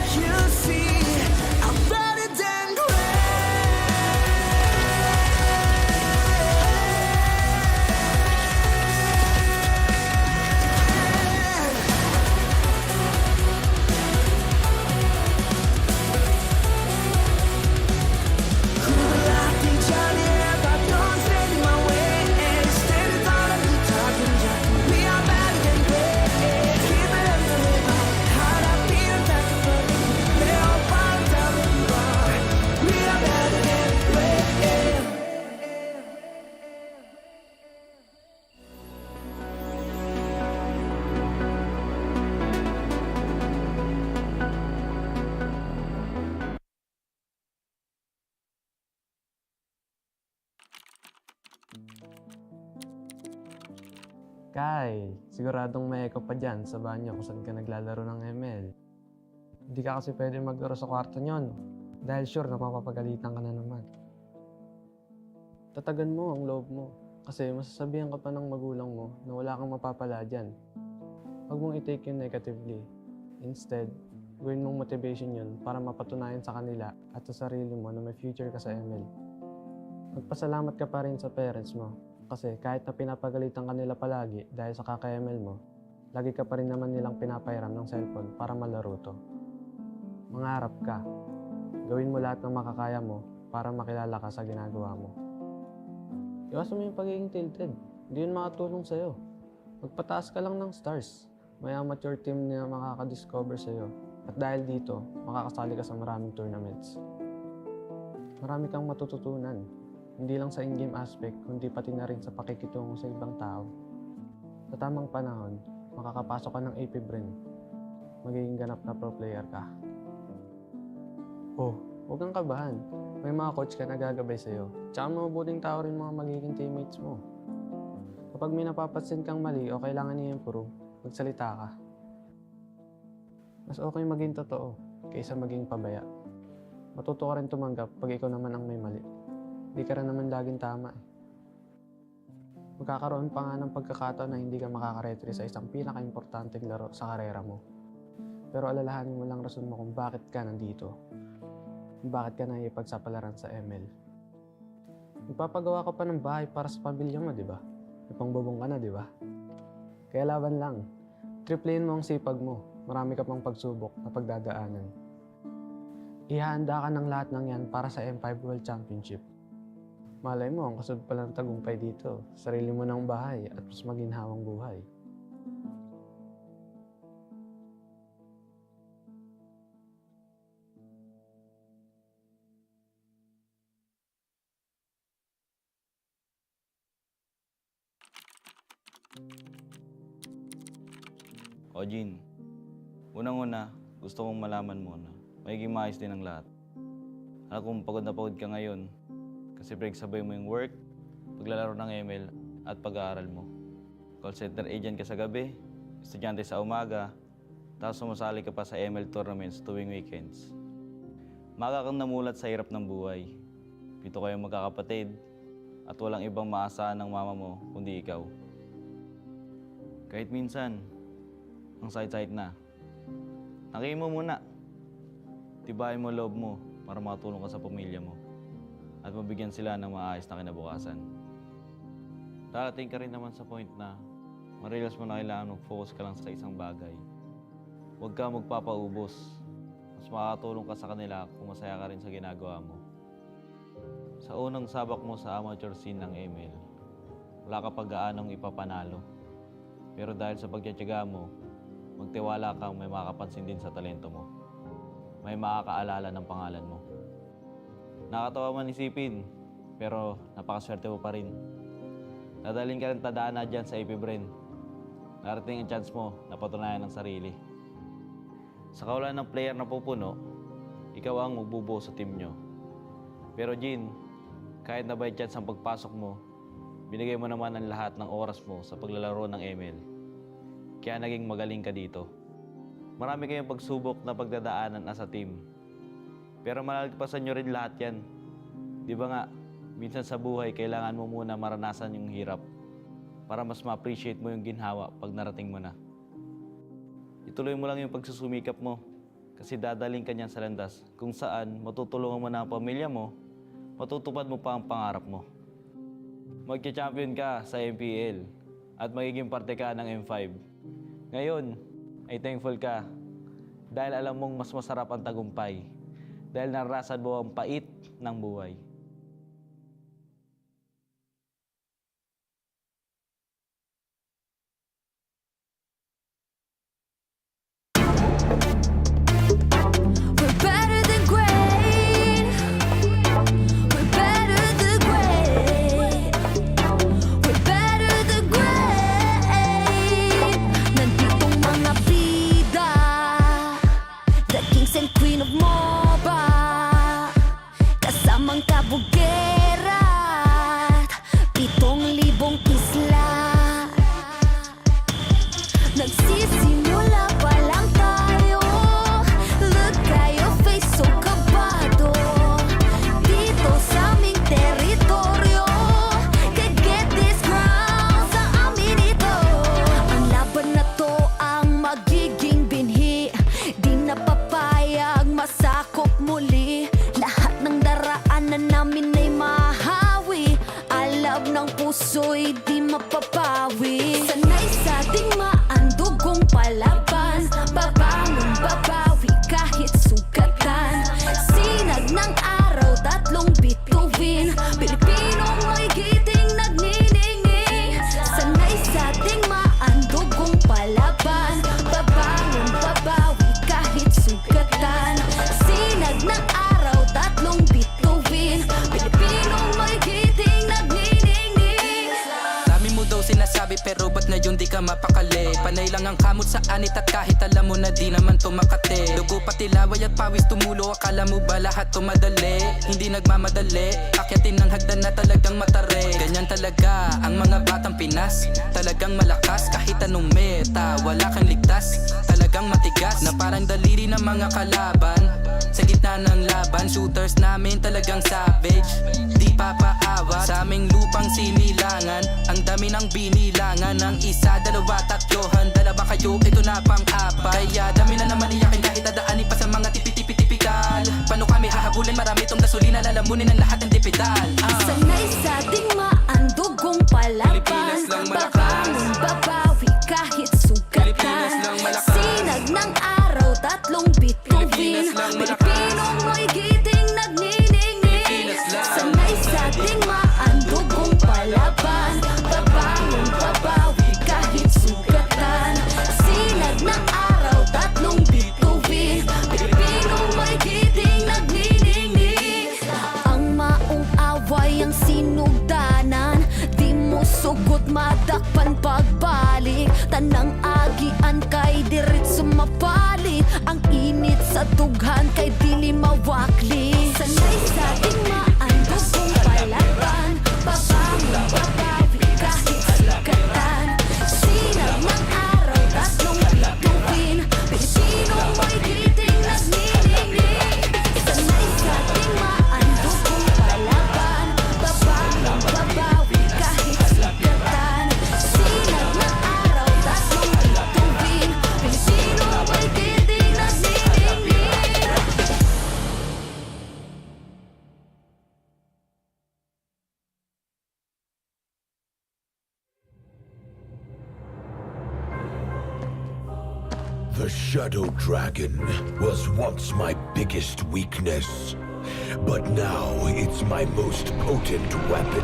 you see, I'm better than Kai, siguradong may echo pa dyan sa banyo kung saan ka naglalaro ng ML. Hindi ka kasi pwede maglaro sa kwarto nyo, no? Dahil sure na mapapagalitan ka na naman. Tatagan mo ang loob mo kasi masasabihan ka pa ng magulang mo na wala kang mapapala dyan. Huwag mong i-take yun negatively. Instead, gawin mong motivation yun para mapatunayan sa kanila at sa sarili mo na may future ka sa ML. Magpasalamat ka pa rin sa parents mo. Kasi kahit na pinapagalitan ka nila palagi dahil sa kaka-ML mo, lagi ka pa rin naman nilang pinapahiram ng cellphone para malaro to. Mangarap ka. Gawin mo lahat ng makakaya mo para makilala ka sa ginagawa mo. Iwasan mo yung pagiging tilted. Hindi yun makatulong sa'yo. Magpataas ka lang ng stars. May amateur team na makakadiscover sa'yo. At dahil dito, makakasali ka sa maraming tournaments. Marami kang matututunan. Hindi lang sa in-game aspect, kundi pati na rin sa pakikitungo sa ibang tao. Sa tamang panahon, makakapasok ka ng AP Bren. Magiging ganap na pro player ka. Oh, huwag kang kabahan. May mga coach ka na gagabay sa'yo. Tsaka mabubuting tao rin mga magiging teammates mo. Kapag may napapansin kang mali o kailangan i-improve, magsalita ka. Mas okay maging totoo kaysa maging pabaya. Matuto ka rin tumanggap pag ikaw naman ang may mali. Di ka rin naman laging tama eh. Magkakaroon pa nga ng pagkakataon na hindi ka makakaretry sa isang pinaka-importanteng laro sa karera mo. Pero alalahanin mo lang rason mo kung bakit ka nandito. Kung bakit ka naipagsapalaran sa ML. Magpapagawa ka pa ng bahay para sa pamilya mo, di ba? May pangbubong ka na, di ba? Kaya laban lang. Triplein mo ang sipag mo. Marami ka pang pagsubok na pagdadaanan. Ihahanda ka ng lahat ng yan para sa M5 World Championship. Malay mo, ang kasunod pa ng tagumpay dito. Sarili mo ng bahay at mas maginhawang buhay. O Jin, unang-una, gusto kong malaman mo na magiging maayos din ang lahat. Alam kong pagod na pagod ka ngayon kasi sabay mo yung work, paglalaro ng ML at pag-aaral mo. Call center agent ka sa gabi, estudyante sa umaga, tapos sumasali ka pa sa ML tournaments tuwing weekends. Maga kang namulat sa hirap ng buhay. 7 kayong magkakapatid at walang ibang maasahan ng mama mo kundi ikaw. Kahit minsan, ang sakit-sakit na. Takihin mo muna. Tibayin mo loob mo para makatulong ka sa pamilya mo at mabigyan sila ng maayos na kinabukasan. Darating ka rin naman sa point na ma-realize mo na kailangan mag-focus ka lang sa isang bagay. Huwag ka magpapaubos. Mas makakatulong ka sa kanila kung masaya ka rin sa ginagawa mo. Sa unang sabak mo sa amateur scene ng ML, wala ka pag-aanong ipapanalo. Pero dahil sa pagtitiyaga mo, magtiwala kang may makapansin din sa talento mo. May makakaalala ng pangalan mo. Nakakatawa man isipin, pero napakaswerte mo pa rin. Dadaling ka rin tadaan na dyan sa AP Bren. Narating ang chance mo na patunayan ng sarili. Sa kawalan ng player na pupuno, ikaw ang magbubuo sa team nyo. Pero Jin, kahit na by chance ang pagpasok mo, binigay mo naman ang lahat ng oras mo sa paglalaro ng ML. Kaya naging magaling ka dito. Marami kayong pagsubok na pagdadaanan as a team. Pero malalagpasan nyo rin lahat yan. Di ba nga, minsan sa buhay kailangan mo muna maranasan yung hirap para mas ma-appreciate mo yung ginhawa pag narating mo na. Ituloy mo lang yung pagsusumikap mo kasi dadaling ka niyan sa landas kung saan matutulungan mo na ang pamilya mo, matutupad mo pa ang pangarap mo. Magcha-champion ka sa MPL at magiging parte ka ng M5. Ngayon, ay thankful ka dahil alam mong mas masarap ang tagumpay dahil naranasan mo ang pait ng buhay. We're better than great. We're better than great. We're better than great. Nanditong mga bida, the kings and queen of MOBA, kasamang kabugera at 7,000 isla. Nagsisimula pa lang tayo. Look at your face, so kabado. Dito sa aming teritoryo, can get this crown sa amin ito. Ang laban na to ang magiging binhi. Di na papayag masakop muli. Lahat ng daraanan namin ay mahawi. Alab ng puso'y di mapapawi. Sanay sa ating maandugong palaban. Babangon, babawi kahit sugatan. Sinag ng araw, 3 bituin. Pilipinong may giting nagniningning. Sanay sa ating maandugong palaban. Babangon, babawi kahit sugatan. Sinag ng araw, 3 bituin. Pilipinong may giting nagniningning. Dami mo daw sinasabi pero ba't ngayon di ka mapakali? Panay lang ang kamot sa anit at kahit alam mo na di naman to makate. Dugo pati laway at pawis tumulo, akala mo ba lahat to madali? Hindi nagmamadali, akyatin ng hagdan na talagang matare. Ganyan talaga ang mga batang Pinas, talagang malakas kahit anong meta. Wala kang ligtas, talagang matigas na parang daliri ng mga kalaban. Sa gitna ng laban, shooters namin talagang savage. Di papaawat sa aming lupang sinilangan. Ang dami ng binilangan ng 1, 2, 3 Handala ba kayo? Ito na pang-apat. Kaya dami na naman iyakin kahit dadaanin pa sa mga tipi-tipi-tipikal. Paano kami hahabulin? Marami itong gasolina, lalamunin ang lahat ng dipital. Sanay sa ating maandugong palaban. Babangon, babawi kahit sugatan. Sinag ng araw, 3 bituin. Pilipinong may giting nagniningning. Sanay sa ating maandugong palaban. Babangon, babawi kahit sugatan. Sinag ng araw, 3 bituin. Pilipinong may giting nagniningning. Ang maong away ang sinugdanan. Di mo sugot madakpan pagbalik. Tanang agian kay diretso mapalit. Ang init sa tughan kay dili mawakli. Sanay sa ating maandugong palaban. Babangon, babawi kahit sugatan. Sinag ng araw, 3 bituin. Shadow Dragon was once my biggest weakness, but now it's my most potent weapon.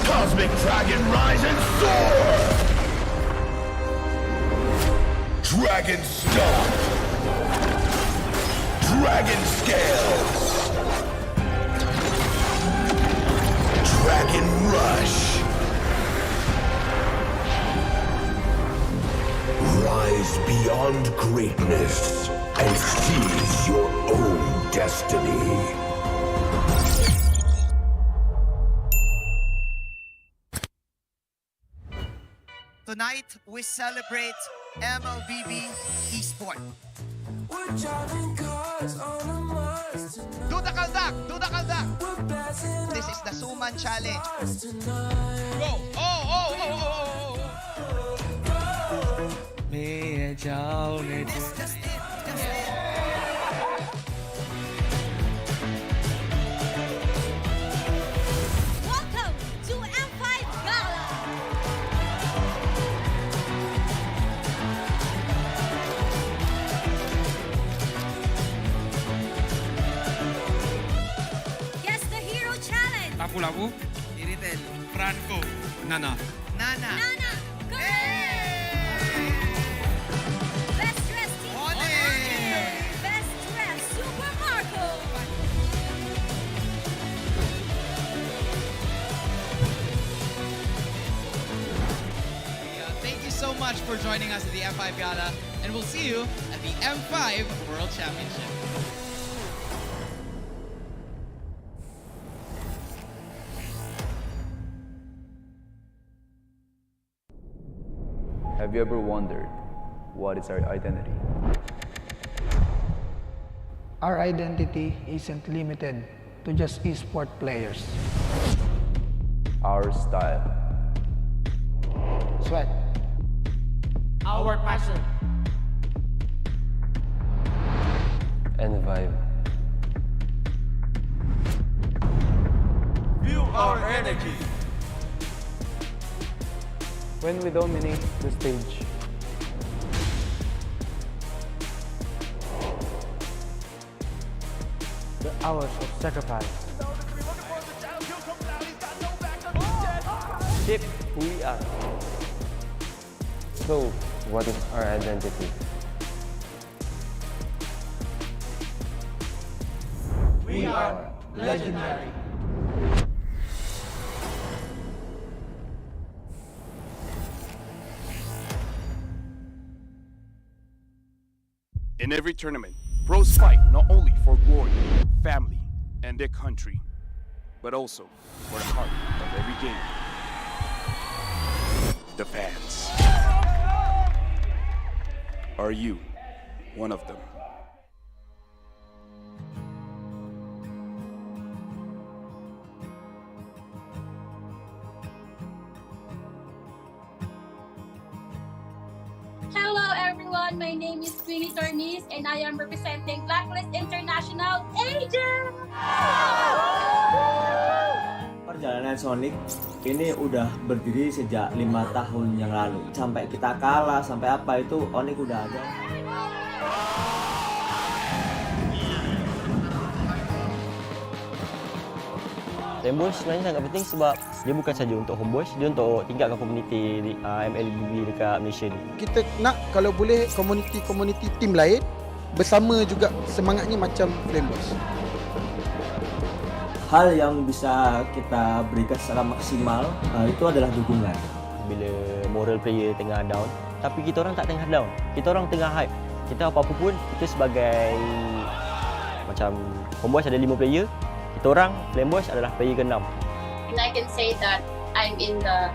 Cosmic Dragon, rise and soar! Dragon Stomp! Dragon Scales! Dragon Rush! Rise beyond greatness and seize your own destiny. Tonight, we celebrate MLBB Esport. Do the kaldak! Do the kaldak! This is the Suman Challenge. Go! Oh! Welcome to M5 Gala! Guess the Hero Challenge! Lapu-lapu, Iritel, Franco, Nana. Nana! Best Dressed Team Onic! Best Dressed Super Marco! Thank you so much for joining us at the M5 Gala, and we'll see you at the M5 World Championship. Have you ever wondered what is our identity? Our identity isn't limited to just esport players. Our style. Sweat. Our passion. And vibe. Feel our energy. When we dominate the stage. The hours of sacrifice. Shape who we are. So, what is our identity? We are legendary. In every tournament, pros fight not only for glory, family, and their country, but also for the heart of every game. The fans. Are you one of them? Hello everyone, my name is Queenie Tormis and I am representing Blacklist International Agent! Perjalanan Sonic ini udah berdiri sejak 5 tahun yang lalu. Sampai kita kalah, sampai apa itu Onic udah ada. Rainbow sebenarnya sangat penting sebab dia bukan saja untuk homeboys, dia untuk tingkatkan komuniti MLBB dekat Malaysia ni. Kita nak kalau boleh komuniti tim lain bersama juga semangatnya macam Rainbows. Hal yang bisa kita berikan secara maksimal itu adalah dukungan. Bila moral player tengah down, tapi kita orang tak tengah down. Kita orang tengah hype. Kita apa-apa pun, kita sebagai macam homeboys ada 5 player, kita orang Flameboys adalah player ke-6. And I can say that I'm the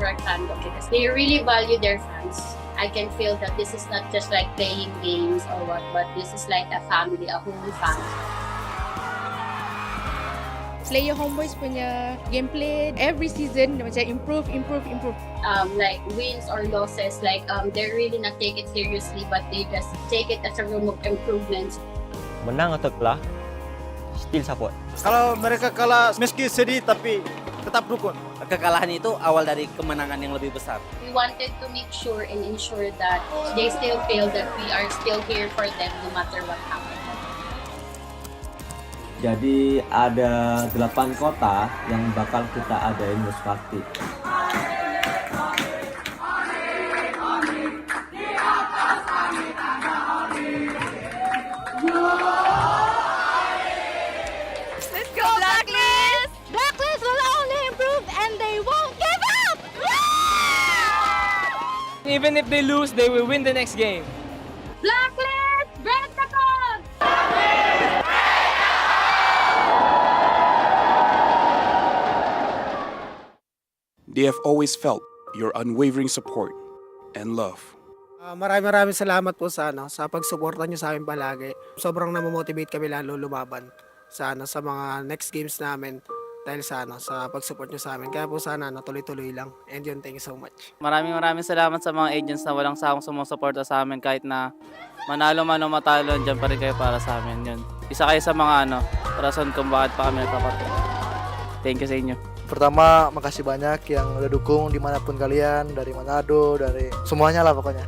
correct fandom because they really value their fans. I can feel that this is not just like playing games or what, but this is like a family, a whole family. player homeboys punya gameplay every season macam improve. Like wins or losses, like they're really not take it seriously, but they just take it as a room of improvements. Menang atau kalah, still support. Kalau mereka kalah meski sedih tapi tetap dukung. Kekalahan itu awal dari kemenangan yang lebih besar. We wanted to make sure and ensure that they still feel that we are still here for them no matter what happens. Jadi ada 8 kota yang bakal kita adain Most Party. Let's go Blacklist! Blacklist will only improve and they won't give up! Even if they lose, they will win the next game. Blacklist! Break the code! They have always felt your unwavering support and love. Maraming salamat po sa pagsuporta niyo sa amin palagi. Sobrang namomotivate kami lalo lumaban sa mga next games namin dahil sa pagsupport niyo sa amin. Kaya po sana tuloy-tuloy lang. And yun, thank you so much. Maraming salamat sa mga agents na walang sawang sumusuporta sa amin kahit na manalo man o matalo, dyan pa rin kayo para sa amin. Yun. Isa kayo sa mga rason kung bakit pa kami nagpapatuloy. Thank you sa inyo. Pertama, makasih banyak yang udah dukung dimanapun kalian, dari Manado, dari semuanya lah pokoknya.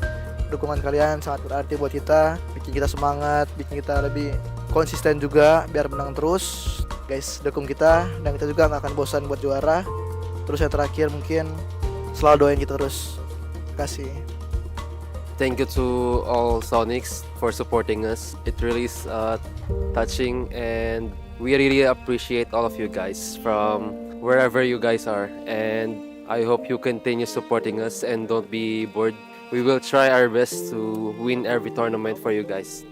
Dukungan kalian sangat berarti buat kita, bikin kita semangat, bikin kita lebih konsisten juga biar menang terus. Guys, dukung kita dan kita juga nggak akan bosan buat juara. Terus yang terakhir mungkin selalu doain kita terus. Terima kasih. Thank you to all Sonics for supporting us. It really is touching, and we really appreciate all of you guys from wherever you guys are, and I hope you continue supporting us and don't be bored. We will try our best to win every tournament for you guys.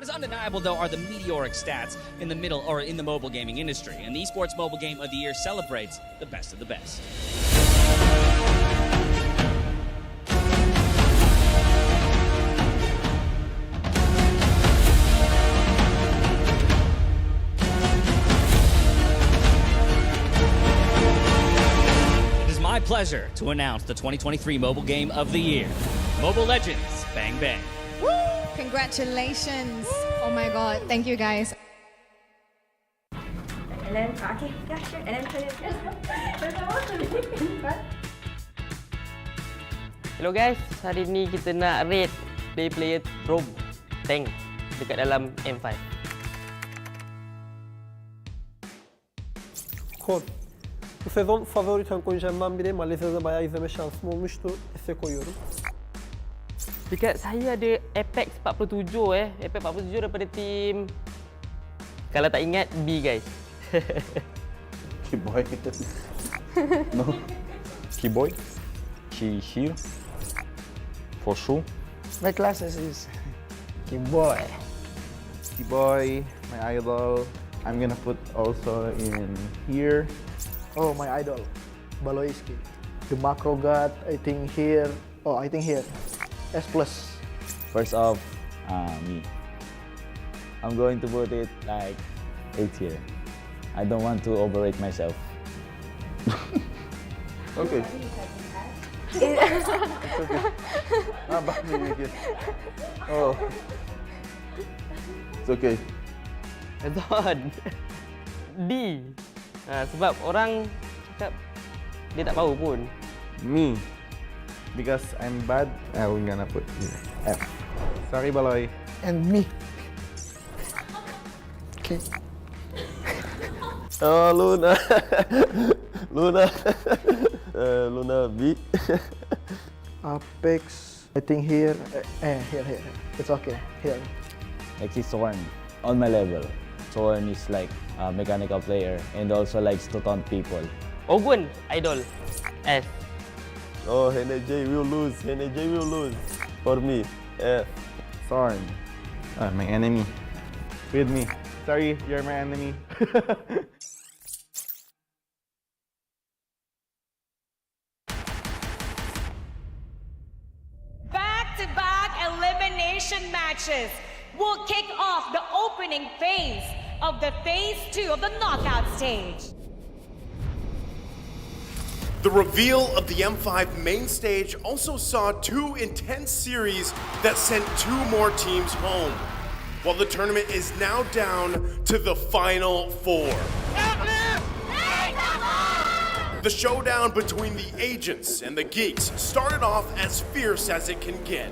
What is undeniable, though, are the meteoric stats in the middle or in the mobile gaming industry, and the Esports Mobile Game of the Year celebrates the best of the best. It is my pleasure to announce the 2023 Mobile Game of the Year, Mobile Legends Bang Bang. Congratulations! Oh my god, thank you guys. And then, okay, yeah, sure. And then put it. Hello guys, hari ni kita nak rate player Roam tank dekat dalam M5. Kod. Bu sezon favori tank oyuncularımdan biri. Malezya'da bayağı izleme şansım olmuştu. S'e koyuyorum. Dekat saya ada Apex 47 Apex 47 daripada tim, kalau tak ingat, B guys. Keyboy. No. Keyboy. She here. For sure. My classes is Keyboy. Keyboy, my idol. I'm gonna put also in here. Oh, my idol, Baloiski. The macro god, I think here. Oh, I think here. S+. First off, me. I'm going to put it like 8 here. I don't want to overrate myself. Okay. It's okay. Bak nih. Oh. It's okay. Betul. D. Sebab orang cakap dia tak tahu pun. Me. Because I'm bad, I'm gonna put F. Sorry, Baloy. And me. Okay. Oh, Luna. Luna. Luna B. Apex, I think here. Here. It's okay. Here. Like si Sorn, on my level. Sorn is like a mechanical player and also likes to taunt people. Ogun, idol. F. Oh, NJ will lose. NJ will lose. For me, F. Sorn. My enemy. With me. Sorry, you're my enemy. Back-to-back elimination matches will kick off the opening phase of the Phase 2 of the knockout stage. The reveal of the M5 main stage also saw 2 intense series that sent 2 more teams home, while the tournament is now down to the final 4. The showdown between the agents and the geeks started off as fierce as it can get.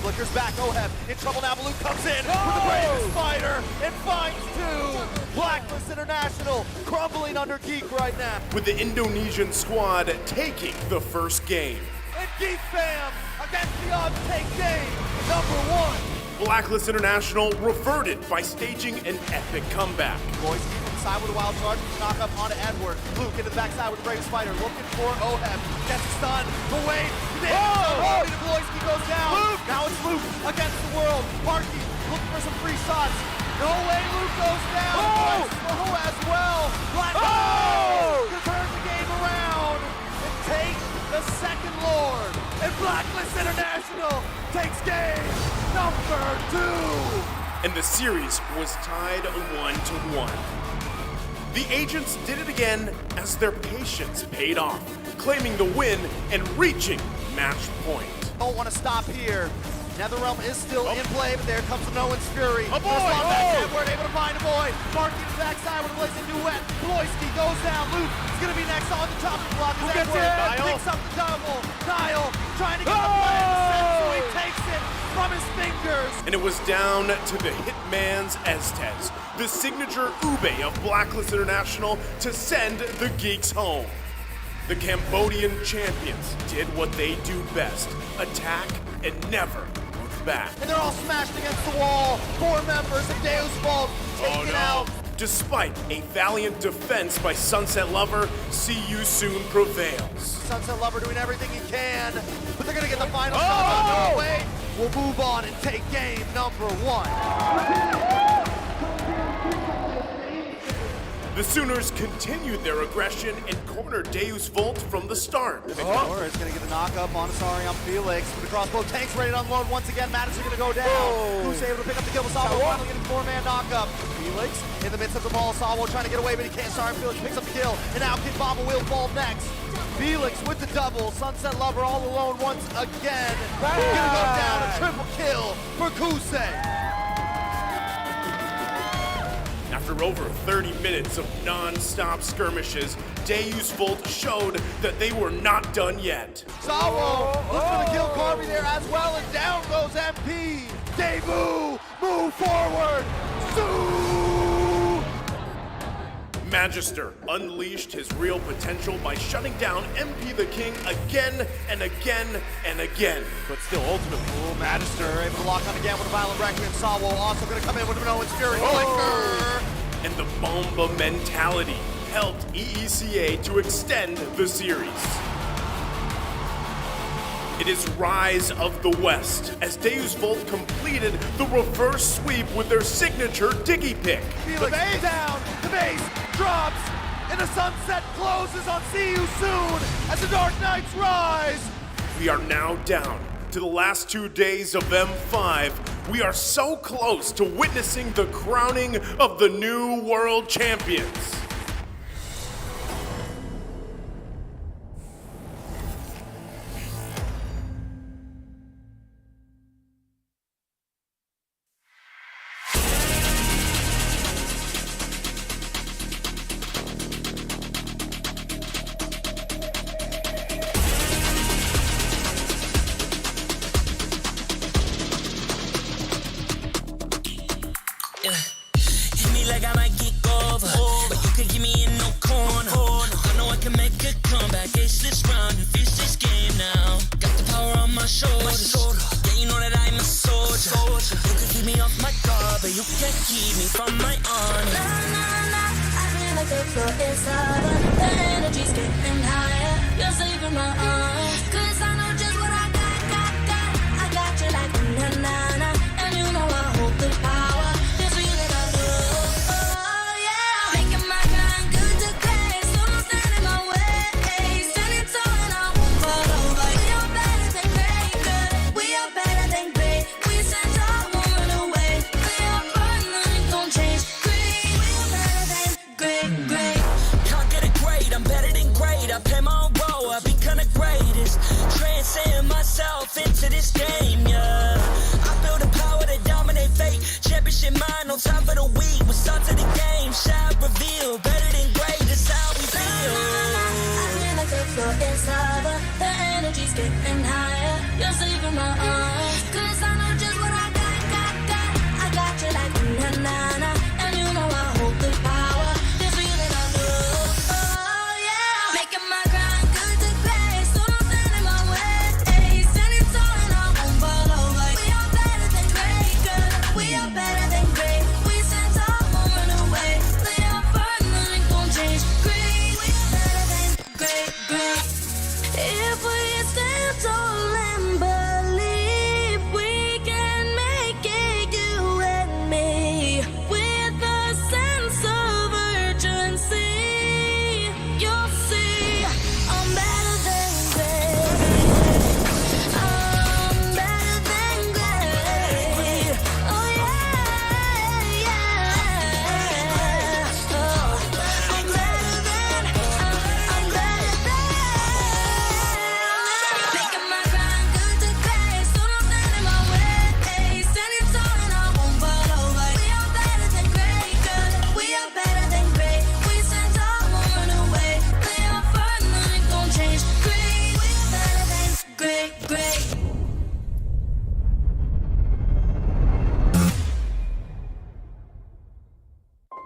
Flickers back, Oheb in trouble now. Baloo comes in with the bravest fighter and finds 2. Blacklist International crumbling under Geek right now. With the Indonesian squad taking the first game. And Geek fam against the odds take game number 1. Blacklist International reverted by staging an epic comeback. Boys inside with a wild charge, knock up onto Edward. Luke into the backside with the bravest fighter, looking for Oheb. Gets stunned, but wait, Bloisky goes down. Luke. Now it's Luke against the world. Marky looking for some free shots. No way, Luke goes down. Oh, as well. Blacklist to turn the game around and take the second Lord. And Blacklist International takes game number 2. And the series was tied 1-1. The agents did it again as their patience paid off, claiming the win and reaching match point. Don't want to stop here. Netherrealm is still in play, but there comes the Nolan's Fury. A boy! Edward able to find a boy. Marky to the backside with a blazing duet. Bloisky goes down. Luke is going to be next on the top of the block. Who gets it? Picks up the double. Niall trying to get the play, so he takes it from his fingers. And it was down to the Hitman's Estes, the signature Ube of Blacklist International, to send the geeks home. The Cambodian champions did what they do best, attack and never look back. And they're all smashed against the wall. 4 members of Deus Vault taken out. Despite a valiant defense by Sunset Lover, See You Soon prevails. Sunset Lover doing everything he can, but they're gonna get the final shot. No way. We'll move on and take game number 1. The Sooners continued their aggression and cornered Deus Volt from the start. Victor is going to get the knock-up on Asari on Felix. With the crossbow tanks ready to unload once again. Madison going to go down. Who's able to pick up the kill with Savo, finally getting 4-man knock-up. Felix in the midst of the ball. Savo trying to get away, but he can't. Sorry, Felix picks up the kill. And now Kid Baba will fall next. Felix with the double. Sunset Lover all alone once again. Going to go down. A triple kill for Kusei. After over 30 minutes of non-stop skirmishes, Deus Volt showed that they were not done yet. Sawo looks for the kill Carvey there as well, and down goes MP. Debu, move forward. Magister unleashed his real potential by shutting down MP the King again and again and again. But still, ultimately, Magister able to lock on again with a violent Requiem. Sawo also going to come in with an Owen's Fury. And the Bomba mentality helped EECA to extend the series. It is Rise of the West as Deus Volt completed the reverse sweep with their signature Diggy Pick. Felix down, the base drops, and the sunset closes on See You Soon as the Dark Knights rise. We are now down to the last 2 days of M5. We are so close to witnessing the crowning of the new world champions. Hit me like I might kick over, but you could give me in no corner. I know I can make a comeback. Ace this round and finish this game. shoulders. Yeah, you know that I'm a soldier. You can keep me off my guard, but you can't keep me from my honor. Nah, nah, nah, I feel like the floor is lava. The energy's getting higher. You're saving my arms. 'Cause I know just what I got. I got you like na na na, and you know I hold the power. This feeling I love. Oh yeah, making my grind good to great. So don't stand in my way. Standing tall and I won't fall over. We are better than great, good. We are better than great. We stand tall, won't run away. We are fun, nothing gon' change. Great, we are better than great. Can't get it great, I'm better than great. I play my own role, I become the greatest. Transcend myself into this game, yeah. I build a power to dominate fate. Championship mind on top of the week. We start to the game, shout, reveal. Better than great, that's how we feel. I feel like the floor is lava. The energy's getting higher. You're saving my arms. 'Cause I know just what I got. I got you like na na na, and you know I hold the power. This feeling I love. Oh yeah, making my grind good to great. So don't stand in my way. Standing tall and I won't fall over. We are better than great, good. We are better than great. We stand tall, won't run away. We are fun, nothing gon' change. Great, we are better than great. If we stand tall and believe we can make it, you and me, with a sense of urgency, you'll see I'm better than great. I'm better than great. Oh yeah, yeah. Oh, I'm better than. Making my grind good to great. So don't stand in my way. Standing tall and I won't fall over. We are better than great, good. We are better than great. We stand tall, won't run away. We are fun, nothing gon' change. Great, we are better than great.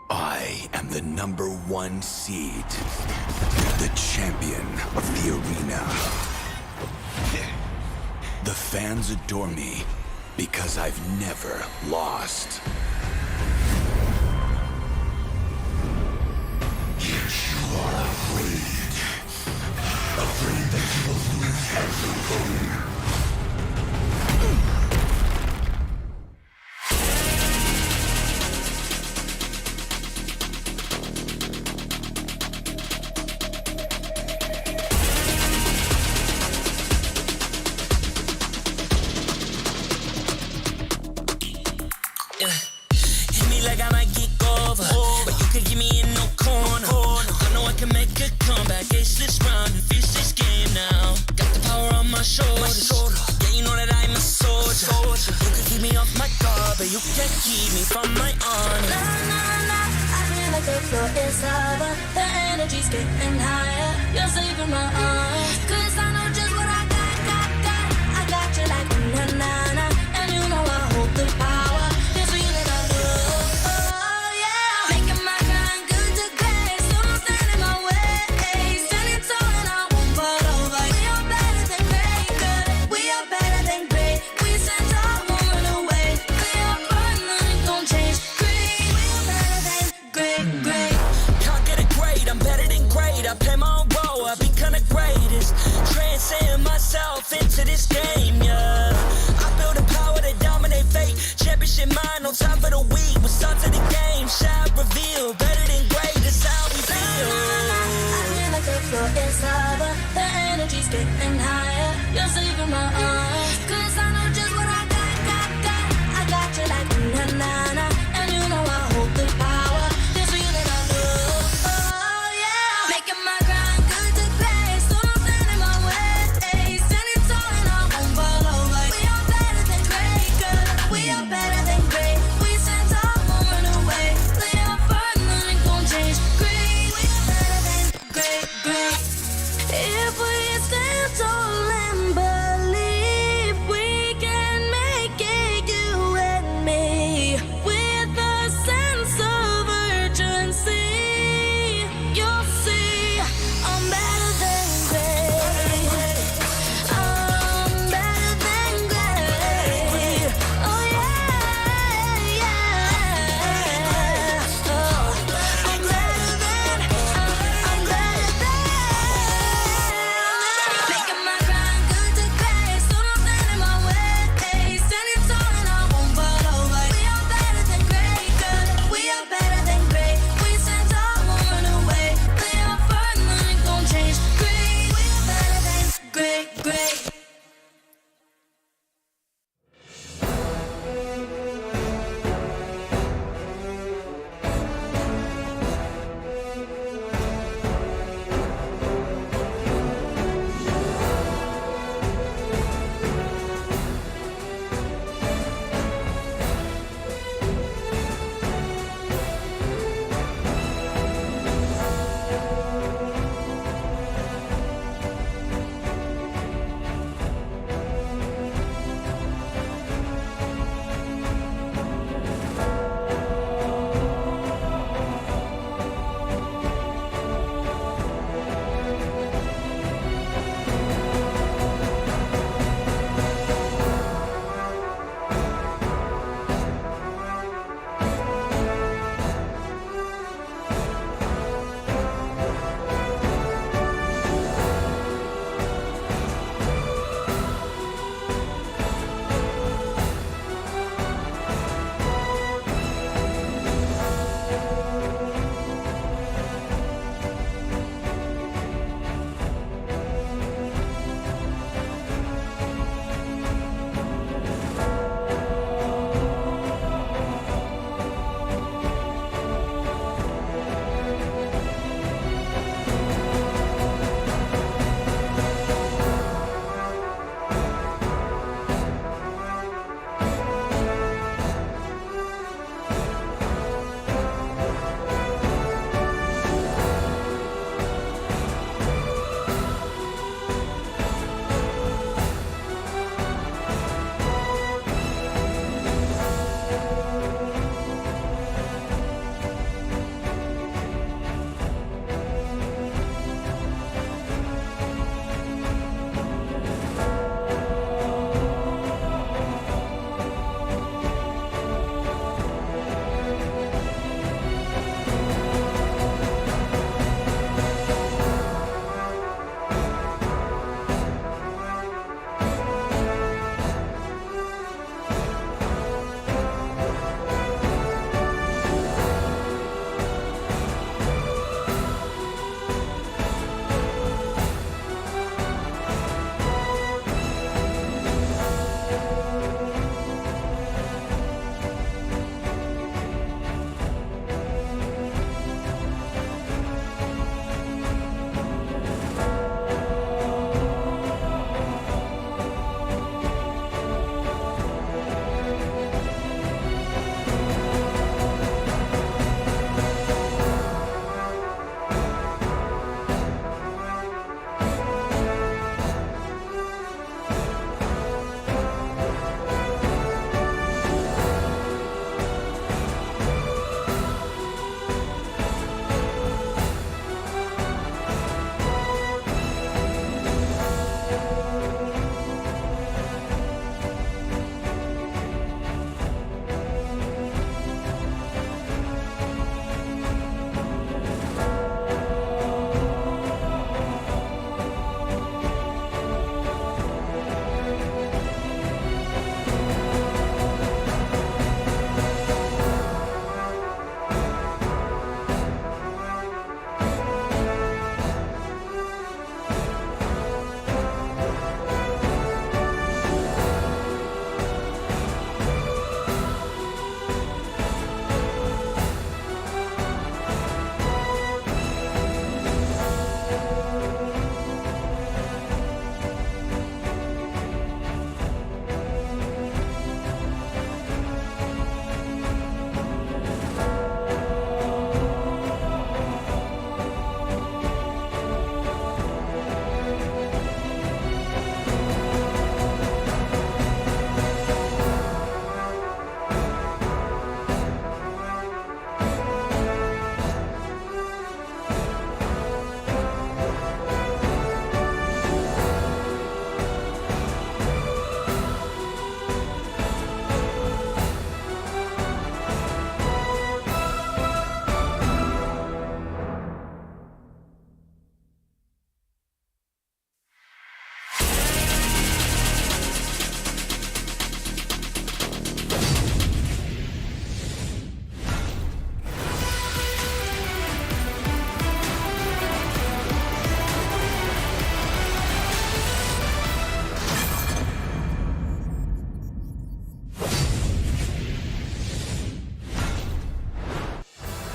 I am the #1 seed, the champion of the arena. The fans adore me because I've never lost. Yet you are afraid that you will lose everything. Hit me like I might get over, but you can give me in no corner. I know I can make a comeback, ace this round and finish this game now. Got the power on my shoulders. Yeah, you know that I'm a soldier. You can keep me off my guard, but you can't keep me from my honor. Nah, nah, nah, I feel like the floor is lava. The energy's getting higher. You're saving my arms. 'Cause I know just what I got. I got you like na na na, and you know I hold the power. This feeling I love. Oh yeah, making my grind good to great. So don't stand in my way. Standing tall and I won't fall over. We are better than great, good. We are better than great. We stand tall, won't run away. We are fun, nothing gon' change. Great, we are better than great. Can't get it great, I'm better than great. I play my own role, I become the greatest. Transcend myself into this game, yeah. I build a power to dominate fate. Championship mind on top of the week. We start to the game, shout, reveal. Better than great, that's how we feel. I feel like the floor is lava. The energy's getting higher. You're saving my arms. 'Cause I know just what I got. I got you like na na na, and you know I hold the power. This feeling I love. Oh yeah, making my grind good to great. So don't stand in my way. Standing tall and I won't fall over. We are better than great, good. We are better than great. We stand tall, won't run away. We are fun, nothing gon' change. Great, we are better than great. If we stand tall and believe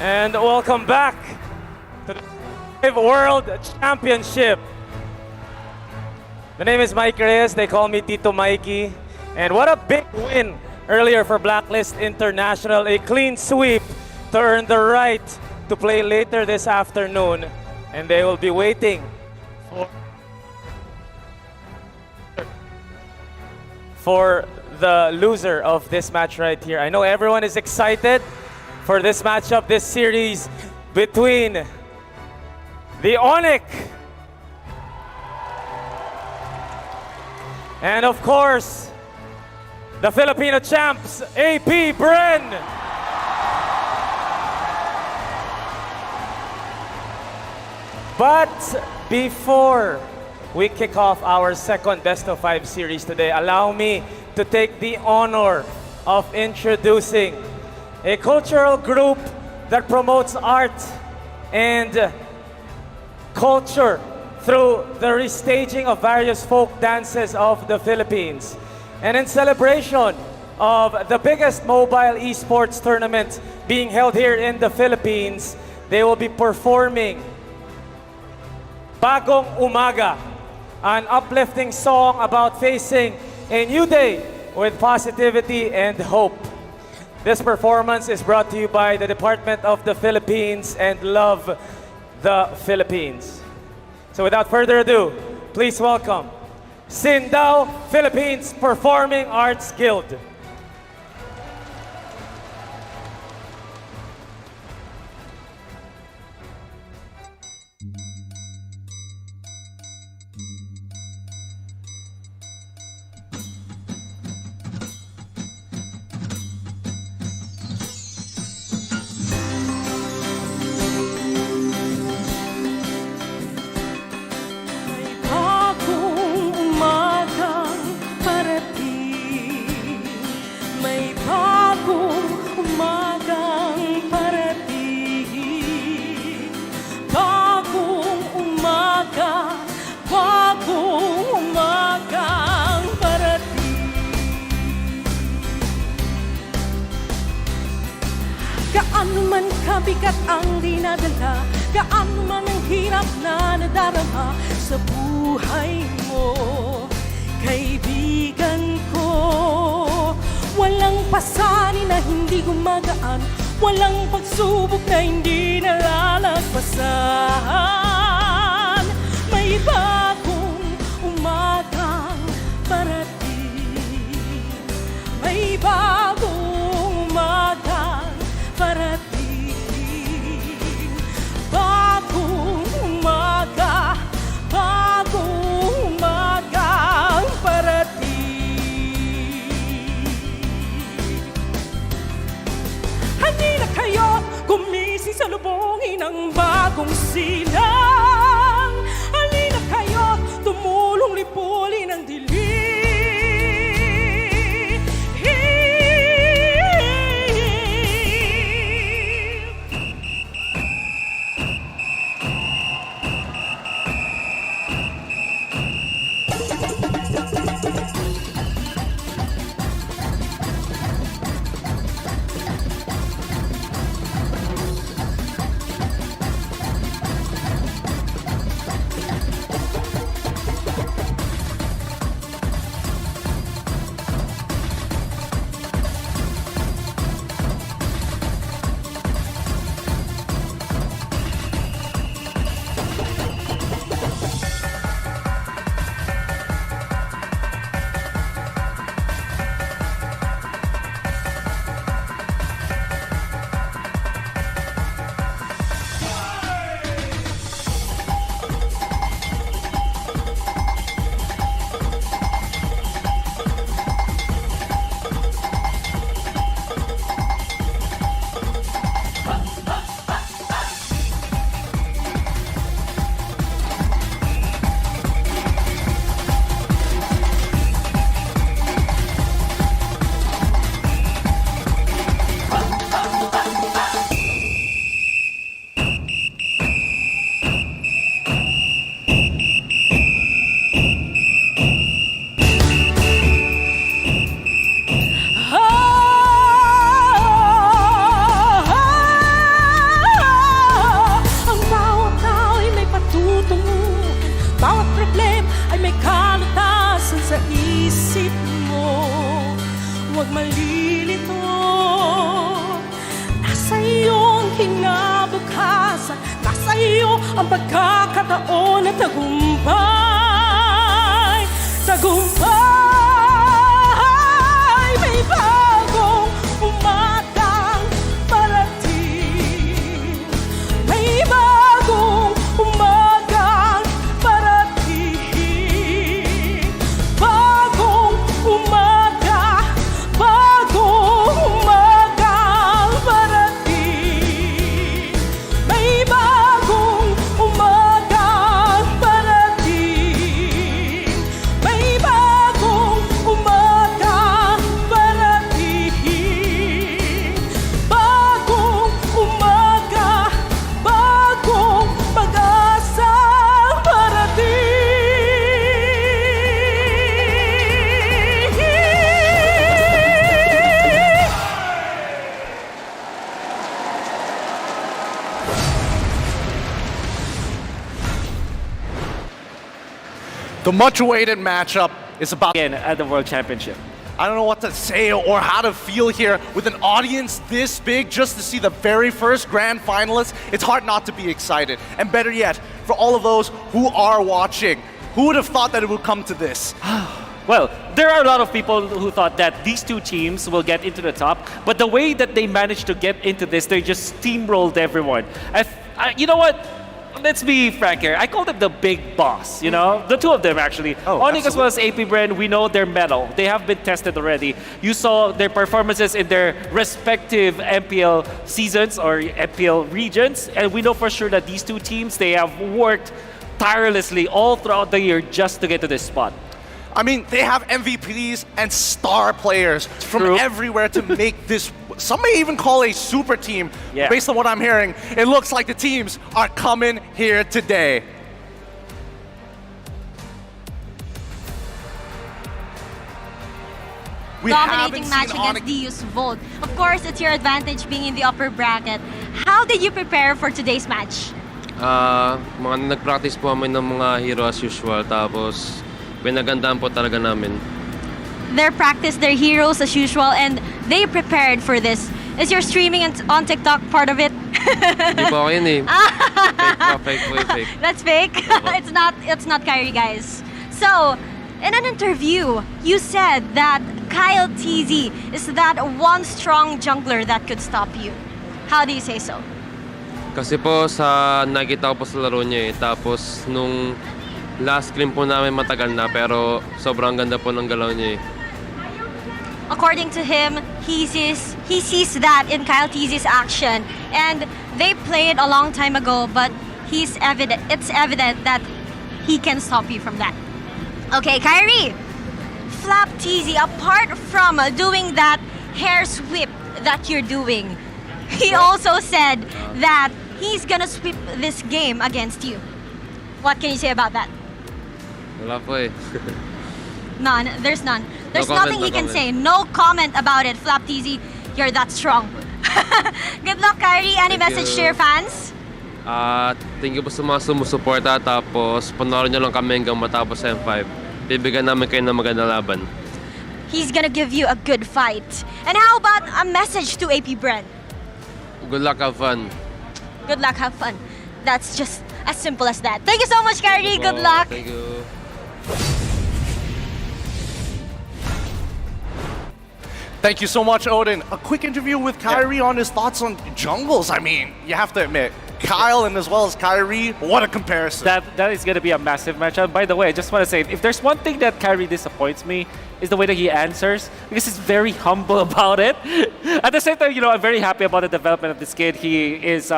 And welcome back to the World Championship. The name is Mike Reyes. They call me Tito Mikey. And what a big win earlier for Blacklist International. A clean sweep to earn the right to play later this afternoon. And they will be waiting for the loser of this match right here. I know everyone is excited for this matchup, this series between the Onic and of course the Filipino champs, AP Bren. But before we kick off our second best of 5 series today, allow me to take the honor of introducing a cultural group that promotes art and culture through the restaging of various folk dances of the Philippines. And in celebration of the biggest mobile esports tournament being held here in the Philippines, they will be performing Bagong Umaga, an uplifting song about facing a new day with positivity and hope. This performance is brought to you by the Department of the Philippines and Love the Philippines. So without further ado, please welcome Sindao Philippines Performing Arts Guild. Gaano man kabigat ang dinadala, gaano man ang hirap na nadarama sa buhay mo, kaibigan ko. Walang pasanin na hindi gumagaan, walang pagsubok na hindi nalalagpasan. May bagong umagang parating, may bagong umagang parating, bagong umaga, bagong umagang parating. Halina kayo, gumising sa lubungin ng bagong silang. Halina kayo, tumulong lipulin ang dilim. ang pagkakataon na tagumpay. Tagumpay, may bagong umatang parating. May bagong umagang parating. Bagong umaga, bagong umagang parating. May bagong umagang parating. May bagong umagang parating. Bagong umaga, bagong pag-asang parating. The much-awaited matchup is about again at the World Championship. I don't know what to say or how to feel here with an audience this big just to see the very first grand finalists. It's hard not to be excited. And better yet, for all of those who are watching, who would have thought that it would come to this? Well, there are a lot of people who thought that these two teams will get into the top, but the way that they managed to get into this, they just steamrolled everyone. You know what? Let's be frank here. I call them the big boss, you know? The two of them, actually. Onic as well as AP Bren, we know their mettle. They have been tested already. You saw their performances in their respective MPL seasons or MPL regions, and we know for sure that these two teams, they have worked tirelessly all throughout the year just to get to this spot. I mean, they have MVPs and star players from everywhere to make this, some may even call a super team. Yeah. Based on what I'm hearing, it looks like the teams are coming here today. Dominating match against DU's Volt. Of course, it's your advantage being in the upper bracket. How did you prepare for today's match? Mga nag-practice po kami ng mga hero as usual, tapos pinagandaan po talaga namin. Their practice, their heroes as usual, and they prepared for this. Is your streaming on TikTok part of it? Hindi po ako yun eh. Fake. That's fake? It's not Kyrie, guys. So, in an interview, you said that Kyle TZ is that one strong jungler that could stop you. How do you say so? Kasi po sa nakita ko po sa laro niya eh. Tapos nung last scrim po namin matagal na, pero sobrang ganda po ng galaw niya eh. According to him, he sees that in Kyle TZ's action, and they played a long time ago, but it's evident that he can stop you from that. Okay, Kyrie, Flap TZ, apart from doing that hair sweep that you're doing, he also said that he's gonna sweep this game against you. What can you say about that? Wala po eh. None. There's none. There's No nothing comment, he no can say. No comment about it. Flap TZ, you're that strong. Good luck, Kyrie. Any Thank message you. to your fans? Thank you po sa mga sumusuporta, tapos panoorin nyo lang kami hanggang matapos M5. Bibigyan namin kayo ng magandang laban. He's gonna give you a good fight. And how about a message to AP Bren? Good luck, have fun. Good luck, have fun. That's just as simple as that. Thank you so much, Kyrie. Good luck. Thank you. Thank you so much, Odin. A quick interview with Kyrie on his thoughts on jungles. I mean, you have to admit, Kyle and as well as Kyrie, what a comparison. That is going to be a massive matchup. By the way, I just want to say, if there's one thing that Kyrie disappoints me, is the way that he answers, because he's very humble about it. At the same time, you know, I'm very happy about the development of this kid. He is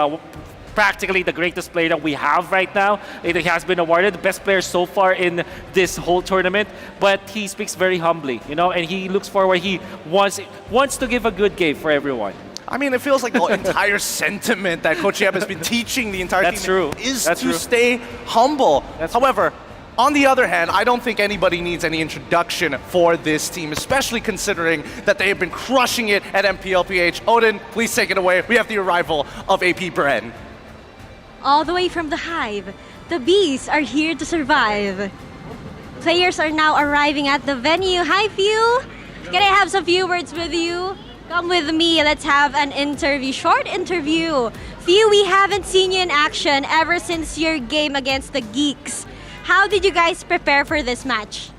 practically the greatest player that we have right now. He has been awarded the best player so far in this whole tournament, but he speaks very humbly, you know, and he looks forward. He wants to give a good game for everyone. I mean, it feels like the entire sentiment that Coach Yeb has been teaching the entire team is to stay humble. However, on the other hand, I don't think anybody needs any introduction for this team, especially considering that they have been crushing it at MPLPH. Odin, please take it away. We have the arrival of AP Bren. All the way from the Hive, the bees are here to survive. Players are now arriving at the venue. Hi, Few. Can I have some few words with you? Come with me. Let's have an interview, short interview. Few, we haven't seen you in action ever since your game against the Geeks. How did you guys prepare for this match?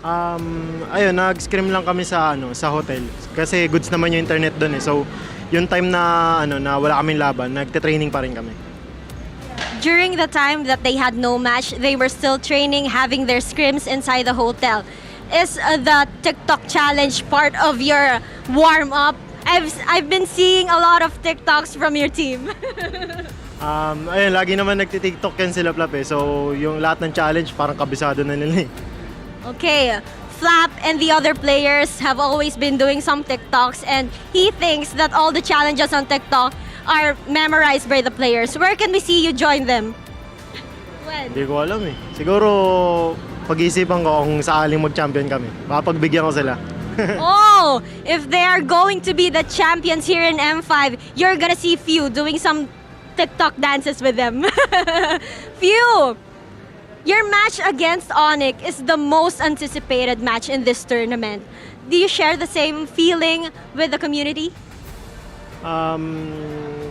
Ayun, nag-scrim lang kami sa hotel kasi goods naman yung internet doon eh. So, yung time na na wala kaming laban, nagte-training pa rin kami. During the time that they had no match, they were still training, having their scrims inside the hotel. Is the TikTok challenge part of your warm-up? I've been seeing a lot of TikToks from your team. Ayun, lagi naman nagti-TikTok yan sila Flap eh. So, yung lahat ng challenge parang kabisado na nila eh. Okay, Flap and the other players have always been doing some TikToks, and he thinks that all the challenges on TikTok are memorized by the players. Where can we see you join them? When? Hindi ko alam eh. Siguro pag-iisipan ko kung saaling mag-champion kami. Baka pagbigyan ko sila. Oh, if they are going to be the champions here in M5, you're gonna see Few doing some TikTok dances with them. Few! Your match against Onic is the most anticipated match in this tournament. Do you share the same feeling with the community?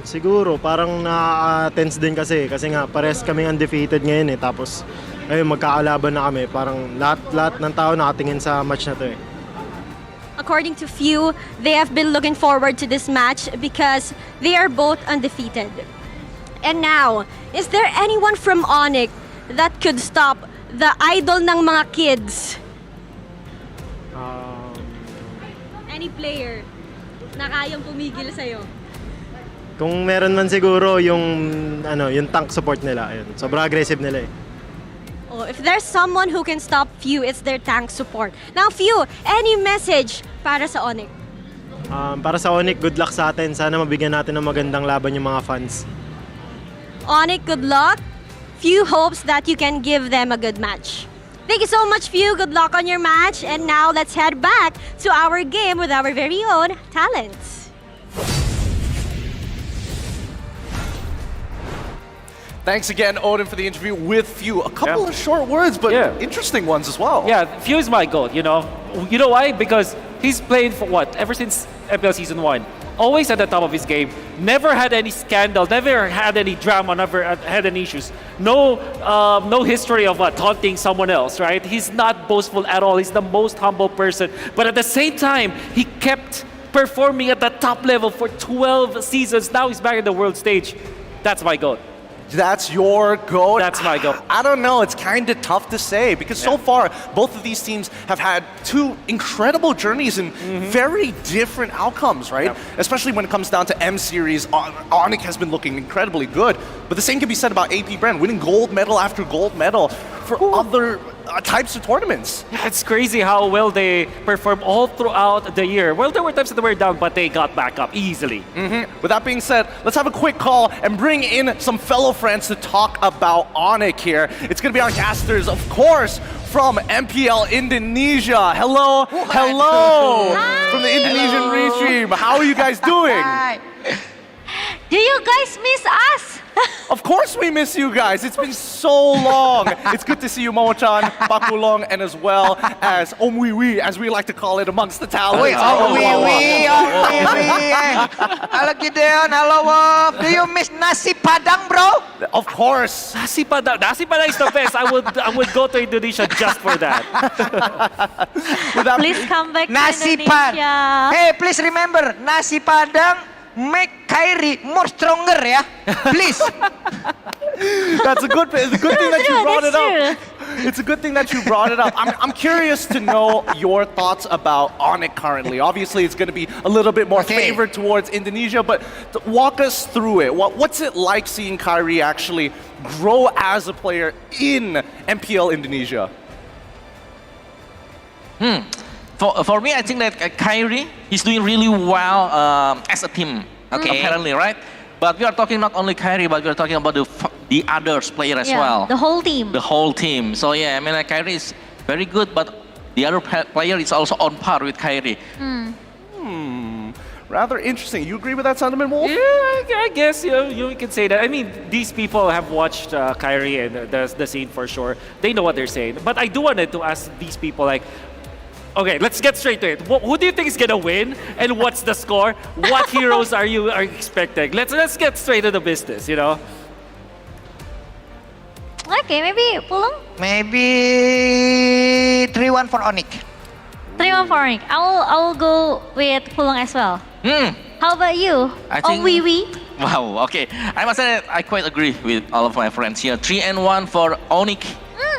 Siguro, parang na-tense din kasi nga pares kaming undefeated ngayon eh. Tapos, ayun, magkakalaban na kami. Parang lahat ng tao nakatingin sa match na to eh. According to Few, they have been looking forward to this match because they are both undefeated. And now, is there anyone from Onic that could stop the idol ng mga kids? Any player na kayang pumigil sa'yo? Kung meron man siguro yung tank support nila, ayun. Sobrang aggressive nila eh. Oh, if there's someone who can stop Few, it's their tank support. Now, Few, any message para sa Onic? Para sa Onic, good luck sa atin. Sana mabigyan natin ng magandang laban yung mga fans. Onic, good luck. Few hopes that you can give them a good match. Thank you so much, Few. Good luck on your match. And now let's head back to our game with our very own talents. Thanks again, Odin, for the interview with Few. A couple of short words, but interesting ones as well. Yeah, Few is my goat, you know. You know why? Because he's played for what? Ever since MPL Season 1. Always at the top of his game. Never had any scandal, never had any drama, never had any issues. No history of taunting someone else, right? He's not boastful at all. He's the most humble person. But at the same time, he kept performing at the top level for 12 seasons. Now he's back in the world stage. That's my goat. That's your goat? That's my goat. I don't know. It's kind of tough to say because so far, both of these teams have had two incredible journeys and very different outcomes, right? Especially when it comes down to M Series, Onic has been looking incredibly good. But the same can be said about AP Bren, winning gold medal after gold medal for other types of tournaments. Yeah, it's crazy how well they perform all throughout the year. Well, there were times that they were down, but they got back up easily. With that being said, let's have a quick call and bring in some fellow friends to talk about Onic here. It's going to be our casters, of course, from MPL Indonesia. Hello, hello, from the Indonesian restream. How are you guys doing? Do you guys miss us? Of course we miss you guys. It's been so long. It's good to see you, Momo-chan, Pakulong, and as well as Omwiwi, as we like to call it amongst the talents. Wait, Omwiwi. Hello, Gideon. Hello, Wolf. Do you miss nasi padang, bro? Of course. Nasi padang is the best. I would go to Indonesia just for that. Please come back nasi to Indonesia. Hey, please remember, nasi padang make Kyrie more stronger, yeah? Please. That's a good thing that you brought it up. It's a good thing that you brought it up. I'm curious to know your thoughts about Onic currently. Obviously, it's going to be a little bit more favored towards Indonesia, but walk us through it. What's it like seeing Kyrie actually grow as a player in MPL Indonesia? For me, I think that Kyrie is doing really well as a team, apparently, right? But we are talking not only Kyrie, but we are talking about the others player as well. The whole team. The whole team. So yeah, I mean, like, Kyrie is very good, but the other player is also on par with Kyrie. Rather interesting. You agree with that sentiment, Wolf? Yeah, I guess you can say that. I mean, these people have watched Kyrie and the scene for sure. They know what they're saying. But I do wanted to ask these people, like, Okay, let's get straight to it. Who do you think is gonna win, and what's the score? What heroes are you expecting? Let's get straight to the business. You know. Okay, maybe Pulong? Maybe 3-1 for Onic. 3-1 for Onic. I will go with Pulong as well. How about you? I think- Wee Wee? Wow, okay. I must say that I quite agree with all of my friends here. 3-1 for Onic.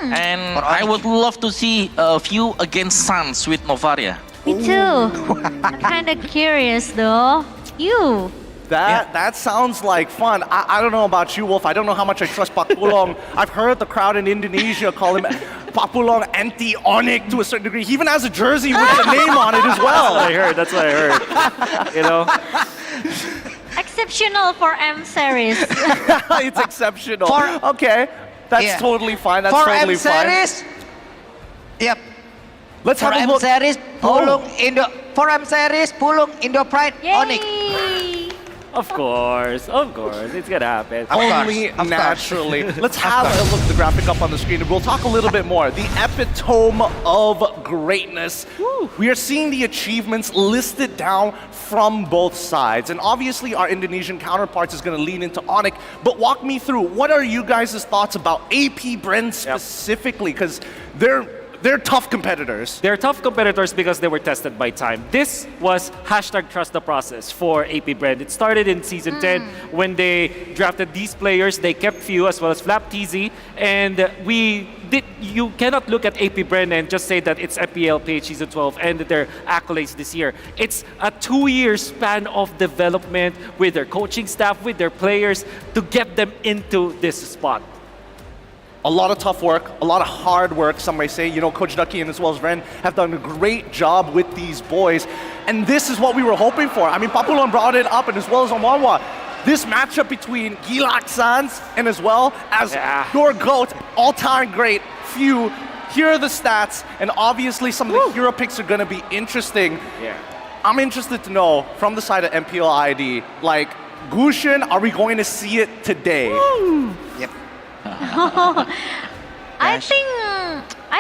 And For I Onic. would love to see a few against Suns with Novaria. Me too. I'm kind of curious though. You? That sounds like fun. I don't know about you, Wolf. I don't know how much I trust Papulong. I've heard the crowd in Indonesia call him Papulong anti-Onic to a certain degree. He even has a jersey with the name on it as well. That's what I heard. You know. Exceptional for M series. It's exceptional. For- Okay, that's Yeah. totally fine. That's For totally M fine. series, yep. Let's For have a M look. series, Pulong Indo. For M series, Pulong Indo Pride, Onic. Yay! Of course, it's gonna happen. Only Of course. naturally. Let's have a look at the graphic up on the screen and we'll talk a little bit more. The epitome of greatness. We are seeing the achievements listed down from both sides. And obviously our Indonesian counterparts is going to lean into Onic. But walk me through, what are you guys' thoughts about AP Bren specifically? Because they're tough competitors. They're tough competitors because they were tested by time. This was #Trust the Process for AP Bren. It started in Season 10 when they drafted these players. They kept few as well as Flap TZ. And you cannot look at AP Bren and just say that it's FPL page Season 12 and their accolades this year. It's a 2-year span of development with their coaching staff, with their players to get them into this spot. A lot of tough work, a lot of hard work, some may say. You know, Coach Ducky and as well as Ren have done a great job with these boys. And this is what we were hoping for. I mean, Papulong brought it up, and as well as Omawa. This matchup between Gilak Sans and as well as your GOAT, all-time great, Few. Here are the stats, and obviously some of the hero picks are going to be interesting. Yeah. I'm interested to know, from the side of MPL ID, like, Gushin, are we going to see it today? Yep. I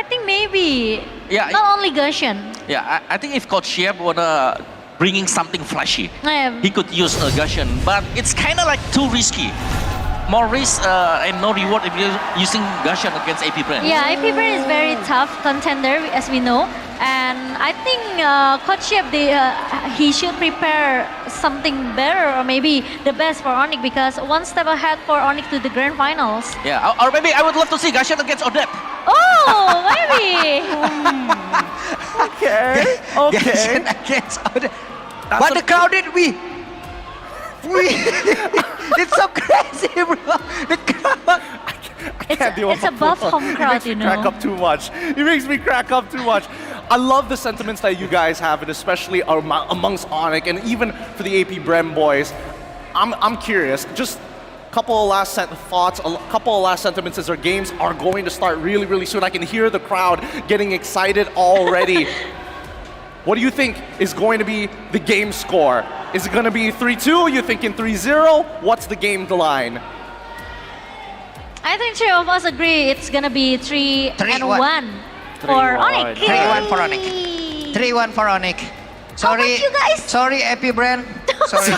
think maybe Yeah, not only Gushin. Yeah, I think if Coach Yep wanna bringing something flashy, he could use a Gushin, but it's kind of like too risky. More risk and no reward if you're using Gushin against AP Bren. Yeah, AP Bren is very tough contender, as we know. And I think Coach Yep, he should prepare something better or maybe the best for Onic because one step ahead for Onic to the grand finals. Yeah, or maybe I would love to see Gushin against Odette. Oh, maybe. Okay. Gushin against Odette. But the crowd did we. It's so crazy, bro. The crowd. It's a buff home crowd, you know. Crack up too much. It makes me crack up too much. I love the sentiments that you guys have, and especially amongst Onic, and even for the AP Bren boys. I'm curious. Just a couple of last thoughts, a couple of last sentiments as our games are going to start really, really soon. I can hear the crowd getting excited already. What do you think is going to be the game score? Is it going to be 3-2? Are you thinking 3-0? What's the game line? I think three of us agree it's gonna be 3-1 for 3-1. Onic. 3-1 for Onic. 3-1 for Onic. Sorry, you guys? sorry, AP Bren. Sorry.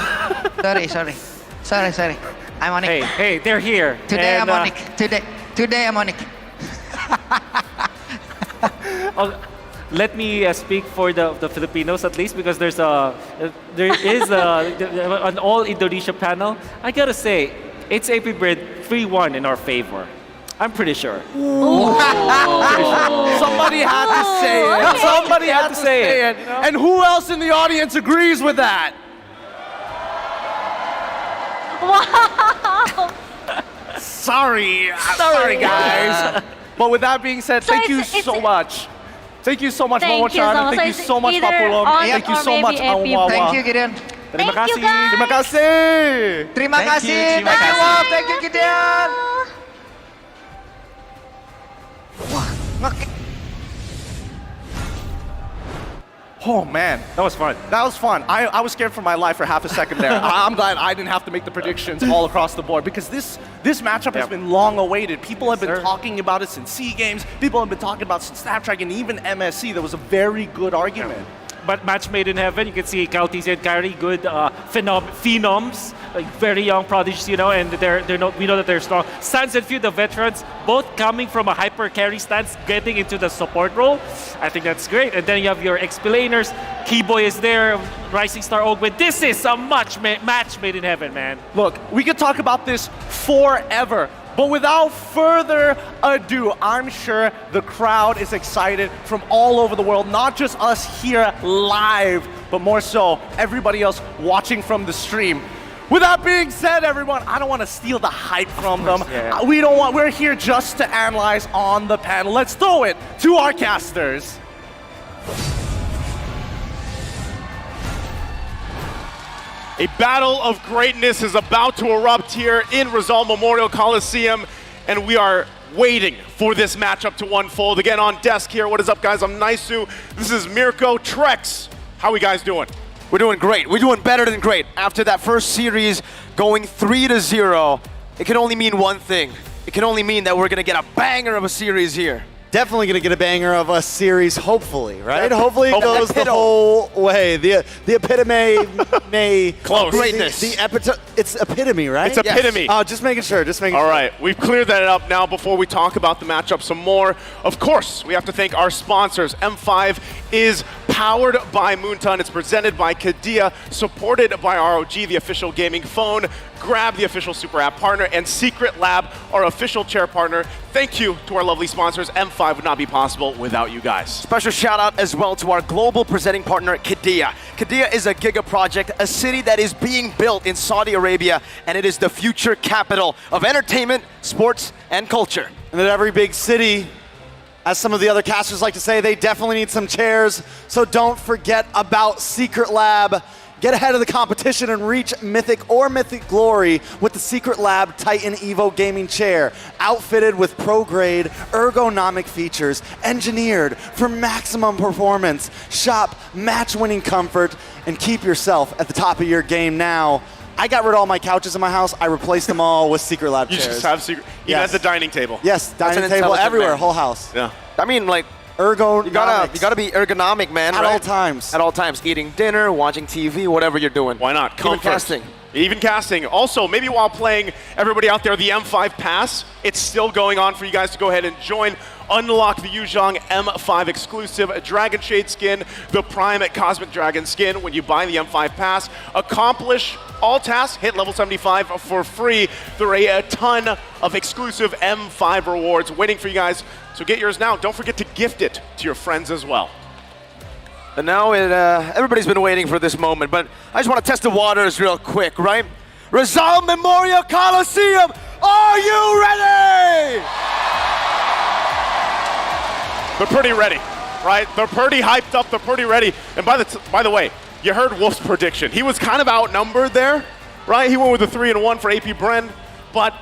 I'm Onic. Hey, they're here. Today And, I'm Onic. Today I'm Onic. Let me speak for the Filipinos at least because there is an all Indonesia panel. I gotta say, it's AP Bren 3-1 in our favor. I'm pretty sure. Somebody had to say it. Okay. Somebody had to say it. And who else in the audience agrees with that? Wow. Sorry guys. But with that being said, thank you so much. Thank you so much, Momo-chan. Thank you so much, Papulong. Thank you so much, Awawa. Thank you, Gideon. Terima kasih. Terima kasih. Terima kasih. Thank you, Wolf. Thank you, Gideon. Wah, Oh man, That was fun. that was fun. I was scared for my life for half a second there. I'm glad I didn't have to make the predictions all across the board because this matchup has been long awaited. People have been talking about it since SEA Games. People have been talking about it since Snapdragon, even MSC. There was a very good argument. But match made in heaven. You can see Caltese and Kyrie, good phenoms, like very young prodigies, you know, and we know that they're strong. Sans and Few, the veterans, both coming from a hyper carry stance, getting into the support role. I think that's great. And then you have your explainers. Keyboy is there, Rising Star Ogwin. This is a match made in heaven, man. Look, we could talk about this forever. But without further ado, I'm sure the crowd is excited from all over the world, not just us here live, but more so everybody else watching from the stream. With that being said, everyone, I don't want to steal the hype from them. yeah. We're here just to analyze on the panel. Let's throw it to our casters. A battle of greatness is about to erupt here in Rizal Memorial Coliseum, and we are waiting for this matchup to unfold. Again, on desk here, what is up, guys? I'm Naisu. This is Mirko. Trex, how we guys doing? We're doing great. We're doing better than great. After that first series going 3-0, it can only mean one thing. It can only mean that we're gonna get a banger of a series here. Definitely going to get a banger of a series, hopefully, right? Hopefully it Hopefully. goes the whole way. The epitome may... Close. Greatness. It's epitome, right? It's epitome. Oh, just making sure, All right, we've cleared that up now. Before we talk about the matchup some more, of course, we have to thank our sponsors. M5 is powered by Moonton. It's presented by Kadia, supported by ROG, the official gaming phone. Grab, the official Super App partner, and Secret Lab, our official chair partner. Thank you to our lovely sponsors. M5 would not be possible without you guys. Special shout out as well to our global presenting partner, Qiddiya. Qiddiya is a giga project, a city that is being built in Saudi Arabia, and it is the future capital of entertainment, sports, and culture. And that every big city, as some of the other casters like to say, they definitely need some chairs. So don't forget about Secret Lab. Get ahead of the competition and reach Mythic or Mythic Glory with the Secret Lab Titan Evo gaming chair, outfitted with pro-grade ergonomic features, engineered for maximum performance. Shop match-winning comfort and keep yourself at the top of your game now. I got rid of all my couches in my house. I replaced them all with Secret Lab chairs. You just have Secret, even at the dining table. Yes, dining table everywhere, whole house. Yeah. I mean, like, you gotta be ergonomic, man. At right? all times. At all times. Eating dinner, watching TV, whatever you're doing. Why not? Even Comfort. casting. Even casting. Also, maybe while playing, everybody out there, the M5 Pass, it's still going on for you guys to go ahead and join. Unlock the Yuzhong M5 exclusive Dragon Shade skin, the Prime Cosmic Dragon skin when you buy the M5 Pass. Accomplish all tasks, hit level 75 for free. There are a ton of exclusive M5 rewards waiting for you guys, so get yours now. Don't forget to gift it to your friends as well. And now everybody's been waiting for this moment, but I just want to test the waters real quick, right? Rizal Memorial Coliseum, are you ready? They're pretty ready, right? They're pretty hyped up. They're pretty ready. And by the way, you heard Wolf's prediction. He was kind of outnumbered there, right? He went with a 3-1 for AP Bren, but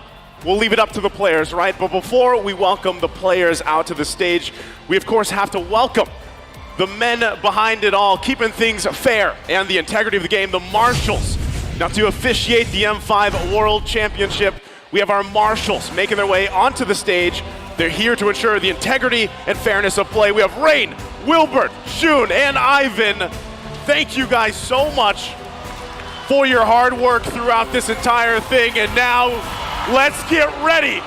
we'll leave it up to the players, right? But before we welcome the players out to the stage, we of course have to welcome the men behind it all, keeping things fair and the integrity of the game, the Marshals. Now to officiate the M5 World Championship, we have our Marshals making their way onto the stage. They're here to ensure the integrity and fairness of play. We have Rain, Wilbert, Shun, and Ivan. Thank you guys so much for your hard work throughout this entire thing. And now, let's get ready.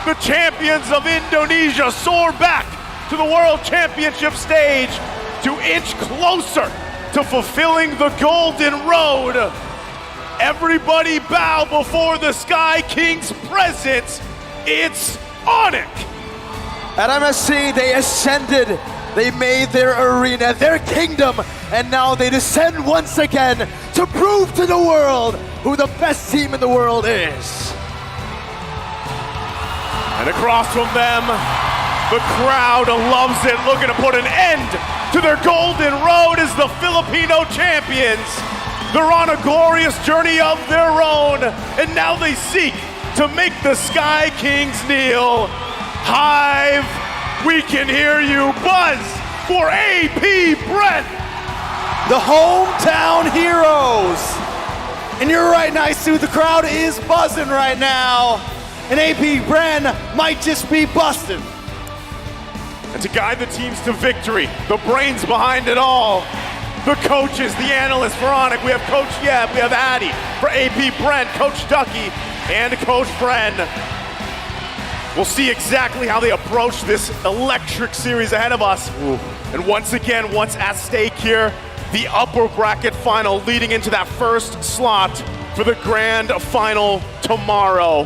The champions of Indonesia soar back to the World Championship stage to inch closer to fulfilling the Golden Road. Everybody bow before the Sky King's presence. It's Onic. At MSC, they ascended. They made their arena, their kingdom, and now they descend once again to prove to the world who the best team in the world is. And across from them, the crowd loves it, looking to put an end to their golden road as the Filipino champions. They're on a glorious journey of their own, and now they seek to make the Sky Kings kneel. Hive, we can hear you. Buzz for AP Bren. the hometown heroes. And you're right, nice dude. The crowd is buzzing right now. And AP Bren might just be busting. And to guide the teams to victory, the brains behind it all, the coaches, the analysts for Onic, we have Coach Yeb, we have Addy, for AP Bren, Coach Ducky, and Coach Bren. We'll see exactly how they approach this electric series ahead of us. Ooh. And once again, what's at stake here, the upper bracket final leading into that first slot for the grand final tomorrow.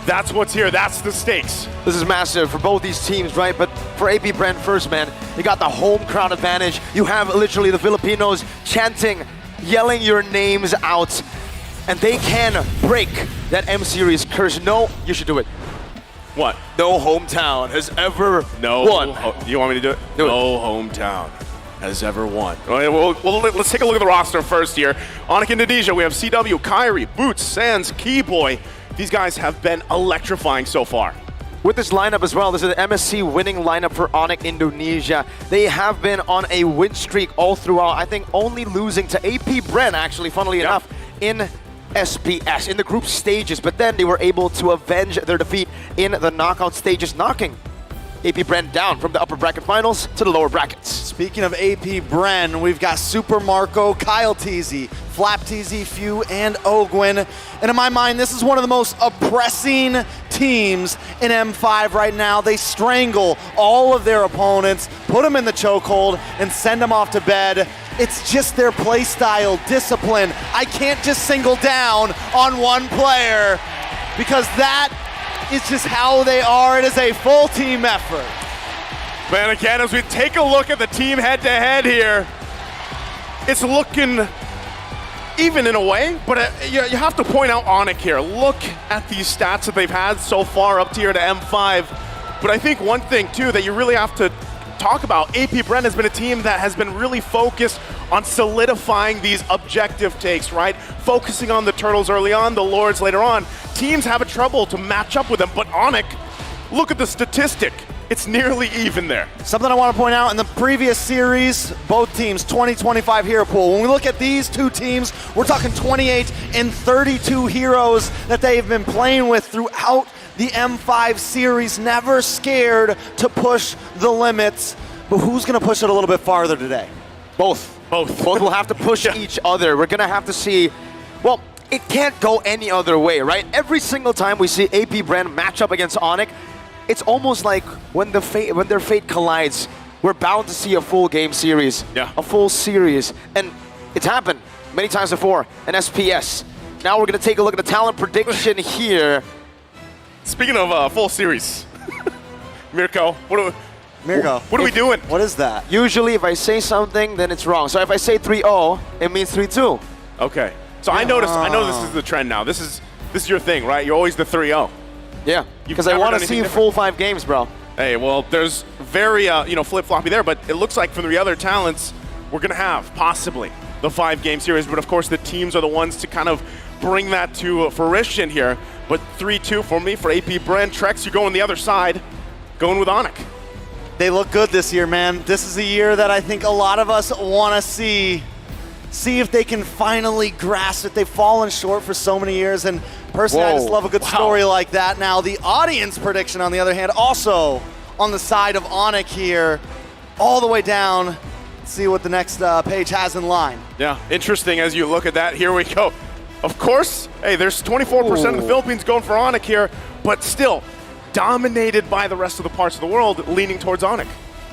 That's what's here, that's the stakes. This is massive for both these teams, right? But for AP Bren first, man, you got the home crowd advantage. You have literally the Filipinos chanting, yelling your names out. And they can break that M-Series curse. No, you should do it. What? No hometown has ever won. You want me to do it? Do it. No hometown has ever won. All right, well, let's take a look at the roster first here. Onic Indonesia, we have CW, Kyrie, Boots, Sands, Keyboy. These guys have been electrifying so far. With this lineup as well, this is an MSC winning lineup for Onic Indonesia. They have been on a win streak all throughout, I think only losing to AP Bren, actually, funnily enough, in SPS, in the group stages, but then they were able to avenge their defeat in the knockout stages, knocking AP Bren down from the upper bracket finals to the lower brackets. Speaking of AP Bren, we've got Super Marco, Kyle Teasy, Flap Teasy, Few, and Ogwin. And in my mind, this is one of the most oppressing teams in M5 right now. They strangle all of their opponents, put them in the chokehold, and send them off to bed. It's just their play style, discipline. I can't just single down on one player because that is just how they are. It is a full team effort. Man, again, as we take a look at the team head-to-head here, it's looking even in a way, but you have to point out Onic here. Look at these stats that they've had so far up here to M5. But I think one thing, too, that you really have to talk about, AP Bren has been a team that has been really focused on solidifying these objective takes, right? Focusing on the Turtles early on, the Lords later on. Teams have a trouble to match up with them, but Onic, look at the statistic. It's nearly even there. Something I want to point out, in the previous series, both teams, 20-25 hero pool. When we look at these two teams, we're talking 28 and 32 heroes that they've been playing with throughout the M5 series, never scared to push the limits. But who's going to push it a little bit farther today? Both will have to push each other. We're going to have to see, well, it can't go any other way, right? Every single time we see AP Bren match up against Onic, it's almost like when their fate collides, we're bound to see a full game series, a full series. And it's happened many times before in SPS. Now we're going to take a look at the talent prediction here. Speaking of full series, Mirko, what are we doing? What is that? Usually if I say something, then it's wrong. So if I say 3-0, it means 3-2. Okay. So I know this is the trend now. This is your thing, right? You're always the 3-0. Yeah, because I want to see full 5 games, bro. Hey, well, there's very, flip-floppy there, but it looks like from the other talents, we're going to have possibly the 5-game series, but of course the teams are the ones to kind of bring that to fruition here. But 3-2 for me, for AP Bren. Trex, you're going the other side, going with Onic. They look good this year, man. This is a year that I think a lot of us want to see if they can finally grasp it. They've fallen short for so many years, and personally, I just love a good story like that. Now, the audience prediction, on the other hand, also on the side of Onic here, all the way down. Let's see what the next page has in line. Yeah, interesting as you look at that. Here we go. Of course, hey, there's 24% of the Philippines going for Onic here, but still dominated by the rest of the parts of the world, leaning towards Onic.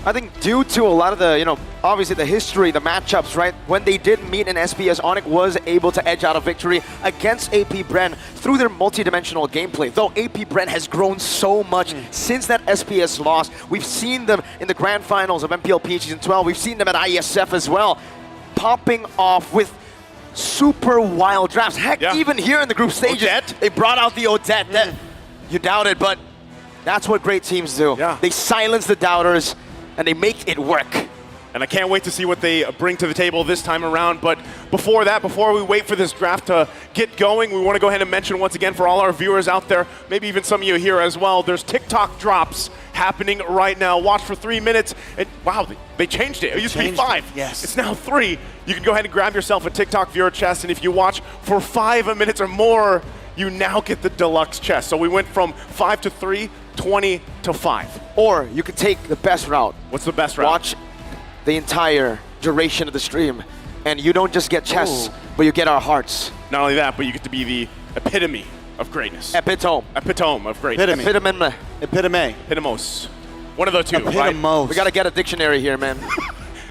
I think due to a lot of the, obviously the history, the matchups, right? When they did meet in SPS, Onic was able to edge out a victory against AP Bren through their multi-dimensional gameplay. Though AP Bren has grown so much since that SPS loss. We've seen them in the grand finals of MPLP Season 12. We've seen them at ISF as well, popping off with super wild drafts. Heck, even here in the group stages, they brought out the Odette. That you doubted, but that's what great teams do. They silence the doubters, and they make it work. And I can't wait to see what they bring to the table this time around. But before that, before we wait for this draft to get going, we want to go ahead and mention once again for all our viewers out there, maybe even some of you here as well, there's TikTok drops happening right now. Watch for 3 minutes. And wow, they changed it. It used to be 5. Yes. It's now 3. You can go ahead and grab yourself a TikTok viewer chest, and if you watch for 5 minutes or more, you now get the deluxe chest. So we went from 5 to 3, 20 to 5. Or you could take the best route. What's the best route? Watch the entire duration of the stream, and you don't just get chests, but you get our hearts. Not only that, but you get to be the epitome of greatness. Epitome. Epitome of greatness. Epitome. Epitome. Epitomos. One of the two, right? We got to get a dictionary here, man.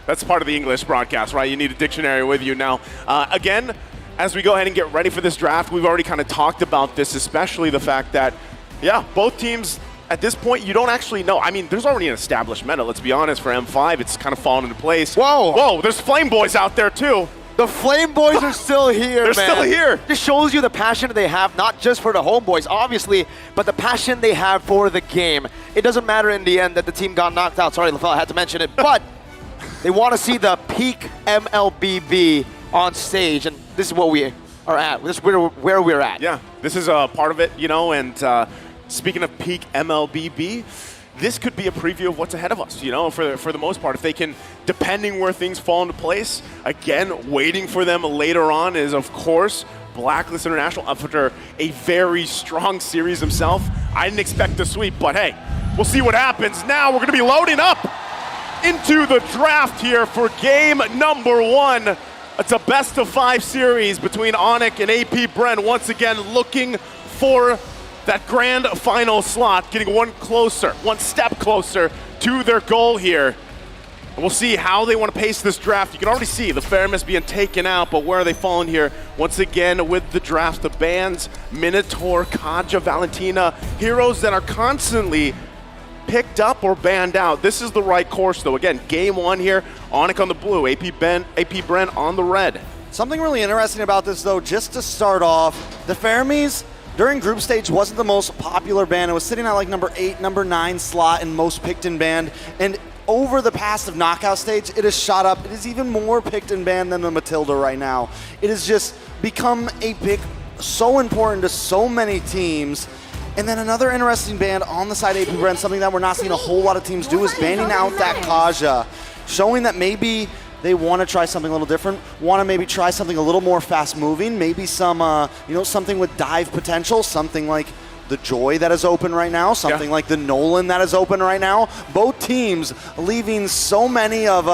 That's part of the English broadcast, right? You need a dictionary with you now. Again, as we go ahead and get ready for this draft, we've already kind of talked about this, especially the fact that, yeah, both teams, at this point, you don't actually know. I mean, there's already an established meta, let's be honest. For M5, it's kind of fallen into place. Whoa! Whoa, there's Flame Boys out there, too. The Flame Boys are still here, They're still here. Just shows you the passion they have, not just for the homeboys, obviously, but the passion they have for the game. It doesn't matter in the end that the team got knocked out. Sorry, LaFell, I had to mention it. But they want to see the peak MLBB on stage, and this is what we are at. This is where we're at. Yeah, this is a part of it, you know, and speaking of peak MLBB, this could be a preview of what's ahead of us, you know, for the most part. If they can, depending where things fall into place, again, waiting for them later on is, of course, Blacklist International after a very strong series himself. I didn't expect the sweep, but hey, we'll see what happens. Now we're going to be loading up into the draft here for game number 1. It's a best-of-5 series between Onic and AP Bren, once again looking for that grand final slot, getting one step closer to their goal here. And we'll see how they want to pace this draft. You can already see the Fairness being taken out, but where are they falling here? Once again with the draft, the bans, Minotaur, Kaja, Valentina, heroes that are constantly picked up or banned out. This is the right course, though. Again, game 1 here, Onic on the blue, AP Bren on the red. Something really interesting about this, though, just to start off, the Fermis during group stage wasn't the most popular band. It was sitting at like number 8, number 9 slot in most picked and banned. And over the past of knockout stage, it has shot up. It is even more picked and banned than the Matilda right now. It has just become a pick so important to so many teams. And then another interesting ban on the side of AP Bren, something that we're not seeing a whole lot of teams do, is banning out that Kaja, showing that maybe they want to try something a little different, want to maybe try something a little more fast-moving, maybe some, something with dive potential, something like the Joy that is open right now, something like the Nolan that is open right now. Both teams leaving so many of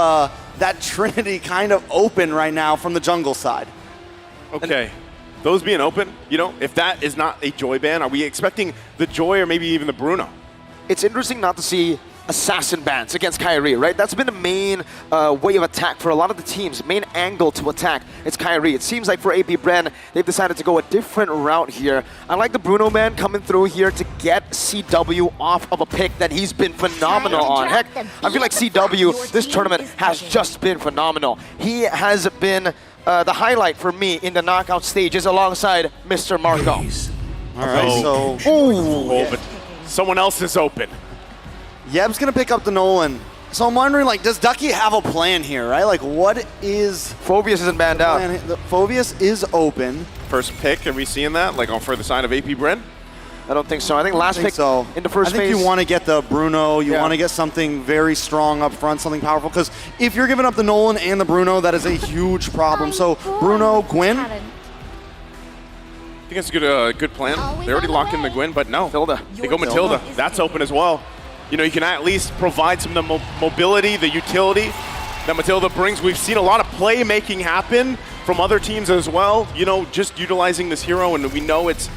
that Trinity kind of open right now from the jungle side. Okay. Those being open, you know, if that is not a Joy ban, are we expecting the Joy or maybe even the Bruno? It's interesting not to see assassin bans against Kyrie, right? That's been the main way of attack for a lot of the teams, main angle to attack. It's Kyrie. It seems like for AP Bren, they've decided to go a different route here. I like the Bruno man coming through here to get CW off of a pick that he's been phenomenal on. Heck, I feel like CW, this tournament has just been phenomenal. He has been the highlight for me in the knockout stages alongside Mr. Marco. All right, so... But someone else is open. Yeb's going to pick up the Nolan. So I'm wondering, like, does Ducky have a plan here, right? Like, what is... Phobius isn't banned out. Phobius is open. First pick, are we seeing that? Like, on for the side of AP Bren? I don't think so. I think last pick in the first phase. I think you want to get the Bruno. You want to get something very strong up front, something powerful. Because if you're giving up the Nolan and the Bruno, that is a huge problem. So Bruno, Gwyn. I think that's a good plan. They already locked in the Gwyn, but no. Matilda. They go Matilda. That's open as well. You know, you can at least provide some of the mobility, the utility that Matilda brings. We've seen a lot of playmaking happen from other teams as well. You know, just utilizing this hero, and we know it's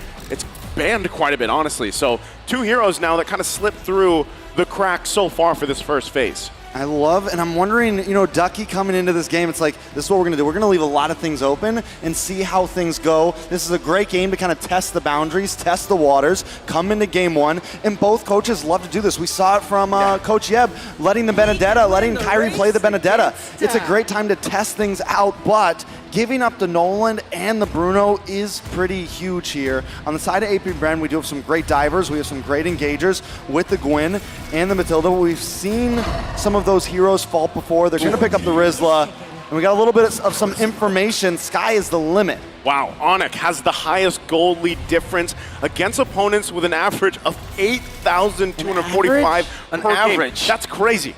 banned quite a bit, honestly. So 2 heroes now that kind of slipped through the cracks so far for this first phase. I love, and I'm wondering, you know, Ducky coming into this game, it's like, this is what we're going to do. We're going to leave a lot of things open and see how things go. This is a great game to kind of test the boundaries, test the waters, come into game 1, and both coaches love to do this. We saw it from Coach Yeb, letting the Benedetta, letting Kyrie play the Benedetta. It's a great time to test things out, but giving up the Nolan and the Bruno is pretty huge here. On the side of AP Bren, we do have some great divers. We have some great engagers with the Gwyn and the Matilda. We've seen some of those heroes fall before. They're going to pick up the Rizla. And we got a little bit of some information. Sky is the limit. Wow, Onic has the highest goal lead difference against opponents with an average of 8,245 An per average? game. That's crazy.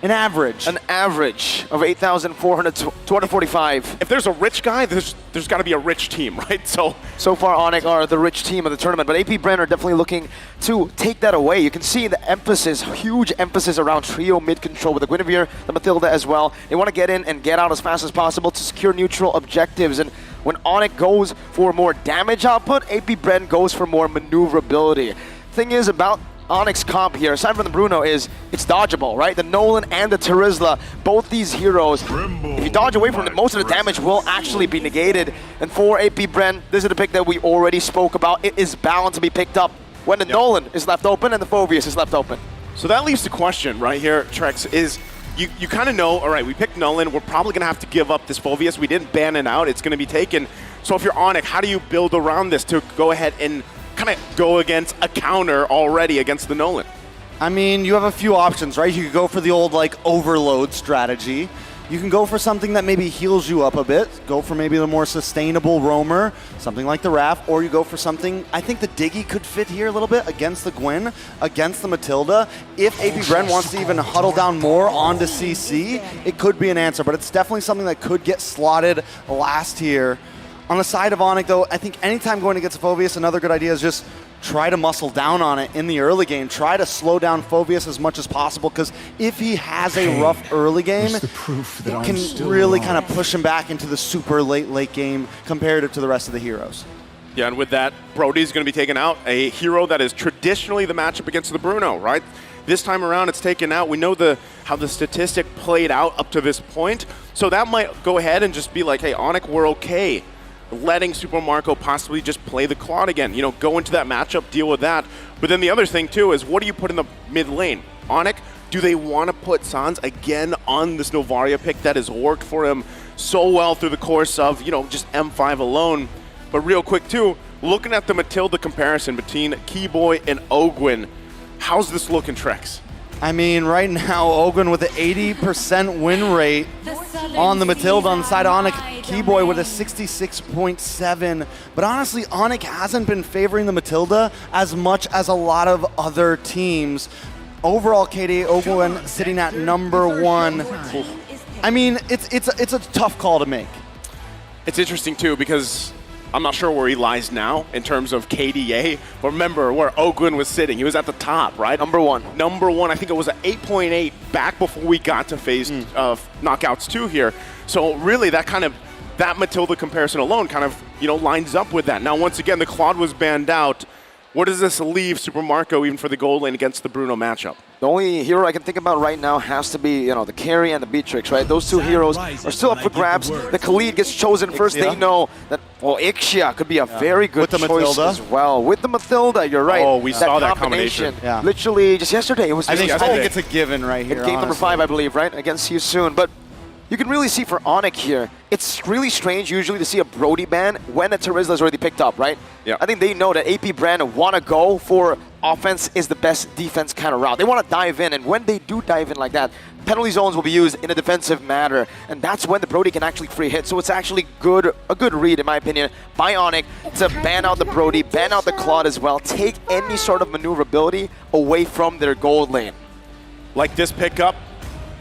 An average. An average of 8,245. If there's a rich guy, there's got to be a rich team, right? So far, Onic are the rich team of the tournament, but AP Bren are definitely looking to take that away. You can see the emphasis, huge emphasis around trio mid-control with the Guinevere, the Matilda as well. They want to get in and get out as fast as possible to secure neutral objectives. And when Onic goes for more damage output, AP Bren goes for more maneuverability. Thing is about Onic's comp here, aside from the Bruno, is it's dodgeable, right? The Nolan and the Terizla, both these heroes, if you dodge away from them, most of the damage will actually be negated. And for AP Bren, this is the pick that we already spoke about. It is bound to be picked up when the Nolan is left open and the Phoveus is left open. So that leaves the question right here, Trex, is you kind of know, all right, we picked Nolan, we're probably going to have to give up this Phoveus. We didn't ban it out, it's going to be taken. So if you're Onic, how do you build around this to go ahead and kind of go against a counter already against the Nolan? I mean, you have a few options, right? You could go for the old, like, overload strategy. You can go for something that maybe heals you up a bit, go for maybe the more sustainable roamer, something like the Raph, or you go for something, I think the Diggy could fit here a little bit against the Gwen, against the Matilda. If AP Bren wants to even huddle down more onto CC, it could be an answer, but it's definitely something that could get slotted last here. On the side of Onic, though, I think anytime going against Phoveus, another good idea is just try to muscle down on it in the early game. Try to slow down Phoveus as much as possible, because if he has a rough early game, it can really kind of push him back into the super late game comparative to the rest of the heroes. Yeah, and with that, Brody's going to be taken out, a hero that is traditionally the matchup against the Bruno, right? This time around, it's taken out. We know how the statistic played out up to this point, so that might go ahead and just be like, hey, Onic, we're okay letting Super Marco possibly just play the Claude again. You know, go into that matchup, deal with that. But then the other thing, too, is what do you put in the mid lane? Onic, do they want to put Sans again on this Novaria pick that has worked for him so well through the course of, you know, just M5 alone? But real quick, too, looking at the Matilda comparison between Keyboy and Ogwyn, how's this looking, Trex? I mean, right now, Ogwyn with an 80% win rate on the Matilda on the side of Onic. Keyboy with a 66.7. But honestly, Onic hasn't been favoring the Matilda as much as a lot of other teams. Overall, KDA Ogwyn sitting at #1. I mean, it's a tough call to make. It's interesting, too, because I'm not sure where he lies now in terms of KDA, but remember where Ogwyn was sitting. He was at the top, right? #1. #1, I think it was an 8.8 back before we got to phase of knockouts 2 here. So really that Matilda comparison alone kind of, you know, lines up with that. Now, once again, the Claude was banned out. Where does this leave Super Marco even for the gold lane against the Bruno matchup? The only hero I can think about right now has to be, you know, the Carry and the Beatrix, right? Those two heroes are still up for grabs. The Khalid gets chosen first. They know that, well, Ixia could be a very good choice Matilda as well. With the Matilda, you're right. Oh, we saw that combination. Yeah. Literally just yesterday. It was I think it's a given right here, in game honestly. #5, I believe, right? Against you soon. But you can really see for Onic here, it's really strange usually to see a Brody ban when a Terizla is already picked up, right? Yeah. I think they know that AP Bren want to go for offense is the best defense kind of route. They want to dive in, and when they do dive in like that, penalty zones will be used in a defensive manner, and that's when the Brody can actually free hit. So it's actually a good read, in my opinion, by Onic to ban out the Brody, ban out the Claude as well, take any sort of maneuverability away from their gold lane. Like this pickup,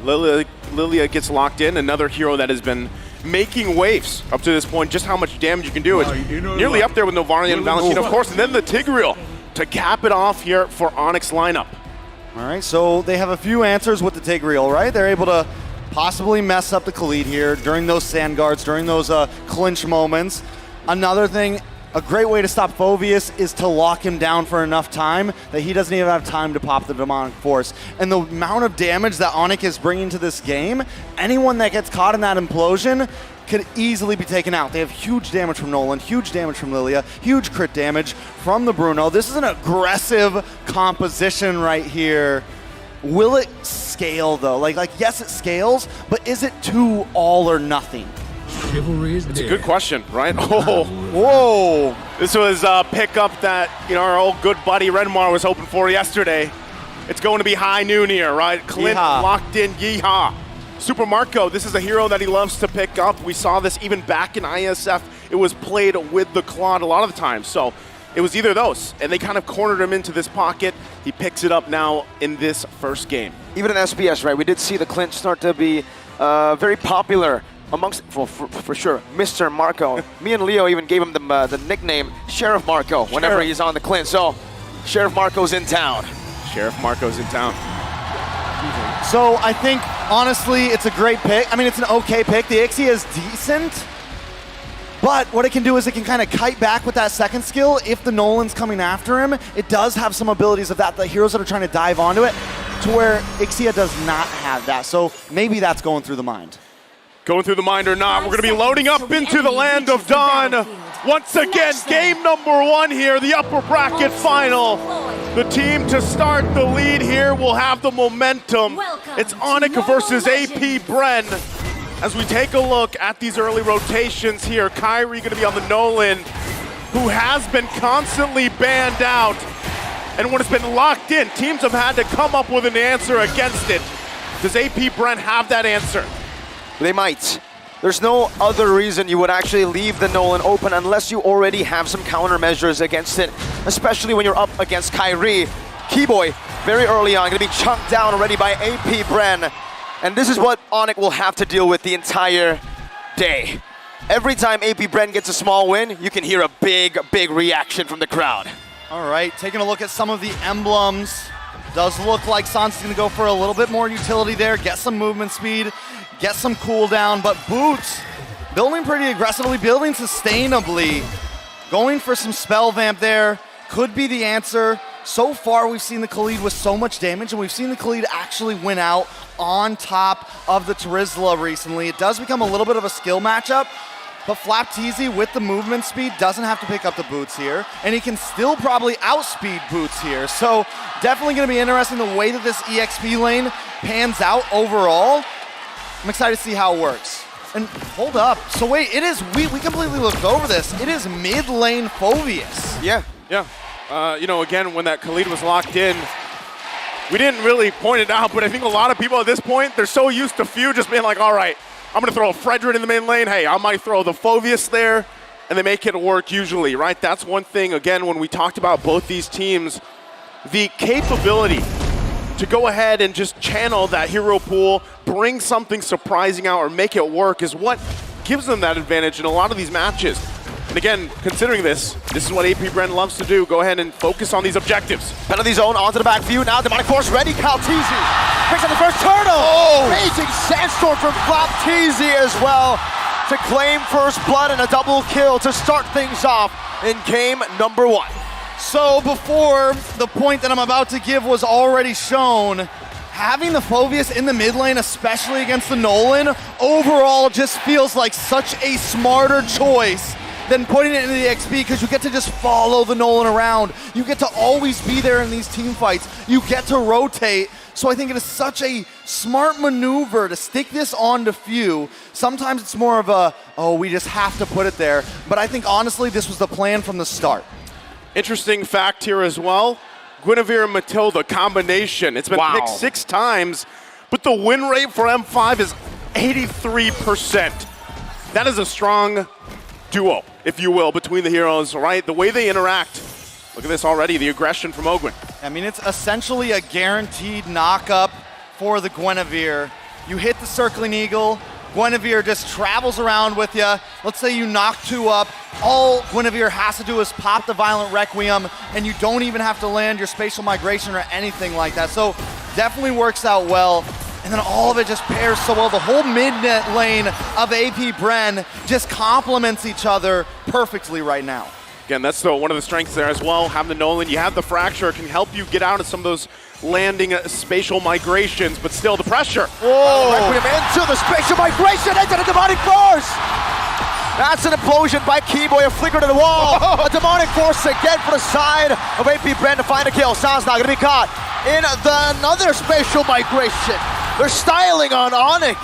Lilia gets locked in, another hero that has been making waves up to this point, just how much damage you can do. It's nearly up there with Novaria and Valentina, of course, and then the Tigreal to cap it off here for Onic's lineup. All right, so they have a few answers with the Tigreal, right? They're able to possibly mess up the Khalid here during those sand guards, during those clinch moments. Another thing, a great way to stop Phoveus is to lock him down for enough time that he doesn't even have time to pop the Demonic Force. And the amount of damage that Onic is bringing to this game, anyone that gets caught in that implosion could easily be taken out. They have huge damage from Nolan, huge damage from Lilia, huge crit damage from the Bruno. This is an aggressive composition right here. Will it scale though? Like yes, it scales, but is it too all or nothing? It's a good question, right? Oh, whoa! This was a pickup that, you know, our old good buddy Renmar was hoping for yesterday. It's going to be high noon here, right? Clint Yeehaw. locked in, yeehaw. Super Marco, this is a hero that he loves to pick up. We saw this even back in ISF. It was played with the Claude a lot of the time. So it was either those, and they kind of cornered him into this pocket. He picks it up now in this first game. Even in SPS, right, we did see the Clint start to be very popular amongst, well, for sure, Mr. Marco. Me and Leo even gave him the nickname Sheriff Marco whenever he's on the Clint. So Sheriff Marco's in town. Sheriff Marco's in town. So I think, honestly, it's a great pick. I mean, it's an okay pick. The Ixie is decent, but what it can do is it can kind of kite back with that second skill. If the Nolan's coming after him, it does have some abilities of that, the heroes that are trying to dive onto it, to where Ixia does not have that. So maybe that's going through the mind. Going through the mind or not, we're going to be loading up into the land of Dawn. Once again, game number 1 here, the upper bracket final. The team to start the lead here will have the momentum. It's Onic versus AP Bren. As we take a look at these early rotations here, Kyrie going to be on the Nolan, who has been constantly banned out. And when it's been locked in, teams have had to come up with an answer against it. Does AP Bren have that answer? They might. There's no other reason you would actually leave the Nolan open unless you already have some countermeasures against it, especially when you're up against Kyrie. Keyboy, very early on, going to be chunked down already by AP Bren. And this is what Onic will have to deal with the entire day. Every time AP Bren gets a small win, you can hear a big, big reaction from the crowd. All right, taking a look at some of the emblems. Does look like Sans is going to go for a little bit more utility there, get some movement speed, get some cooldown, but Boots building pretty aggressively, building sustainably, going for some spell vamp there, could be the answer. So far, we've seen the Khalid with so much damage, and we've seen the Khalid actually win out on top of the Terizla recently. It does become a little bit of a skill matchup, but Flapteezy with the movement speed doesn't have to pick up the Boots here, and he can still probably outspeed Boots here. So definitely going to be interesting the way that this EXP lane pans out overall. I'm excited to see how it works. And hold up, so wait, it is, we completely looked over this. It is mid lane Phoveus. Yeah. You know, again, when that Khalid was locked in, we didn't really point it out, but I think a lot of people at this point, they're so used to Few just being like, all right, I'm going to throw a Fredrin in the main lane. Hey, I might throw the Phoveus there, and they make it work usually, right? That's one thing, again, when we talked about both these teams, the capability to go ahead and just channel that hero pool, bring something surprising out or make it work is what gives them that advantage in a lot of these matches. And again, considering this is what AP Bren loves to do. Go ahead and focus on these objectives. Penalty zone onto the back view. Now Demonic Force ready. Kalteezy picks up the first turtle. Oh! Amazing sandstorm from Flapteezy as well to claim first blood and a double kill to start things off in game number 1. So before the point that I'm about to give was already shown, having the Phoveus in the mid lane, especially against the Nolan, overall just feels like such a smarter choice than putting it into the XP, because you get to just follow the Nolan around. You get to always be there in these team fights. You get to rotate. So I think it is such a smart maneuver to stick this on to Few. Sometimes it's more of a, oh, we just have to put it there. But I think honestly, this was the plan from the start. Interesting fact here as well. Guinevere and Matilda combination. It's been picked 6 times, but the win rate for M5 is 83%. That is a strong duo, if you will, between the heroes, right? The way they interact. Look at this already, the aggression from Ogwin. I mean, it's essentially a guaranteed knock-up for the Guinevere. You hit the Circling Eagle, Guinevere just travels around with you. Let's say you knock 2 up. All Guinevere has to do is pop the Violent Requiem, and you don't even have to land your Spatial Migration or anything like that. So definitely works out well. And then all of it just pairs so well. The whole mid-net lane of AP Bren just complements each other perfectly right now. Again, that's one of the strengths there as well. Having the Nolan, you have the Fracture, it can help you get out of some of those landing spatial migrations, but still the pressure. Whoa! Requiem into the spatial migration, into the Demonic Force! That's an implosion by Keyboy, a flicker to the wall. A Demonic Force again for the side of AP Bren to find a kill. Sounds not gonna be caught in another spatial migration. They're styling on Onic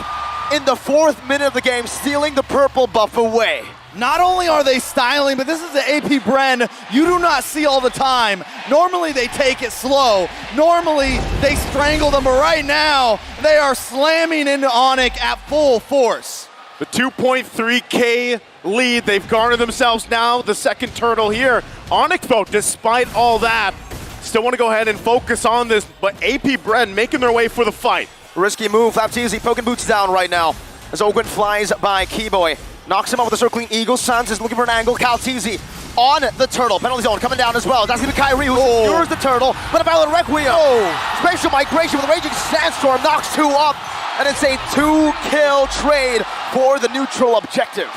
in the 4th minute of the game, stealing the purple buff away. Not only are they styling, but this is the AP Bren you do not see all the time. Normally they take it slow. Normally they strangle them, but right now they are slamming into Onic at full force. The 2.3K lead they've garnered themselves now, the second turtle here. Onic though, despite all that, still want to go ahead and focus on this, but AP Bren making their way for the fight. Risky move, FlapTeasy poking boots down right now. As Ogwen flies by Keyboy. Knocks him off with the circling eagle. Suns is looking for an angle. Calteezy on the turtle. Penalty zone coming down as well. That's going to be Kyrie who secures the turtle. But a Violent Requiem. Spatial migration with a Raging Sandstorm. Knocks 2 up. And it's a 2-kill trade for the neutral objective.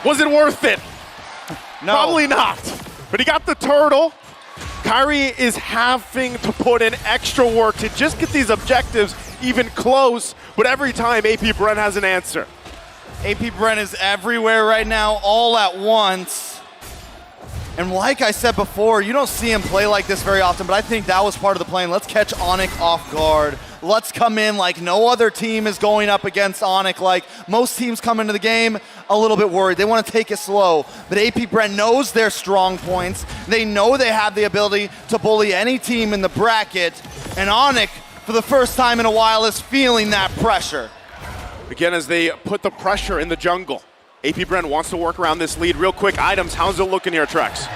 Was it worth it? No. Probably not. But he got the turtle. Kyrie is having to put in extra work to just get these objectives even close. But every time AP Bren has an answer. AP Bren is everywhere right now, all at once. And like I said before, you don't see him play like this very often, but I think that was part of the plan. Let's catch Onic off guard. Let's come in like no other team is going up against Onic. Like most teams come into the game a little bit worried. They want to take it slow. But AP Bren knows their strong points. They know they have the ability to bully any team in the bracket. And Onic, for the first time in a while, is feeling that pressure. Again, as they put the pressure in the jungle. AP Bren wants to work around this lead real quick. Items, how's it looking here, Trex?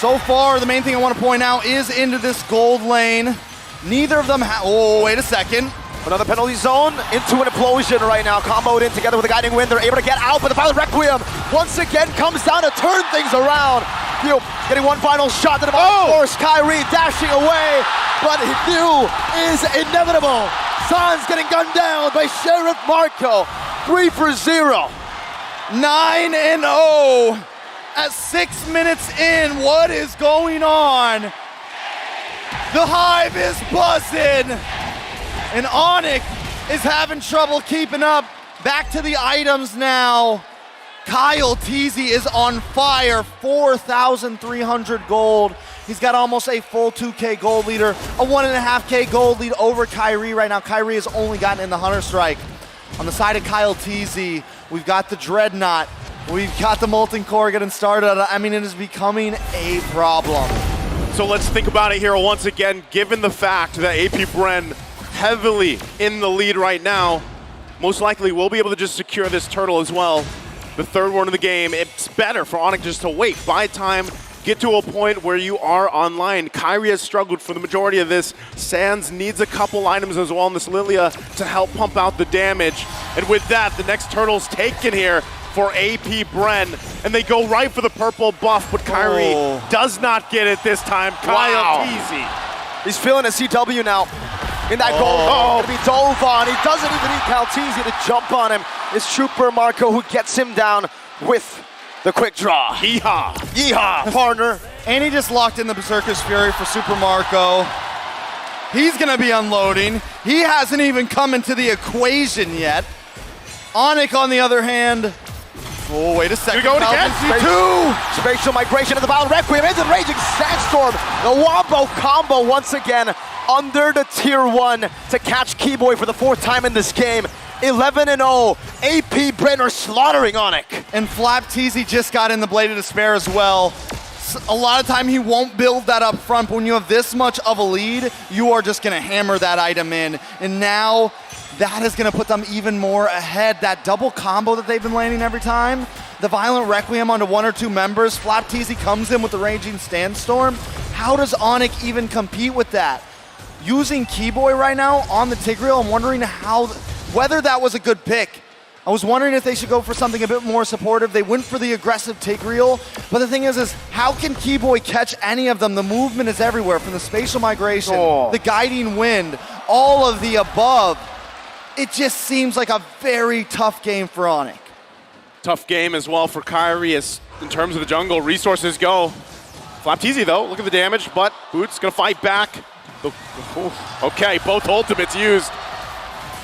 So far, the main thing I want to point out is into this gold lane. Neither of them oh, wait a second. Another penalty zone into an implosion right now. Comboed in together with a guiding wind. They're able to get out, but the Violent Requiem once again comes down to turn things around. Hugh getting one final shot to the force. Kyrie dashing away, but Hugh is inevitable. San's getting gunned down by Sheriff Marco. 3 for 0. 9-0 at 6 minutes in. What is going on? The Hive is buzzing, and Onic is having trouble keeping up. Back to the items now. Kyle Teasy is on fire, 4,300 gold. He's got almost a full 2K gold leader, a 1.5K gold lead over Kyrie right now. Kyrie has only gotten in the Hunter Strike. On the side of Kyle Teasy, we've got the Dreadnought. We've got the Molten Core getting started. I mean, it is becoming a problem. So let's think about it here once again, given the fact that AP Bren heavily in the lead right now, most likely we'll be able to just secure this turtle as well. The third one of the game, it's better for Onic just to wait, buy time, get to a point where you are online. Kyrie has struggled for the majority of this. Sands needs a couple items as well in this Lilia to help pump out the damage. And with that, the next turtle's taken here for AP Bren, and they go right for the purple buff, but Kyrie does not get it this time. Kyle Teasy. He's feeling a CW now. In that goal, gonna be dove on. He doesn't even need Calteezy to jump on him. It's Trooper Marco who gets him down with the quick draw. Yeehaw. Yeehaw, partner. And he just locked in the Berserker's Fury for Super Marco. He's gonna be unloading. He hasn't even come into the equation yet. Onic, on the other hand, oh, wait a second. You're going against two. Spatial migration of the Violent Requiem into the Raging Sandstorm. The Wombo combo once again under the tier 1 to catch Keyboy for the 4th time in this game. 11-0. AP Bren are slaughtering Onic. And FlapTeasy just got in the Blade of Despair as well. A lot of time he won't build that up front, but when you have this much of a lead, you are just gonna hammer that item in. And now that is gonna put them even more ahead. That double combo that they've been landing every time, the Violent Requiem onto 1 or 2 members, FlapTeasy comes in with the Raging Sandstorm. How does Onic even compete with that? Using Keyboy right now on the Tigreal, I'm wondering whether that was a good pick. I was wondering if they should go for something a bit more supportive. They went for the aggressive Tigreal, but the thing is how can Keyboy catch any of them? The movement is everywhere, from the spatial migration, the guiding wind, all of the above. It just seems like a very tough game for Onic. Tough game as well for Kyrie as in terms of the jungle, resources go. FlapTeasy though, look at the damage, but Boots gonna fight back. Okay, both ultimates used.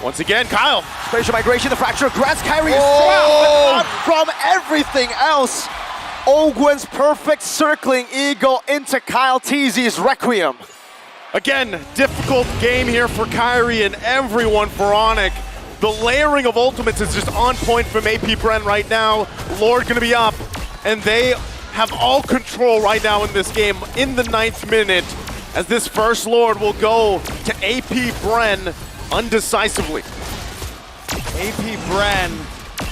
Once again, Kyle. Spatial migration, the fracture grants Kyrie from everything else. Ogwen's perfect circling eagle into Kyle Teasy's Requiem. Again, difficult game here for Kyrie and everyone for Onic. The layering of ultimates is just on point from AP Bren right now. Lord gonna be up, and they have all control right now in this game in the 9th minute, as this first Lord will go to AP Bren undecisively. AP Bren,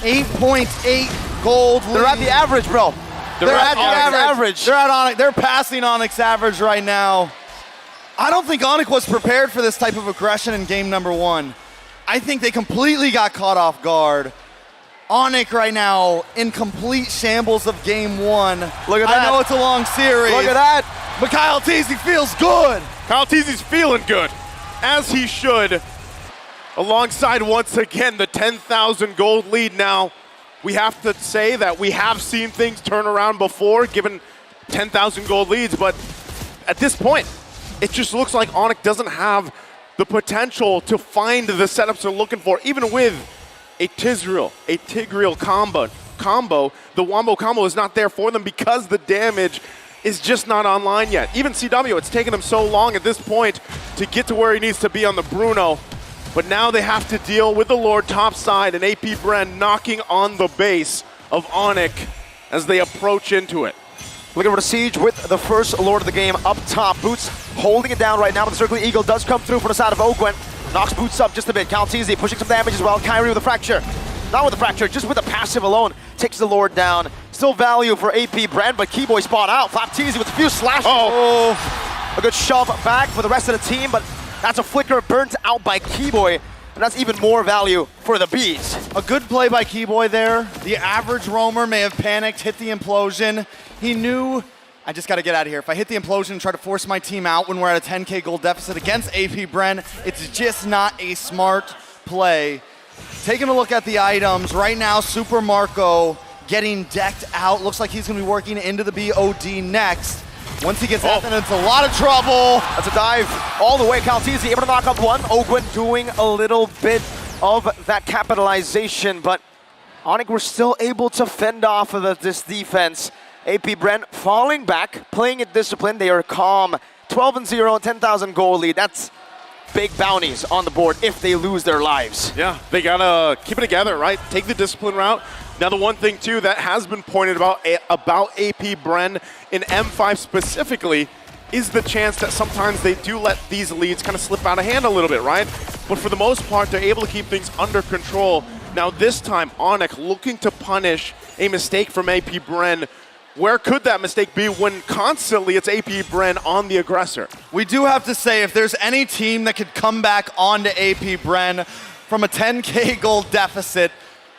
8.8 gold lead. They're at the average, bro. They're at the average. They're at Onic. They're passing Onic's average right now. I don't think Onic was prepared for this type of aggression in game number 1. I think they completely got caught off guard. Onic right now in complete shambles of game 1. Look at that. I know it's a long series. Look at that. But Kyle Teasy feels good. Kyle Teasy's feeling good, as he should. Alongside, once again, the 10,000 gold lead now. We have to say that we have seen things turn around before, given 10,000 gold leads, but at this point, it just looks like Onic doesn't have the potential to find the setups they're looking for, even with a Tigreal combo. The Wombo combo is not there for them because the damage is just not online yet. Even CW, it's taken him so long at this point to get to where he needs to be on the Bruno. But now they have to deal with the Lord topside and AP Bren knocking on the base of Onic as they approach into it. Looking for the siege with the first Lord of the game up top. Boots holding it down right now, but the Circling Eagle does come through from the side of Ogwen. Knocks Boots up just a bit. Calteezy pushing some damage as well. Kyrie with a fracture. Not with the fracture, just with the passive alone. Takes the Lord down. Still value for AP Bren, but Keyboy spot out. Flapteezy with a few slashes. Oh, a good shove back for the rest of the team, but that's a flicker burnt out by Keyboy, and that's even more value for the Bees. A good play by Keyboy there. The average roamer may have panicked, hit the implosion. He knew, I just got to get out of here. If I hit the implosion and try to force my team out when we're at a 10K gold deficit against AP Bren, it's just not a smart play. Taking a look at the items, right now Super Marco getting decked out. Looks like he's going to be working into the BOD next. Once he gets out, then it's a lot of trouble. That's a dive all the way. Calteezy able to knock up one. Ogwen doing a little bit of that capitalization, but Onic were still able to fend off of this defense. AP Bren falling back, playing it disciplined. They are calm. 12-0, 10,000 gold lead. That's big bounties on the board if they lose their lives. Yeah, they gotta keep it together, right? Take the discipline route. Now, the one thing, too, that has been pointed about AP Bren in M5 specifically is the chance that sometimes they do let these leads kind of slip out of hand a little bit, right? But for the most part, they're able to keep things under control. Now, this time, Onic looking to punish a mistake from AP Bren. Where could that mistake be when constantly it's AP Bren on the aggressor? We do have to say, if there's any team that could come back onto AP Bren from a 10K gold deficit,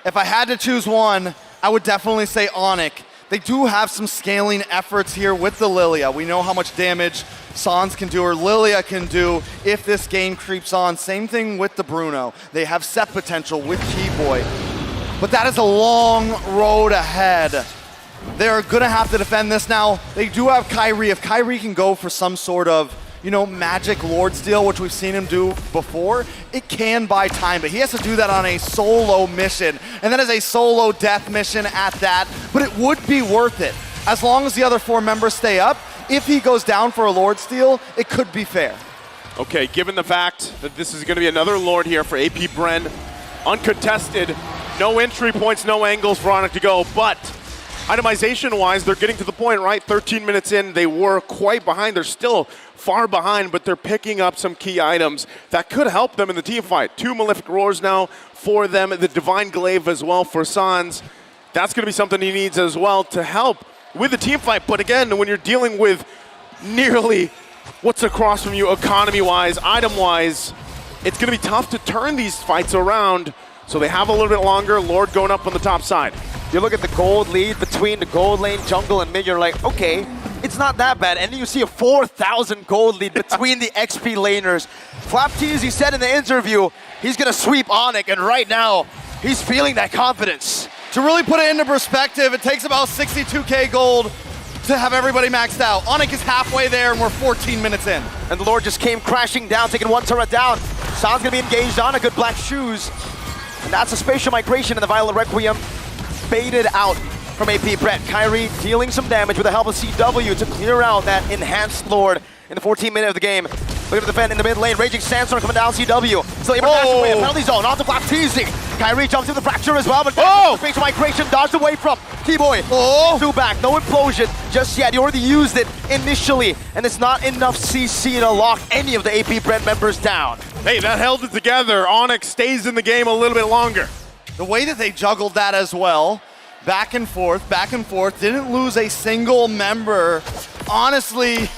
if I had to choose one, I would definitely say Onic. They do have some scaling efforts here with the Lilia. We know how much damage Sans can do or Lilia can do if this game creeps on. Same thing with the Bruno. They have set potential with Keyboy. But that is a long road ahead. They're gonna have to defend this now. They do have Kyrie. If Kyrie can go for some sort of, you know, magic Lord steal, which we've seen him do before, it can buy time, but he has to do that on a solo mission. And that is a solo death mission at that, but it would be worth it. As long as the other 4 members stay up, if he goes down for a Lord steal, it could be fair. Okay, given the fact that this is gonna be another Lord here for AP Bren, uncontested, no entry points, no angles for Onic to go, but itemization-wise, they're getting to the point, right? 13 minutes in, they were quite behind. They're still far behind, but they're picking up some key items that could help them in the team fight. 2 Malefic Roars now for them, the Divine Glaive as well for Sans. That's going to be something he needs as well to help with the team fight. But again, when you're dealing with nearly what's across from you economy-wise, item-wise, it's going to be tough to turn these fights around. So they have a little bit longer. Lord going up on the top side. You look at the gold lead between the gold lane, jungle, and mid, you're like, okay, it's not that bad. And then you see a 4,000 gold lead between the XP laners. Flapteezy said in the interview, he's gonna sweep Onic, and right now, he's feeling that confidence. To really put it into perspective, it takes about 62K gold to have everybody maxed out. Onic is halfway there, and we're 14 minutes in. And the Lord just came crashing down, taking 1 turret down. San's gonna be engaged on a good black shoes. And that's a spatial migration in the Violet Requiem. Baited out from AP Bren. Kyrie dealing some damage with the help of CW to clear out that enhanced Lord in the 14th minute of the game. Look at the defend in the mid lane. Raging Sandstorm coming down. CW still able to dash away. Penalty zone. On to Blacklist. Kyrie jumps into the fracture as well, but facial migration dodged away from T-Boy. Two back. No implosion just yet. He already used it initially, and it's not enough CC to lock any of the AP Bren members down. Hey, that held it together. Onic stays in the game a little bit longer. The way that they juggled that as well, back and forth, didn't lose a single member, honestly,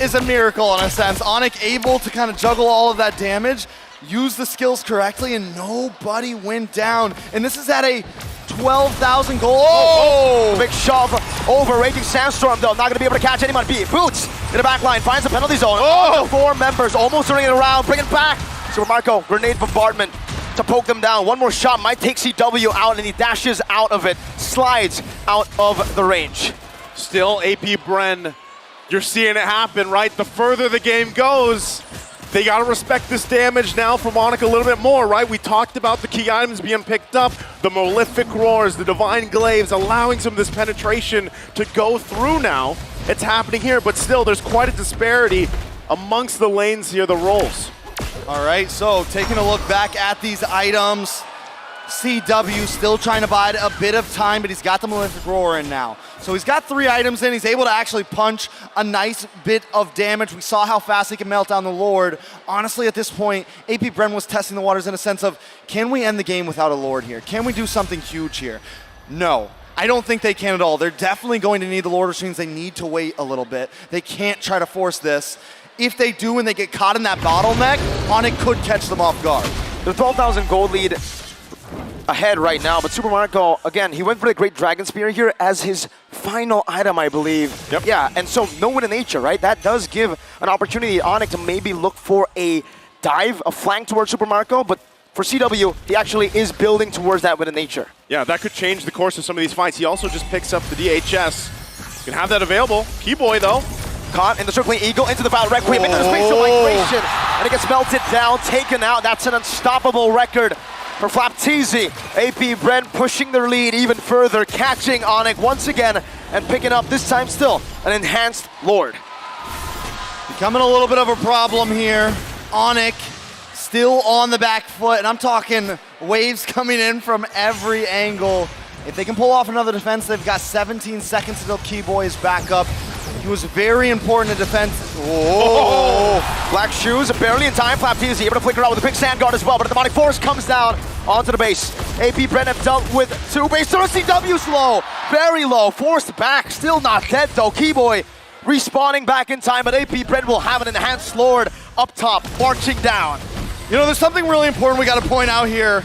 is a miracle in a sense. Onic able to kind of juggle all of that damage, use the skills correctly, and nobody went down. And this is at a 12,000 goal. Oh! Big shove over. Raging Sandstorm, though, not going to be able to catch anyone. Boots in the back line, finds the penalty zone. Oh! 4 members, almost turning it around, bring it back. Super Marco, grenade bombardment to poke them down. One more shot might take CW out, and he dashes out of it, slides out of the range. Still AP Bren, you're seeing it happen, right? The further the game goes, they gotta respect this damage now from Onic a little bit more, right? We talked about the key items being picked up, the Malefic Roars, the Divine Glaives, allowing some of this penetration to go through now. It's happening here, but still there's quite a disparity amongst the lanes here, the roles. All right, so taking a look back at these items, CW still trying to bide a bit of time, but he's got the Malefic Roar in now. So he's got 3 items in, he's able to actually punch a nice bit of damage. We saw how fast he can melt down the Lord. Honestly, at this point, AP Bren was testing the waters in a sense of, can we end the game without a Lord here? Can we do something huge here? No. I don't think they can at all. They're definitely going to need the Lord Restraints. They need to wait a little bit. They can't try to force this. If they do and they get caught in that bottleneck, Onic could catch them off guard. The 12,000 gold lead ahead right now, but Super Marco, again, he went for the Great Dragon Spear here as his final item, I believe. Yep. Yeah, and so no win in nature, right? That does give an opportunity to Onic to maybe look for a dive, a flank towards Super Marco, but for CW, he actually is building towards that win in nature. Yeah, that could change the course of some of these fights. He also just picks up the DHS. You can have that available. Keyboy, though. Caught in the circling eagle into the Battle Requiem, into the spatial migration, and it gets melted down, taken out. That's an unstoppable record for Flapteezy. AP Bren pushing their lead even further, catching Onic once again, and picking up, this time still, an enhanced Lord. Becoming a little bit of a problem here. Onic still on the back foot, and I'm talking waves coming in from every angle. If they can pull off another defense, they've got 17 seconds until Keyboy is back up. He was very important in defense. Whoa! Black Shoes barely in time. Flapteezy able to flicker out with a quick sand guard as well, but the demonic force comes down onto the base. AP Bren have dealt with 2 base. CW's low, very low, forced back, still not dead though. Keyboy respawning back in time, but AP Bren will have an enhanced Lord up top, marching down. You know, there's something really important we got to point out here.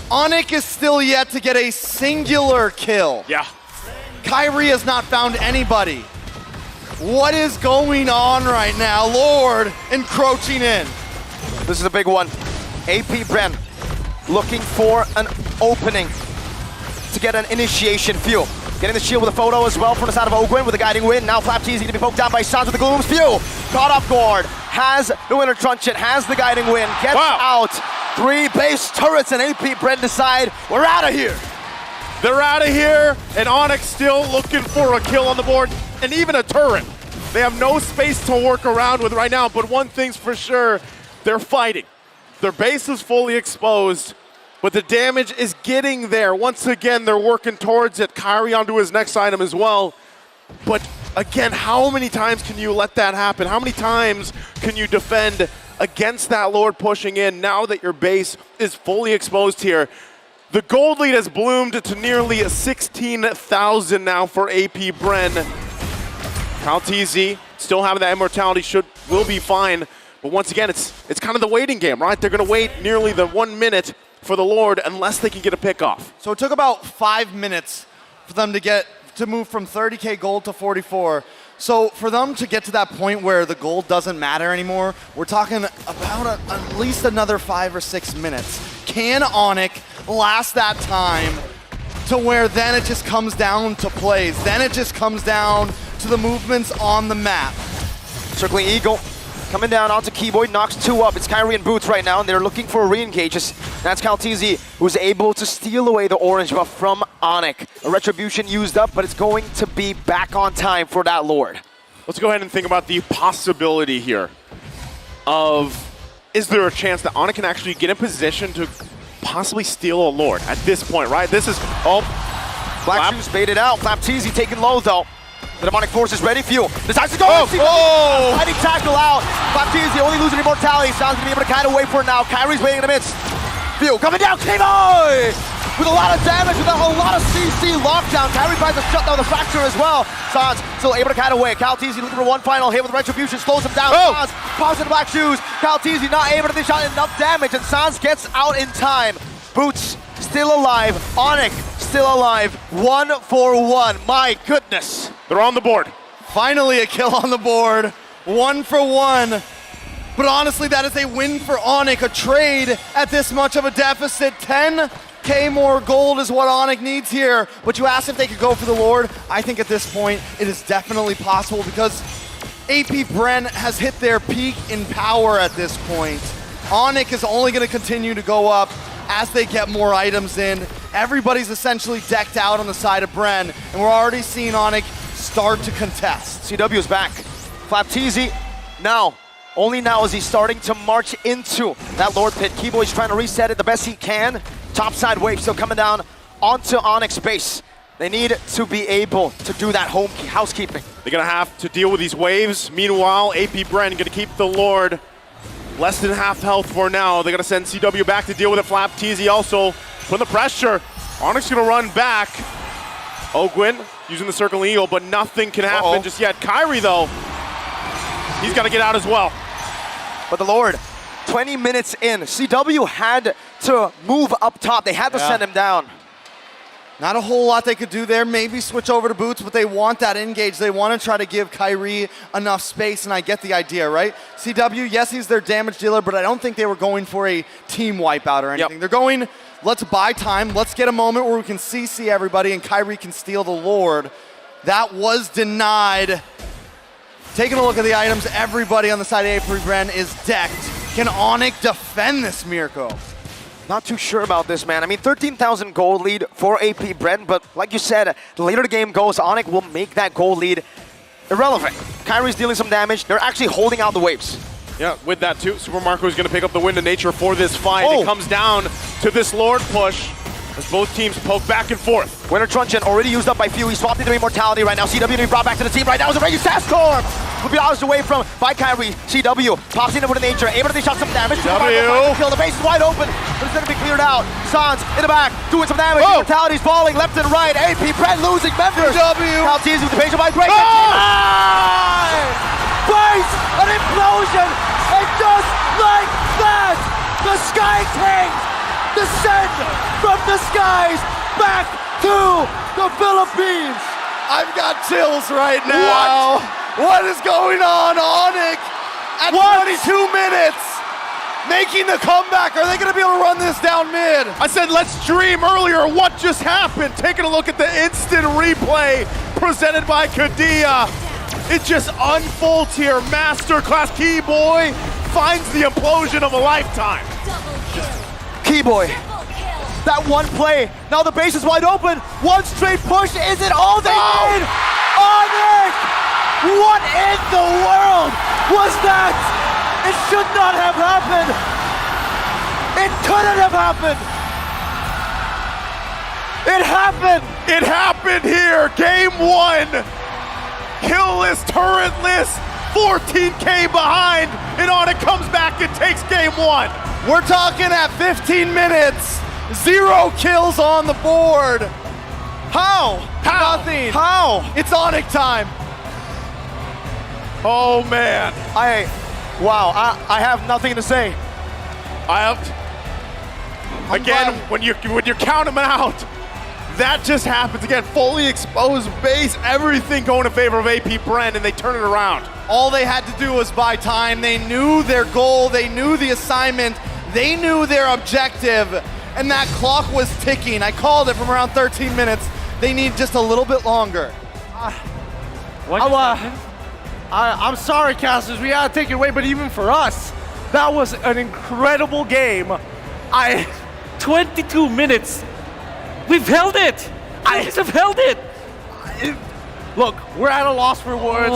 Onic is still yet to get a singular kill. Yeah. Kyrie has not found anybody. What is going on right now? Lord encroaching in. This is a big one. AP Bren looking for an opening to get an initiation fuel. Getting the shield with a photo as well from the side of Ogwin with a guiding wind. Now Flapteezy to be poked down by Sans with the Gloom's Few. Caught off guard. Has the Winter Truncheon. Has the guiding wind. Gets out. 3 base turrets and AP Bren decide we're out of here. They're out of here, and Onic still looking for a kill on the board, and even a turret. They have no space to work around with right now, but one thing's for sure, they're fighting. Their base is fully exposed, but the damage is getting there. Once again, they're working towards it. Kyrie onto his next item as well. But again, how many times can you let that happen? How many times can you defend against that Lord pushing in now that your base is fully exposed here? The gold lead has bloomed to nearly 16,000 now for AP Bren. Flapteezy still having that immortality, will be fine. But once again, it's kind of the waiting game, right? They're going to wait nearly the 1 minute for the Lord unless they can get a pick off. So it took about 5 minutes for them to move from 30K gold to 44. So for them to get to that point where the gold doesn't matter anymore, we're talking about at least another 5 or 6 minutes. Can Onic last that time to where then it just comes down to plays? Then it just comes down to the movements on the map. Circling Eagle coming down onto Keyboy, knocks 2 up. It's Kyrie and Boots right now, and they're looking for a re-engage. That's Flapteezy, who's able to steal away the orange buff from Onic. A retribution used up, but it's going to be back on time for that Lord. Let's go ahead and think about the possibility here. of, is there a chance that Onic can actually get in position to possibly steal a Lord at this point, right? This is, Black Shoes baited out. Flapteezy taken low though. The demonic force is ready. Fuel decides to go. Fighting tackle out. Flapteezy only losing immortality. Sounds gonna be able to kite away for now. Kyrie's waiting in the midst. Fuel coming down. K-Boy! With a lot of damage, with a whole lot of CC lockdown. Kyrie tries to shut down the Fracture as well. Sans still able to kite away. Calteezy looking for one final hit with Retribution, slows him down. Sans pops in the Black Shoes. Calteezy not able to dish out enough damage, and Sans gets out in time. Boots still alive. Onic still alive. 1 for 1. My goodness. They're on the board. Finally a kill on the board. 1 for 1. But honestly, that is a win for Onic. A trade at this much of a deficit. 10K more gold is what Onic needs here. But you asked if they could go for the Lord. I think at this point, it is definitely possible because AP Bren has hit their peak in power at this point. Onic is only going to continue to go up as they get more items in. Everybody's essentially decked out on the side of Bren, and we're already seeing Onic start to contest. CW's back. Flapteezy now. Only now is he starting to march into that Lord Pit. Keyboy's trying to reset it the best he can. Topside wave still coming down onto Onic's base. They need to be able to do that housekeeping. They're gonna have to deal with these waves. Meanwhile, AP Bren gonna keep the Lord less than half health for now. They're gonna send CW back to deal with it. Flapteezy also putting the pressure. Onic's gonna run back. Ogwin using the Circle Eagle, but nothing can happen just yet. Kyrie though, he's gotta get out as well. But the Lord, 20 minutes in, CW had to move up top. They had to send him down. Not a whole lot they could do there. Maybe switch over to Boots, but they want that engage. They want to try to give Kyrie enough space, and I get the idea, right? CW, yes, he's their damage dealer, but I don't think they were going for a team wipeout or anything. They're going, let's buy time. Let's get a moment where we can CC everybody and Kyrie can steal the Lord. That was denied. Taking a look at the items, everybody on the side of AP Bren is decked. Can Onic defend this Mirko? Not too sure about this, man. I mean, 13,000 gold lead for AP Bren, but like you said, the later the game goes, Onic will make that gold lead irrelevant. Kyrie's dealing some damage. They're actually holding out the waves. Yeah, with that too, Super Marco is going to pick up the Wind of Nature for this fight. It comes down to this Lord push as both teams poke back and forth. Winter Truncheon already used up by Few. He swapped into Immortality right now. CW to be brought back to the team right now. Is a Raging Sandstorm. Will be dodged away from by Kyrie. CW pops in with nature, able to dish out some damage. Kill. The base is wide open, but it's going to be cleared out. Sans in the back, doing some damage. Immortality's falling left and right. AP Bren losing members. Calteezy with the patient by break. Base, an implosion, and just like that, the Sky Kings descend from the skies back to the Philippines. I've got chills right now. What is going on, Onic? At 22 minutes, making the comeback. Are they going to be able to run this down mid? I said let's dream earlier. What just happened? Taking a look at the instant replay presented by Kadia. It just unfolds here. Masterclass Keyboy finds the implosion of a lifetime. Keyboy, that one play. Now the base is wide open. One straight push. Is it all they need? Onic! What in the world was that? It should not have happened. It couldn't have happened. It happened. It happened here. Game 1. Killless, turretless, 14K behind, and Onic comes back and takes game 1. We're talking at 15 minutes. 0 kills on the board. How? Nothing. How? It's Onic time. Oh man. I have nothing to say. Again, when you count them out, that just happens again. Fully exposed base, everything going in favor of AP Bren, and they turn it around. All they had to do was buy time. They knew their goal, they knew the assignment, they knew their objective, and that clock was ticking. I called it from around 13 minutes. They need just a little bit longer. I'm sorry, casters, we gotta take it away, but even for us, that was an incredible game. 22 minutes. We've held it. I have held it. Look, we're at a loss for words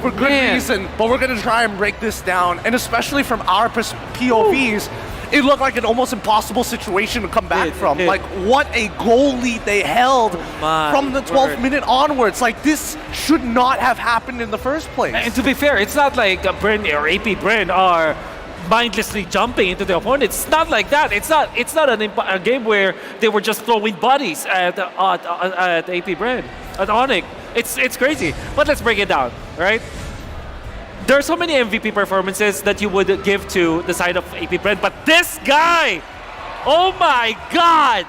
for good man. reason, but we're going to try and break this down. And especially from our POVs, it looked like an almost impossible situation to come back from. Like, what a goal lead they held from the 12th minute onwards. Like, this should not have happened in the first place. And to be fair, it's not like Bren or AP Bren are mindlessly jumping into the opponent. It's not like that. It's not a game where they were just throwing bodies at AP Bren, at Onic. It's crazy. But let's break it down, right? There are so many MVP performances that you would give to the side of AP Bren, but this guy, oh my God!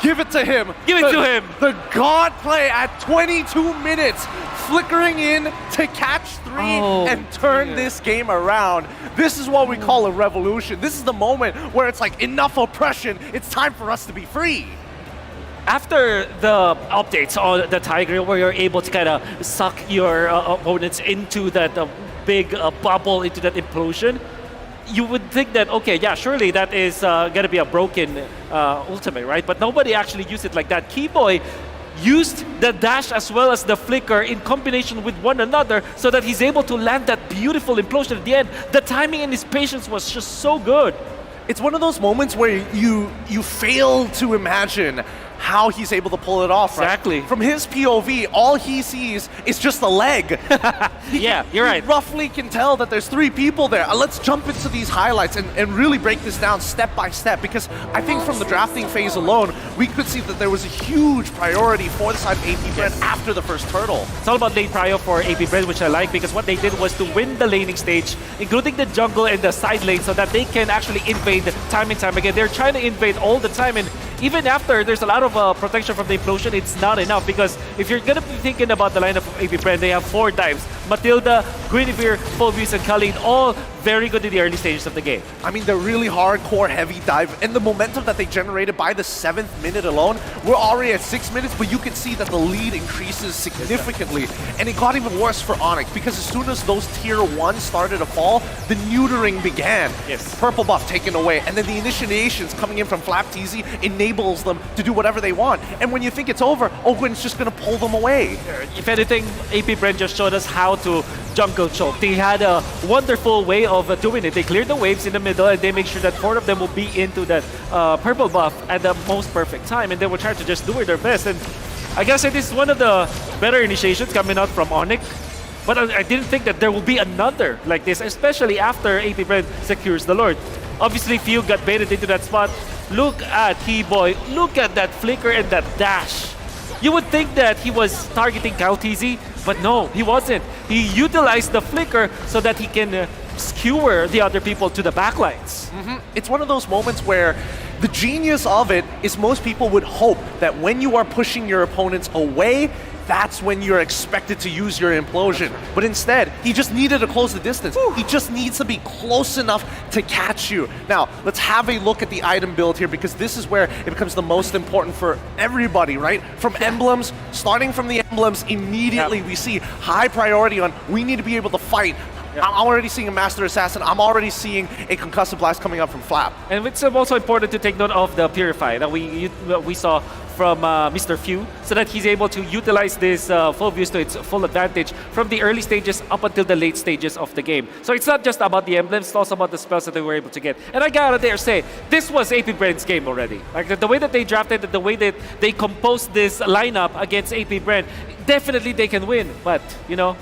Give it to him. Give it to him. The God play at 22 minutes, flickering in to catch 3 and turn this game around. This is what we call a revolution. This is the moment where it's like, enough oppression. It's time for us to be free. After the updates on the Tiger, where you're able to kind of suck your opponents into that big bubble, into that implosion, you would think that, okay, yeah, surely that is going to be a broken ultimate, right? But nobody actually used it like that. Keyboy used the dash as well as the flicker in combination with one another so that he's able to land that beautiful implosion at the end. The timing and his patience was just so good. It's one of those moments where you fail to imagine how he's able to pull it off, right? Exactly. From his POV, all he sees is just a leg. Yeah, you're right. He roughly can tell that there's 3 people there. Let's jump into these highlights and really break this down step by step, because I think from the drafting phase alone, we could see that there was a huge priority for the side of AP Bren after the first turtle. It's all about lane prio for AP Bren, which I like, because what they did was to win the laning stage, including the jungle and the side lane, so that they can actually invade time and time again. They're trying to invade all the time, and even after there's a lot of protection from the implosion, it's not enough, because if you're going to be thinking about the lineup of AP Bren, they have 4 dives. Matilda, Guinevere, Phoebus, and Khalid, all very good in the early stages of the game. I mean, they're really hardcore heavy dive, and the momentum that they generated by the 7th minute alone, we're already at 6 minutes, but you can see that the lead increases significantly, and it got even worse for Onic, because as soon as those tier 1 started to fall, the neutering began. Yes. Purple buff taken away, and then the initiations coming in from FlapTZ enables them to do whatever they want, and when you think it's over, Owen's just going to pull them away. If anything, AP Bren just showed us how to jungle choke. They had a wonderful way of doing it. They cleared the waves in the middle, and they make sure that 4 of them will be into that purple buff at the most perfect time, and they will try to just do it their best. And I guess it is one of the better initiations coming out from Onic, but I didn't think that there will be another like this, especially after AP Bren secures the Lord. Obviously, Few got baited into that spot. Look at Keyboy. Look at that flicker and that dash. You would think that he was targeting CalTZ, but no, he wasn't. He utilized the flicker so that he can skewer the other people to the backlines. It's one of those moments where the genius of it is most people would hope that when you are pushing your opponents away, that's when you're expected to use your implosion. But instead, he just needed to close the distance. He just needs to be close enough to catch you. Now, let's have a look at the item build here, because this is where it becomes the most important for everybody, right? From emblems, starting from the emblems, immediately we see high priority on we need to be able to fight. I'm already seeing a Master Assassin. I'm already seeing a Concussive Blast coming up from Flap. And it's also important to take note of the Purify that we saw from Mr. Few, so that he's able to utilize this full views to its full advantage from the early stages up until the late stages of the game. So it's not just about the emblems, it's also about the spells that they were able to get. And I gotta dare say, this was AP Bren's game already. Like the way that they drafted, the way that they composed this lineup against AP Bren, definitely they can win. But, you know,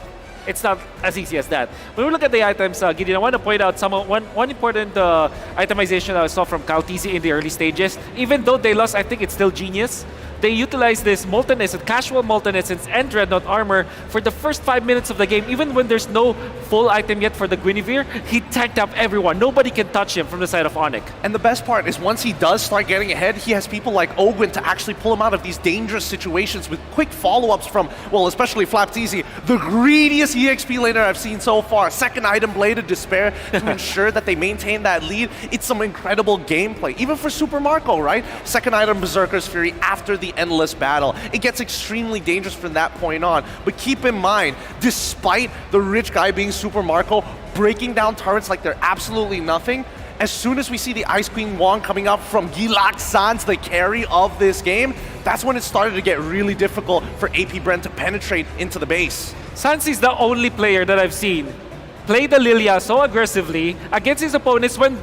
it's not as easy as that. When we look at the items, Gideon, I want to point out one important itemization I saw from CalTZ in the early stages. Even though they lost, I think it's still genius. They utilized this Molten Essence, casual Molten Essence, and Dreadnought Armor for the first 5 minutes of the game. Even when there's no full item yet for the Guinevere, he tanked up everyone. Nobody can touch him from the side of Onic. And the best part is once he does start getting ahead, he has people like Ogwin to actually pull him out of these dangerous situations with quick follow-ups from, well, especially FlapTZ, the greediest EXP laner I've seen so far. Second item, Blade of Despair, to ensure that they maintain that lead. It's some incredible gameplay, even for Super Marco, right? Second item, Berserker's Fury after the endless battle. It gets extremely dangerous from that point on. But keep in mind, despite the rich guy being Super Marco, breaking down turrets like they're absolutely nothing, as soon as we see the Ice Queen Wong coming up from Gilak Sans, the carry of this game, that's when it started to get really difficult for AP Bren to penetrate into the base. Sans is the only player that I've seen play the Lilia so aggressively against his opponents when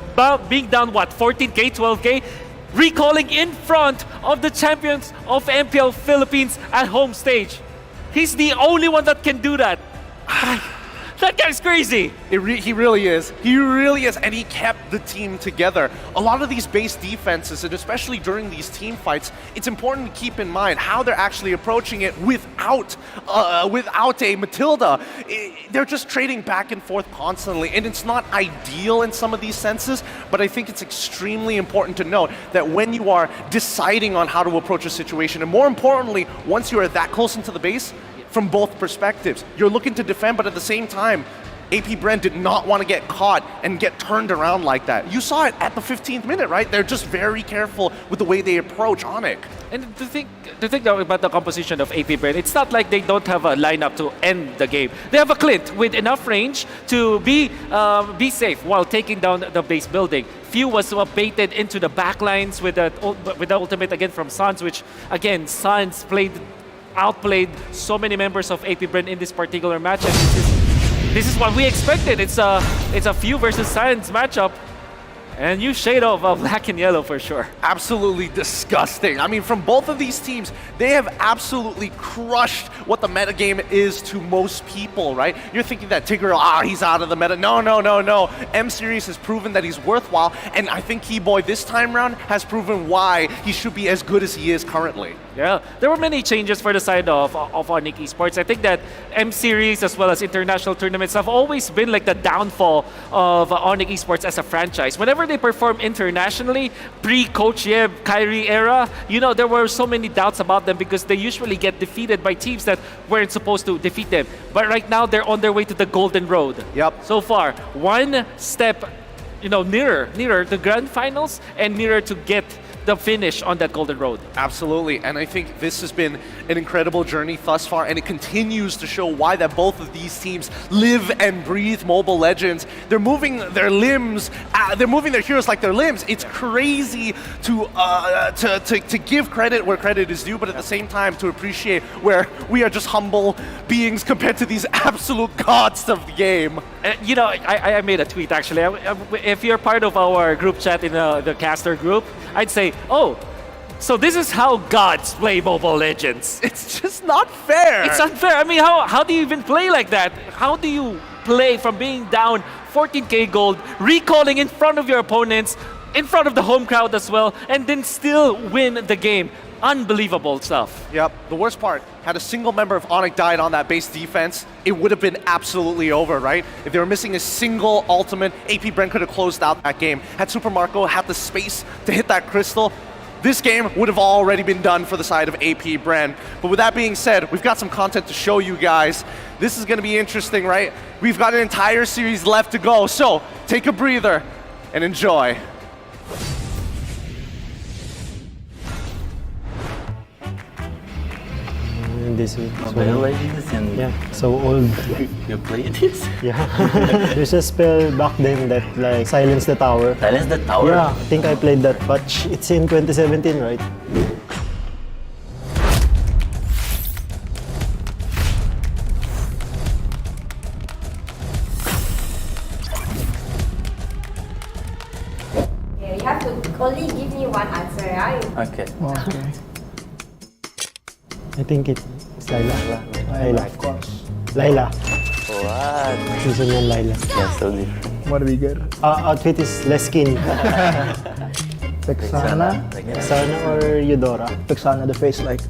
being down, 14k, 12k, recalling in front of the champions of MPL Philippines at home stage. He's the only one that can do that. That guy's crazy. He really is. He really is. And he kept the team together. A lot of these base defenses, and especially during these team fights, it's important to keep in mind how they're actually approaching it without a Matilda. They're just trading back and forth constantly. And it's not ideal in some of these senses, but I think it's extremely important to note that when you are deciding on how to approach a situation, and more importantly, once you are that close into the base, from both perspectives, you're looking to defend, but at the same time, AP Bren did not want to get caught and get turned around like that. You saw it at the 15th minute, right? They're just very careful with the way they approach Onic. And to think about the composition of AP Bren, it's not like they don't have a lineup to end the game. They have a Clint with enough range to be safe while taking down the base building. Few was baited into the backlines with the ultimate again from Sans, which again, Sans outplayed so many members of AP Bren in this particular match, and this is what we expected. It's a Few versus Sans matchup, and a new shade of black and yellow for sure. Absolutely disgusting. I mean, from both of these teams, they have absolutely crushed what the metagame is to most people, right? You're thinking that Tigreal, he's out of the meta. No. M-Series has proven that he's worthwhile, and I think Keyboy this time around has proven why he should be as good as he is currently. Yeah, there were many changes for the side of Onic Esports. I think that M-Series as well as international tournaments have always been like the downfall of Onic Esports as a franchise. Whenever they perform internationally, pre-Coach Yeb, Kyrie era, there were so many doubts about them because they usually get defeated by teams that weren't supposed to defeat them. But right now, they're on their way to the golden road. Yep. So far, one step, nearer the grand finals and nearer to get the finish on that golden road. Absolutely, and I think this has been an incredible journey thus far, and it continues to show why that both of these teams live and breathe Mobile Legends. They're moving their limbs, they're moving their heroes like their limbs. It's crazy to give credit where credit is due, but at the same time to appreciate where we are just humble beings compared to these absolute gods of the game. I made a tweet actually. If you're part of our group chat in the caster group, I'd say, so this is how gods play Mobile Legends. It's just not fair. It's unfair. I mean, how do you even play like that? How do you play from being down 14k gold, recalling in front of your opponents, in front of the home crowd as well, and then still win the game? Unbelievable stuff. Yep. The worst part, had a single member of Onic died on that base defense, it would have been absolutely over, right? If they were missing a single ultimate, AP Bren could have closed out that game. Had Super Marco had the space to hit that crystal, this game would have already been done for the side of AP Bren. But with that being said, we've got some content to show you guys. This is going to be interesting, right? We've got an entire series left to go, so take a breather and enjoy. This week. So old. You play this? Yeah. There's a spell back then that like silence the tower. Silence the tower? Yeah, I think I played that, but it's in 2017, right? Yeah, you have to only give me one answer, right? Okay. I think it's Layla. Layla. Of course. Layla. What? Season 1 Layla. That's so different. What do we get? Outfit is less skin. Texana? Texana or Eudora? Texana, the face like.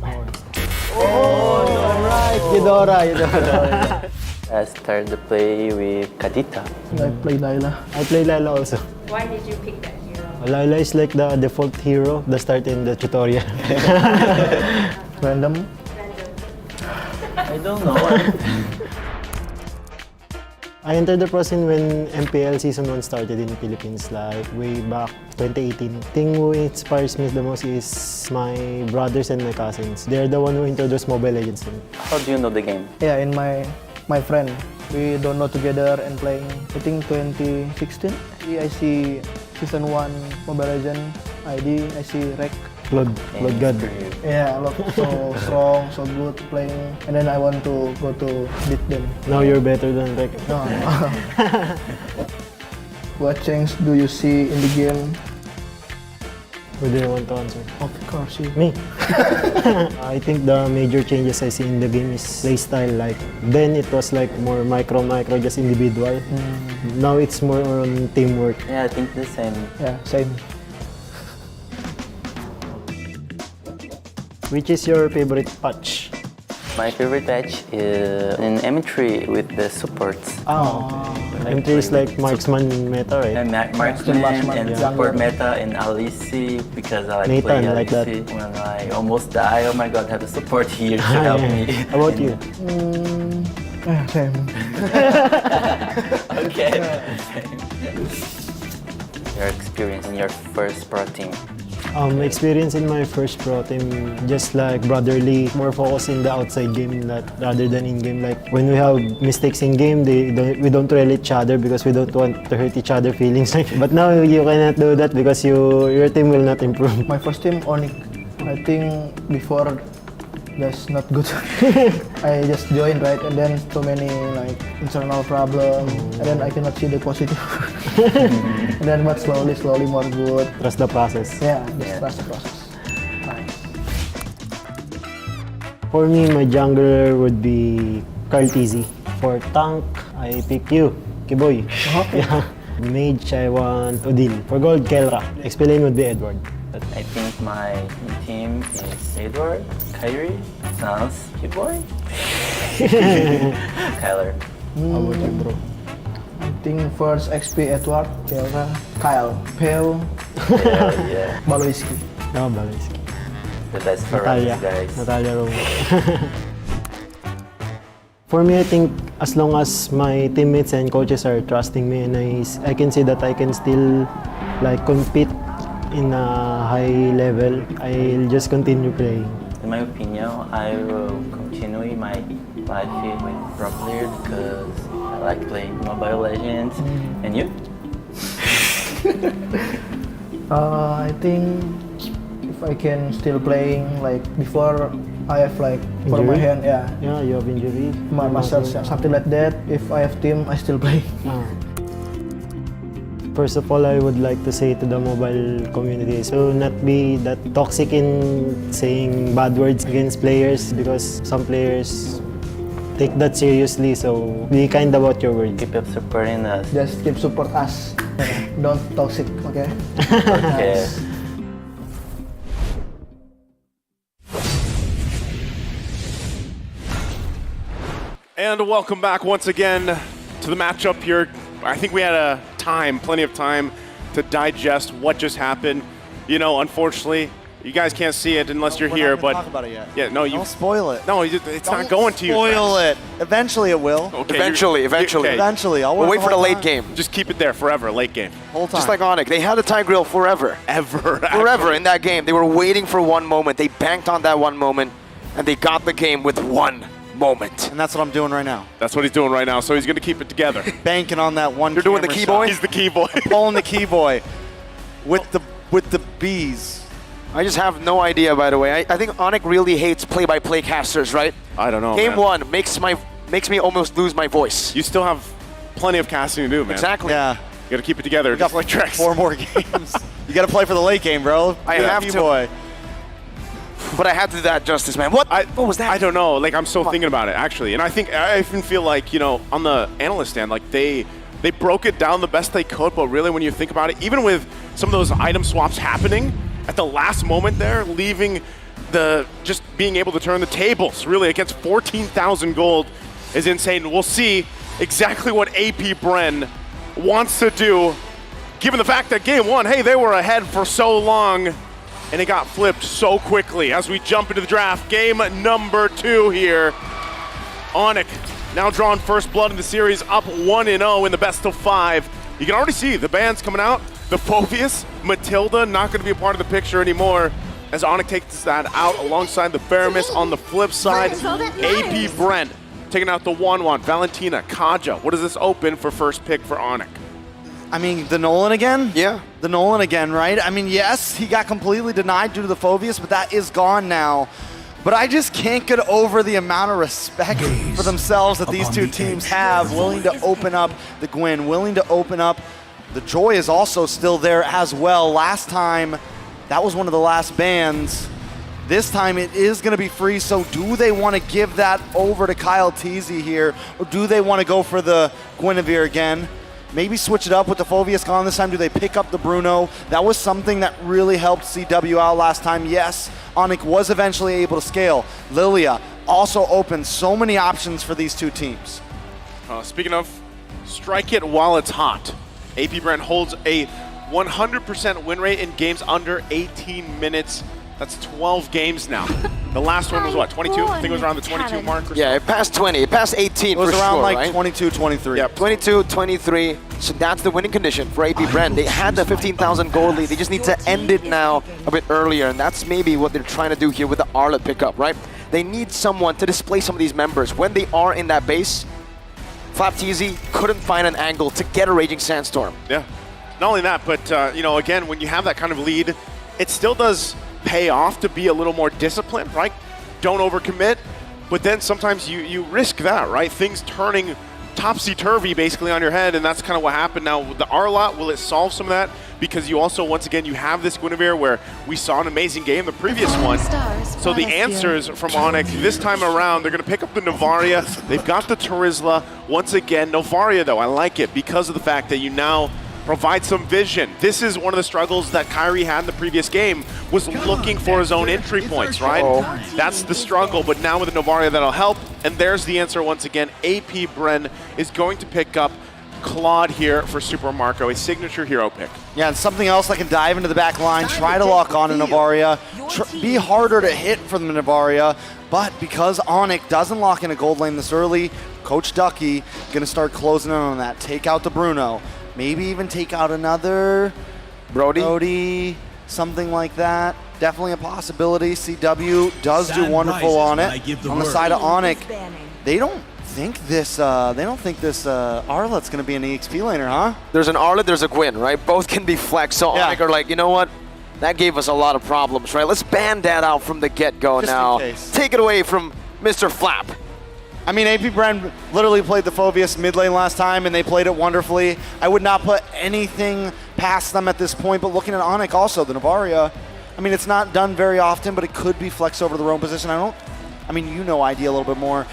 Oh, alright. Eudora. I started to play with Kadita. I play Layla. I play Layla also. Why did you pick that hero? Layla is like the default hero that start in the tutorial. Random? I don't know. I entered the pro scene when MPL Season 1 started in the Philippines, like way back 2018. The thing who inspires me the most is my brothers and my cousins. They're the one who introduced Mobile Legends to me. How do you know the game? Yeah, in my friend. We don't know together and playing, I think 2016. I see Season 1 Mobile Legends ID, I see Rek. Blood God. Yeah, a lot so strong, so good playing, and then I want to go to beat them. Now you're better than Rek. No. What change do you see in the game? Who do you want to answer? Of course, you. Me. I think the major changes I see in the game is playstyle. Like then it was like more micro, just individual. Now it's more on teamwork. Yeah, I think the same. Yeah, same. Which is your favorite patch? My favorite patch is in M3 with the supports. M3 is like marksman meta, right? And marksman and yeah. support meta in Alici because I like Nathan, playing like that. Alici when I almost die. Oh my god, have a support here to help me. How about you? Same. Okay. Your experience in your first pro team. Experience in my first pro team, just like brotherly, more focus in the outside game rather than in game. Like when we have mistakes in game, we don't trail each other because we don't want to hurt each other feelings. But now you cannot do that because your team will not improve. My first team, Onic. I think before that's not good. I just joined, right, and then too many like internal problems, and then I cannot see the positive. And then but slowly more good. Trust the process. Yeah, just trust the process. Nice. For me, my jungler would be Carl TZ. For tank, I pick you, Kiboy. Okay. Yeah. Mage, I want Odil. For gold, Kelra. Explain would be Edward. But I think my team is Edward, Kyrie, Sans, Boy, Kyler. How about you, bro? I think first XP Edward, Kelra, Kyle, Pale, Yeah. Baloiski. No, Baloiski. The best for Natalia. us, guys. Natalia Rome. For me, I think as long as my teammates and coaches are trusting me and I can see that I can still like compete in a high level, I'll just continue playing. In my opinion, I will continue my life with pro player because I like playing Mobile Legends. And you? I think if I can still playing like before, I have like for my Injury? hand, yeah. Yeah, you have injury. My muscles, something like that. If I have team, I still play. First of all, I would like to say to the mobile community, so not be that toxic in saying bad words against players because some players take that seriously, so be kind about your words. Keep up supporting us. Just keep support us. Don't toxic, okay? Okay. And welcome back once again to the matchup here. I think we had plenty of time to digest what just happened. You know, unfortunately, you guys can't see it unless you're here, but talk about it yet. yeah, no, you Don't spoil it. No, it's not going to you. Spoil it. Eventually it will. Okay, Eventually. okay. Eventually. I'll We'll work wait for the whole late time. game. Just keep it there forever, late game. Whole time. Just like Onic, they had the tie grill forever. Forever in that game. They were waiting for one moment. They banked on that one moment, and they got the game with one moment. And that's what I'm doing right now. That's what he's doing right now, so he's going to keep it together. Banking on that one. You're doing the camera key shot. boy? He's the key boy. Pulling the key boy with the bees. I just have no idea, by the way. I think Onic really hates play-by-play casters, right? I don't know, Game man. one makes me almost lose my voice. You still have plenty of casting to do, man. Exactly. Yeah. You got to keep it together. We got Just like Trex. 4 more games. You got to play for the late game, bro. I You're the have key to. Boy. But I had to do that justice, man. What was that? I don't know. Like, I'm still thinking about it, actually. And I even feel like, you know, on the analyst stand, like, they broke it down the best they could, but really when you think about it, even with some of those item swaps happening at the last moment there, leaving just being able to turn the tables, really, against 14,000 gold is insane. We'll see exactly what AP Bren wants to do, given the fact that game one, hey, they were ahead for so long, and it got flipped so quickly as we jump into the draft. Game number 2 here. Onic now drawing first blood in the series, up 1-0 in the best of 5. You can already see the bands coming out. The Phobius, Matilda, not going to be a part of the picture anymore as Onic takes that out alongside the Baramis. On the flip side, AP Bren taking out the 1-1. Valentina, Kaja, what does this open for first pick for Onic? I mean, the Nolan again? Yeah. The Nolan again, right? I mean, yes, he got completely denied due to the Phobius, but that is gone now. But I just can't get over the amount of respect for themselves that these two teams have, willing to open up the Gwyn, willing to open up. The Joy is also still there as well. Last time, that was one of the last bans. This time it is going to be free, so do they want to give that over to Kyle Teasy here, or do they want to go for the Guinevere again? Maybe switch it up with the Phobius gone this time. Do they pick up the Bruno? That was something that really helped CW out last time. Yes, Onic was eventually able to scale. Lilia also opened so many options for these two teams. Speaking of, strike it while it's hot. AP Bren holds a 100% win rate in games under 18 minutes. That's 12 games now. The last one was what, 22? I think it was around the 22 mark or Yeah, it passed 20. It passed 18 It was for around sure, like right? 22, 23. Yep, 22, 23. So that's the winning condition for AP Bren. They had the 15,000 gold lead. They just need to end it now a bit earlier, and that's maybe what they're trying to do here with the Arlet pickup, right? They need someone to display some of these members. When they are in that base, Flap Teasy couldn't find an angle to get a Raging Sandstorm. Yeah. Not only that, but you know, again, when you have that kind of lead, it still does pay off to be a little more disciplined, right? Don't overcommit, but then sometimes you risk that, right? Things turning topsy-turvy basically on your head, and that's kind of what happened. Now, with the R-Lot, will it solve some of that? Because you also, once again, you have this Guinevere where we saw an amazing game the previous one. So the answers from Onic this time around, they're going to pick up the Novaria. They've got the Terizla. Once again, Novaria, though, I like it because of the fact that you now provide some vision. This is one of the struggles that Kyrie had in the previous game, was looking for his own entry points, right? That's the struggle, but now with the Novaria, that'll help. And there's the answer once again. AP Bren is going to pick up Claude here for Super Marco, a signature hero pick. Yeah, and something else that can dive into the back line, try to lock on a Novaria, be harder to hit from the Novaria, but because Onic doesn't lock in a gold lane this early, Coach Ducky gonna start closing in on that. Take out the Bruno, maybe even take out another Brody, something like that. Definitely a possibility. CW does do wonderful on it. On the side of Onic, they don't think this Arlet's gonna be an EXP laner, huh? There's an Arlet, there's a Gwyn, right? Both can be flex, so Yeah. Onic are like, you know what? That gave us a lot of problems, right? Let's ban that out from the get-go Just now. in case. Take it away from Mr. Flap. I mean, AP Bren literally played the Phobius mid lane last time, and they played it wonderfully. I would not put anything past them at this point, but looking at Onic also, the Novaria, I mean, it's not done very often, but it could be flexed over to the roam position. I mean, you know ID a little bit more.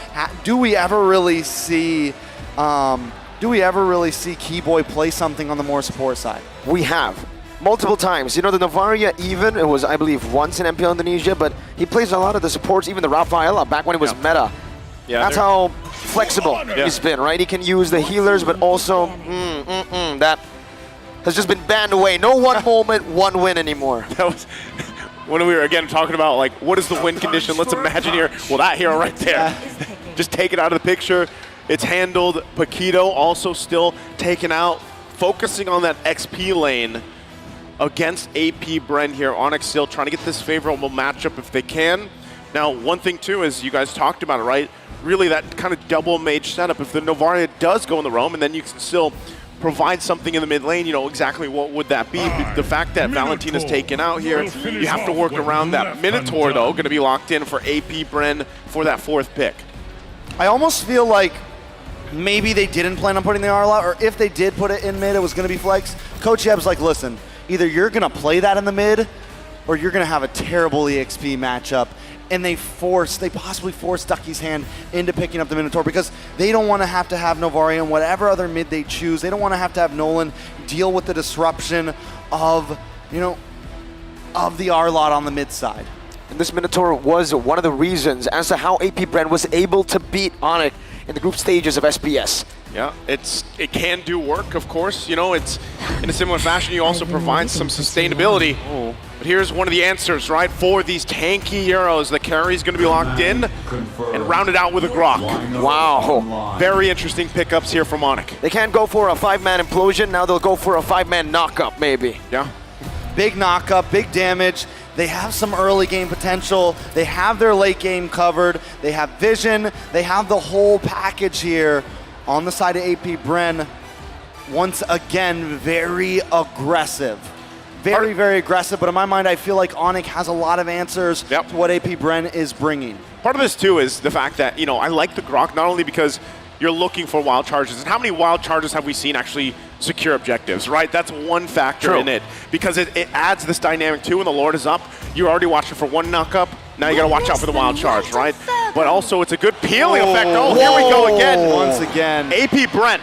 Do we ever really see Keyboy play something on the more support side? We have. Multiple times. You know, the Novaria even, it was, I believe, once in MPL Indonesia, but he plays a lot of the supports, even the Rafaela, back when it was meta. Yeah, that's how flexible he's been, right? He can use the healers, but also, that has just been banned away. No one moment, one win anymore. That was when we were, again, talking about, like, what is the win condition? Let's imagine here, well, that hero right there. Just take it out of the picture. It's handled. Paquito also still taken out, focusing on that XP lane against AP Bren here. Onic still trying to get this favorable matchup if they can. Now, one thing, too, is you guys talked about it, right? Really that kind of double mage setup. If the Novaria does go in the roam, and then you can still provide something in the mid lane, you know, exactly what would that be? The fact that Valentina's taken out here, you have to work around that. Minotaur, though, going to be locked in for AP Bren for that fourth pick. I almost feel like maybe they didn't plan on putting the R-Lot, or if they did put it in mid, it was going to be flex. Coach Yeb's like, listen, either you're going to play that in the mid, or you're going to have a terrible EXP matchup. And they possibly force Ducky's hand into picking up the Minotaur because they don't want to have Novaria and whatever other mid they choose. They don't want to have Nolan deal with the disruption of, of the R-Lot on the mid side. And this Minotaur was one of the reasons as to how AP Bren was able to beat Onic in the group stages of SPS. Yeah, it can do work, of course. It's in a similar fashion, you also provide some sustainability. But here's one of the answers, right, for these tanky heroes. The carry's going to be locked in and rounded out with a Grok. Wow. Very interesting pickups here from Onic. They can't go for a 5-man implosion. Now they'll go for a 5-man knockup, maybe. Yeah. Big knockup, big damage. They have some early game potential. They have their late game covered. They have vision. They have the whole package here on the side of AP Bren. once again, very aggressive. Very, very aggressive, but in my mind, I feel like Onic has a lot of answers to what AP Bren is bringing. Part of this, too, is the fact that, I like the Grok, not only because you're looking for wild charges, and how many wild charges have we seen actually secure objectives, right? That's one factor in it, because it adds this dynamic, too. When the Lord is up, you're already watching for one knock-up. Now you got to watch out for the wild charge, right? But also, it's a good peeling effect. Oh, here we go again. Once again. AP Bren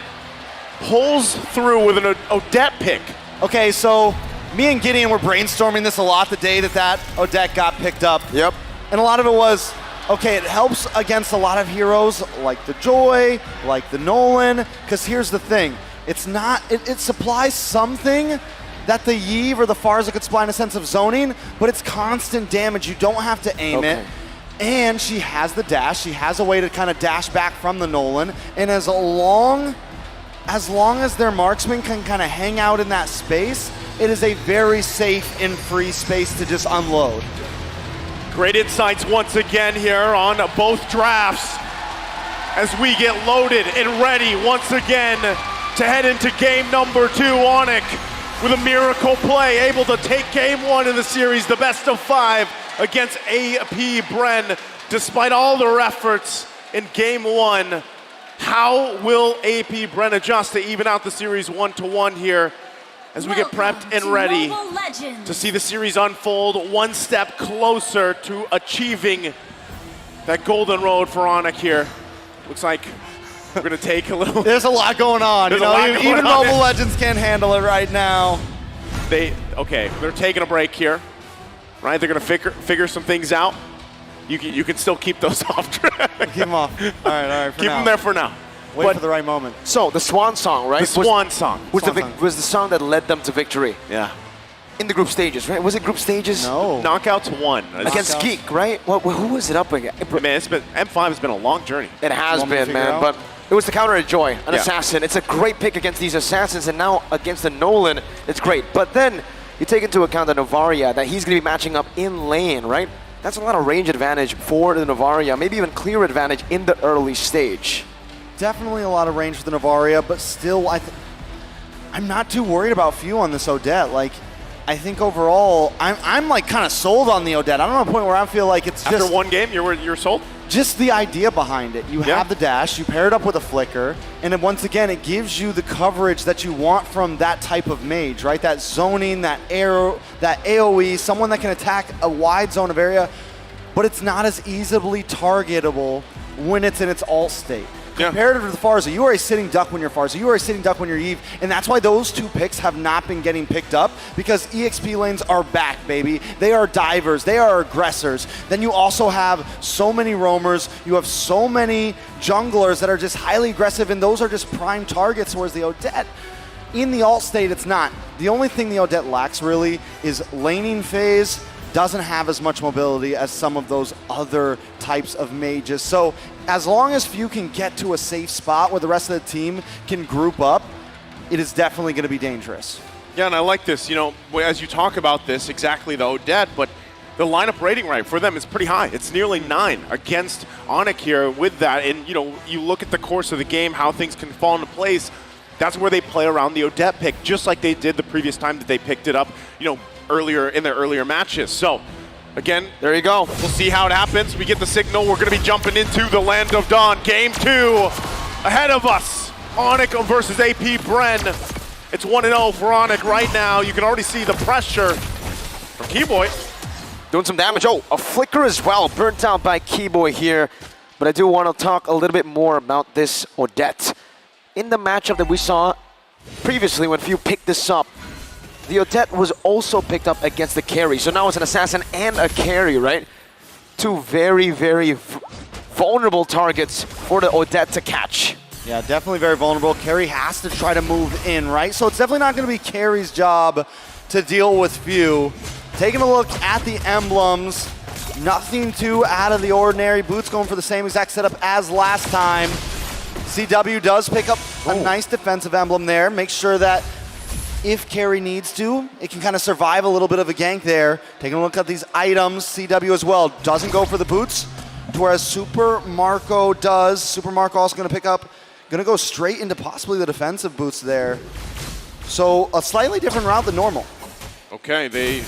pulls through with an Odette pick. Okay, so me and Gideon were brainstorming this a lot the day that Odette got picked up. Yep. And a lot of it was, okay, it helps against a lot of heroes like the Joy, like the Nolan, because here's the thing. It's not, it supplies something that the Yve or the Farza could supply in a sense of zoning, but it's constant damage. You don't have to aim it. And she has the dash. She has a way to kind of dash back from the Nolan. And as long as their marksman can kind of hang out in that space, it is a very safe and free space to just unload. Great insights once again here on both drafts as we get loaded and ready once again to head into game number 2. Onic with a miracle play, able to take game 1 in the series, the best of 5 against AP Bren. Despite all their efforts in game 1, how will AP Bren adjust to even out the series 1-1 here as we get prepped and ready to see the series unfold one step closer to achieving that golden road for Onic here? Looks like we're going to take a little... There's a lot going on. Even Mobile Legends can't handle it right now. They're taking a break here, right? They're going to figure some things out. You can still keep those off track. Keep them off. All right. Keep them there for now. Wait for the right moment. So the Swan Song, right? The Swan Song. Was the song that led them to victory. Yeah. In the group stages, right? Was it group stages? No. Knockouts 1. Against Geek, right? Who was it up against? Man, M5 has been a long journey. It has been, man. But it was the counter at Joy, an assassin. It's a great pick against these assassins, and now against the Nolan, it's great. But then you take into account the Novaria, that he's going to be matching up in lane, right? That's a lot of range advantage for the Novaria, maybe even clear advantage in the early stage. Definitely a lot of range for the Novaria, but still, I'm not too worried about Few on this Odette. Like, I think overall, I'm like kind of sold on the Odette. I'm at a point where I feel like it's just... After one game, you're sold? Just the idea behind it. You have the dash, you pair it up with a flicker, and then once again, it gives you the coverage that you want from that type of mage, right? That zoning, that arrow, that AoE, someone that can attack a wide zone of area, but it's not as easily targetable when it's in its alt state. Comparative to the Farza, you are a sitting duck when you're Farza, you are a sitting duck when you're Yve, and that's why those two picks have not been getting picked up, because EXP lanes are back, baby. They are divers, they are aggressors. Then you also have so many roamers, you have so many junglers that are just highly aggressive, and those are just prime targets, whereas the Odette, in the alt state, it's not. The only thing the Odette lacks, really, is laning phase. Doesn't have as much mobility as some of those other types of mages. So as long as Few can get to a safe spot where the rest of the team can group up, it is definitely going to be dangerous. Yeah, and I like this, as you talk about this, exactly the Odette, but the lineup rating right for them is pretty high. It's nearly 9 against Onic here with that. And, you look at the course of the game, how things can fall into place. That's where they play around the Odette pick, just like they did the previous time that they picked it up, earlier in their earlier matches. So again, there you go. We'll see how it happens. We get the signal. We're going to be jumping into the Land of Dawn. Game 2 ahead of us. Onic versus AP Bren. It's 1-0 for Onic right now. You can already see the pressure from Keyboy. Doing some damage. Oh, a flicker as well. Burnt out by Keyboy here. But I do want to talk a little bit more about this Odette. In the matchup that we saw previously when Few picked this up, the Odette was also picked up against the carry. So now it's an assassin and a carry, right? Two very, very vulnerable targets for the Odette to catch. Yeah, definitely very vulnerable. Carry has to try to move in, right? So it's definitely not going to be Carry's job to deal with Few. Taking a look at the emblems, nothing too out of the ordinary. Boots going for the same exact setup as last time. CW does pick up a nice defensive emblem there. Make sure that if Carry needs to, it can kind of survive a little bit of a gank there. Taking a look at these items, CW as well doesn't go for the boots, whereas Super Marco does. Super Marco also going to pick up gonna go straight into possibly the defensive boots there. So a slightly different route than normal. Okay,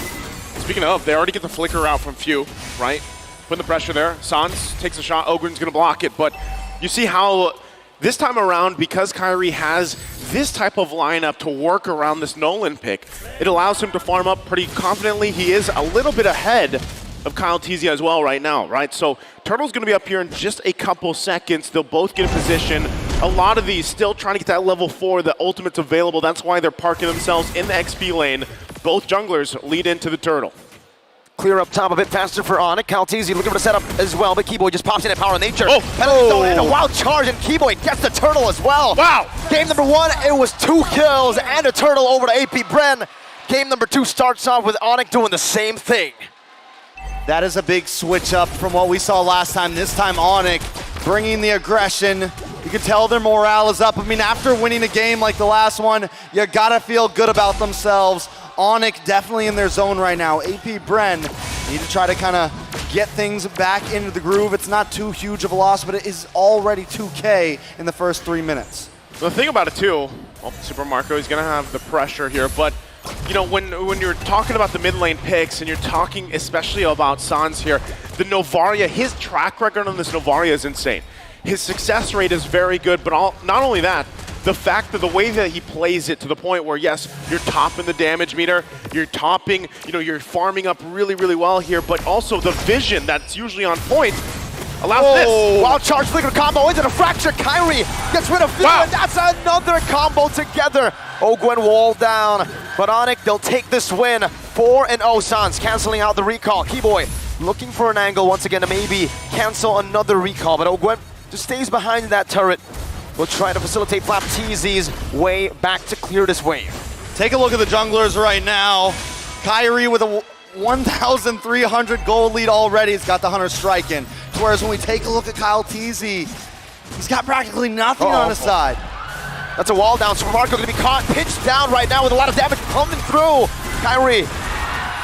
speaking of, they already get the flicker out from Few, right? Putting the pressure there. Sans takes a shot, Ogren's gonna block it, but you see how this time around, because Kyrie has this type of lineup to work around this Nolan pick, it allows him to farm up pretty confidently. He is a little bit ahead of Kyle Tizia as well right now, right? So Turtle's gonna be up here in just a couple seconds. They'll both get in position. A lot of these still trying to get that level 4, the ultimate's available. That's why they're parking themselves in the XP lane. Both junglers lead into the Turtle. Clear up top a bit faster for Onic. Caltesi looking for the setup as well, but Keyboy just pops in at Power of Nature. And a wild charge, and Keyboy gets the Turtle as well. Wow! Game number 1, it was 2 kills and a Turtle over to AP Bren. Game number 2 starts off with Onic doing the same thing. That is a big switch up from what we saw last time. This time Onic bringing the aggression. You can tell their morale is up. I mean, after winning a game like the last one, you gotta feel good about themselves. Onic definitely in their zone right now. AP Bren need to try to kind of get things back into the groove. It's not too huge of a loss, but it is already 2K in the first 3 minutes. The thing about it too, well, Super Marco is gonna have the pressure here, but you know, when you're talking about the mid lane picks and you're talking especially about Sans here, the Novaria, his track record on this Novaria is insane. His success rate is very good, but not only that, the fact that the way that he plays it to the point where, yes, you're topping the damage meter, you're topping, you know, you're farming up really, really well here, but also the vision that's usually on point allows this. Wild charge flicker combo into the fracture. Kyrie gets rid of Phil, and that's another combo together. Ogwen wall down, but Onic, they'll take this win. 4-0 Sans, canceling out the recall. Keyboy looking for an angle once again to maybe cancel another recall, but Ogwen just stays behind that turret. We'll try to facilitate Flapteezy's way back to clear this wave. Take a look at the junglers right now. Kyrie with a 1,300 gold lead already. He's got the Hunter striking. Whereas when we take a look at Kyle Teasy, he's got practically nothing on his side. That's a wall down. Super Marco gonna be caught, pinched down right now with a lot of damage coming through. Kyrie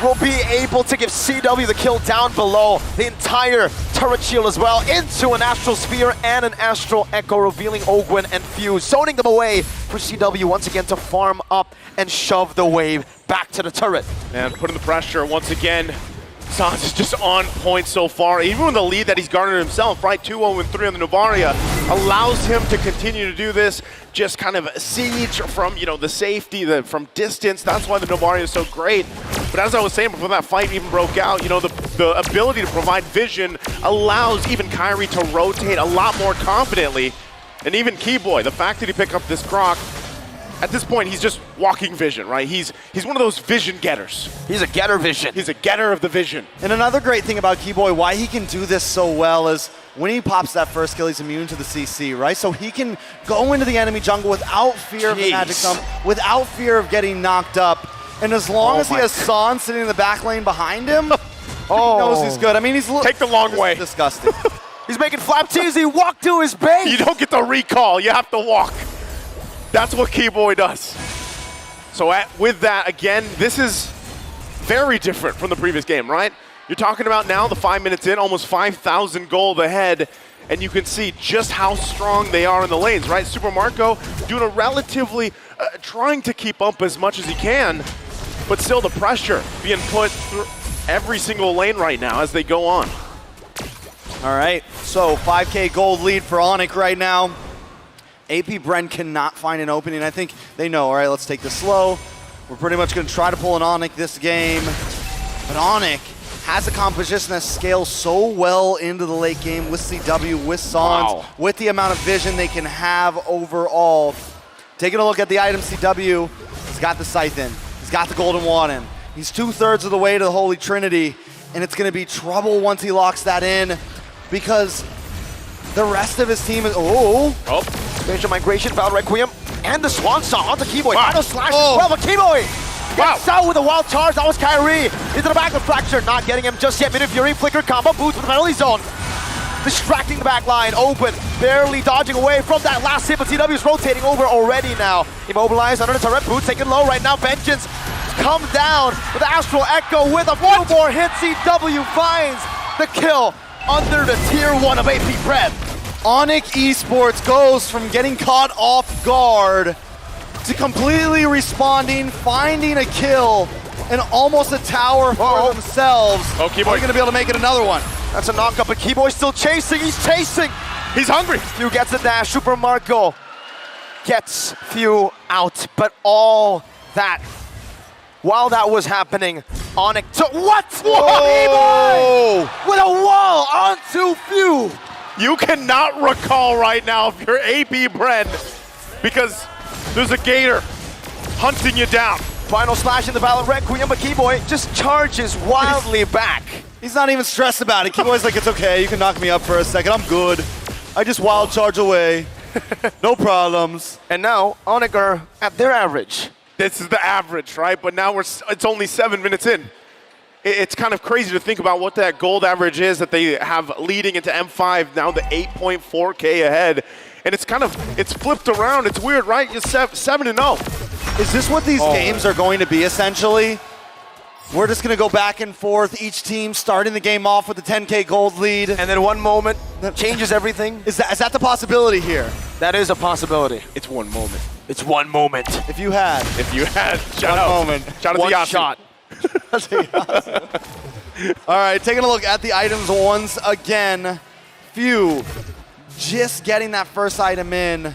will be able to give CW the kill down below. The entire turret shield as well into an Astral Sphere and an Astral Echo, revealing Ogwen and Fuse, zoning them away for CW once again to farm up and shove the wave back to the turret. And putting the pressure once again. Sans is just on point so far. Even with the lead that he's garnered himself, right? 2-0-3 on the Novaria allows him to continue to do this. Just kind of siege from, you know, the safety, from distance. That's why the Novaria is so great. But as I was saying before that fight even broke out, you know, the ability to provide vision allows even Kyrie to rotate a lot more confidently. And even Keyboy, the fact that he picked up this Croc, at this point, he's just walking vision, right? He's one of those vision getters. He's a getter vision. He's a getter of the vision. And another great thing about Keyboy, why he can do this so well is when he pops that first kill, he's immune to the CC, right? So he can go into the enemy jungle without fear of the magic sum, without fear of getting knocked up. And as long as he has Sans sitting in the back lane behind him, he knows he's good. I mean, take the long way. Disgusting. He's making Flapteezy walk to his base. You don't get the recall. You have to walk. That's what Keyboy does. So with that, again, this is very different from the previous game, right? You're talking about now, the 5 minutes in, almost 5,000 gold ahead, and you can see just how strong they are in the lanes, right? Super Marco doing a relatively, trying to keep up as much as he can, but still the pressure being put through every single lane right now as they go on. All right, so 5K gold lead for Onic right now. AP Bren cannot find an opening. I think they know, all right, let's take this slow. We're pretty much going to try to pull an Onic this game. But Onic has a composition that scales so well into the late game with CW, with Sans, with the amount of vision they can have overall. Taking a look at the item CW, he's got the Scythe in. He's got the Golden Wand in. He's 2/3 of the way to the Holy Trinity, and it's going to be trouble once he locks that in because the rest of his team is, Spatial Migration, Val Requiem, and the Swan Song onto Keyboy. Final slash as well, but Keyboy gets out with a wild charge. That was Kyrie into the back of Fracture, not getting him just yet. Minute Fury, Flicker combo, boots with the penalty zone. Distracting the back line, open, barely dodging away from that last hit, but CW's rotating over already now. Immobilized under the turret, boots taken low right now. Vengeance come down with the Astral Echo with a few more hits. CW finds the kill under the tier 1 of AP Bren. Onic Esports goes from getting caught off guard to completely responding, finding a kill, and almost a tower for themselves. Oh, Keyboy. Are we gonna be able to make it another one? That's a knockup, but Keyboy's still chasing. He's chasing. He's hungry. Few gets the dash. Super Marco gets Few out, but all that, while that was happening, Onic took what? Whoa! With a wall onto Few. You cannot recall right now if you're AP Bren because there's a gator hunting you down. Final slash in the battle, Requiem, but Keyboy just charges wildly back. He's not even stressed about it. Keyboy's like, it's okay, you can knock me up for a second, I'm good. I just wild charge away. No problems. And now, Onic are at their average. This is the average, right? But now it's only 7 minutes in. It's kind of crazy to think about what that gold average is that they have leading into M5, now the 8.4K ahead. And it's flipped around. It's weird, right? You're 7-0. Is this what these games are going to be, essentially? We're just going to go back and forth, each team starting the game off with a 10K gold lead. And then one moment that changes everything. Is that the possibility here? That is a possibility. It's one moment. It's one moment. If you had. Shout out. Moment. Shout out one to Yasu. shot. All right, taking a look at the items once again. Few just getting that first item in.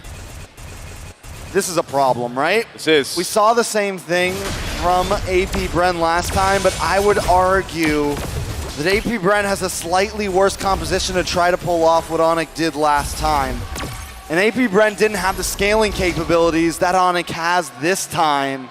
This is a problem, right? This is. We saw the same thing from AP Bren last time, but I would argue that AP Bren has a slightly worse composition to try to pull off what Onic did last time. And AP Bren didn't have the scaling capabilities that Onic has this time.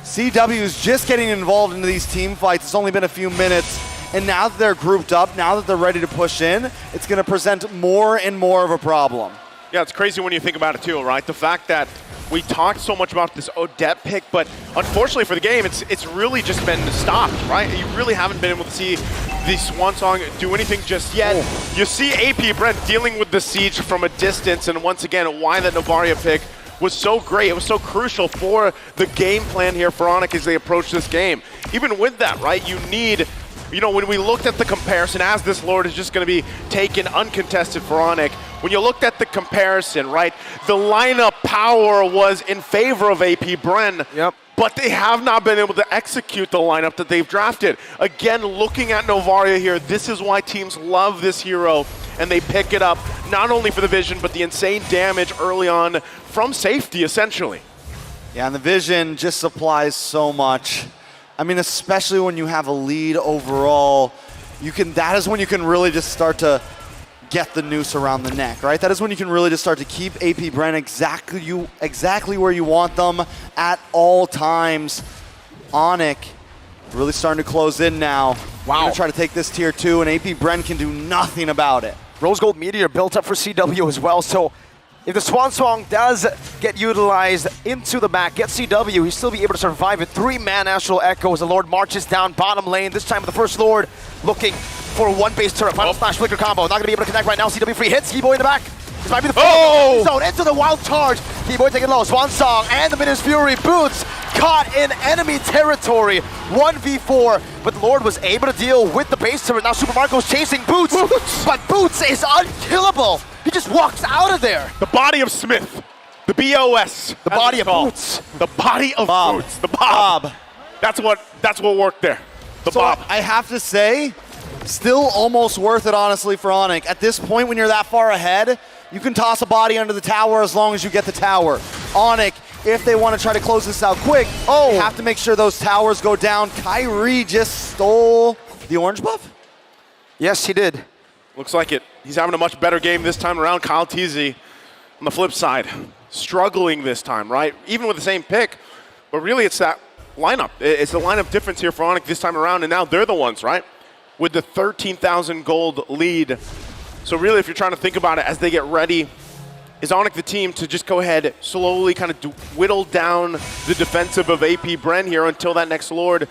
CW is just getting involved into these team fights. It's only been a few minutes, and now that they're grouped up, now that they're ready to push in, it's going to present more and more of a problem. Yeah, it's crazy when you think about it too, right? The fact that we talked so much about this Odette pick, but unfortunately for the game, it's really just been stopped, right? You really haven't been able to see the Swan Song do anything just yet. Oh. You see AP Brent dealing with the siege from a distance, and once again, why that Novaria pick was so great. It was so crucial for the game plan here for Onic as they approach this game. Even with that, right, you need, you know, when we looked at the comparison, as this Lord is just going to be taken uncontested for Onic, when you looked at the comparison, right, the lineup power was in favor of AP Bren. Yep. But they have not been able to execute the lineup that they've drafted. Again, looking at Novaria here, this is why teams love this hero, and they pick it up, not only for the vision, but the insane damage early on from safety, essentially. Yeah, and the vision just supplies so much. I mean, especially when you have a lead overall, that is when you can really just start to get the noose around the neck, right? That is when you can really just start to keep AP Bren exactly where you want them at all times. Onic really starting to close in now. Wow. Gonna try to take this tier 2, and AP Bren can do nothing about it. Rose Gold Meteor built up for CW as well, so if the Swan Song does get utilized into the back, get CW, he'll still be able to survive it. 3-man Astral Echo as the Lord marches down bottom lane. This time with the first Lord looking for one base turret. Final Slash Flicker combo. Not going to be able to connect right now. CW free hits. Keyboy in the back. This might be the zone into the wild charge. Keyboy taking low. Swan Song and the Minions Fury Boots caught in enemy territory. 1v4, but Lord was able to deal with the base turret. Now Super Marco's chasing Boots, but Boots is unkillable. He just walks out of there. The body of Smith. The BOS. The body of Boots. The body of Boots. The Bob. That's what worked there. The Bob. I have to say, still almost worth it, honestly, for Onic. At this point, when you're that far ahead, you can toss a body under the tower as long as you get the tower. Onic, if they want to try to close this out quick, they have to make sure those towers go down. Kyrie just stole the orange buff? Yes, he did. Looks like it. He's having a much better game this time around. Kyle Teasy, on the flip side, struggling this time, right? Even with the same pick, but really it's that lineup. It's the lineup difference here for Onic this time around, and now they're the ones, right? With the 13,000 gold lead. So really, if you're trying to think about it as they get ready, is Onic the team to just go ahead, slowly kind of whittle down the defensive of AP Bren here until that next Lord.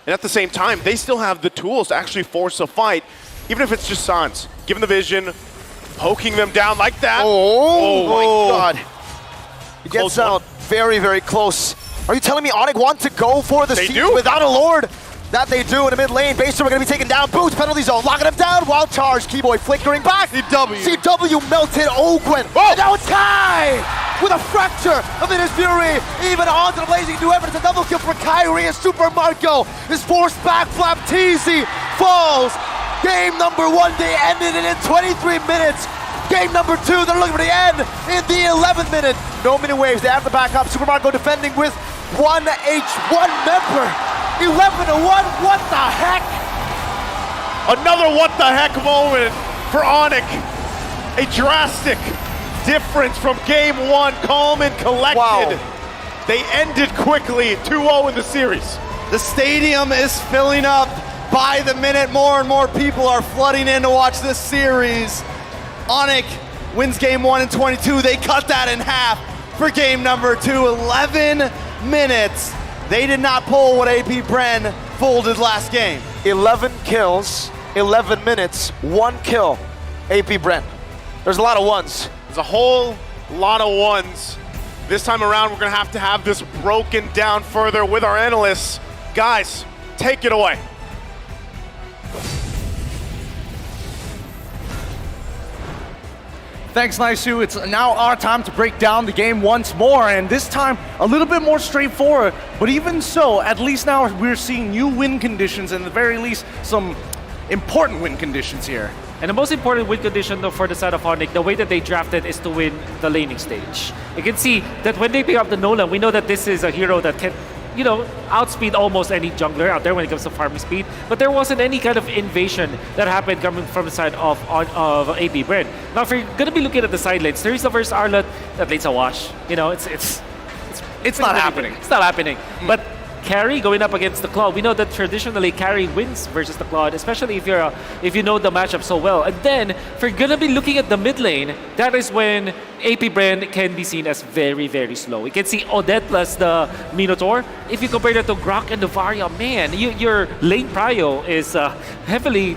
And at the same time, they still have the tools to actually force a fight, even if it's just Sans. Give them the vision, poking them down like that. Oh my God. He gets out very, very close. Are you telling me Onic want to go for the siege without a Lord? That they do in the mid lane. Baser are going to be taken down. Boots, penalty zone, locking him down. Wild charge. Keyboy flickering back. CW melted Ogwen. Oh. And now it's Kai with a fracture of Innis Fury. Even onto the blazing new evidence. A double kill for Kyrie, and Super Marco is forced back. Flap TZ falls. Game number 1, they ended it in 23 minutes. Game number 2, they're looking for the end in the 11th minute. No mini waves, they have to back up. Super Marco defending with 1 H1 member. 11-1, what the heck? Another what the heck moment for Onic. A drastic difference from game 1, calm and collected. Wow. They ended quickly, 2-0 in the series. The stadium is filling up by the minute. More and more people are flooding in to watch this series. Onic wins game 1 in 22. They cut that in half for game number 2, 11 minutes. They did not pull what AP Bren folded last game. 11 kills, 11 minutes, 1 kill. AP Bren. There's a lot of ones. There's a whole lot of ones. This time around, we're gonna have to have this broken down further with our analysts. Guys, take it away. Thanks, Naisu. It's now our time to break down the game once more, and this time a little bit more straightforward. But even so, at least now we're seeing new win conditions, and at the very least, some important win conditions here. And the most important win condition though for the side of Onic, the way that they drafted is to win the laning stage. You can see that when they pick up the Nolan, we know that this is a hero that can, you know, outspeed almost any jungler out there when it comes to farming speed. But there wasn't any kind of invasion that happened coming from the side of AP Bren. Now, if you're gonna be looking at the side lanes, there is the first Arlott that lane's a wash. You know, it's not happening. It's not happening. But carry going up against the Claude, we know that traditionally carry wins versus the Claude, especially if you know the matchup so well. And then if you're gonna be looking at the mid lane, that is when AP Bren can be seen as very, very slow. You can see Odette plus the Minotaur. If you compare that to Grok and the Varia, man, your lane prio is heavily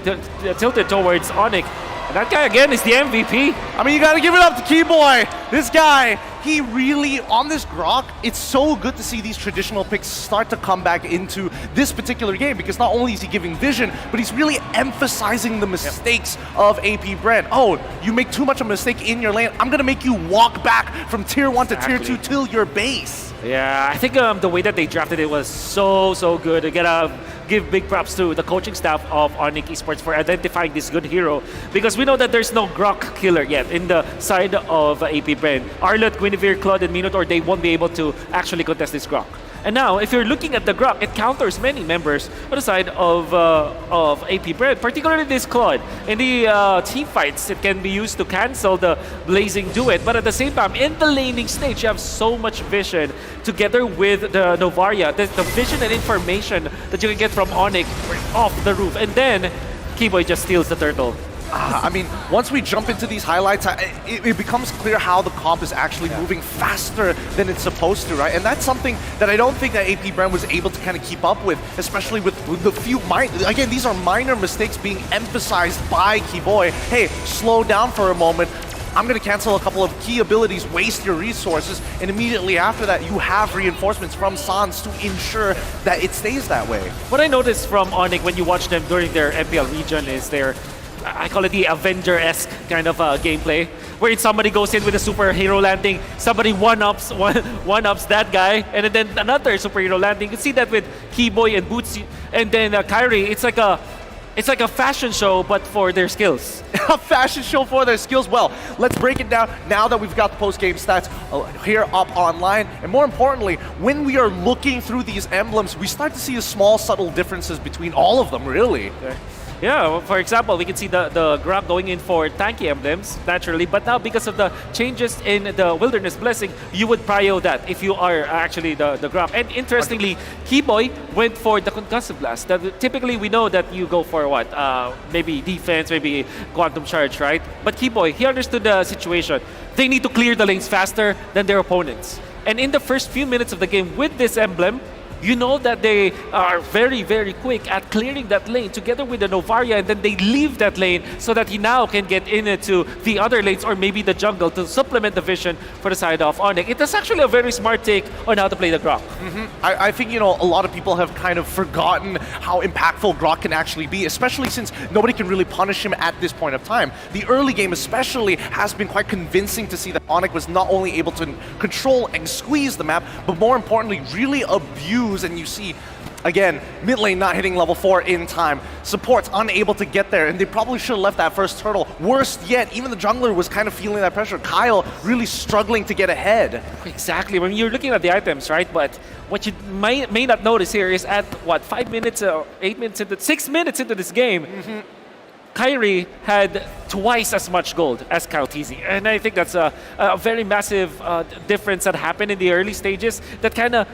tilted towards Onic. And that guy again is the MVP. I mean, you gotta give it up to Keyboy. This guy, he really, on this Grok, it's so good to see these traditional picks start to come back into this particular game, because not only is he giving vision, but he's really emphasizing the mistakes of AP Bren. Oh, you make too much of a mistake in your lane, I'm gonna make you walk back from tier 1 to tier 2 till your base. Yeah, I think the way that they drafted it was so good. I gotta give big props to the coaching staff of Onic Esports for identifying this good hero, because we know that there's no Grok killer yet in the side of AP Bren. Arlott, Guinevere, Claude, and Minotaur, they won't be able to actually contest this Grok. And now, if you're looking at the Grok, it counters many members on the side of AP Bren, particularly this Claude. In the team fights, it can be used to cancel the Blazing Duet, but at the same time, in the laning stage, you have so much vision together with the Novaria, the vision and information that you can get from Onic off the roof. And then, Keyboy just steals the turtle. I mean, once we jump into these highlights, it becomes clear how the comp is actually moving faster than it's supposed to, right? And that's something that I don't think that AP Bren was able to kind of keep up with, especially with the few, again, these are minor mistakes being emphasized by Keyboy. Hey, slow down for a moment. I'm going to cancel a couple of key abilities, waste your resources, and immediately after that, you have reinforcements from Sans to ensure that it stays that way. What I noticed from Onic when you watch them during their MPL region is their, I call it the Avenger-esque kind of gameplay, where somebody goes in with a superhero landing, somebody one-ups that guy, and then another superhero landing. You can see that with Keyboy and Boots, and then Kyrie. It's like a fashion show, but for their skills. A fashion show for their skills. Well, let's break it down now that we've got the post-game stats here up online. And more importantly, when we are looking through these emblems, we start to see the small, subtle differences between all of them, really. Yeah, for example, we can see the Grok going in for tanky emblems, naturally, but now because of the changes in the Wilderness Blessing, you would prio that if you are actually the Grok. And interestingly, Keyboy went for the Concussive Blast. Typically, we know that you go for what? Maybe defense, maybe Quantum Charge, right? But Keyboy, he understood the situation. They need to clear the lanes faster than their opponents. And in the first few minutes of the game with this emblem, You know that they are very, very quick at clearing that lane together with the Novaria, and then they leave that lane so that he now can get into the other lanes or maybe the jungle to supplement the vision for the side of Onic. It is actually a very smart take on how to play the Grok. I think, you know, a lot of people have kind of forgotten how impactful Grok can actually be, especially since nobody can really punish him at this point of time. The early game especially has been quite convincing to see that Onic was not only able to control and squeeze the map, but more importantly, really abuse. And you see, again, mid lane not hitting level 4 in time. Support's unable to get there, and they probably should have left that first turtle. Worst yet, even the jungler was kind of feeling that pressure. Kyle really struggling to get ahead. Exactly. When you're looking at the items, right? But what you may not notice here is at, what, 5 minutes or 8 minutes into, 6 minutes into this game, Kyrie had twice as much gold as Kaltizi. And I think that's a very massive difference that happened in the early stages that kind of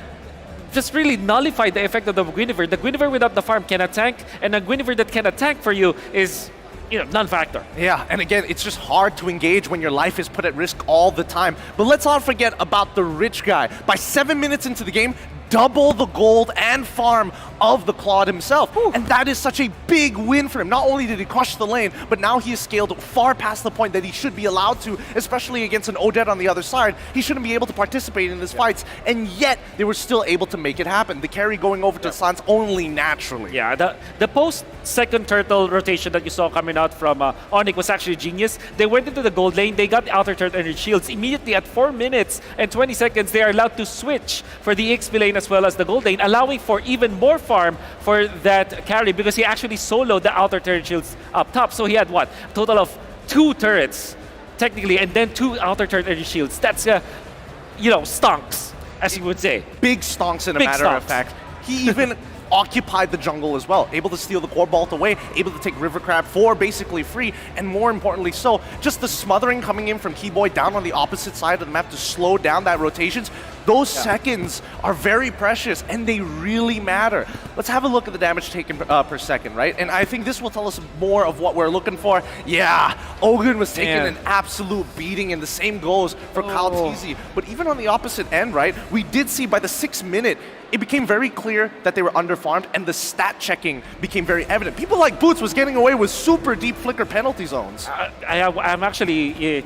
just really nullified the effect of the Guinevere. The Guinevere without the farm cannot tank, and a Guinevere that cannot tank for you is, you know, non-factor. Yeah, and again, it's just hard to engage when your life is put at risk all the time. But let's not forget about the rich guy. By 7 minutes into the game, double the gold and farm of the Claude himself. And that is such a big win for him. Not only did he crush the lane, but now he has scaled far past the point that he should be allowed to, especially against an Odette on the other side. He shouldn't be able to participate in these fights, and yet they were still able to make it happen. The carry going over to Sans only naturally. Yeah, the post-second turtle rotation that you saw coming out from Onic was actually genius. They went into the gold lane, they got the outer turret and shields. Immediately at 4 minutes and 20 seconds, they are allowed to switch for the XP lane as well as the gold lane, allowing for even more farm for that carry because he actually soloed the outer turret shields up top. So he had what? A total of 2 turrets, technically, and then 2 outer turret energy shields. That's, you know, stonks, as you would say. Big stonks in a matter of fact. He even occupied the jungle as well, able to steal the core vault away, able to take River Crab for basically free, and more importantly so, just the smothering coming in from Keyboy down on the opposite side of the map to slow down that rotations. Those seconds are very precious, and they really matter. Let's have a look at the damage taken per second, right? And I think this will tell us more of what we're looking for. Yeah, Ogun was taking an absolute beating, and the same goes for Kaltizi. But even on the opposite end, right, we did see by the 6th minute, it became very clear that they were underfarmed, and the stat checking became very evident. People like Boots was getting away with super deep flicker penalty zones. I'm actually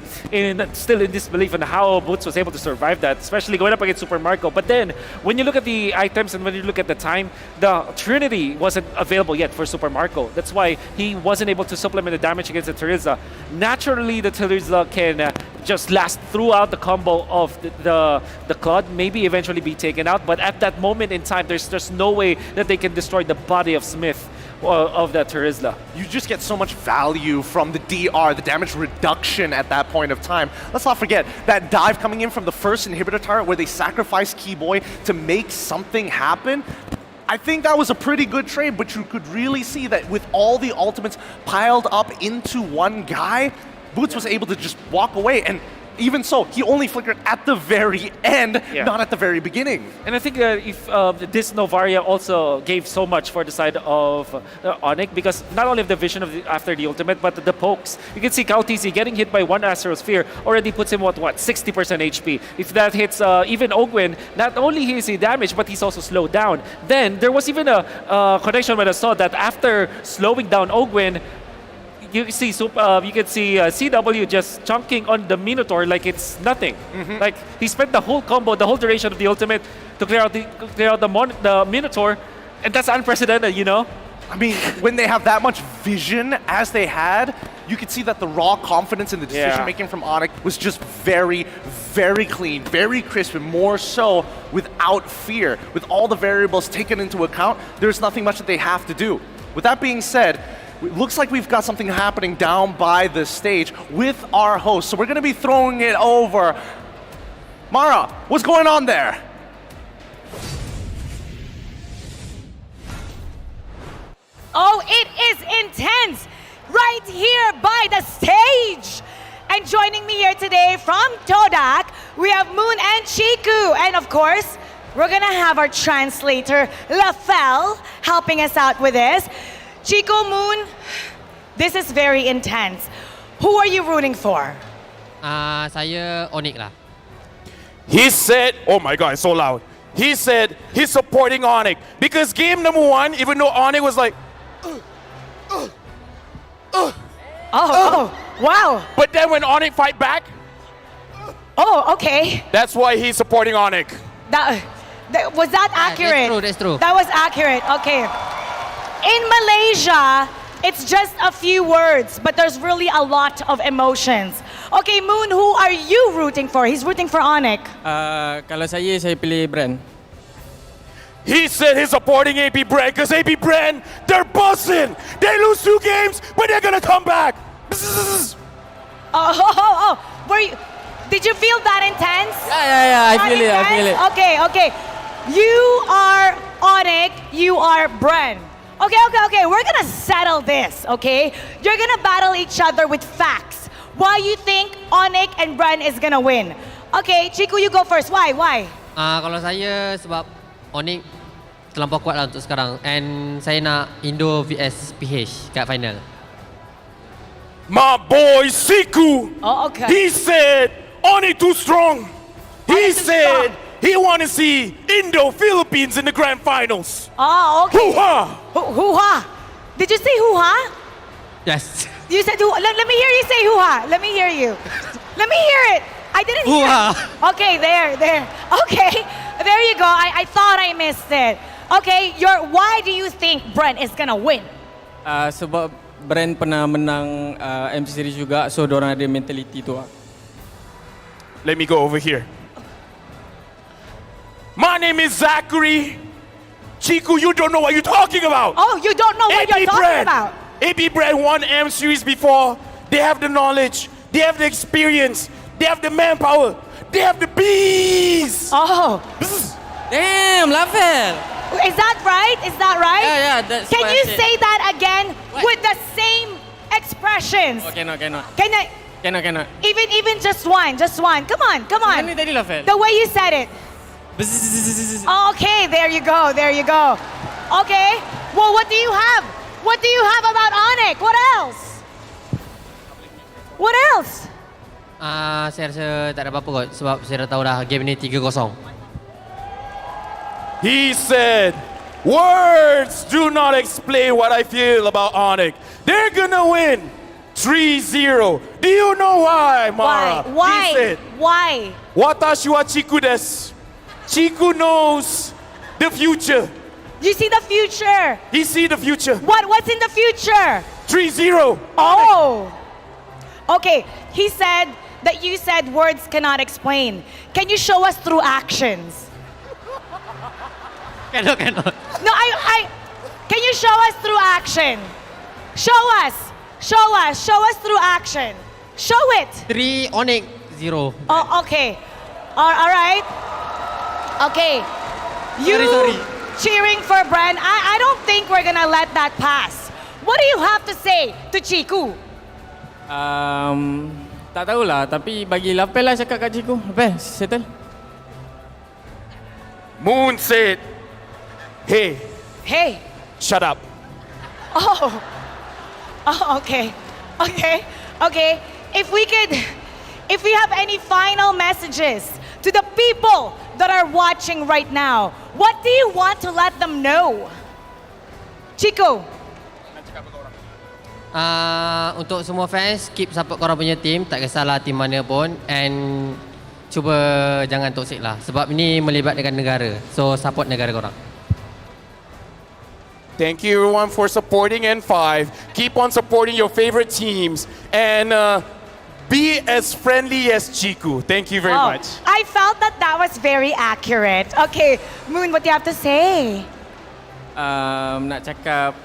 still in disbelief on how Boots was able to survive that, especially going up against Super Marco. But then, when you look at the items and when you look at the time, the Trinity wasn't available yet for Super Marco. That's why he wasn't able to supplement the damage against the Terizla. Naturally, the Terizla can just last throughout the combo of the Claude, maybe eventually be taken out, but at that moment in time, there's no way that they can destroy the body of Smith of that Terizla. You just get so much value from the DR, the damage reduction at that point of time. Let's not forget that dive coming in from the first inhibitor turret where they sacrificed Keyboy to make something happen. I think that was a pretty good trade, but you could really see that with all the ultimates piled up into one guy, Boots was able to just walk away, and even so, he only flickered at the very end, not at the very beginning. And I think if this Novaria also gave so much for the side of Onic, because not only of the vision of after the ultimate, but the pokes. You can see Kaltizi getting hit by 1 Astral Sphere already puts him what 60% HP. If that hits even Ogwin, not only is he damaged, but he's also slowed down. Then there was even a connection when I saw that after slowing down Ogwin, you can see CW just chunking on the Minotaur like it's nothing. Like he spent the whole combo, the whole duration of the ultimate to clear out the Minotaur, and that's unprecedented, you know? I mean, when they have that much vision as they had, you could see that the raw confidence in the decision-making from Onic was just very, very clean, very crisp, and more so without fear. With all the variables taken into account, there's nothing much that they have to do. With that being said, it looks like we've got something happening down by the stage with our host. So we're going to be throwing it over. Mara, what's going on there? Oh, it is intense right here by the stage. And joining me here today from Todak, we have Moon and Chiku. And of course, we're going to have our translator, Lafel, helping us out with this. Chico, Moon, this is very intense. Who are you rooting for? Saya Onic lah. He said, oh my god, it's so loud. He said he's supporting Onic because game number 1, even though Onic was like, wow. But then when Onic fight back, okay. that's why he's supporting Onic. Was that accurate? That's true. That was accurate. Okay. In Malaysia, it's just a few words, but there's really a lot of emotions. Okay, Moon, who are you rooting for? He's rooting for Onic. Kalau saya pilih Bren. He said he's supporting AP Bren because AP Bren, they're bussing. They lose 2 games, but they're gonna come back. Were you, did you feel that intense? Yeah, I feel it. Okay. You are Onic, you are Bren. Okay, we're gonna settle this, okay? You're gonna battle each other with facts. Why you think Onic and Bren is gonna win? Okay, Chiku, you go first. Why? Kalau saya sebab Onic terlampau kuat lah untuk sekarang. And saya nak Indo vs PH kat final. My boy Siku, okay. He said Onic too strong. He said he want to see Indo-Philippines in the grand finals. Okay. Hoo-ha! Hoo-ha! Did you say hoo-ha? Yes. You said hoo-ha. Let me hear you say hoo-ha. Let me hear you. Let me hear it. I didn't hear it. Okay, there. Okay, there you go. I thought I missed it. Okay, why do you think Bren is gonna win? Sebab Bren pernah menang MC Series juga, so dorang ada mentality tu. Let me go over here. My name is Zachary. Chiku, you don't know what you're talking about. Oh, you don't know what you're talking about. AP Bren won M Series before. They have the knowledge. They have the experience. They have the manpower. They have the bees. Damn, Lafel. Is that right? Yeah, that's Can what you I said. say that again with the same expressions? Oh, cannot. Can I? Cannot. Even just one. Come on. Ini tadi Lafel. The way you said it. Okay, there you go. Okay. Well, what do you have? What do you have about Onic? What else? Saya rasa tak ada apa-apa kot sebab saya dah tahu dah game ni 3-0. He said, words do not explain what I feel about Onic. They're gonna win 3-0. Do you know why, Mara? Why? He said, Why? Watashi wa Chiku desu. Chiku knows the future. You see the future. He see the future. What's in the future? 3-0. Oh. Okay, he said that you said words cannot explain. Can you show us through actions? Cannot. No, can you show us through action? Show us through action. Show it. 3 Onic 0. Oh, okay. All right. Okay. You Sorry. cheering for Bren. I don't think we're gonna let that pass. What do you have to say to Chiku? Tak tahulah, tapi bagi Lapel lah cakap kat Chiku. Lapel, settle. Moon said, hey, shut up. Oh, okay. If we have any final messages to the people that are watching right now, what do you want to let them know? Chico. Untuk semua fans, keep support korang punya team, tak kisahlah team mana pun, and cuba jangan toxic lah sebab ini melibatkan negara, so support negara korang. Thank you everyone for supporting N5. Keep on supporting your favorite teams and be as friendly as Chiku. Thank you very much. I felt that was very accurate. Okay, Moon, what do you have to say? Nak cakap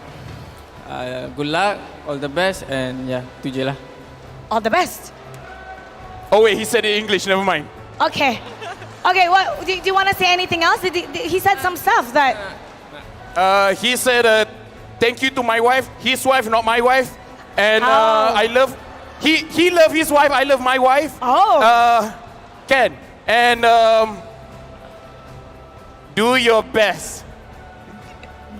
good luck, all the best, and yeah, tu je lah. All the best. Oh wait, he said it in English, never mind. Okay. What do you want to say anything else? He said some stuff that... He said thank you to my wife, his wife, not my wife. And I love... He love his wife, I love my wife. Ken. And do your best.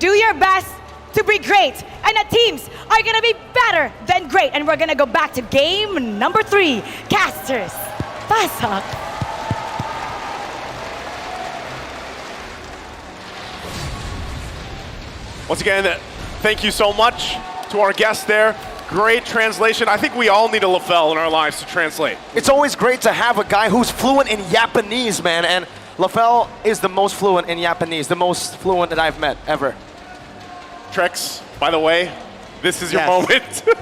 Do your best to be great. And the teams are going to be better than great. And we're going to go back to game number 3. Casters. Pasok. Once again, thank you so much to our guest there. Great translation. I think we all need a LaFell in our lives to translate. It's always great to have a guy who's fluent in Japanese, man, and LaFell is the most fluent in Japanese, the most fluent that I've met ever. Trex, by the way, this is your Yes. moment.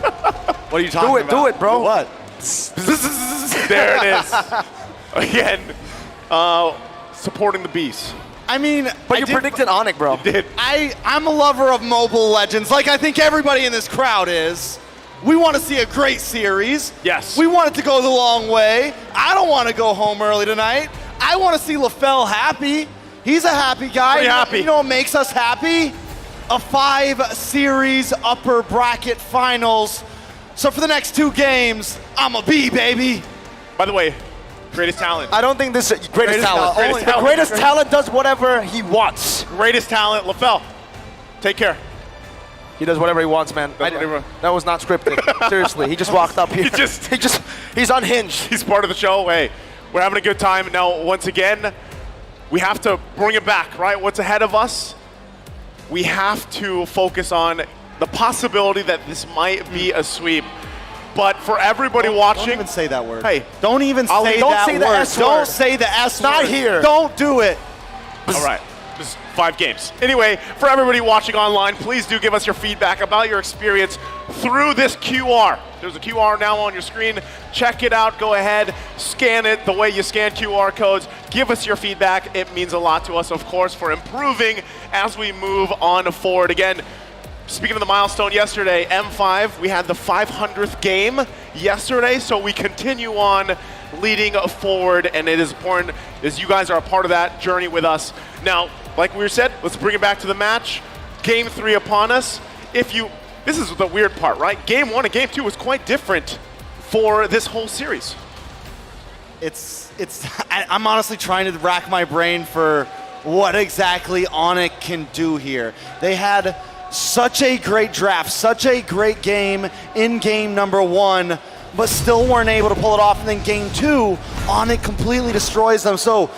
What are you talking about? Do it, bro. What? There it is. Again, supporting the bees. I mean, But you predicted Onic, bro. Did. I'm a lover of Mobile Legends, like I think everybody in this crowd is. We want to see a great series. Yes. We want it to go the long way. I don't want to go home early tonight. I want to see LaFell happy. He's a happy guy. Pretty happy. You know what makes us happy? A 5-series upper bracket finals. So for the next 2 games, I'm a B, baby. By the way, greatest talent. I don't think this is greatest talent. Greatest The talent. greatest talent does whatever he wants. Greatest talent, LaFell. Take care. He does whatever he wants, man. That was not scripted. Seriously, he just walked up here. He's unhinged. He's part of the show. Hey, we're having a good time. Now, once again, we have to bring it back, right? What's ahead of us? We have to focus on the possibility that this might be a sweep. But for everybody watching, Don't even say that word. Hey, don't even Ali, say don't that say the word. S word. Don't say the S word. Not here. Don't do it. all right. Just 5 games. Anyway, for everybody watching online, please do give us your feedback about your experience through this QR. There's a QR now on your screen. Check it out. Go ahead, scan it the way you scan QR codes. Give us your feedback. It means a lot to us, of course, for improving as we move on forward. Again, speaking of the milestone yesterday, M5, we had the 500th game yesterday, so we continue on leading forward, and it is important as you guys are a part of that journey with us. Now, like we said, let's bring it back to the match. Game 3 upon us. This is the weird part, right? Game 1 and Game 2 was quite different for this whole series. I'm honestly trying to rack my brain for what exactly Onic can do here. They had such a great draft, such a great game in game number 1, but still weren't able to pull it off. And then game 2, Onic completely destroys them. So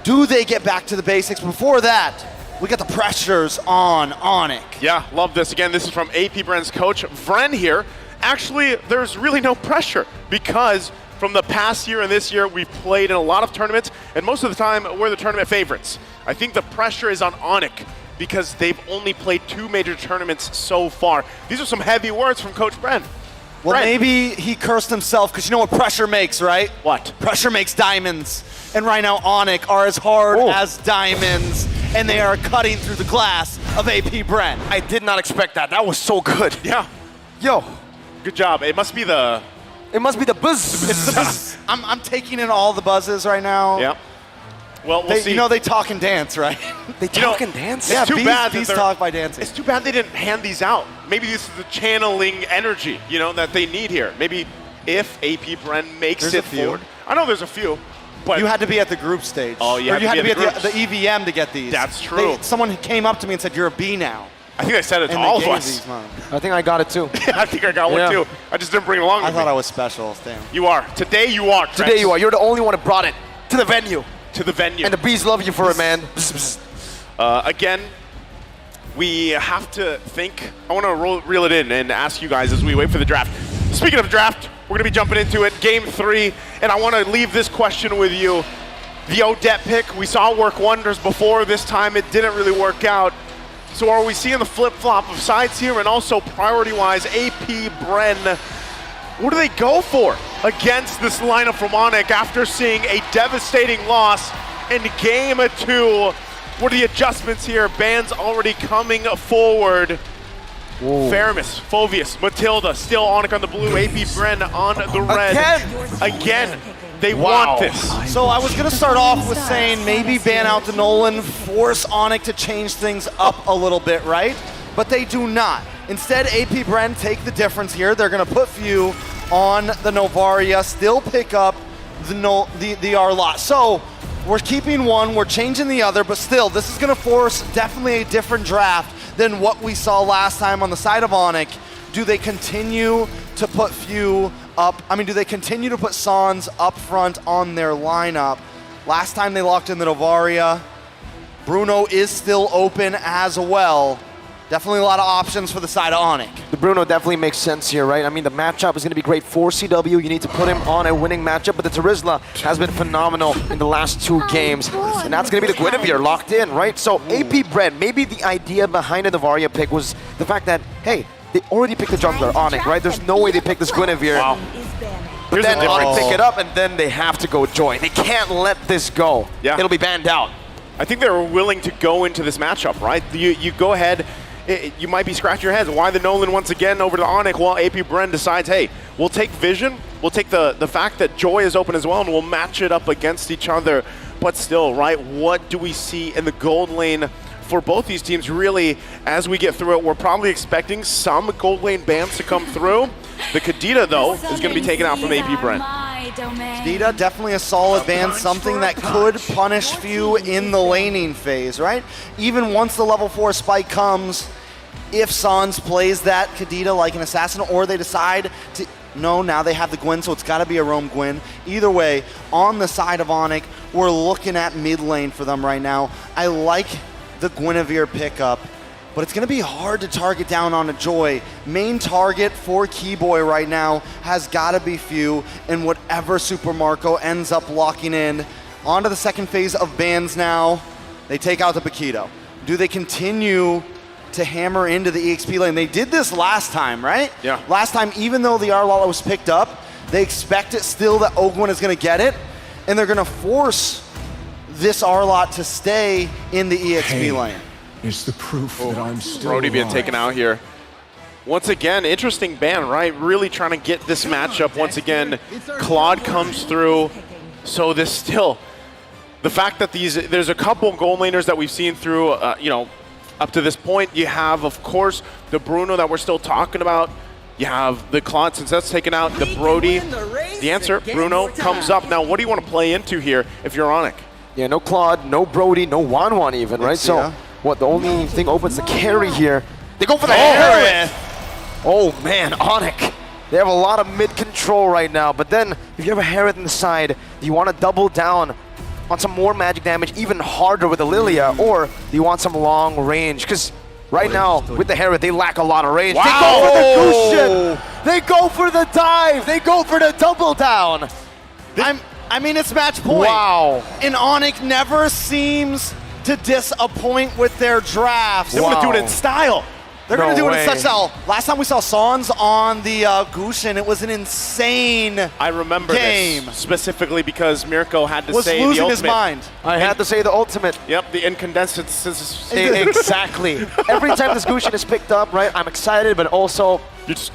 do they get back to the basics? Before that, we got the pressures on Onic. Yeah, love this. Again, this is from AP Bren's coach, Bren here. Actually, there's really no pressure because from the past year and this year, we've played in a lot of tournaments, and most of the time, we're the tournament favorites. I think the pressure is on Onic because they've only played 2 major tournaments so far. These are some heavy words from Coach Bren. Well, Bren. maybe he cursed himself because you know what pressure makes, right? What? Pressure makes diamonds. And right now, Onic are as hard as diamonds, and they are cutting through the glass of AP Bren. I did not expect that. That was so good. Yeah. Yo. Good job. It must be the... It must be the buzz. It's the buzz. I'm taking in all the buzzes right now. Yeah. Well, we'll see. You know they talk and dance, right? They talk and dance? Yeah, It's too bad that bees they're- talk by dancing. It's too bad they didn't hand these out. Maybe this is the channeling energy, that they need here. Maybe if AP Bren makes There's it a few. forward. I know there's a few, but You had to be at the group stage. Oh, Or you had to be at groups. the EVM to get these. That's true. Someone came up to me and said, "You're a B now." I think I said it to And all they of gave us. these, man. I think I got it too. I think I got one Yeah. too. I just didn't bring it along I with thought me. I was special. Damn. You are. Today you are, Trex. Today you are. You're the only one that brought it to the venue. To the venue. And the bees love you for it, man. Again, we have to think. I want to reel it in and ask you guys as we wait for the draft. Speaking of draft, we're going to be jumping into it. Game 3, and I want to leave this question with you. The Odette pick, we saw it work wonders before. This time it didn't really work out. So are we seeing the flip-flop of sides here? And also, priority-wise, AP Bren, what do they go for against this lineup from Onic after seeing a devastating loss in Game 2? What are the adjustments here? Bands already coming forward. Faramis, Fovius, Matilda, still Onic on the blue, AP Bren on the red. Again. They want this. So I was going to start off with saying maybe ban out the Nolan, force Onic to change things up a little bit, right? But they do not. Instead, AP Bren take the difference here. They're going to put Few on the Novaria, still pick up the Arlot. So we're keeping one, we're changing the other, but still, this is going to force definitely a different draft than what we saw last time on the side of Onic. Do they continue to put Few up? I mean, do they continue to put Sans up front on their lineup? Last time they locked in the Novaria. Bruno is still open as well. Definitely a lot of options for the side of Onic. The Bruno definitely makes sense here, right? I mean, the matchup is going to be great for CW. You need to put him on a winning matchup, but the Terizla has been phenomenal in the last 2 games. And that's going to be the Guinevere locked in, right? So AP Bren, maybe the idea behind the Varia pick was the fact that, hey, they already picked the jungler, Onic, right? There's no way they picked this Guinevere. Wow. But then Onic pick it up, and then they have to go Joy. They can't let this go. Yeah. It'll be banned out. I think they were willing to go into this matchup, right? You go ahead, you might be scratching your heads. Why the Nolan once again over to Onic? Well, AP Bren decides, hey, we'll take Vision, we'll take the fact that Joy is open as well, and we'll match it up against each other. But still, right, what do we see in the gold lane for both these teams? Really, as we get through it, we're probably expecting some gold lane bans to come through. The Kadita, though, is going to be taken out from AP Bren. Kadita, definitely a solid ban, something that could punish Few in the laning phase, right? Even once the level 4 spike comes, if Sans plays that Kadita like an assassin, or they decide to, no, now they have the Gwen, so it's got to be a roam Gwen. Either way, on the side of Onic, we're looking at mid lane for them right now. I like the Guinevere pickup, but it's going to be hard to target down on a Joy. Main target for Keyboy right now has got to be Few, and whatever Super Marco ends up locking in. On to the second phase of bans now. They take out the Paquito. Do they continue to hammer into the EXP lane? They did this last time, right? Yeah. Last time, even though the Arlala was picked up, they expect it still that Ogwin is going to get it, and they're going to force this Arlot to stay in the EXP lane. Is the proof that I'm still Brody being alive. taken out here. Once again, interesting ban, right? Really trying to get this matchup. Once again, Claude comes through. So this still, the fact that there's a couple gold laners that we've seen through, up to this point. You have, of course, the Bruno that we're still talking about. You have the Claude, since that's taken out, the Brody. The answer, Bruno, comes up. Now, what do you want to play into here if you're Onic? Yeah, no Claude, no Brody, no Wanwan even, right? So, what, the only thing opens the carry here. They go for the Harith! Oh man, Onic. They have a lot of mid control right now, but then if you have a Harith in the side, do you want to double down on some more magic damage, even harder with the Lilia, or do you want some long range? Because right now, with the Harith, they lack a lot of range. Wow. They go for the Gushin! They go for the dive! They go for the double down! I mean, it's match point. Wow. And Onic never seems to disappoint with their drafts. They want to do it in style. They're going to do it in such style. Last time we saw Sans on the Gushin, it was an insane I remember game. this specifically because Mirko had to Was say the losing ultimate. his mind. I had to say the ultimate. Yep, the incandescence. Exactly. Every time this Gushin is picked up, right, I'm excited, but also...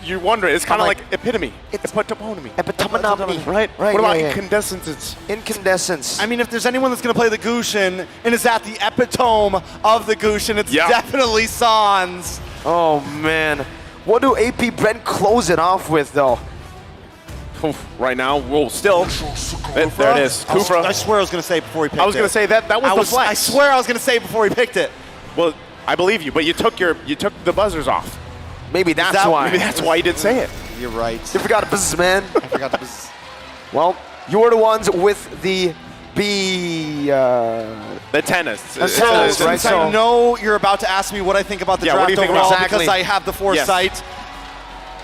You're wondering, it's kind of like, like epitome. Epitome. Epitome. Right? Right, what about yeah. incandescence? Incandescence. I mean, if there's anyone that's going to play the Gushin and is at the epitome of the Gushin, it's definitely Sans. Oh, man. What do AP Bren close it off with, though? Right now, we'll still. There it is. Kufra. I swear I was going to say before he picked it. I was going to say that was the flex. I swear I was going to say before he picked it. Well, I believe you, but you took the buzzers off. Maybe that's why. Maybe that's why you didn't say it. You're right. You forgot to buzz, man. I forgot to buzz. Well, you're the ones with the B... the tennis. Since I know you're about to ask me what I think about the draft overall because I have the foresight. Yes.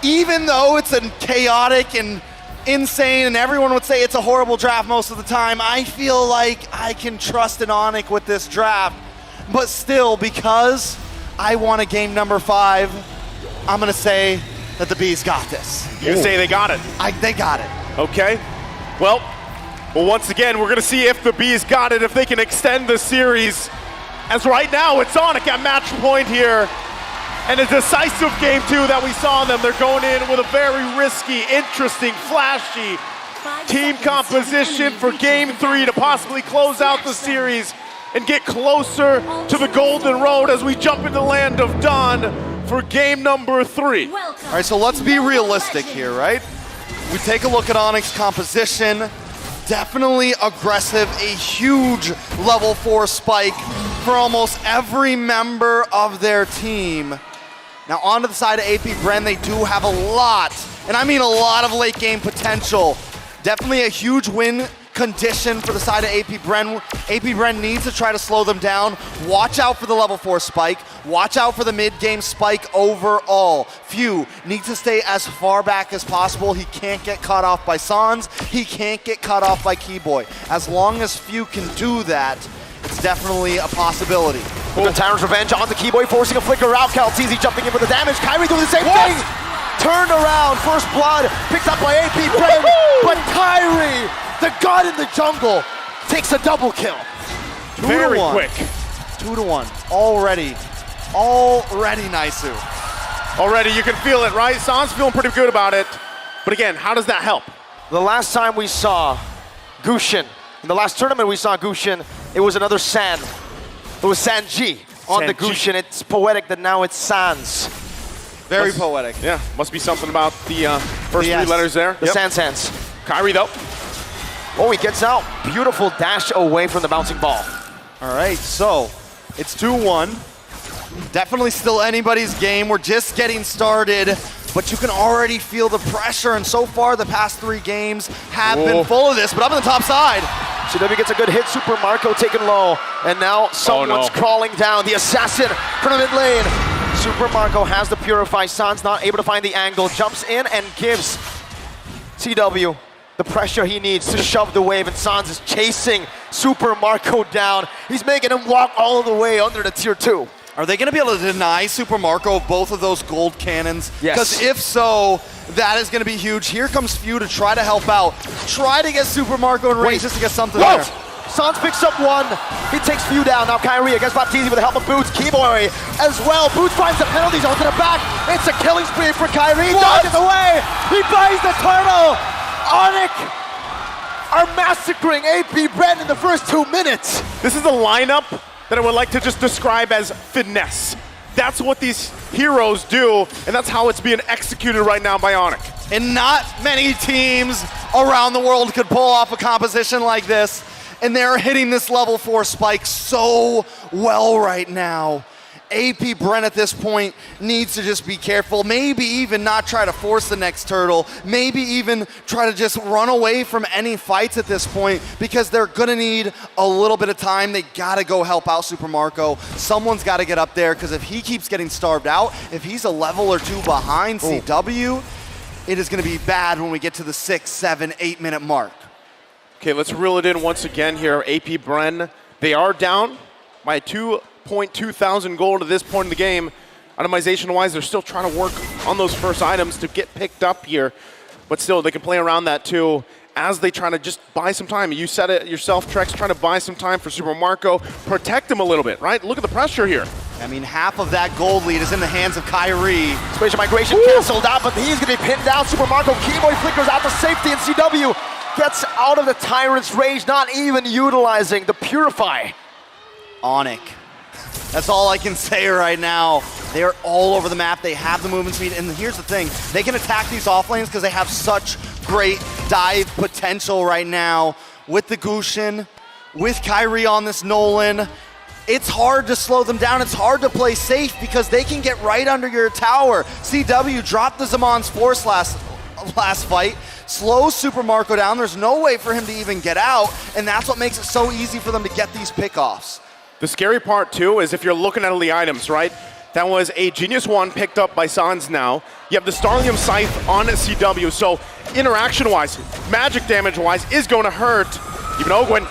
Even though it's a chaotic and insane and everyone would say it's a horrible draft most of the time, I feel like I can trust an Onic with this draft. But still, because I want a game number 5, I'm going to say that the Bees got this. You're going to say they got it? They got it. Okay. Well, once again, we're going to see if the Bees got it, if they can extend the series. As right now, it's Onic at match point here. And a decisive game, too, that we saw them. They're going in with a very risky, interesting, flashy team composition for game 3 to possibly close out the series and get closer to the Golden Road as we jump into the land of Dawn for game number 3. All right, so let's be realistic here, right? We take a look at Onic's composition. Definitely aggressive, a huge level 4 spike for almost every member of their team. Now onto the side of AP Bren, they do have a lot, and I mean a lot of late game potential. Definitely a huge win condition for the side of AP Bren. AP Bren needs to try to slow them down. Watch out for the level 4 spike. Watch out for the mid-game spike overall. Few needs to stay as far back as possible. He can't get caught off by Sans. He can't get caught off by Keyboy. As long as Few can do that, it's definitely a possibility. The Tyrant's Revenge onto Keyboy, forcing a flicker out. Calteezy jumping in with the damage. Kyrie doing the same thing. Turned around, first blood, picked up by AP Bren, but Kyrie, the god in the jungle, takes a double kill. Very quick. 2-1. Already Naisu. Already, you can feel it, right? Sans feeling pretty good about it. But again, how does that help? The last time we saw Gushin, in the last tournament we saw Gushin, it was another San. It was Sanji on the Gushin. It's poetic that now it's Sans. Very poetic. Yeah, must be something about the first 3 letters there. The Sans. Kyrie, though. Oh, he gets out. Beautiful dash away from the bouncing ball. All right, so it's 2-1. Definitely still anybody's game. We're just getting started, but you can already feel the pressure, and so far the past 3 games have been full of this, but up on the top side. CW gets a good hit, Super Marco taken low, and now someone's crawling down. The assassin from the mid lane. Super Marco has the Purify. Sans not able to find the angle, jumps in and gives CW the pressure he needs to shove the wave, and Sans is chasing Super Marco down. He's making him walk all the way under the tier 2. Are they going to be able to deny Super Marco both of those gold cannons? Yes. Because if so, that is going to be huge. Here comes Few to try to help out. Try to get Super Marco in range just to get something there. Sans picks up 1. He takes Few down. Now Kyrie against Baptiste with the help of Boots. Keyboy as well. Boots finds the penalties onto the back. It's a killing spree for Kyrie. Dodges away. He buys the turtle. Onic are massacring AP Bren in the first 2 minutes. This is a lineup that I would like to just describe as finesse. That's what these heroes do, and that's how it's being executed right now by Onic. And not many teams around the world could pull off a composition like this, and they're hitting this level 4 spike so well right now. AP Bren at this point needs to just be careful, maybe even not try to force the next turtle, maybe even try to just run away from any fights at this point, because they're gonna need a little bit of time. They gotta go help out Super Marco. Someone's gotta get up there, because if he keeps getting starved out, if he's a level or 2 behind CW, it is gonna be bad when we get to the 6, 7, 8 minute mark. Okay, let's reel it in once again here. AP Bren, they are down by 2,200 gold at this point in the game. Itemization-wise, they're still trying to work on those first items to get picked up here, but still, they can play around that too as they try to just buy some time. You said it yourself, Trex, trying to buy some time for Super Marco, protect him a little bit, right? Look at the pressure here. I mean, half of that gold lead is in the hands of Kyrie. Spatial migration canceled out, but he's gonna be pinned down. Super Marco Keyboy flickers out to safety, and CW gets out of the Tyrant's rage, not even utilizing the Purify. Onic. That's all I can say right now. They are all over the map. They have the movement speed. And here's the thing. They can attack these off lanes because they have such great dive potential right now. With the Gushin, with Kyrie on this Nolan, it's hard to slow them down. It's hard to play safe because they can get right under your tower. CW dropped the Zaman's Force last fight. Slows Super Marco down. There's no way for him to even get out. And that's what makes it so easy for them to get these pickoffs. The scary part, too, is if you're looking at all the items, right? That was a Genius 1 picked up by Sans now. You have the Starlium Scythe on CW, so interaction-wise, magic damage-wise, is going to hurt. Even Ogwin.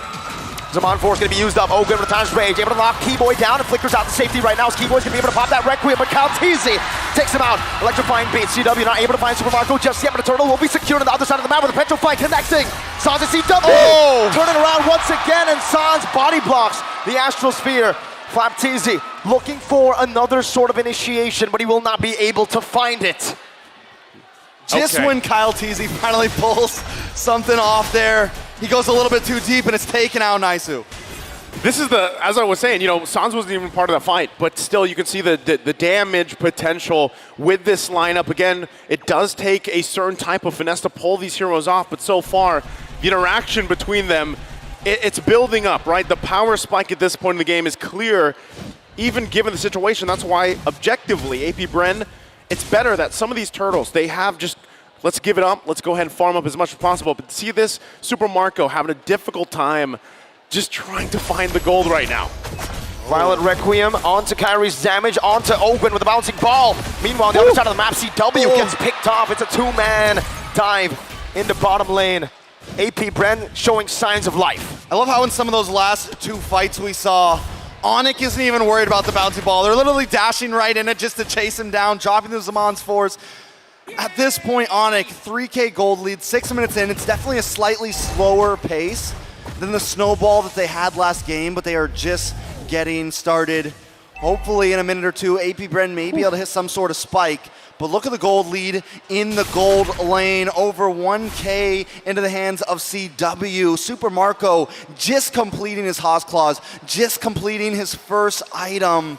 Zaman Force gonna be used up. Ogwin with the time's rage, able to knock Keyboy down and flickers out to safety right now. Keyboy's gonna be able to pop that Requiem, but Calteezy takes him out. Electrifying beat. CW not able to find Super Marco just yet, but the turtle will be secured on the other side of the map with a Petrify connecting. Sans and CW turning around once again, and Sans body blocks the Astral Sphere. Flapteezy looking for another sort of initiation, but he will not be able to find it. Just when Kyle Teasy finally pulls something off there, he goes a little bit too deep and it's taken out Naisu. This is the, as I was saying, you know, Sans wasn't even part of the fight, but still you can see the damage potential with this lineup. Again, it does take a certain type of finesse to pull these heroes off, but so far, the interaction between them, it's building up, right? The power spike at this point in the game is clear, even given the situation. That's why, objectively, AP Bren, it's better that some of these turtles, they have just let's give it up. Let's go ahead and farm up as much as possible. But see this, Super Marco having a difficult time just trying to find the gold right now. Violet Requiem onto Kyrie's damage, onto Ogun with a bouncing ball. Meanwhile, the other side of the map, CW gets picked off. It's a two-man dive in the bottom lane. AP Bren showing signs of life. I love how in some of those last two fights we saw, Onic isn't even worried about the bouncy ball. They're literally dashing right in it just to chase him down, dropping the Zaman's force. At this point, Onic, 3K gold lead, 6 minutes in. It's definitely a slightly slower pace than the snowball that they had last game, but they are just getting started. Hopefully in a minute or two, AP Bren may be able to hit some sort of spike. But look at the gold lead in the gold lane, over 1K into the hands of CW. Super Marco just completing his Haas Claws, just completing his first item.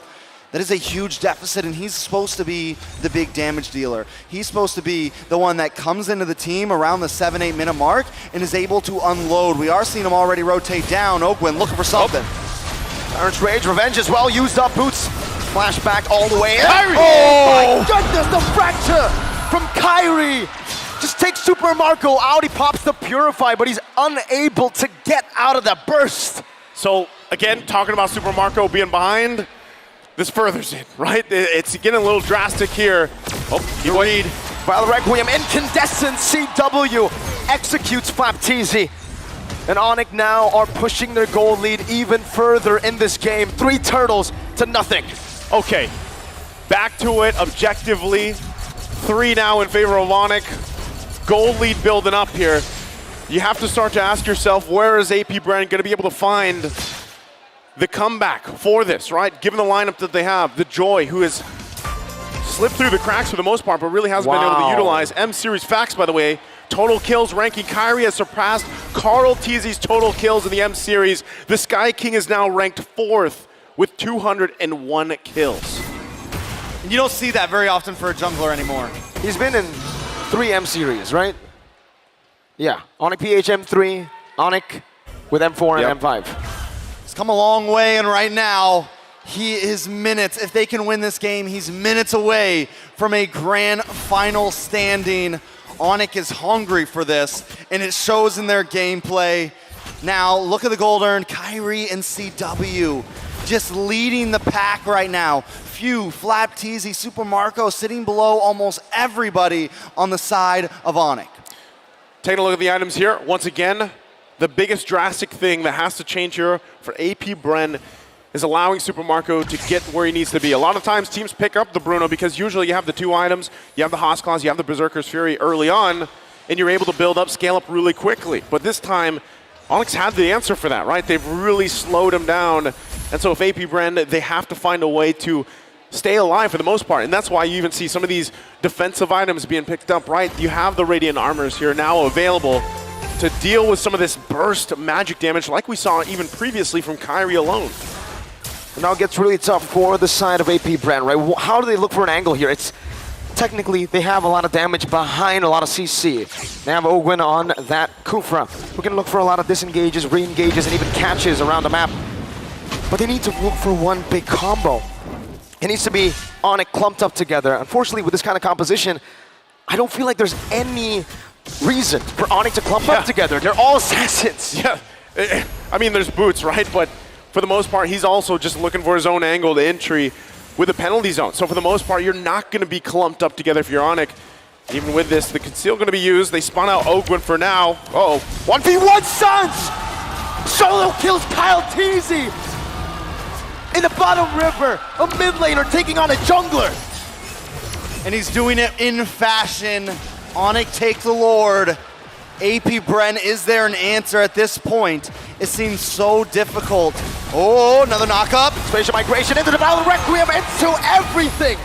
That is a huge deficit, and he's supposed to be the big damage dealer. He's supposed to be the one that comes into the team around the 7-8 minute mark and is able to unload. We are seeing him already rotate down. Oakwin looking for something. Tyrant's Rage, Revenge as well, used up. Boots flashback all the way in. Kyrie! Oh my goodness, the fracture from Kyrie! Just takes Super Marco out, he pops the Purify, but he's unable to get out of that burst. So again, talking about Super Marco being behind, this furthers it, right? It's getting a little drastic here. Oh, you lead. Violet Requiem, incandescent, CW executes Flapteezy. And Onic now are pushing their goal lead even further in this game. 3 turtles to nothing. Okay, back to it objectively. 3 now in favor of Onic. Goal lead building up here. You have to start to ask yourself, where is AP Bren going to be able to find the comeback for this, right? Given the lineup that they have, the Joy, who has slipped through the cracks for the most part, but really hasn't been able to utilize. M-Series Facts, by the way, total kills ranking. Kyrie has surpassed Carl Teasy's total kills in the M-Series. The Sky King is now ranked 4th with 201 kills. And you don't see that very often for a jungler anymore. He's been in 3 M-Series, right? Yeah, Onic PH M3, Onic with M4 and M5. He's come a long way, and right now, he is minutes. If they can win this game, he's minutes away from a grand final standing. Onic is hungry for this, and it shows in their gameplay. Now, look at the gold earned. Kyrie and CW just leading the pack right now. Few, Flapteezy, Super Marco sitting below almost everybody on the side of Onic. Taking a look at the items here. Once again, the biggest drastic thing that has to change here for AP Bren is allowing Super Marco to get where he needs to be. A lot of times teams pick up the Bruno because usually you have the 2 items, you have the Haas Claws, you have the Berserker's Fury early on, and you're able to build up, scale up really quickly. But this time, Onyx had the answer for that, right? They've really slowed him down. And so if AP Bren, they have to find a way to stay alive for the most part. And that's why you even see some of these defensive items being picked up, right? You have the Radiant Armors here now available to deal with some of this burst magic damage like we saw even previously from Kyrie alone. And now it gets really tough for the side of AP Bren, right? How do they look for an angle here? It's technically, they have a lot of damage behind a lot of CC. They have Ogwin on that Kufra, who can look for a lot of disengages, re-engages, and even catches around the map. But they need to look for one big combo. It needs to be Onic clumped up together. Unfortunately, with this kind of composition, I don't feel like there's any reason for Onic to clump up together. They're all assassins. Yeah, I mean, there's Boots, right? But for the most part, he's also just looking for his own angle to entry with a penalty zone. So for the most part, you're not going to be clumped up together if you're Onic. Even with this, the conceal going to be used. They spawn out Ogwin for now. Uh-oh. 1v1 Suns! Solo kills Kyle Teasy! In the bottom river, a mid laner taking on a jungler. And he's doing it in fashion. Onic take the Lord. AP Bren, is there an answer at this point? It seems so difficult. Oh, another knockup. Spatial migration into the Battle Requiem, into everything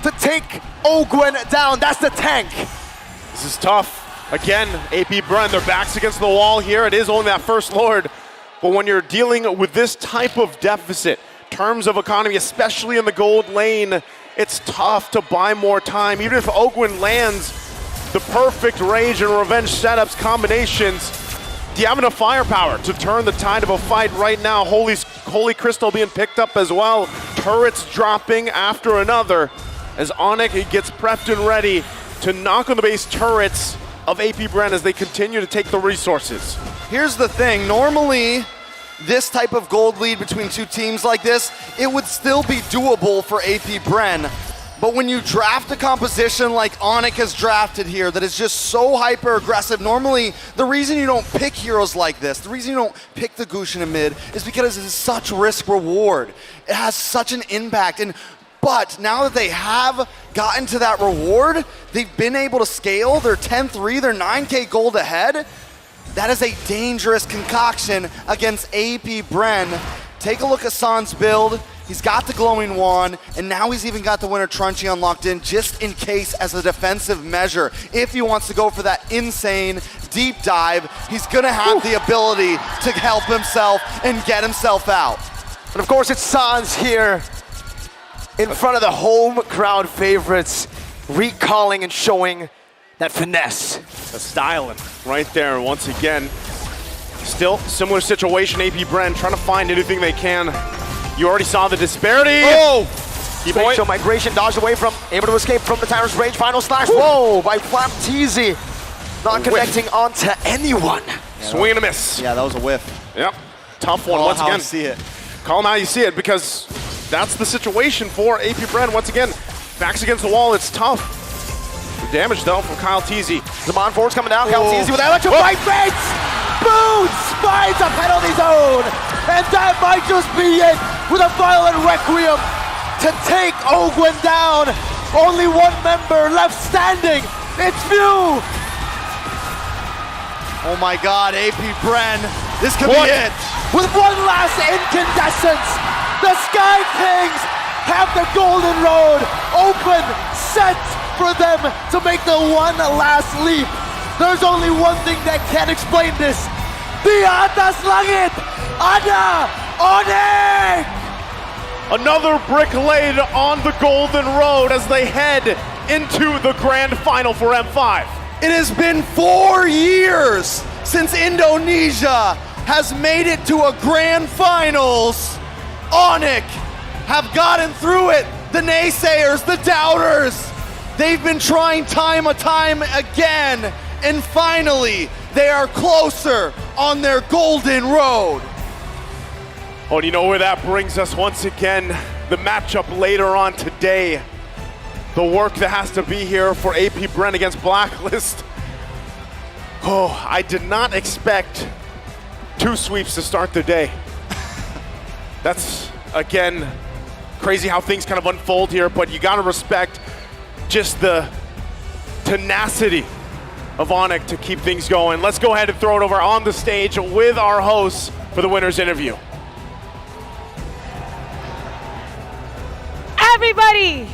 to take Ogwin down. That's the tank. This is tough. Again, AP Bren, their backs against the wall here. It is only that first Lord. But when you're dealing with this type of deficit, terms of economy, especially in the gold lane, it's tough to buy more time. Even if Ogwin lands the perfect rage and revenge setups, combinations, do you have enough firepower to turn the tide of a fight right now? Holy Crystal being picked up as well. Turrets dropping after another as Onic gets prepped and ready to knock on the base turrets of AP Bren as they continue to take the resources. Here's the thing, normally this type of gold lead between two teams like this, it would still be doable for AP Bren. But when you draft a composition like Onic has drafted here that is just so hyper aggressive, normally the reason you don't pick heroes like this, the reason you don't pick the Gusion in mid is because it's such risk reward. It has such an impact. But now that they have gotten to that reward, they've been able to scale. They're 10-3, they're 9K gold ahead. That is a dangerous concoction against AP Bren. Take a look at San's build. He's got the glowing wand, and now he's even got the Winter Truncheon unlocked in just in case as a defensive measure. If he wants to go for that insane deep dive, he's gonna have the ability to help himself and get himself out. And of course it's Sans here in front of the home crowd favorites, recalling and showing that finesse. The styling right there once again. Still similar situation, AP Bren trying to find anything they can. You already saw the disparity. Oh! Boy. So migration dodged away from, able to escape from the Tyrant's Rage. Final slash, whoa, by Flap Teasy. Not connecting onto anyone. Swing and a miss. Yeah, that was a whiff. Yep, tough one once again. See it. Call him how you see it, because that's the situation for AP Bren. Once again, backs against the wall, it's tough. The damage though from Kyle Teasy. Zaman Force coming down, Kyle Teasy with electrify fates! Boots finds a penalty zone! And that might just be it with a violent requiem to take Ogwen down. Only one member left standing. It's View. Oh my God, AP Bren, this could be it. With one last incandescence, the Sky Kings have the golden road open, set for them to make the one last leap. There's only one thing that can explain this. Di atas langit, ada Onic! Another brick laid on the golden road as they head into the grand final for M5. It has been 4 years since Indonesia has made it to a grand finals. Onic have gotten through it. The naysayers, the doubters, they've been trying time and time again, and finally they are closer on their golden road. Oh, do you know where that brings us once again? The matchup later on today. The work that has to be here for AP Bren against Blacklist. Oh, I did not expect 2 sweeps to start the day. That's, again, crazy how things kind of unfold here, but you gotta respect just the tenacity of Onic to keep things going. Let's go ahead and throw it over on the stage with our hosts for the winner's interview. Everybody,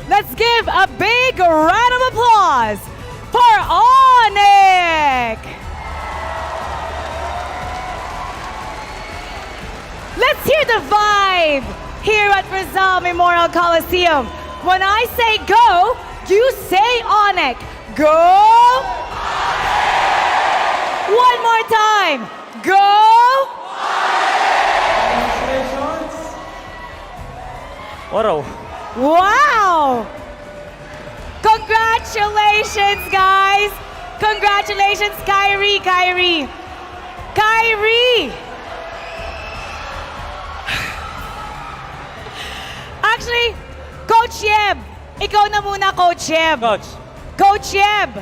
let's give a big round of applause for Onic. Let's hear the vibe here at Rizal Memorial Coliseum. When I say go, you say Onic. Go. One more time. Go. Wow. Congratulations, guys. Congratulations, Kyrie. Actually, Coach Yeb, ikaw na muna, Coach Yeb. Coach Yeb,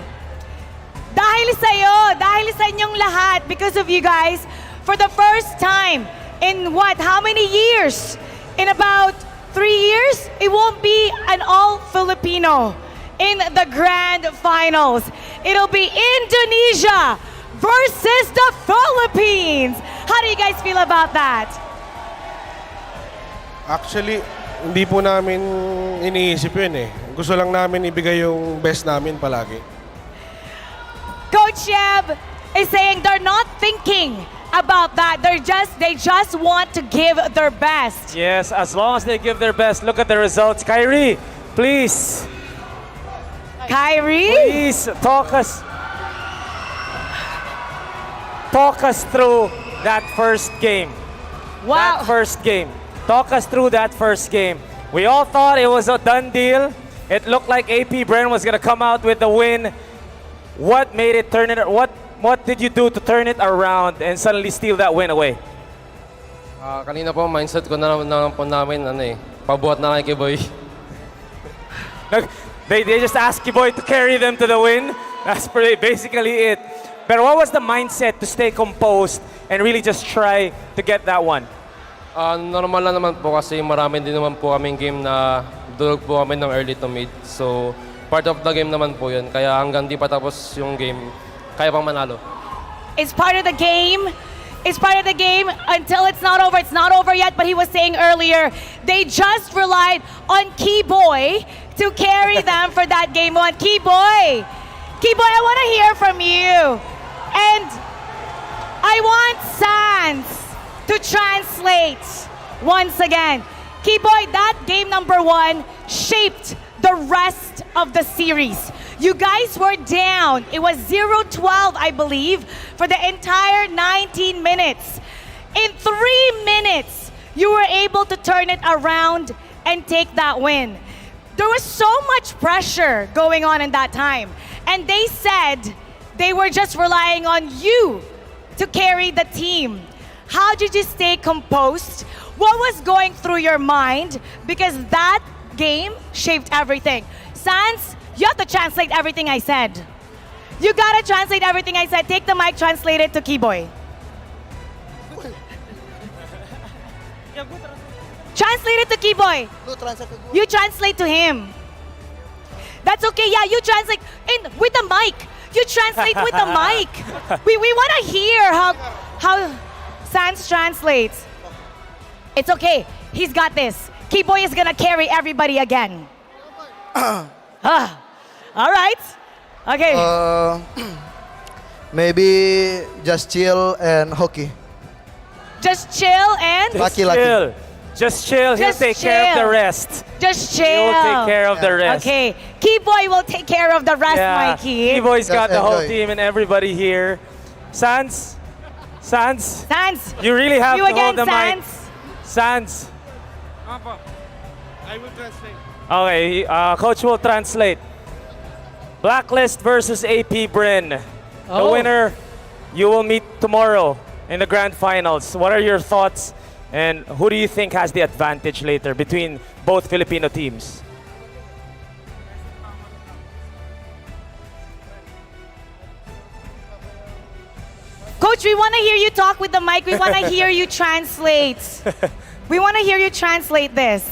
dahil sa inyong lahat, because of you guys, for the first time in how many years? In about 3 years, it won't be an all-Filipino in the grand finals. It'll be Indonesia versus the Philippines. How do you guys feel about that? Actually, hindi po namin iniisip yun eh. Gusto lang namin ibigay yung best namin palagi. Coach Yeb is saying they're not thinking about that. They just want to give their best. Yes, as long as they give their best. Look at the results. Kyrie, please. Kyrie? Please talk us through that first game. Wow. That first game. Talk us through that first game. We all thought it was a done deal. It looked like AP Bren was gonna come out with the win. What made it turn it? What did you do to turn it around and suddenly steal that win away? Kanina po, mindset ko na naman po namin, pabuhat na kay Boy. They just asked Kiboy to carry them to the win. That's basically it. But what was the mindset to stay composed and really just try to get that one? Normal lang naman po kasi marami din naman po kaming game na durog po kami ng early to mid. So, part of the game naman po yun. Kaya hanggang di pa tapos yung game, kaya pang manalo. It's part of the game. It's part of the game until it's not over. It's not over yet, but he was saying earlier, they just relied on Keyboy to carry them for that game one. Keyboy, I want to hear from you. And I want Sans to translate once again. Keyboy, that game number one shaped the rest of the series. You guys were down. It was 0-12, I believe, for the entire 19 minutes. In 3 minutes, you were able to turn it around and take that win. There was so much pressure going on in that time. And they said they were just relying on you to carry the team. How did you stay composed? What was going through your mind? Because that game shaped everything. Sans, you have to translate everything I said. You gotta translate everything I said. Take the mic, translate it to Keyboy. Translate it to Keyboy. You translate to him. That's okay, yeah, you translate with the mic. You translate with the mic. We want to hear how Sans translates. It's okay, he's got this. Keyboy is gonna carry everybody again. All right. Okay. Maybe just chill and hockey. Just chill and Lucky. Just chill. He'll take care of the rest. Just chill. He will take care of the rest. Okay. Keyboy will take care of the rest, Mikey. Keyboy's got the whole team and everybody here. Sans. You really have you to again, hold the Sans. mic. Sans. I will translate. Okay, coach will translate. Blacklist versus AP Bren. The winner, you will meet tomorrow in the grand finals. What are your thoughts, and who do you think has the advantage later between both Filipino teams? Coach, we want to hear you talk with the mic. We want to hear you translate. We want to hear you translate this.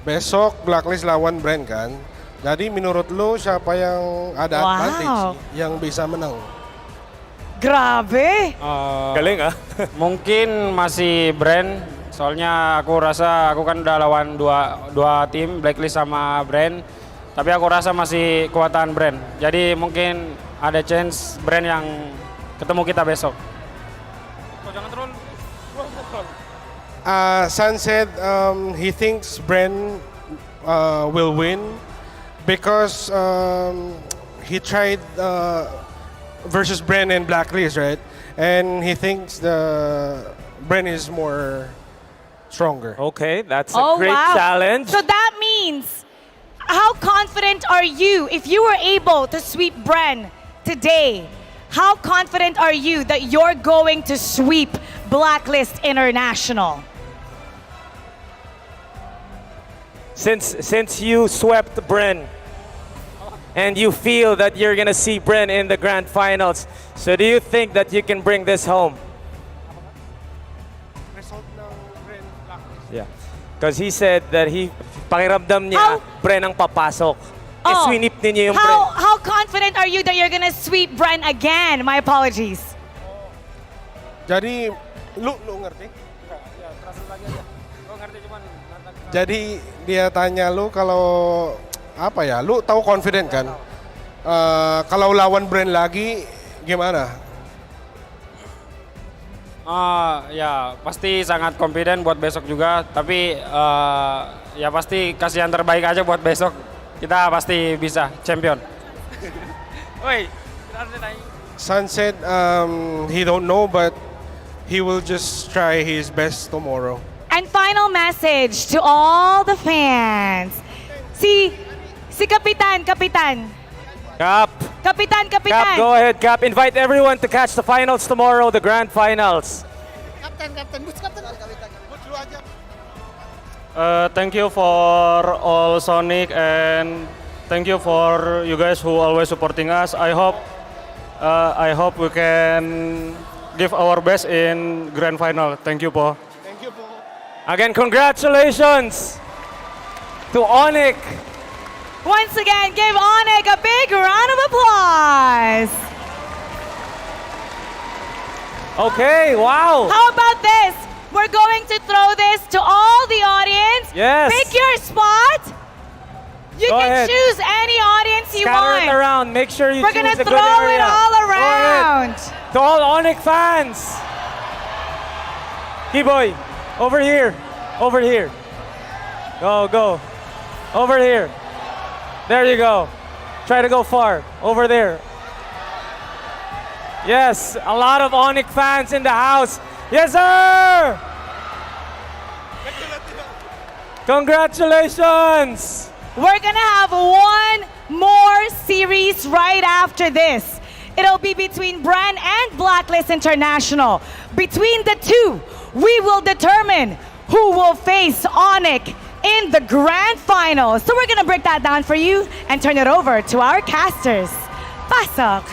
Besok, Blacklist lawan Bren kan. Jadi menurut lo siapa yang ada advantage yang bisa menang? Grabe. Galing Mungkin masih Bren. Soalnya aku rasa aku kan udah lawan dua tim, Blacklist sama Bren. Tapi aku rasa masih kekuatan Bren. Jadi mungkin ada chance Bren yang ketemu kita besok. Jangan terlalu. San said he thinks Bren will win because he tried versus Bren and Blacklist, right? And he thinks Bren is more stronger. Okay, that's a great challenge. So that means, how confident are you if you were able to sweep Bren today? How confident are you that you're going to sweep Blacklist International? Since you swept Bren and you feel that you're gonna see Bren in the grand finals, so do you think that you can bring this home? Yeah, because he said that pakiramdam niya Bren ang papasok. Swinip ninyo yung Bren. How confident are you that you're gonna sweep Bren again? My apologies. Jadi lu ngerti? Jadi dia tanya lu kalau apa ya? Lu tahu confident kan? Kalau lawan Bren lagi gimana? Ya pasti sangat confident buat besok juga. Tapi ya pasti kasih yang terbaik aja buat besok. Kita pasti bisa champion. Sun said he don't know, but he will just try his best tomorrow. And final message to all the fans. See, Si Kapitan, Kapitan. Cap. Kapitan, Kapitan. Cap, go ahead, Cap. Invite everyone to catch the finals tomorrow, the grand finals. Thank you for all Sonic and thank you for you guys who always supporting us. I hope we can give our best in grand final. Thank you, Po. Again, congratulations to Onic. Once again, give Onic a big round of applause. Okay, wow. How about this? We're going to throw this to all the audience. Yes. Pick your spot. You Go can ahead. choose any audience you Scatter want. it around. Make sure you We're choose gonna a good throw area. it all Go ahead. around. To all Onic fans. Keyboy, over here. Over here. Go, go. Over here. There you go. Try to go far. Over there. Yes, a lot of Onic fans in the house. Yes, sir! Congratulations! We're gonna have one more series right after this. It'll be between Bren and Blacklist International. Between the two, we will determine who will face Onic in the grand final. So we're gonna break that down for you and turn it over to our casters. Pasok!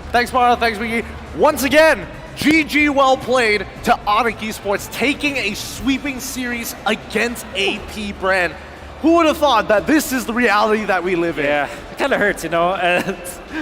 Thanks, Mara. Thanks, Miggy. Once again, GG well played to Onic Esports, taking a sweeping series against AP Bren. Who would have thought that this is the reality that we live in? Yeah, it kind of hurts, you know,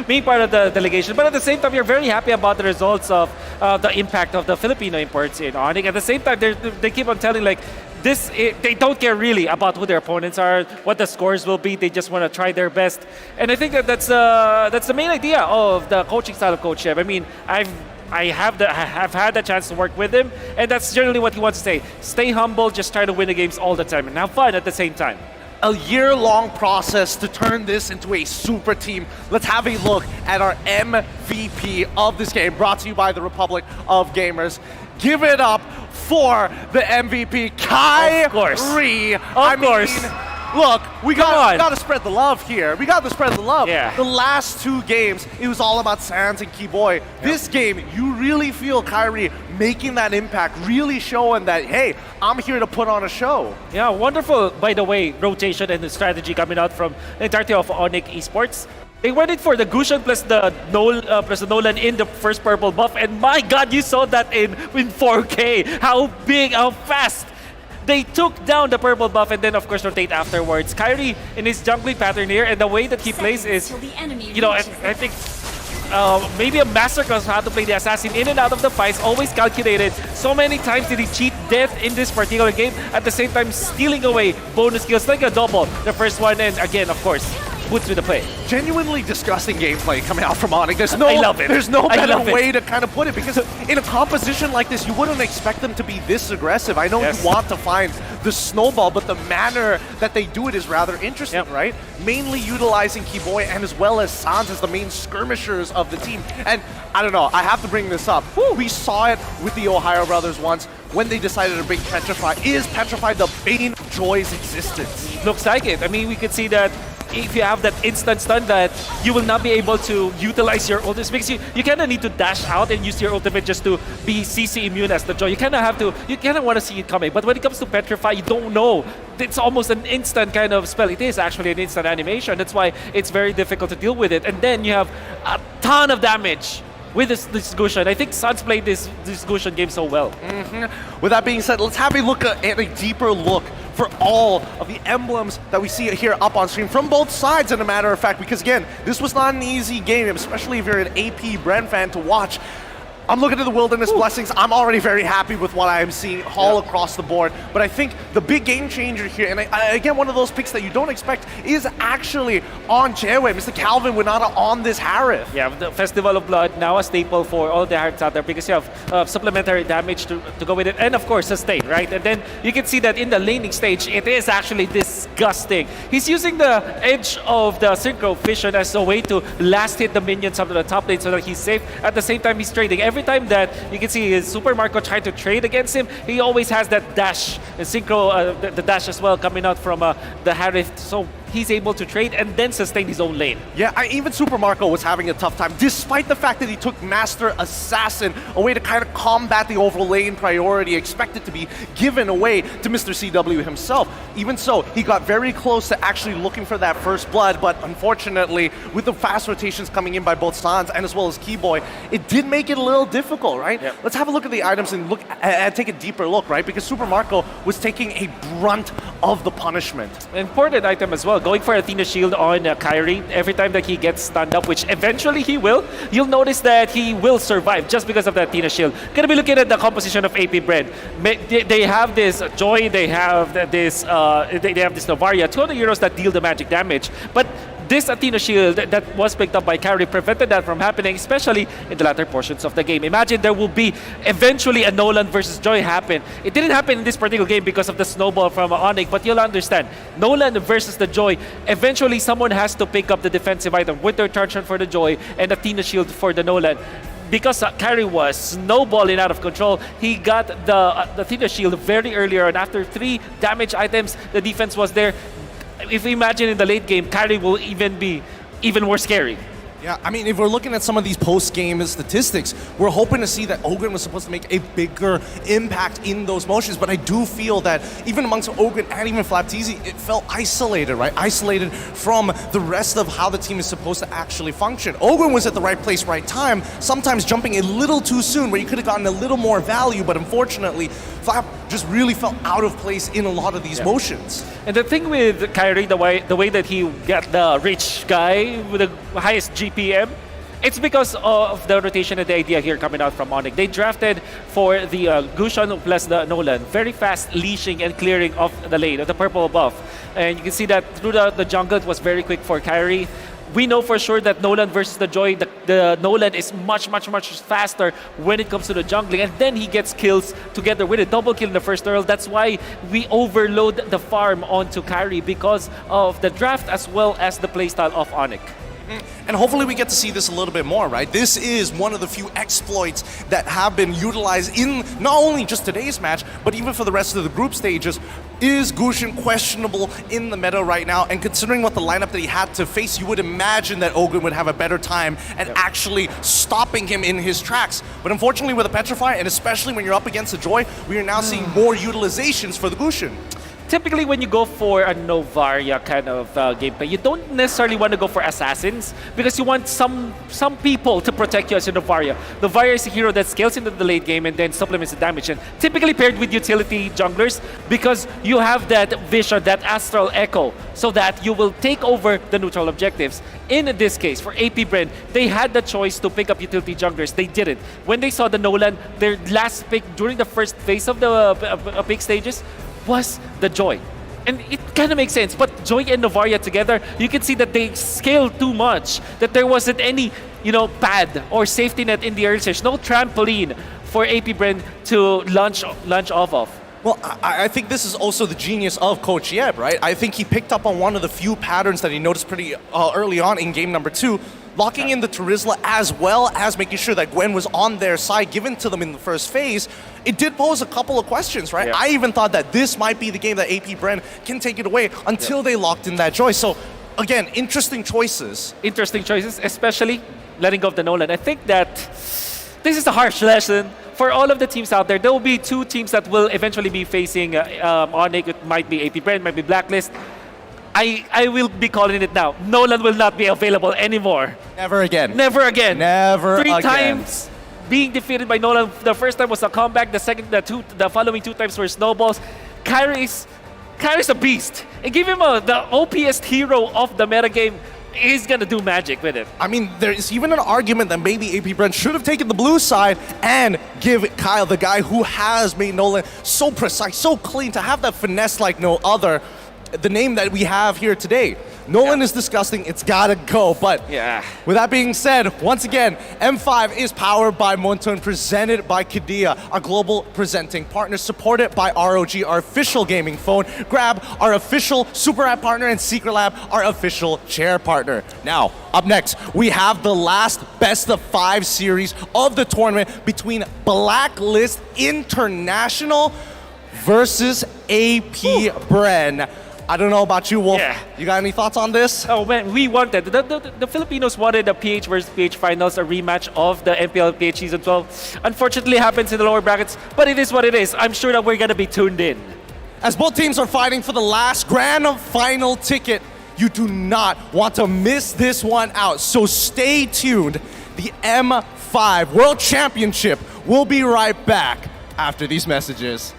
being part of the delegation. But at the same time, you're very happy about the results of the impact of the Filipino imports in Onic. At the same time, they keep on telling, like, they don't care really about who their opponents are, what the scores will be. They just want to try their best. And I think that's the main idea of the coaching style of Coach Sheb. I mean, I have had the chance to work with him, and that's generally what he wants to say. Stay humble, just try to win the games all the time, and have fun at the same time. A year-long process to turn this into a super team. Let's have a look at our MVP of this game, brought to you by the Republic of Gamers. Give it up for the MVP, Kyrie. Of course. I mean, look, we got to spread the love here. We got to spread the love. Yeah. The last two games, it was all about Sans and Keyboy. This game, you really feel Kyrie making that impact, really showing that, hey, I'm here to put on a show. Yeah, wonderful, by the way, rotation and the strategy coming out from the entirety of Onic Esports. They went in for the Gushan plus the Nolan in the first purple buff, and my God, you saw that in 4K. How big, how fast they took down the purple buff, and then of course rotate afterwards. Kyrie in his jungling pattern here, and the way that he plays is, you know, I think maybe a masterclass of how to play the assassin in and out of the fights, always calculated. So many times did he cheat death in this particular game, at the same time stealing away bonus skills like a double. The first one, and again, of course, put through the play. Genuinely disgusting gameplay coming out from Onic. I love it. There's no I better love it. way to kind of put it, because in a composition like this, you wouldn't expect them to be this aggressive. I know Yes. you want to find the snowball, but the manner that they do it is rather interesting, right? Mainly utilizing Keyboy and as well as Sans as the main skirmishers of the team. And I don't know, I have to bring this up. We saw it with the Ohio brothers once when they decided to bring Petrify. Is Petrify the bane of Joy's existence? Looks like it. I mean, we could see that if you have that instant stun, that you will not be able to utilize your ultimate, because you kind of need to dash out and use your ultimate just to be CC immune as the Joy. You kind of want to see it coming. But when it comes to Petrify, you don't know. It's almost an instant kind of spell. It is actually an instant animation. That's why it's very difficult to deal with it. And then you have a ton of damage with this Gushan. I think Suns played this Gushan game so well. With that being said, let's have a look at a deeper look for all of the emblems that we see here up on screen from both sides, as a matter of fact, because again, this was not an easy game, especially if you're an AP Bren fan to watch. I'm looking at the Wilderness Blessings. I'm already very happy with what I am seeing all across the board. But I think the big game changer here, and again, one of those picks that you don't expect, is actually on Jaewei. Mr. Calvin Winata on this Harith. Yeah, the Festival of Blood, now a staple for all the Hariths out there, because you have supplementary damage to go with it, and of course sustain, right? And then you can see that in the laning stage, it is actually disgusting. He's using the edge of the Synchro Vision as a way to last hit the minions up to the top lane so that he's safe. At the same time, he's trading Every time that you can see Super Marco trying to trade against him, he always has that dash, synchro, the dash as well coming out from the Harith. So he's able to trade and then sustain his own lane. Yeah, even Super Marco was having a tough time, despite the fact that he took Master Assassin, a way to kind of combat the overall lane priority expected to be given away to Mr. CW himself. Even so, he got very close to actually looking for that first blood, but unfortunately, with the fast rotations coming in by both Sans and as well as Keyboy, it did make it a little difficult, right? Yep. Let's have a look at the items and look and take a deeper look, right? Because Super Marco was taking a brunt of the punishment. Important item as well, going for Athena Shield on Kyrie. Every time that he gets stunned up, which eventually he will, you'll notice that he will survive just because of the Athena Shield. Gonna be looking at the composition of AP Bren. They have this Joy, they have this Novaria, 200 euros that deal the magic damage, but this Athena Shield that was picked up by Kyrie prevented that from happening, especially in the latter portions of the game. Imagine there will be eventually a Nolan versus Joy happen. It didn't happen in this particular game because of the snowball from Onic, but you'll understand. Nolan versus the Joy, eventually someone has to pick up the defensive item with their Tarchon for the Joy and Athena Shield for the Nolan. Because Kyrie was snowballing out of control, he got the Athena Shield very early on. After 3 damage items, the defense was there. If we imagine in the late game, Kyrie will even be even more scary. Yeah, I mean, if we're looking at some of these post-game statistics, we're hoping to see that Ogren was supposed to make a bigger impact in those motions, but I do feel that even amongst Ogren and even Flapteezy, it felt isolated, right? Isolated from the rest of how the team is supposed to actually function. Ogren was at the right place, right time, sometimes jumping a little too soon where you could have gotten a little more value, but unfortunately, Flap just really felt out of place in a lot of these motions. And the thing with Kyrie, the way that he got the rich guy with the highest GPM, it's because of the rotation and the idea here coming out from Onic. They drafted for the Gushon plus the Nolan. Very fast leashing and clearing of the lane, of the purple buff. And you can see that through the jungle, it was very quick for Kyrie. We know for sure that Nolan versus the Joy, the Nolan is much faster when it comes to the jungling, and then he gets kills together with a double kill in the first Earl. That's why we overload the farm onto Kyrie because of the draft as well as the playstyle of Onic. And hopefully we get to see this a little bit more, right? This is one of the few exploits that have been utilized in not only just today's match, but even for the rest of the group stages. Is Gushon questionable in the meta right now? And considering what the lineup that he had to face, you would imagine that Ogren would have a better time at actually stopping him in his tracks. But unfortunately with a Petrify, and especially when you're up against the Joy, we are now seeing more utilizations for the Gushon. Typically, when you go for a Novaria kind of gameplay, you don't necessarily want to go for assassins because you want some people to protect you as a Novaria. Novaria is a hero that scales into the late game and then supplements the damage. And typically paired with utility junglers because you have that vision, that astral echo, so that you will take over the neutral objectives. In this case, for AP Bren, they had the choice to pick up utility junglers. They didn't. When they saw the Nolan, their last pick during the first phase of the pick stages was the Joy. And it kind of makes sense, but Joy and Novaria together, you can see that they scale too much, that there wasn't any, pad or safety net in the early stage, no trampoline for AP Bren to launch off of. Well, I think this is also the genius of Coach Yeb, right? I think he picked up on one of the few patterns that he noticed pretty early on in game number 2, locking in the Terizla as well as making sure that Gwen was on their side, given to them in the first phase. It did pose a couple of questions, right? Yeah. I even thought that this might be the game that AP Bren can take it away until they locked in that Joy. So, again, interesting choices. Interesting choices, especially letting go of the Nolan. I think that this is a harsh lesson for all of the teams out there. There will be 2 teams that will eventually be facing Onic. It might be AP Bren, might be Blacklist. I will be calling it now. Nolan will not be available anymore. Never again. Never again. Never 3 again. times being defeated by Nolan. The first time was a comeback. The following 2 times were snowballs. Kyrie's a beast. And give him the OPest hero of the metagame. He's gonna do magic with it. I mean, there's even an argument that maybe AP Bren should have taken the blue side and give Kyle, the guy who has made Nolan so precise, so clean, to have that finesse like no other, the name that we have here today. Nolan is disgusting. It's gotta go. But with that being said, once again, M5 is powered by Monton, presented by Kidia, our global presenting partner, supported by ROG, our official gaming phone, Grab, our official Super App partner, and Secret Lab, our official chair partner. Now, up next, we have the last best of 5 series of the tournament between Blacklist International versus AP Bren. I don't know about you, Wolf. You got any thoughts on this? Oh man, we wanted, the Filipinos wanted a PH versus PH finals, a rematch of the MPL PH Season 12. Unfortunately, happens in the lower brackets, but it is what it is. I'm sure that we're gonna be tuned in. As both teams are fighting for the last grand final ticket, you do not want to miss this one out. So stay tuned. The M5 World Championship will be right back after these messages.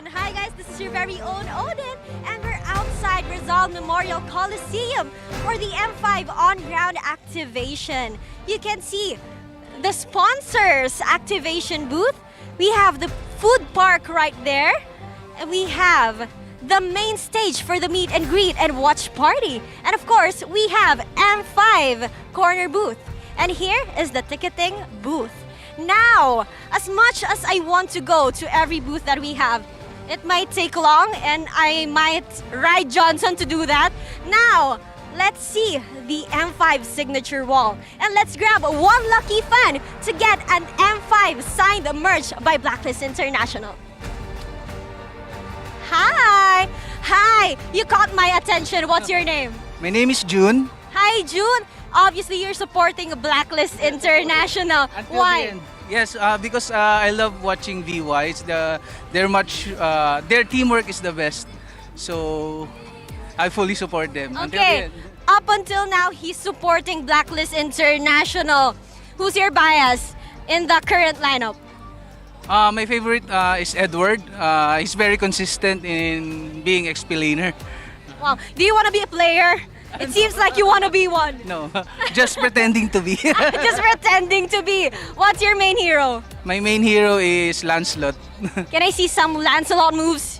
Hi guys, this is your very own Odin, and we're outside Rizal Memorial Coliseum for the M5 on-ground activation. You can see the sponsors activation booth. We have the food park right there, and we have the main stage for the meet and greet and watch party. And of course, we have M5 corner booth. And here is the ticketing booth. Now, as much as I want to go to every booth that we have, it might take long and I might ride Johnson to do that. Now, let's see the M5 signature wall. And let's grab one lucky fan to get an M5 signed merch by Blacklist International. Hi! Hi! You caught my attention. What's your name? My name is June. Hi, June. Obviously, you're supporting Blacklist International. Why? Yes, because I love watching VYs. Their teamwork is the best. So I fully support them. Okay. Up until now, he's supporting Blacklist International. Who's your bias in the current lineup? My favorite is Edward. He's very consistent in being explainer. Wow. Do you want to be a player? It seems like you want to be one. No, just pretending to be. Just pretending to be. What's your main hero? My main hero is Lancelot. Can I see some Lancelot moves?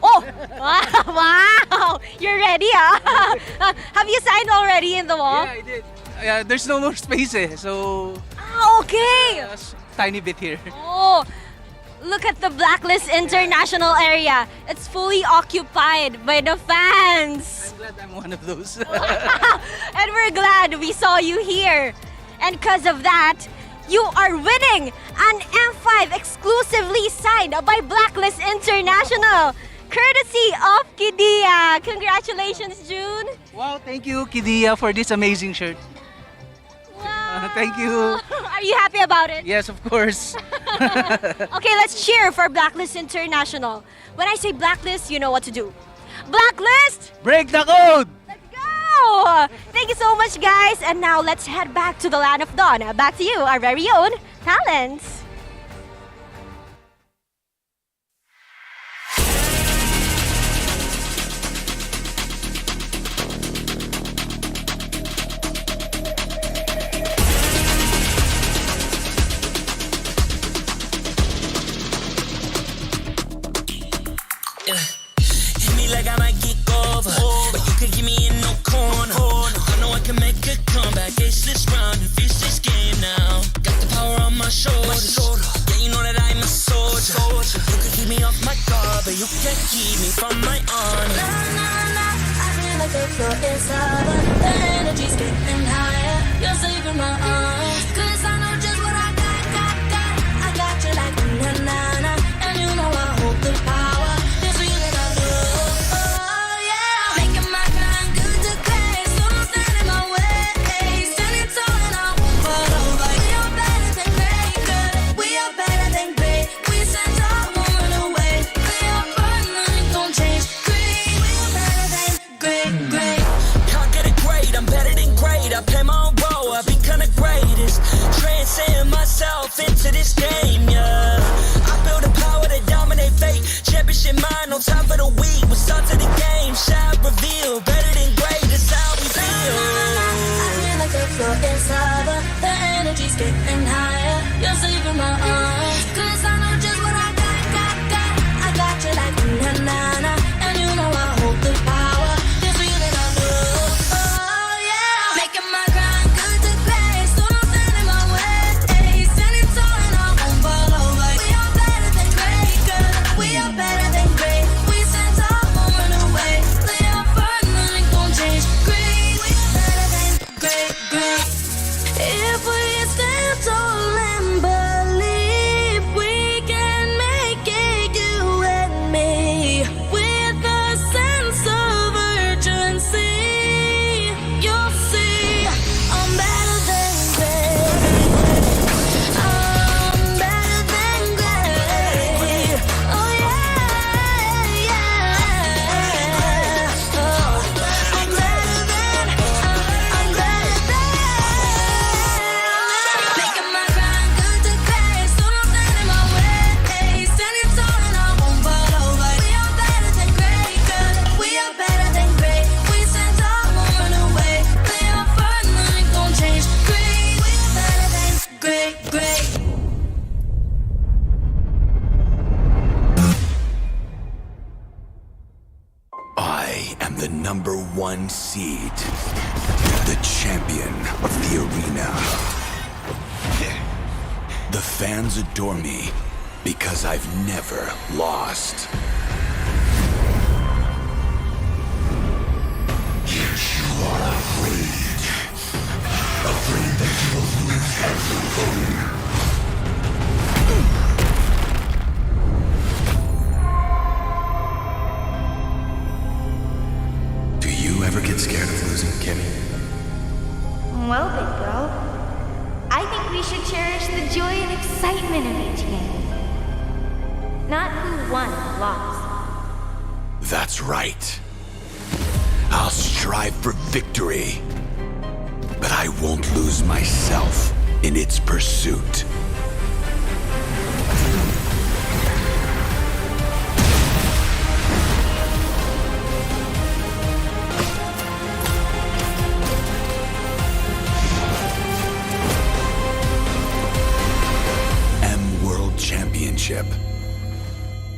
Oh! Wow! You're ready, huh? Have you signed already in the wall? Yeah, I did. There's no more space, so... Okay! Tiny bit here. Oh! Look at the Blacklist International area. It's fully occupied by the fans. I'm glad I'm one of those. And we're glad we saw you here. And because of that, you are winning an M5 exclusively signed by Blacklist International, courtesy of Kidia. Congratulations, June. Wow, thank you, Kidia, for this amazing shirt. Thank you. Are you happy about it? Yes, of course. Okay, let's cheer for Blacklist International. When I say Blacklist, you know what to do. Blacklist! Break the code! Let's go! Thank you so much, guys. And now let's head back to the Land of Dawn. Back to you, our very own talents. Hit me like I might kick over, but you could give me an shoulders. Yeah, you know that I'm a soldier. You can keep me off my guard, but you can't keep me from my honor. Nah, nah, nah, I feel like a floor inside, but the energy's getting higher. You're saving my arms, 'cause I know just what I got. I got you like na-na-na, and you know I hold the power. This feeling I love, oh yeah. Making my grind good to great, so don't stand in my way. Standing tall and I won't fall over. We are better than great, good. We are better than great. We stand tall, won't run away. We are fun, nothing gon' change. Great, we are better than great. Can't get it great, I'm better than great. I play my own role, I become the greatest. Transcend myself into this game, yeah. I build a power to dominate fate. Championship mind, no time for the weak. We start to the game, shout, reveal. Better than great, that's how we feel. I feel like a floor inside, but the energy's getting higher. You're saving my arms, 'cause I know just what I got. I got you like na-na-na, and you know I hold the power. This feeling I love, oh yeah. Making my grind good to great, so don't stand in my way. Standing tall and I won't fall over. We are better than great, good. We are better than great. We stand tall, won't run away. Lay our firm, nothing gon' change. Great, we are better than great. If we stand tall and believe we can make it, you and me, with a sense of urgency, you'll see I'm better than great. I'm better than great. Oh yeah, yeah. Oh, I'm better than. Making my grind good to great, so don't stand in my way. Standing tall and I won't fall over. We are better than great, good. We are better than great. We stand tall, won't run away. Lay our firm, nothing gon' change. Great, we are better than great. I am the #1 seed, the champion of the arena. The fans adore me because I've never lost. Yet you are afraid that you will lose everything. Do you ever get scared of losing, Kimmy? Well, big bro, I think we should cherish the joy and excitement of each game. Not who won or lost. That's right. I'll strive for victory, but I won't lose myself in its pursuit. World Championship.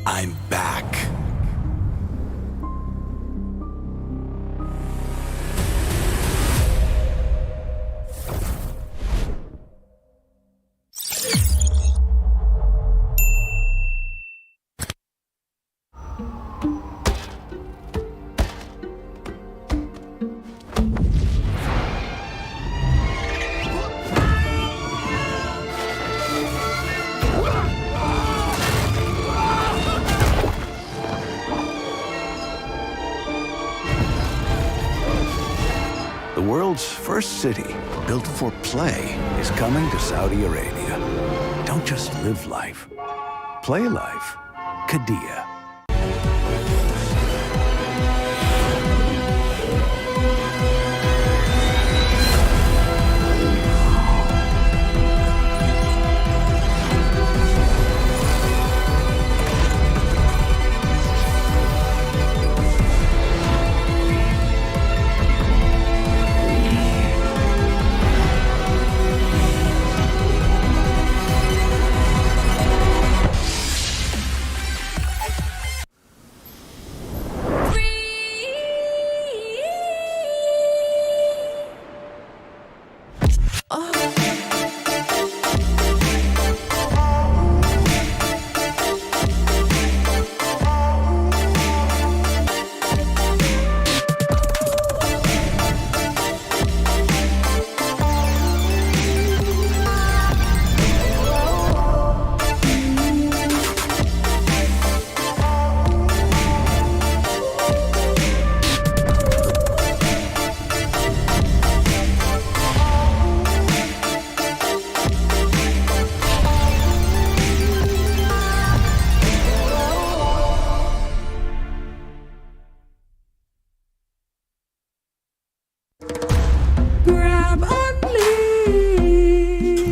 I'm back. The world's first city, built for play, is coming to Saudi Arabia. Don't just live life. Play life. Qiddiya.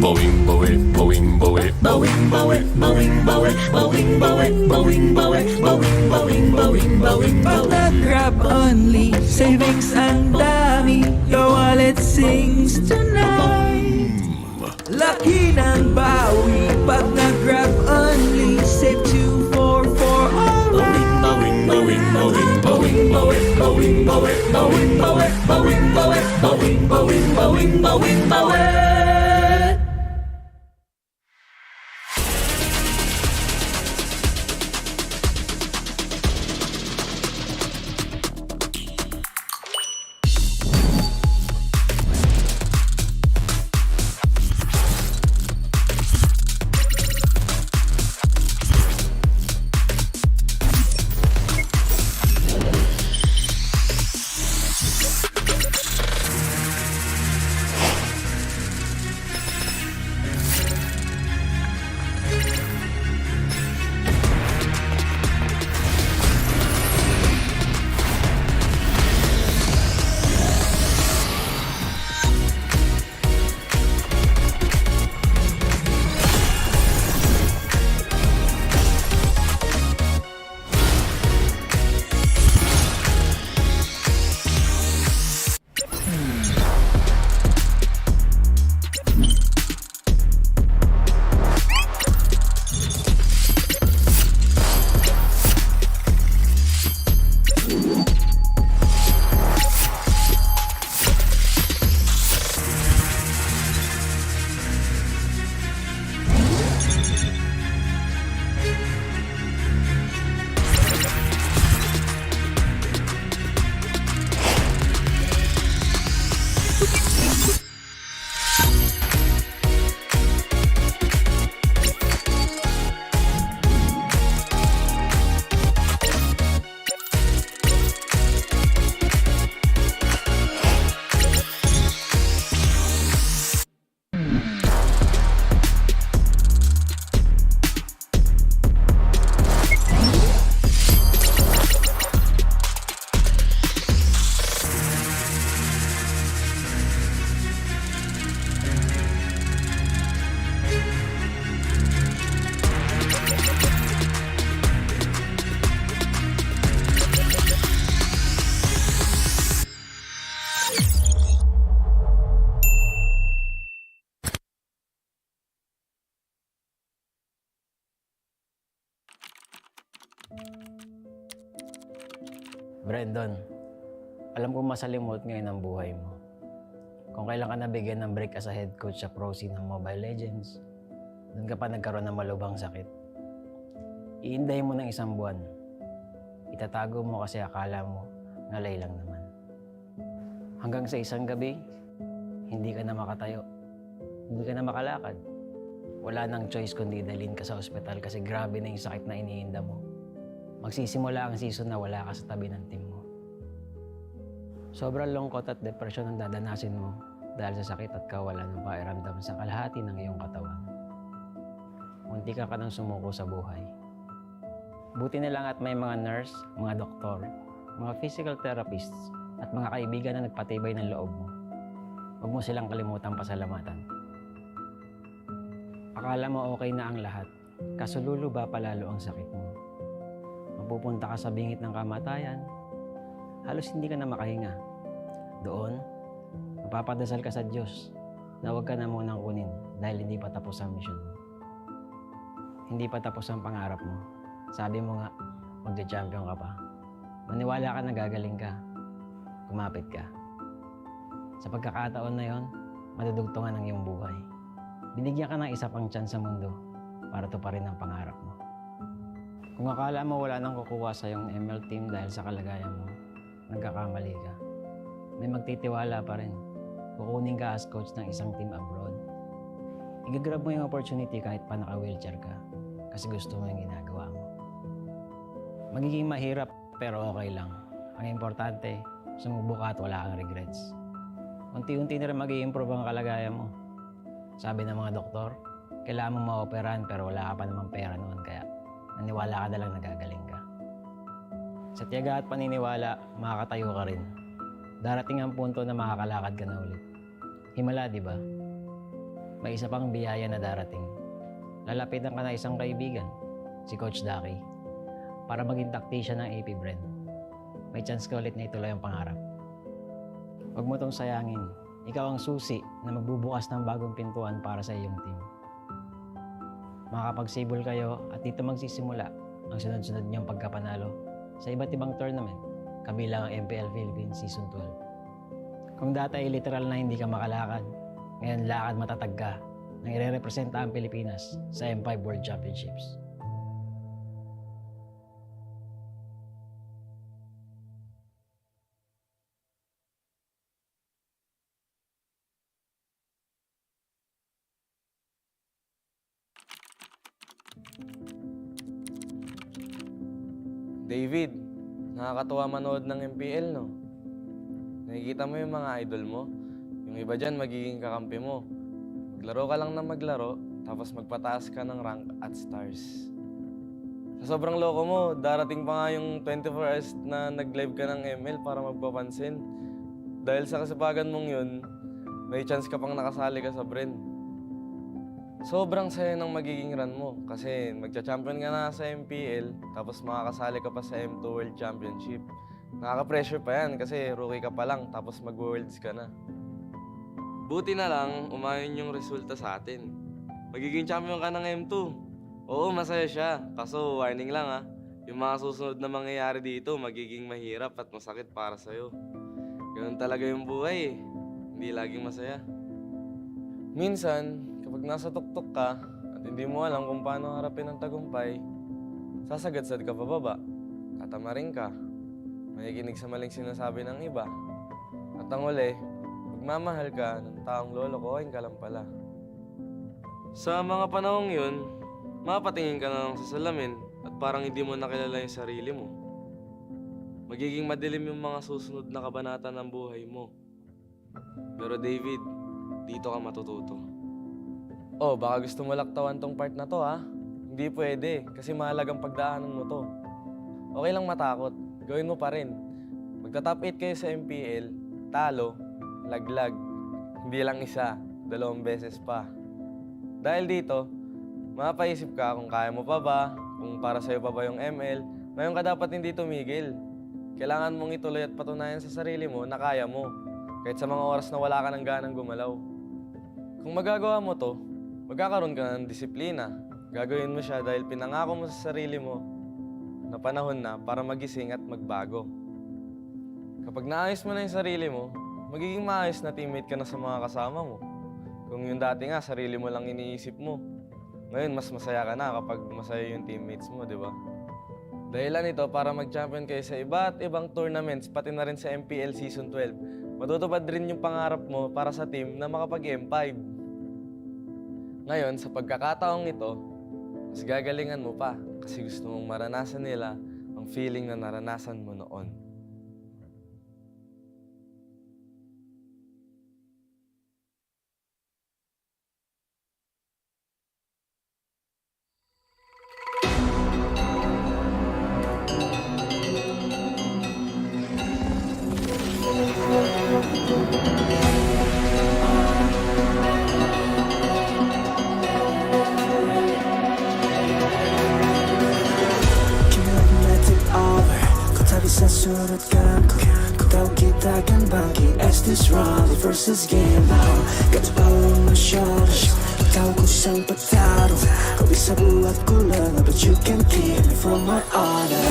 Boing, boing, boing, boing, boing, boing, boing, boing, boing, boing, boing, boing, boing, boing, boing, boing. Pag nag-grab only, savings ang dami, your wallet sings tonight. Laki ng bawi, pag nag-grab only, save 2 4 4 alright. Boing, boing, boing, boing, boing, boing, boing, boing, boing, boing, boing, boing, boing, boing, boing, boing. Brandon, alam ko masalimot ngayon ang buhay mo. Kung kailan ka nabigyan ng break as a head coach sa pro scene ng Mobile Legends, doon ka pa nagkaroon ng malubhang sakit. Iindahin mo ng 1 buwan. Itatago mo kasi akala mo ngalay lang naman. Hanggang sa isang gabi, hindi ka na makatayo. Hindi ka na makalakad. Wala nang choice kundi dalhin ka sa ospital kasi grabe na yung sakit na iniinda mo. Magsisimula ang season na wala ka sa tabi ng team mo. Sobrang lungkot at depression ang dadanasin mo dahil sa sakit at kawalan ng pakiramdam sa kalahati ng iyong katawan. Munti ka nang sumuko sa buhay. Buti na lang at may mga nurse, mga doktor, mga physical therapists, at mga kaibigan na nagpatibay ng loob mo. Huwag mo silang kalimutang pasalamatan. Akala mo okay na ang lahat, kaso luluba palalo ang sakit mo. Mapupunta ka sa bingit ng kamatayan, halos hindi ka na makahinga. Doon, mapapadasal ka sa Diyos na huwag ka na munang kunin dahil hindi pa tapos ang mission mo. Hindi pa tapos ang pangarap mo. Sabi mo nga, magja-champion ka pa. Maniwala ka na gagaling ka. Kumapit ka. Sa pagkakataon na yon, madudugtungan ang iyong buhay. Binigyan ka ng isa pang chance sa mundo para tuparin ang pangarap mo. Kung akala mo wala nang kukuha sa iyong ML team dahil sa kalagayan mo, nagkakamali ka. May magtitiwala pa rin. Kukunin ka as coach ng isang team abroad. Igagrab mo yung opportunity kahit pa naka-wheelchair ka kasi gusto mo yung ginagawa mo. Magiging mahirap pero okay lang. Ang importante, sumubok ka at wala kang regrets. Unti-unti na rin mag-i-improve ang kalagayan mo. Sabi ng mga doktor, kailangan mo ma-operahan pero wala ka pa namang pera noon kaya naniwala ka na lang nagagaling ka. Sa tiyaga at paniniwala, makakatayo ka rin. Darating ang punto na makakalakad ka na ulit. Himala, di ba? may isa pang biyaya na darating. Lalapitan ka na isang kaibigan, si Coach Daki, para maging tactician ng AP Bren. May chance ka ulit na ituloy ang pangarap. Huwag mo tong sayangin. Ikaw ang susi na magbubukas ng bagong pintuan para sa iyong team. Makakapagsibol kayo at dito magsisimula ang sunod-sunod niyong pagkapanalo sa iba't ibang tournament, kabilang ang MPL Philippines Season 12. Kung dati ay literal na hindi ka makalakad, ngayon lakad matatag ka na ire-representa ang Pilipinas sa M5 World Championships. David, nakakatuwa manood ng MPL, no? Nakikita mo yung mga idol mo. Yung iba dyan, magiging kakampi mo. Maglaro ka lang na maglaro, tapos magpataas ka ng rank at stars. Sa sobrang loko mo, darating pa nga yung 24 hours na nag-live ka ng ML para magpapansin. Dahil sa kasipagan mong yun, may chance ka pang nakasali ka sa Bren. Sobrang saya ng magiging run mo kasi magcha-champion ka na sa MPL tapos makakasali ka pa sa M2 World Championship. Nakaka-pressure pa yan kasi rookie ka pa lang tapos mag-worlds ka na. Buti na lang, umayon yung resulta sa atin. Magiging champion ka ng M2. Oo, masaya siya. Kaso warning lang ha, yung mga susunod na mangyayari dito magiging mahirap at masakit para sa'yo. Ganun talaga yung buhay eh. Hindi laging masaya. Minsan, kapag nasa tuktok ka at hindi mo alam kung paano harapin ang tagumpay, sasagadsad ka pababa, tatamarin ka, makikinig sa maling sinasabi ng iba, at ang uli, magmamahal ka ng taong lolokohin ka lang pala. Sa mga panahong yun, mapatingin ka na lang sa salamin at parang hindi mo nakilala yung sarili mo. Magiging madilim yung mga susunod na kabanata ng buhay mo. Pero David, dito ka matututo. Oh, baka gusto mo laktawan tong part na to ha? Hindi pwede, kasi mahalagang pagdaanan mo to. Okay lang matakot, gawin mo pa rin. Magta-top 8 kayo sa MPL, talo, laglag. Hindi lang isa, 2 beses pa. Dahil dito, mapaisip ka kung kaya mo pa ba, kung para sa'yo pa ba yung ML. Ngayon ka dapat hindi tumigil. Kailangan mong ituloy at patunayan sa sarili mo na kaya mo, kahit sa mga oras na wala ka ng ganang gumalaw. Kung magagawa mo to, magkakaroon ka ng disiplina. Gagawin mo siya dahil pinangako mo sa sarili mo na panahon na para magising at magbago. Kapag naayos mo na yung sarili mo, magiging maayos na teammate ka na sa mga kasama mo. Kung yung dati nga, sarili mo lang iniisip mo. Ngayon, mas masaya ka na kapag masaya yung teammates mo, di ba? Dahilan ito para mag-champion kayo sa iba't ibang tournaments, pati na rin sa MPL Season 12. Matutupad rin yung pangarap mo para sa team na makapag-M5. Ngayon, sa pagkakataong ito, mas gagalingan mo pa kasi gusto mong maranasan nila ang feeling na naranasan mo noon. Surut kanku Ku tahu kita akan bangkit as this rally versus game now. Got the power on my shoulders. Ku tahu ku sang petarung. Kau bisa buatku lengah, but you can't keep me from my honor.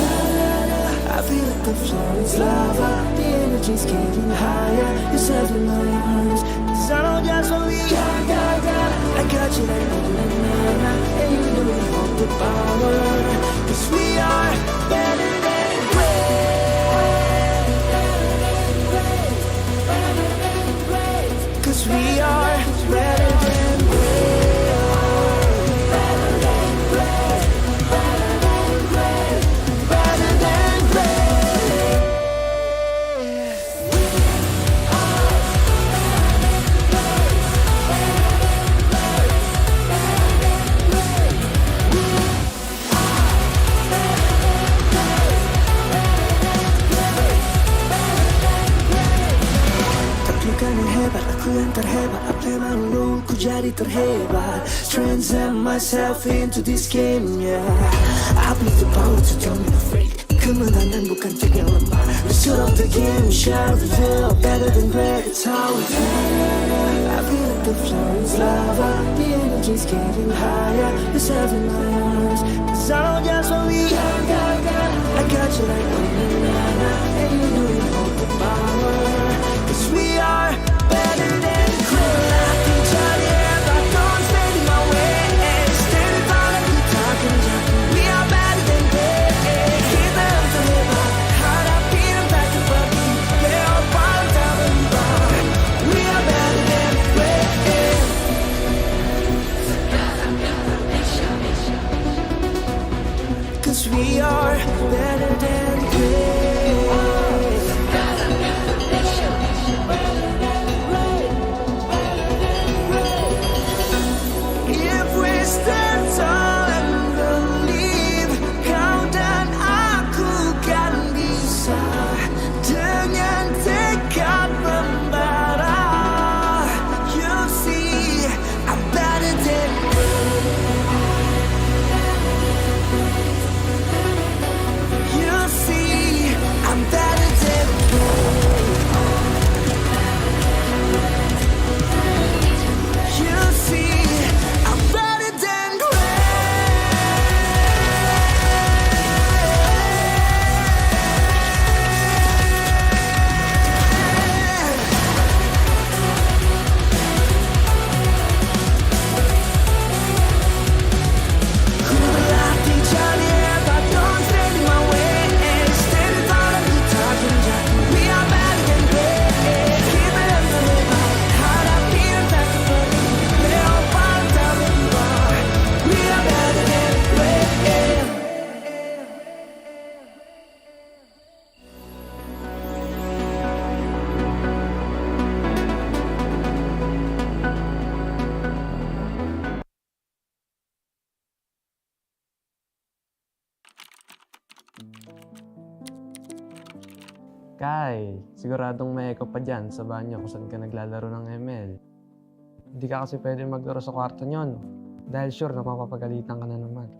I feel like the floor is lava. The energy's getting higher. You said in my arms, 'cause I know just what we got. I got you like na-na-na-na. And you know you hold the power. 'Cause we are better than great. Cause we are better than great. Better than great. Better than great. Better than great. We are better than great. jadi terhebat. Transcend myself into this game, yeah. I need the power to don't be afraid. Kemenangan bukan trik yang lemah. Result of the game, shall reveal. Better than great, it's how we feel. I feel like the flow is lava. The energy's getting higher. It's heaven my arms. Cause I know just what we got. I got you like banana. And you know you hold the power. Cause we are better than great. I can tell you if I don't stand in my way. Stand tall and we talking. We are better than great. We are better than great. If we stand tall and believe, kau dan aku kan bisa dengan tekad membara. You see, I'm better than Kai, siguradong may echo pa dyan sa banyo kung saan ka naglalaro ng ML. Hindi ka kasi pwede maglaro sa kwarto nyon dahil sure na mapapagalitan ka na naman.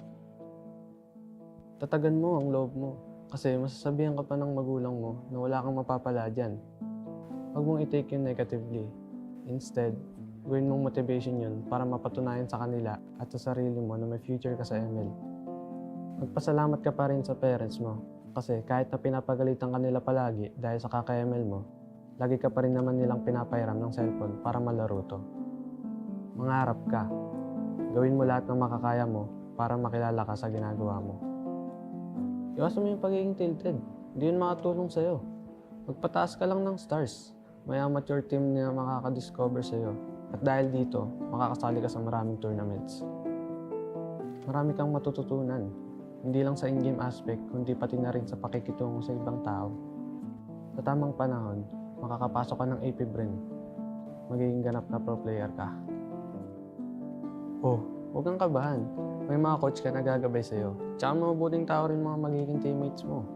Tatagan mo ang loob mo kasi masasabihan ka pa ng magulang mo na wala kang mapapala dyan. Huwag mong i-take yun negatively. Instead, gawin mong motivation yun para mapatunayan sa kanila at sa sarili mo na may future ka sa ML. Magpasalamat ka pa rin sa parents mo. Kasi kahit na pinapagalitan ka nila palagi dahil sa kaka-ML mo, lagi ka pa rin naman nilang pinapairam ng cellphone para malaro to. Mangarap ka. Gawin mo lahat ng makakaya mo para makilala ka sa ginagawa mo. Iwasan mo yung pagiging tilted. Hindi yun makatulong sa'yo. Magpataas ka lang ng stars. May amateur team na makakadiscover sa'yo. At dahil dito, makakasali ka sa maraming tournaments. Marami kang matututunan. Hindi lang sa in-game aspect, kundi pati na rin sa pakikitungo sa ibang tao. Sa tamang panahon, makakapasok ka ng AP Bren. Magiging ganap na pro player ka. Oh, huwag kang kabahan. May mga coach ka na gagabay sa'yo. Tsaka mabubuting tao rin mga magiging teammates mo.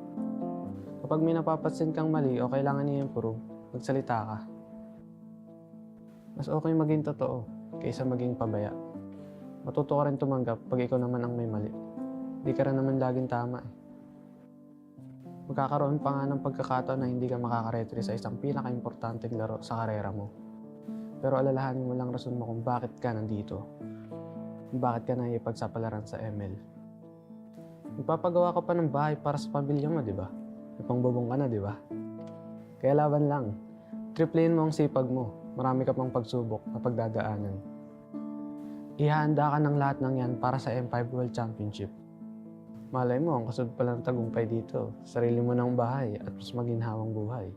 Kapag may napapansin kang mali o kailangan i-improve, magsalita ka. Mas okay maging totoo kaysa maging pabaya. Matuto ka rin tumanggap pag ikaw naman ang may mali. Hindi ka rin naman laging tama eh. Magkakaroon pa nga ng pagkakataon na hindi ka makakaretry sa isang pinaka-importanteng laro sa karera mo. Pero alalahanin mo lang rason mo kung bakit ka nandito. Kung bakit ka naipagsapalaran sa ML. Magpapagawa ka pa ng bahay para sa pamilya mo, di ba? May pangbubong ka na, di ba? Kaya laban lang. Triplein mo ang sipag mo. Marami ka pang pagsubok na pagdadaanan. Ihahanda ka ng lahat ng yan para sa M5 World Championship. Malay mo, ang kasunod pala ng tagumpay dito, sarili mo ng bahay at mas maginhawang buhay.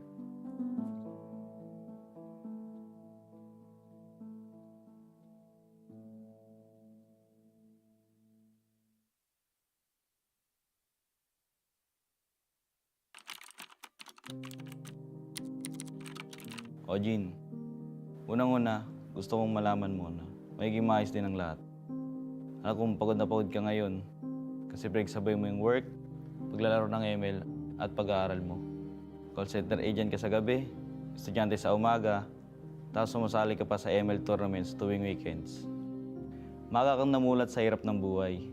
Ojin, unang-una, gusto kong malaman mo na magiging maayos din ang lahat. Alam kong pagod na pagod ka ngayon kasi pinagsabay mo yung work, paglalaro ng ML at pag-aaral mo. Call center agent ka sa gabi, estudyante sa umaga, tapos sumasali ka pa sa ML tournaments tuwing weekends. Maga kang namulat sa hirap ng buhay.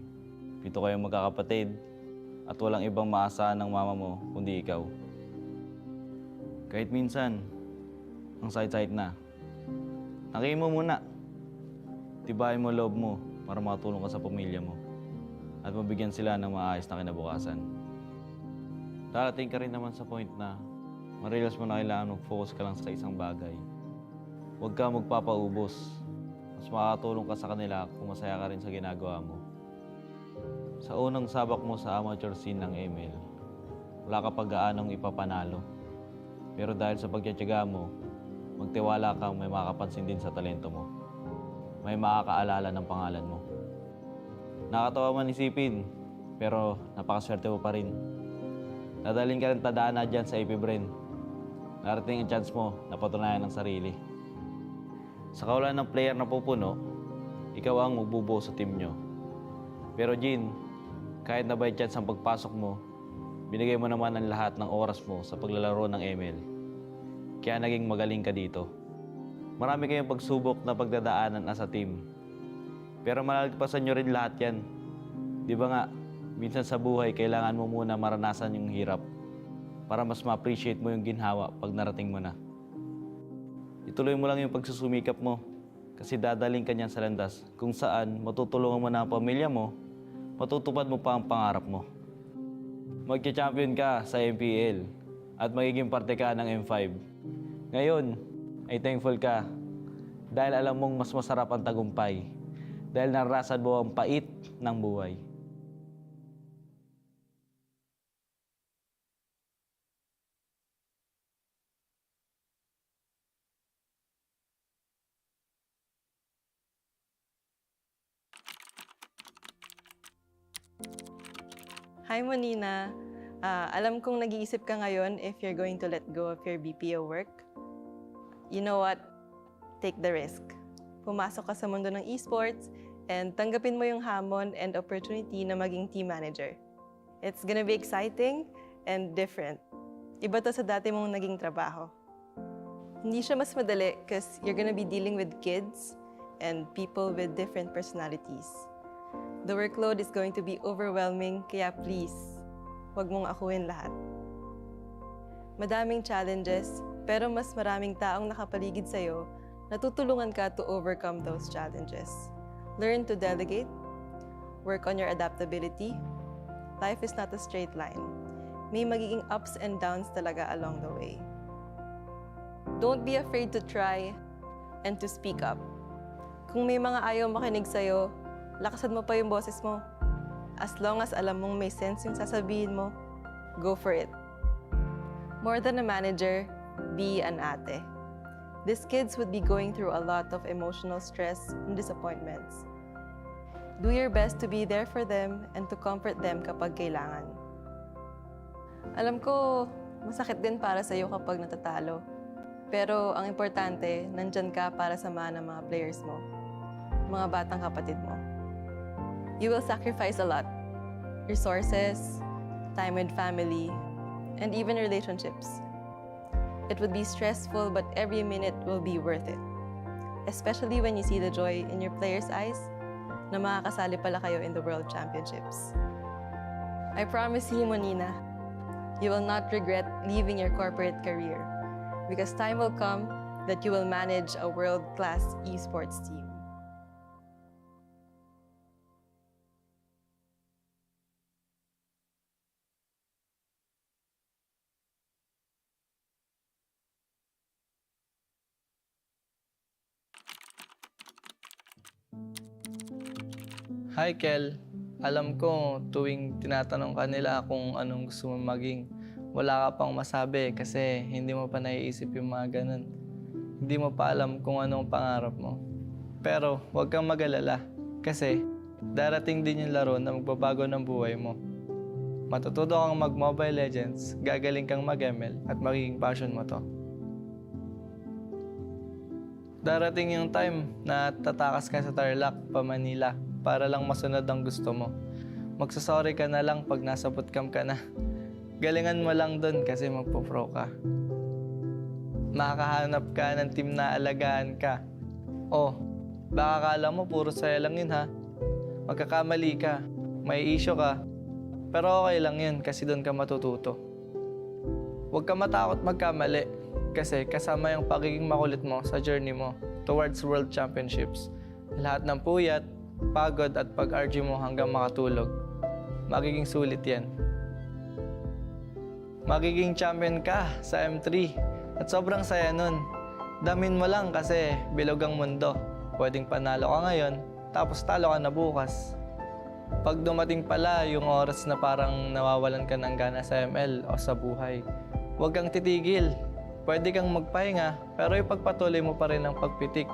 7 kayong magkakapatid at walang ibang maasahan ng mama mo kundi ikaw. Kahit minsan, ang sakit-sakit na. Takihin mo muna. Tibayin mo loob mo para makatulong ka sa pamilya mo at mabigyan sila ng maayos na kinabukasan. Darating ka rin naman sa point na ma-realize mo na kailangan mag-focus ka lang sa isang bagay. Huwag ka magpapaubos. Mas makakatulong ka sa kanila kung masaya ka rin sa ginagawa mo. Sa unang sabak mo sa amateur scene ng ML, wala ka pag-aanong ipapanalo. Pero dahil sa pagtitiyaga mo, magtiwala kang may makapansin din sa talento mo. May makakaalala ng pangalan mo. Nakatawa man isipin, pero napakaswerte mo pa rin. Dadaling ka rin tadaan na dyan sa AP Bren. Narating ang chance mo na patunayan ng sarili. Sa kawalan ng player na pupuno, ikaw ang magbubuo sa team nyo. Pero Jin, kahit na by chance ang pagpasok mo, binigay mo naman ang lahat ng oras mo sa paglalaro ng ML. Kaya naging magaling ka dito. Marami kayong pagsubok na pagdadaanan as a team. Pero malalagpasan nyo rin lahat yan. Di ba nga, minsan sa buhay kailangan mo muna maranasan yung hirap para mas ma-appreciate mo yung ginhawa pag narating mo na. Ituloy mo lang yung pagsusumikap mo kasi dadaling ka niyan sa landas kung saan matutulungan mo na ang pamilya mo, matutupad mo pa ang pangarap mo. Magcha-champion ka sa MPL at magiging parte ka ng M5. Ngayon, ay thankful ka dahil alam mong mas masarap ang tagumpay dahil naranasan mo ang pait ng buhay. Hi, Monina. Alam kong nag-iisip ka ngayon if you're going to let go of your BPO work. You know what? Take the risk. Pumasok ka sa mundo ng esports and tanggapin mo yung hamon and opportunity na maging team manager. It's gonna be exciting and different. Iba to sa dati mong naging trabaho. Hindi siya mas madali because you're gonna be dealing with kids and people with different personalities. The workload is going to be overwhelming, kaya please, huwag mong akuin lahat. Madaming challenges, pero mas maraming taong nakapaligid sa'yo na tutulungan ka to overcome those challenges. Learn to delegate, work on your adaptability. Life is not a straight line. May magiging ups and downs talaga along the way. Don't be afraid to try and to speak up. Kung may mga ayaw makinig sa'yo, lakasan mo pa yung boses mo. As long as alam mong may sense yung sasabihin mo, go for it. More than a manager, be an ate. These kids would be going through a lot of emotional stress and disappointments. Do your best to be there for them and to comfort them kapag kailangan. Alam ko, masakit din para sa'yo kapag natatalo. Pero ang importante, nandyan ka para samahan ng mga players mo, mga batang kapatid mo. You will sacrifice a lot. Resources, time with family, and even relationships. It would be stressful, but every minute will be worth it. Especially when you see the joy in your players' eyes na makakasali pala kayo in the World Championships. I promise you, Monina, you will not regret leaving your corporate career because time will come that you will manage a world-class esports team. Hi, Kel. Alam ko, tuwing tinatanong ka nila kung anong gusto mo maging, wala ka pang masabi kasi hindi mo pa naiisip yung mga ganun. Hindi mo pa alam kung anong pangarap mo. Pero huwag kang mag-alala kasi darating din yung laro na magbabago ng buhay mo. Matututo kang mag-Mobile Legends, gagaling kang mag-ML at magiging passion mo to. Darating yung time na tatakas ka sa Tarlac pa Manila para lang masunod ang gusto mo. Magsasorry ka na lang pag nasa bootcamp ka na. Galingan mo lang dun kasi magpo-pro ka. Makakahanap ka ng team na alagaan ka. Oh, baka akala mo puro saya lang yun ha. Magkakamali ka, may issue ka, pero okay lang yun kasi doon ka matututo. Huwag ka matakot magkamali kasi kasama yung pagiging makulit mo sa journey mo towards World Championships. Lahat ng puyat, pagod at pag-argue mo hanggang makatulog, magiging sulit yan. Magiging champion ka sa M3 at sobrang saya nun. Damin mo lang kasi bilog ang mundo. Pwedeng panalo ka ngayon, tapos talo ka na bukas. Pag dumating pala yung oras na parang nawawalan ka ng gana sa ML o sa buhay, huwag kang titigil. Pwede kang magpahinga, pero ipagpatuloy mo pa rin ang pagpitik.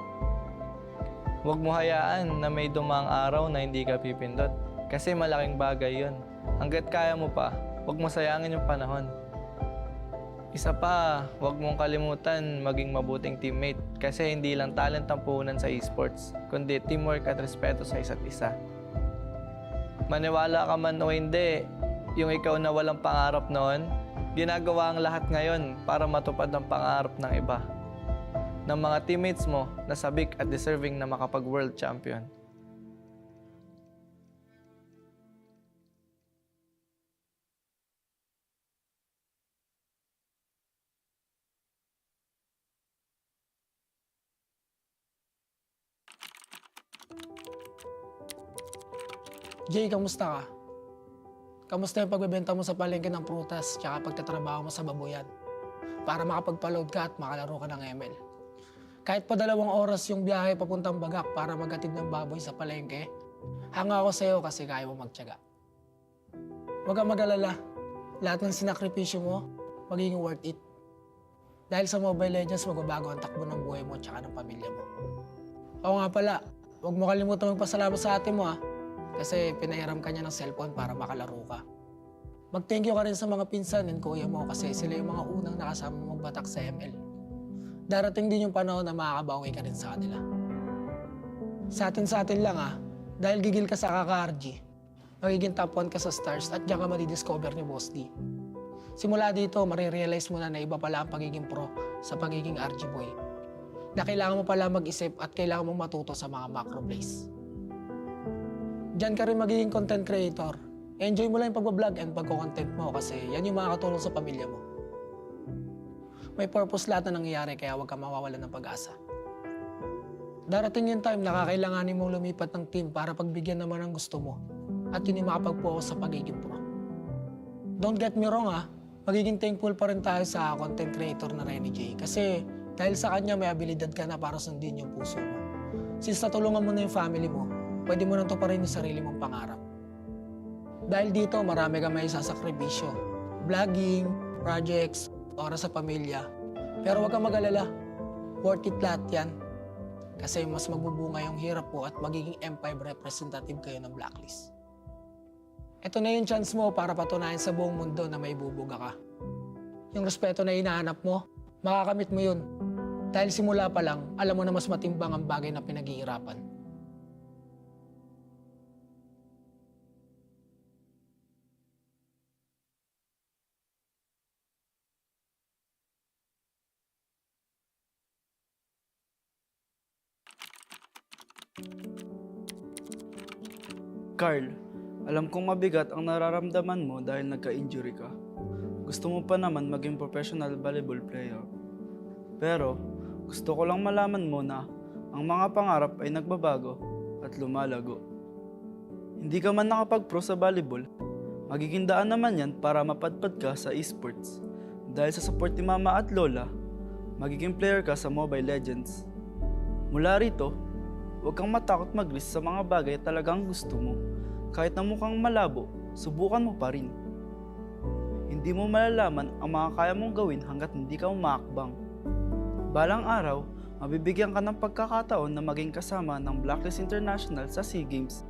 Huwag mo hayaan na may dumang araw na hindi ka pipindot. Kasi malaking bagay yun. Hanggat kaya mo pa, huwag mo sayangin yung panahon. Isa pa, huwag mong kalimutan maging mabuting teammate kasi hindi lang talent ang puhunan sa esports, kundi teamwork at respeto sa isa't isa. Maniwala ka man o hindi, yung ikaw na walang pangarap noon, ginagawa ang lahat ngayon para matupad ang pangarap ng iba. Ng mga teammates mo na sabik at deserving na makapag-world champion. Jay, kamusta ka? Kamusta yung pagbebenta mo sa palengke ng prutas tsaka pagtatrabaho mo sa babuyan? Para makapagpa-load ka at makalaro ka ng ML. Kahit pa 2 oras yung biyahe papuntang Bagak para maghatid ng baboy sa palengke, hanga ako sa'yo kasi kaya mo magtiyaga. Huwag kang mag-alala. Lahat ng sinakripisyo mo, magiging worth it. Dahil sa Mobile Legends, magbabago ang takbo ng buhay mo tsaka ng pamilya mo. Oo nga pala, huwag mo kalimutan magpasalamat sa ate mo kasi pinahiram ka niya ng cellphone para makalaro ka. Mag-thank you ka rin sa mga pinsan and kuya mo kasi sila yung mga unang nakasama mo magbatak sa ML. Darating din yung panahon na makakabawi ka rin sa kanila. Sa atin lang dahil gigil ka sa kaka-RG, magiging top 1 ka sa stars at diyan ka madidiscover ni Boss D. Simula dito, marirealize mo na iba pala ang pagiging pro sa pagiging RG boy. Na kailangan mo pala mag-isip at kailangan mo matuto sa mga macro plays. Diyan ka rin magiging content creator. Enjoy mo lang yung pag-vlog and pagko-content mo kasi yan yung makakatulong sa pamilya mo. May purpose lahat na nangyayari kaya huwag kang mawawalan ng pag-asa. Darating yung time na kakailanganin mong lumipat ng team para pagbigyan naman ng gusto mo at yun yung makapag-focus sa pagiging pro. Don't get me wrong magiging thankful pa rin tayo sa content creator na Renny J kasi dahil sa kanya may abilidad ka na para sundin yung puso mo. Since natulungan mo na yung family mo, pwede mo nang tuparin yung sarili mong pangarap. Dahil dito, marami kang may sasakripisyo. Vlogging, projects, oras sa pamilya. Pero huwag kang mag-alala. Worth it lahat yan. Kasi mas magbubunga yung hirap mo at magiging M5 representative kayo ng Blacklist. Ito na yung chance mo para patunayan sa buong mundo na may bubuga ka. Yung respeto na hinahanap mo, makakamit mo yun. Dahil simula pa lang, alam mo na mas matimbang ang bagay na pinaghihirapan. Carl, alam kong mabigat ang nararamdaman mo dahil nagka-injury ka. Gusto mo pa naman maging professional volleyball player. Pero, gusto ko lang malaman mo na ang mga pangarap ay nagbabago at lumalago. Hindi ka man nakapag-pro sa volleyball, magiging daan naman yan para mapadpad ka sa esports. Dahil sa support ni Mama at Lola, magiging player ka sa Mobile Legends. Mula rito, huwag kang matakot mag-risk sa mga bagay talagang gusto mo. Kahit na mukhang malabo, subukan mo pa rin. Hindi mo malalaman ang mga kaya mong gawin hanggat hindi ka umakbang. Balang araw, mabibigyan ka ng pagkakataon na maging kasama ng Blacklist International sa SEA Games.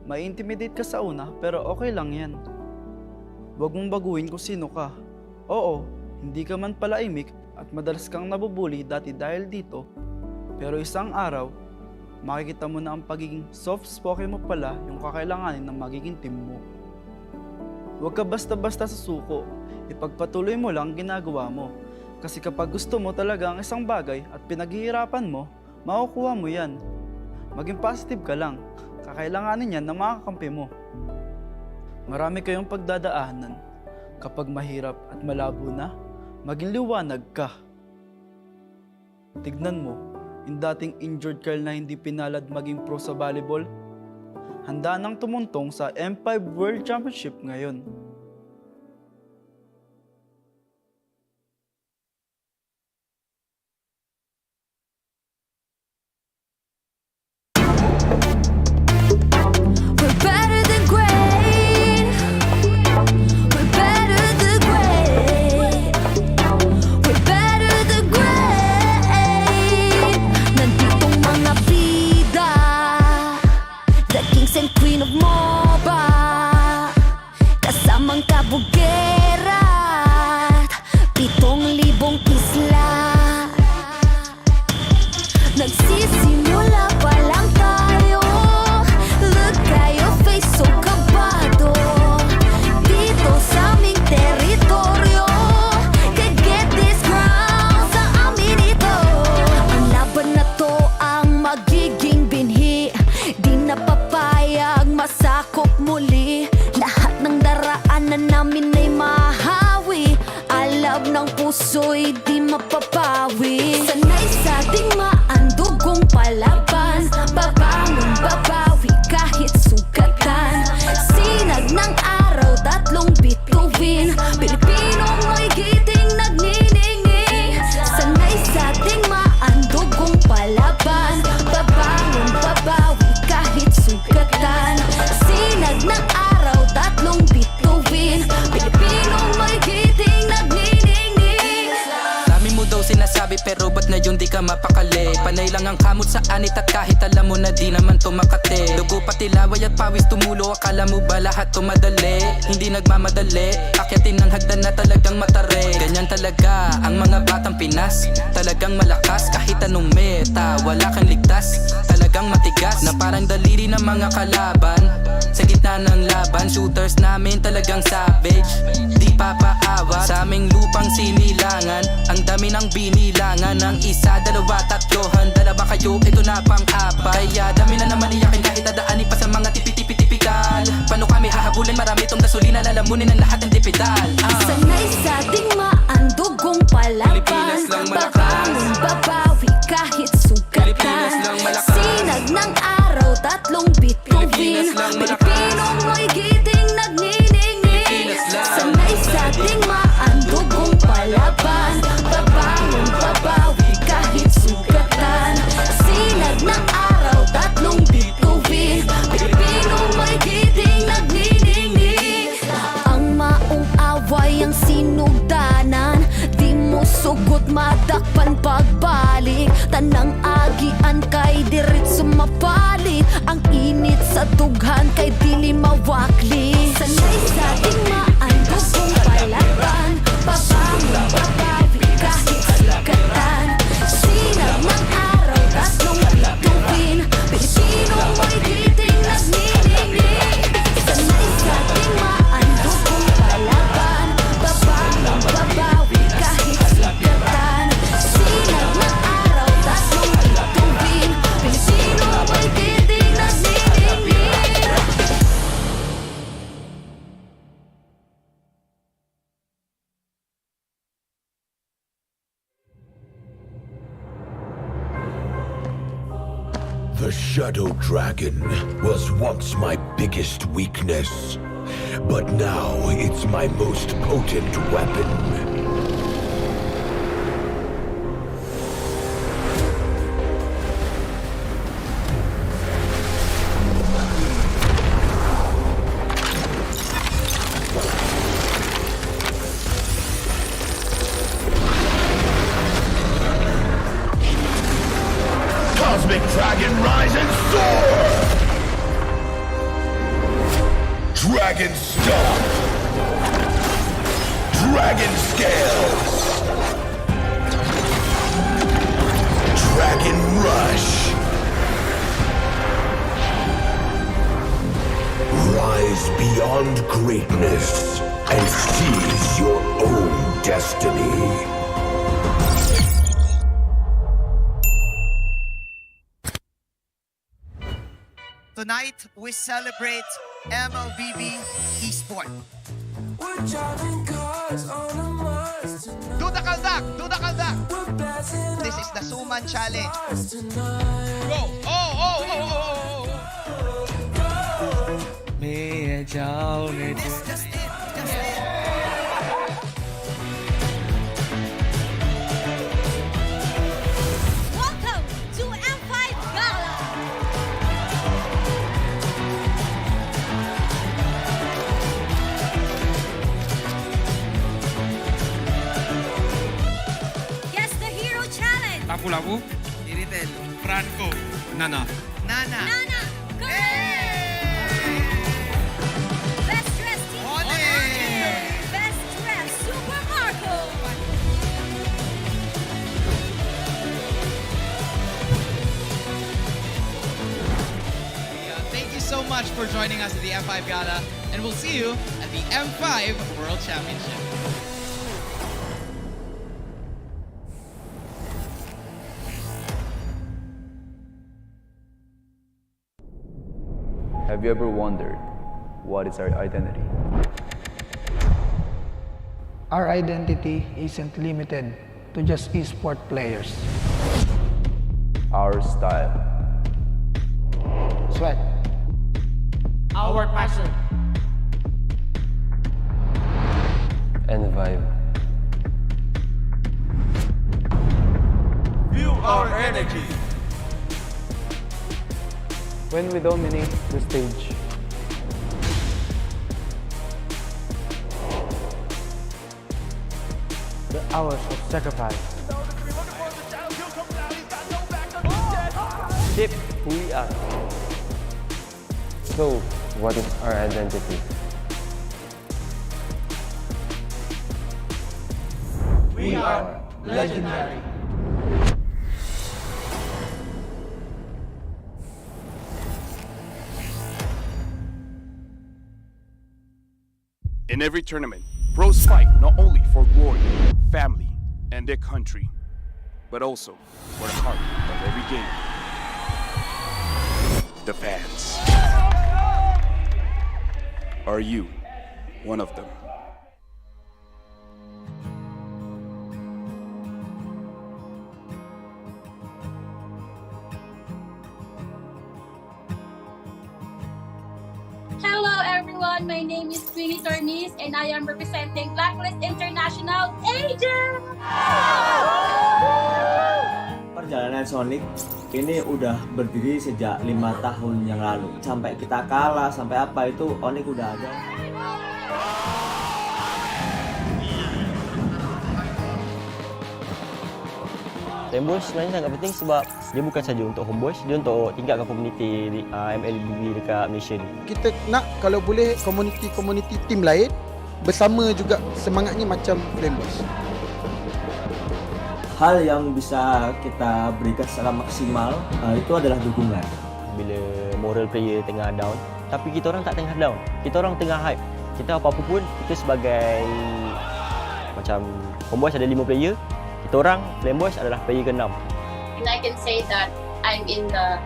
Mai-intimidate ka sa una pero okay lang yan. Huwag mong baguhin kung sino ka. Oo, hindi ka man pala imik at madalas kang nabubuli dati dahil dito. Pero isang araw, makikita mo na ang pagiging soft-spoken mo pala yung kakailanganin ng magiging team mo. Huwag ka basta-basta sa suko, ipagpatuloy mo lang ginagawa mo. Kasi kapag gusto mo talaga ang isang bagay at pinaghihirapan mo, makukuha mo yan. Maging positive ka lang. Kakailanganin yan ng mga kakampi mo. Marami kayong pagdadaanan. Kapag mahirap at malabo na, maging liwanag ka. Tignan mo, yung dating injured Carl na hindi pinalad maging pro sa volleyball, handa nang tumuntong sa M5 World Championship ngayon. We're better than great. We're better than great. We're better than great. Nanditong mga bida, the kings and queen of MOBA, kasamang kabugera at 7,000 isla. Nagsisimula pa lang tayo. Look at your face, so kabado. Dito sa aming teritoryo, can get this crown sa amin ito. Ang laban na to ang magiging binhi. Di na papayag masakop muli. Lahat ng daraanan namin ay mahawi. Alab ng puso'y di mapapawi. Sanay sa ating maandugong palaban. Babangon, babawi kahit sugatan. Sinag ng araw, 3 bituin. Pilipinong may giting nagniningning. Sanay sa ating maandugong palaban. Babangon, babawi kahit sugatan. Sinag ng araw, 3 bituin. Pilipinong may giting nagniningning. Dami mo daw sinasabi pero ba't na yun di ka mapakali? Panay lang ang kamot sa anit at kahit alam mo na di naman to makate. Dugo pati laway at pawis tumulo, akala mo ba lahat to madali? Hindi nagmamadali, akyatin ng hagdan na talagang matare. Ganyan talaga ang mga batang Pinas, talagang malakas kahit anong meta. Wala kang ligtas, talagang matigas na parang daliri ng mga kalaban. Sa gitna ng laban, shooters namin talagang savage. Di papaawat sa aming lupang sinilangan. Ang dami ng binilangan ng 1, 2, 3 handa ba kayo? Ito na pang-apat. Kaya dami na naman iyakin kahit dadaanin pa sa mga tipi-tipi-tipikal. Paano kami hahabulin? Marami itong gasolina, lalamunin ang lahat ng dipidal. Sanay sa ating maandugong palaban. Babangon, babawi kahit sugatan. Sinag ng araw, 3 bituin. Pilipinong may giting nagniningning. Sanay sa ating maandugong palaban. Babangon, babawi kahit sugatan. Sinag ng araw, 3 bituin. Pilipinong may giting nagniningning. Ang maong away ang sinugdanan. Di mo sugot madakpan pagbalik. Tanang agian kay diretso mapalit. Ang init sa dughan kay dili mawakli. Sanay sa ating maandugong palaban. Babangon, babawi kahit sugatan. Sinag ng araw, 3 bituin. Pilipinong may giting nagniningning. Sanay sa ating maandugong palaban. Babangon, babawi kahit sugatan. Sinag ng araw, 3 bituin. Pilipinong may giting nagniningning. The Shadow Dragon was once my biggest weakness, but now it's my most potent weapon. Cosmic Dragon, rise and soar! Dragon Stomp! Dragon Scales! Dragon Rush! Rise beyond greatness and seize your own destiny. Tonight, we celebrate MLBB Esport. Do the kaldak! Do the kaldak! This is the Suman Challenge. Go! Oh! Welcome to M5 Gala! Guess the Hero Challenge! Lapu-lapu. Iritel. Franco. Nana. Nana. Nana! Best Dressed Team! Onic! Best Dressed Super Marco! Thank you so much for joining us at the M5 Gala, and we'll see you at the M5 World Championship. Have you ever wondered what is our identity? Our identity isn't limited to just esport players. Our style. Sweat. Our passion. And vibe. Feel our energy. When we dominate the stage, the hours of sacrifice, Shape who we are. So, what is our identity? We are legendary. In every tournament, pros fight not only for glory, family, and their country, but also for the heart of every game. The fans. Are you one of them? Hello everyone, my name is Queenie Tornis and I am representing Blacklist International Agent! Perjalanan Sonic ini udah berdiri sejak 5 tahun yang lalu. Sampai kita kalah, sampai apa itu Onic udah ada. Homeboys sebenarnya sangat penting sebab dia bukan saja untuk homeboys, dia untuk tingkatkan komuniti MLBB dekat Malaysia ni. Kita nak kalau boleh komuniti tim lain bersama juga semangatnya macam Homeboys. Hal yang bisa kita berikan secara maksimal itu adalah dukungan. Bila moral player tengah down, tapi kita orang tak tengah down, kita orang tengah hype. Kita apa-apa pun, kita sebagai macam homeboys ada 5 player, kita orang Flameboys adalah player ke-6. And I can say that I'm the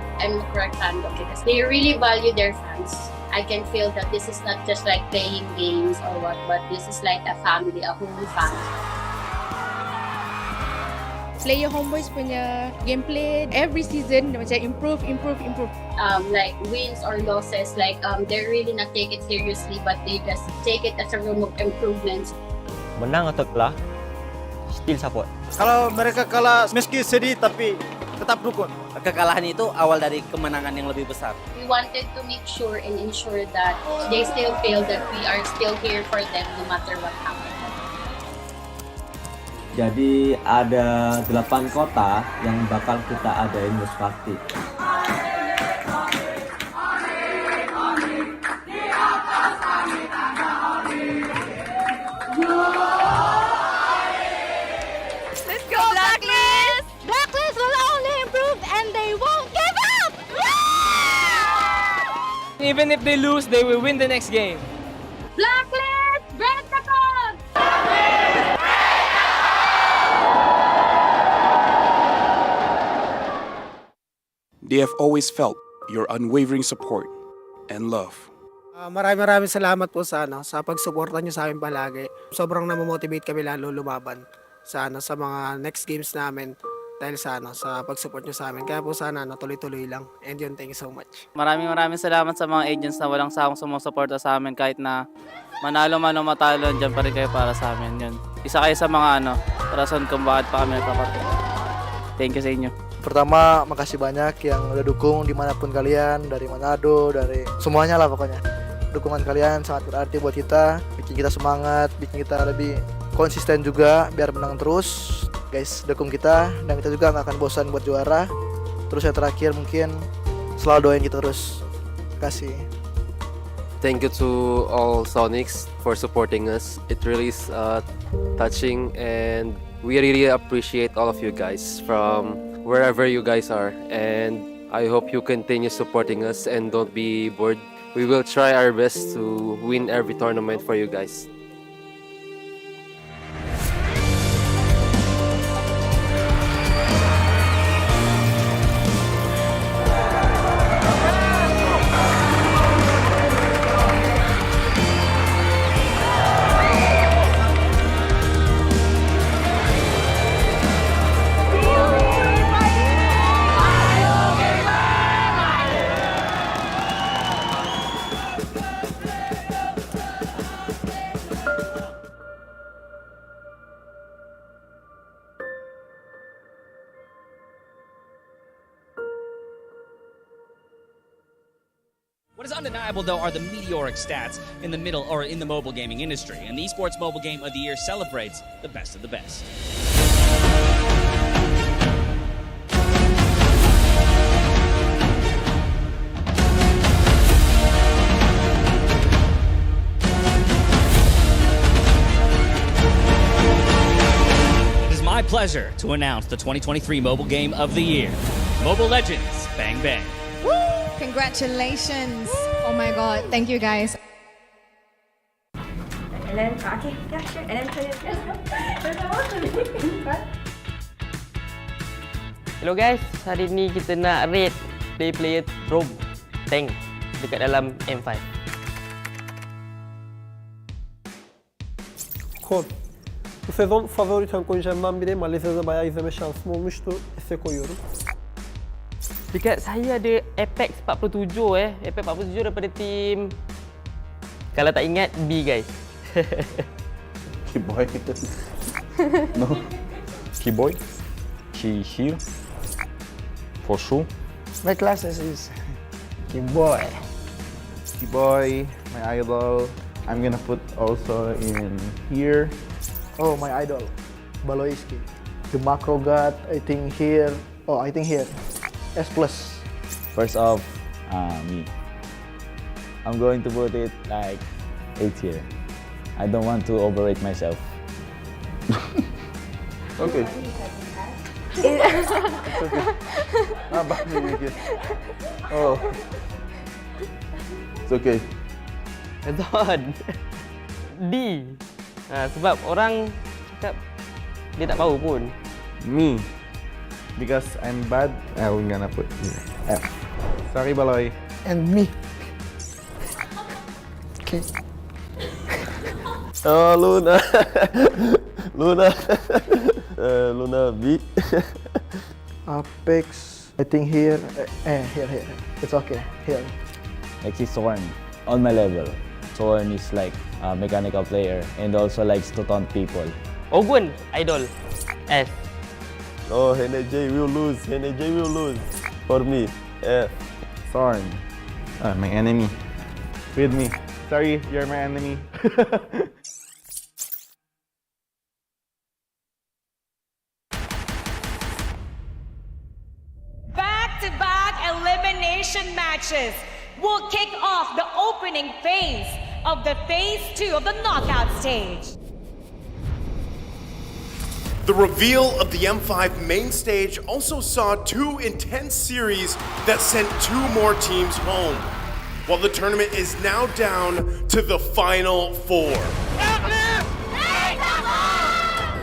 correct fandom because they really value their fans. I can feel that this is not just like playing games or what, but this is like a family, a whole family. Player Homeboys punya gameplay every season macam improve. Like wins or losses, like they really not take it seriously, but they just take it as a room of improvements. Menang atau kalah, still support. Kalau mereka kalah meski sedih tapi tetap dukung. Kekalahan itu awal dari kemenangan yang lebih besar. We wanted to make sure and ensure that they still feel that we are still here for them no matter what happens. Jadi ada 8 kota yang bakal kita adain host party. Let's go Blacklist! Blacklist will only improve and they won't give up! Even if they lose, they will win the next game. Blacklist! Break the code! They have always felt your unwavering support and love. Maraming salamat po sa pagsuporta niyo sa amin palagi. Sobrang namomotivate kami lalo lumaban sa mga next games namin dahil sa pagsupport niyo sa amin. Kaya po sana tuloy-tuloy lang. And yun, thank you so much. Maraming salamat sa mga agents na walang sawang sumusuporta sa amin kahit na manalo man o matalo, dyan pa rin kayo para sa amin. Yun. Isa kayo sa mga rason kung bakit pa kami nagpapartner. Thank you sa inyo. Pertama, makasih banyak yang udah dukung dimanapun kalian, dari Manado, dari semuanya lah pokoknya. Dukungan kalian sangat berarti buat kita, bikin kita semangat, bikin kita lebih konsisten juga biar menang terus. Guys, dukung kita dan kita juga nggak akan bosan buat juara. Terus yang terakhir mungkin selalu doain kita terus. Terima kasih. Thank you to all Sonics for supporting us. It really is touching, and we really appreciate all of you guys from wherever you guys are. And I hope you continue supporting us and don't be bored. We will try our best to win every tournament for you guys. What is undeniable, though, are the meteoric stats in the mobile gaming industry, and the Esports Mobile Game of the Year celebrates the best of the best. It is my pleasure to announce the 2023 Mobile Game of the Year, Mobile Legends Bang Bang. Congratulations. Oh my god. Thank you guys. And then, okay, yeah, sure. And then Hello guys, hari ni kita nak rate player roam tank dekat dalam M5. Kon. Bu sezon favori tank oyuncularımdan biri. Malezya'da bayağı izleme şansım olmuştu. S koyuyorum. Dekat saya ada Apex 47 Apex 47 daripada tim, kalau tak ingat, B guys. Keyboy. No. Keyboy. She here. For sure. My classes is Keyboy. Keyboy, my idol. I'm gonna put also in here. Oh, my idol, Baloiski. The macro god, I think here. Oh, I think here. S+. First off, me. I'm going to put it like 8 here. I don't want to overrate myself. Okay. It's okay. Oh. It's okay. Betul. D. Sebab orang cakap dia tak tahu pun. Me. Because I'm bad, I'm gonna put F. Sorry, Baloy. And me. Okay. Oh, Luna. Luna. Luna B. Apex, I think here. Here. It's okay. Here. Next is Thorn. On my level, Thorn is like a mechanical player and also likes to taunt people. Ogun, idol. S. Oh, NJ will lose. NJ will lose. For me, F. Thorn. My enemy. With me. Sorry, you're my enemy. Back-to-back elimination matches will kick off the opening phase of the Phase 2 of the knockout stage. The reveal of the M5 main stage also saw 2 intense series that sent 2 more teams home, while the tournament is now down to the final 4.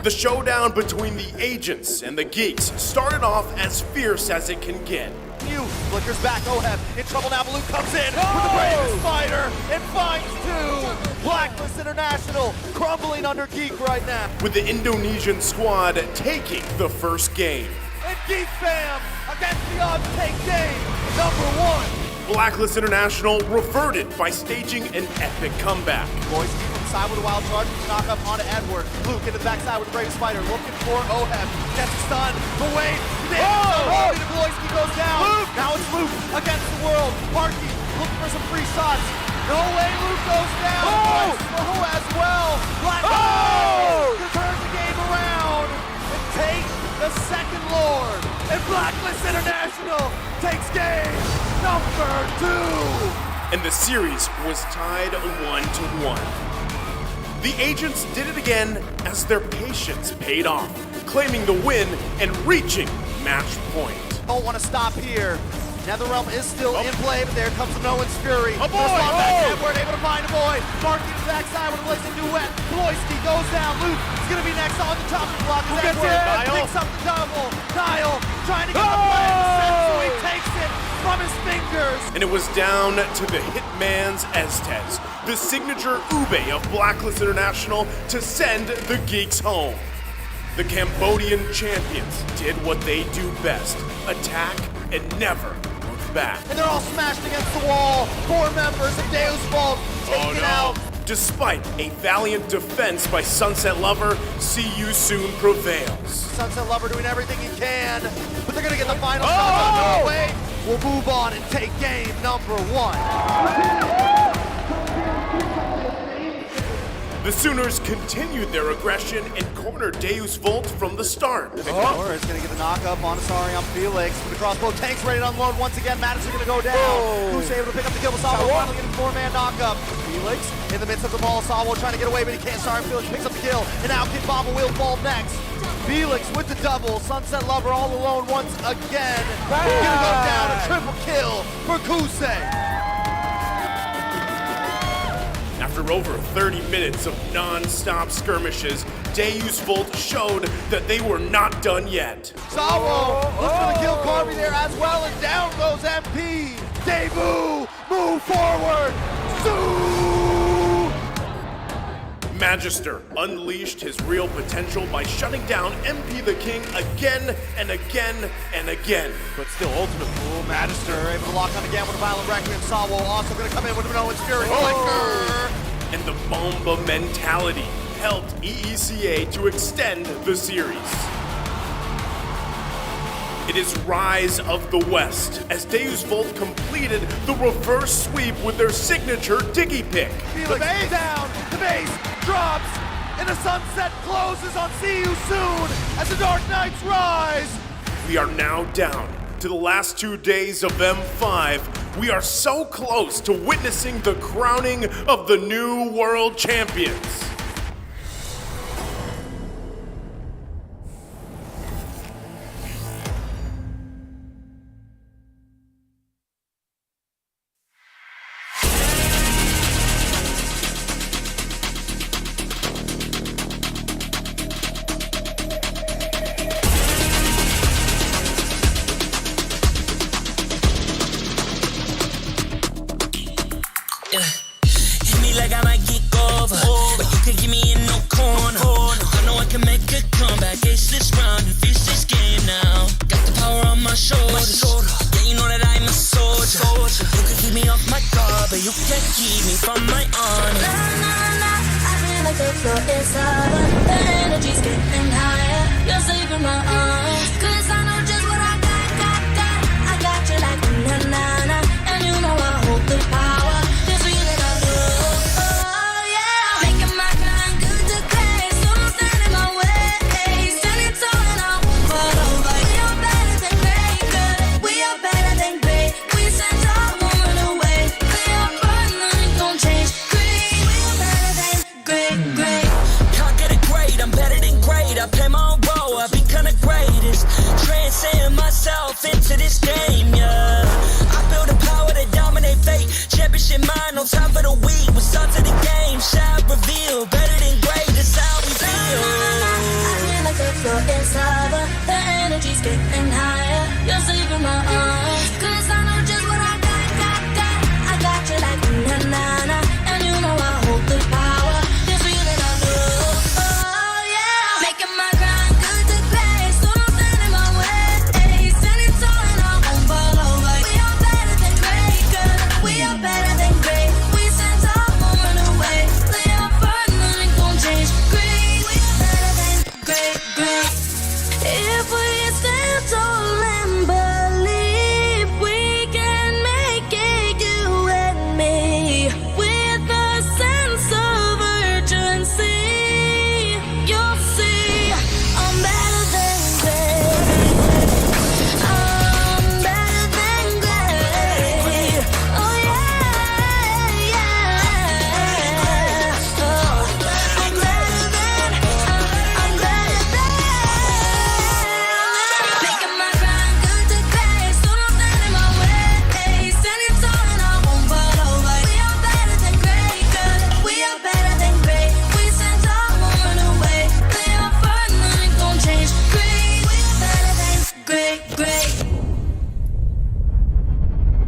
The showdown between the agents and the geeks started off as fierce as it can get. you. Flickers back, Oheb in trouble now. Blue comes in with the bravest fighter and finds two. Blacklist International crumbling under Geek right now. With the Indonesian squad taking the first game. And Geek Fam against the odds take game number 1. Blacklist International reverted by staging an epic comeback. Boys keep from side with a wild charge, knock up onto Edward. Luke in the backside with the bravest fighter, looking for Oheb. Gets a stun, the wave, Bloisky goes down. Luke. Now it's Luke against the world. Marky looking for some free shots. No way, Luke goes down. Slow as well. Black to turn the game around and take the second Lord. And Blacklist International takes game number 2. And the series was tied 1-1. The agents did it again as their patience paid off, claiming the win and reaching match point. Don't want to stop here. Netherrealm is still in play, but there comes the Nolan's Fury. A boy! Edward able to find a boy. Marky to the backside with a blazing duet. Bloisky goes down. Luke is going to be next on the top of the block. As Edward picks up the double. Niall trying to get the play in the set, so he takes it from his fingers. And it was down to the Hitman's Estes, the signature Ube of Blacklist International, to send the Geeks home. The Cambodian champions did what they do best, attack and never look back. And they're all smashed against the wall. 4 members of Deus Vault taken out. Despite a valiant defense by Sunset Lover, See You Soon prevails. Sunset Lover doing everything he can, but they're gonna get the final shot. No way. We'll move on and take game number 1. The Sooners continued their aggression and cornered Deus Volt from the start. Victor is going to get the knock-up on Asari on Felix. With the crossbow, Tank's ready to unload once again. Madison going to go down. Who's able to pick up the kill? Savo finally getting 4-man knock-up. Felix in the midst of the ball. Savo trying to get away, but he can't. Sorry, Felix picks up the kill. And now Kid Baba will fall next. Felix with the double. Sunset Lover all alone once again. Going to go down. A triple kill for Kusei. After over 30 minutes of non-stop skirmishes, Deus Volt showed that they were not done yet. Savo looks for the kill Carvey there as well, and down goes MP. Debut, move forward. Magister unleashed his real potential by shutting down MP the King again and again and again. But still, ultimate pool. Magister able to lock on again with a violent Requiem. Savo also going to come in with an Owen's Fury. And the Bomba mentality helped EECA to extend the series. It is Rise of the West as Deus Volt completed the reverse sweep with their signature Diggy Pick. The base down, the base drops, and the sunset closes on See You Soon as the Dark Knights rise. We are now down to the last 2 days of M5. We are so close to witnessing the crowning of the new world champions. Time for the week with something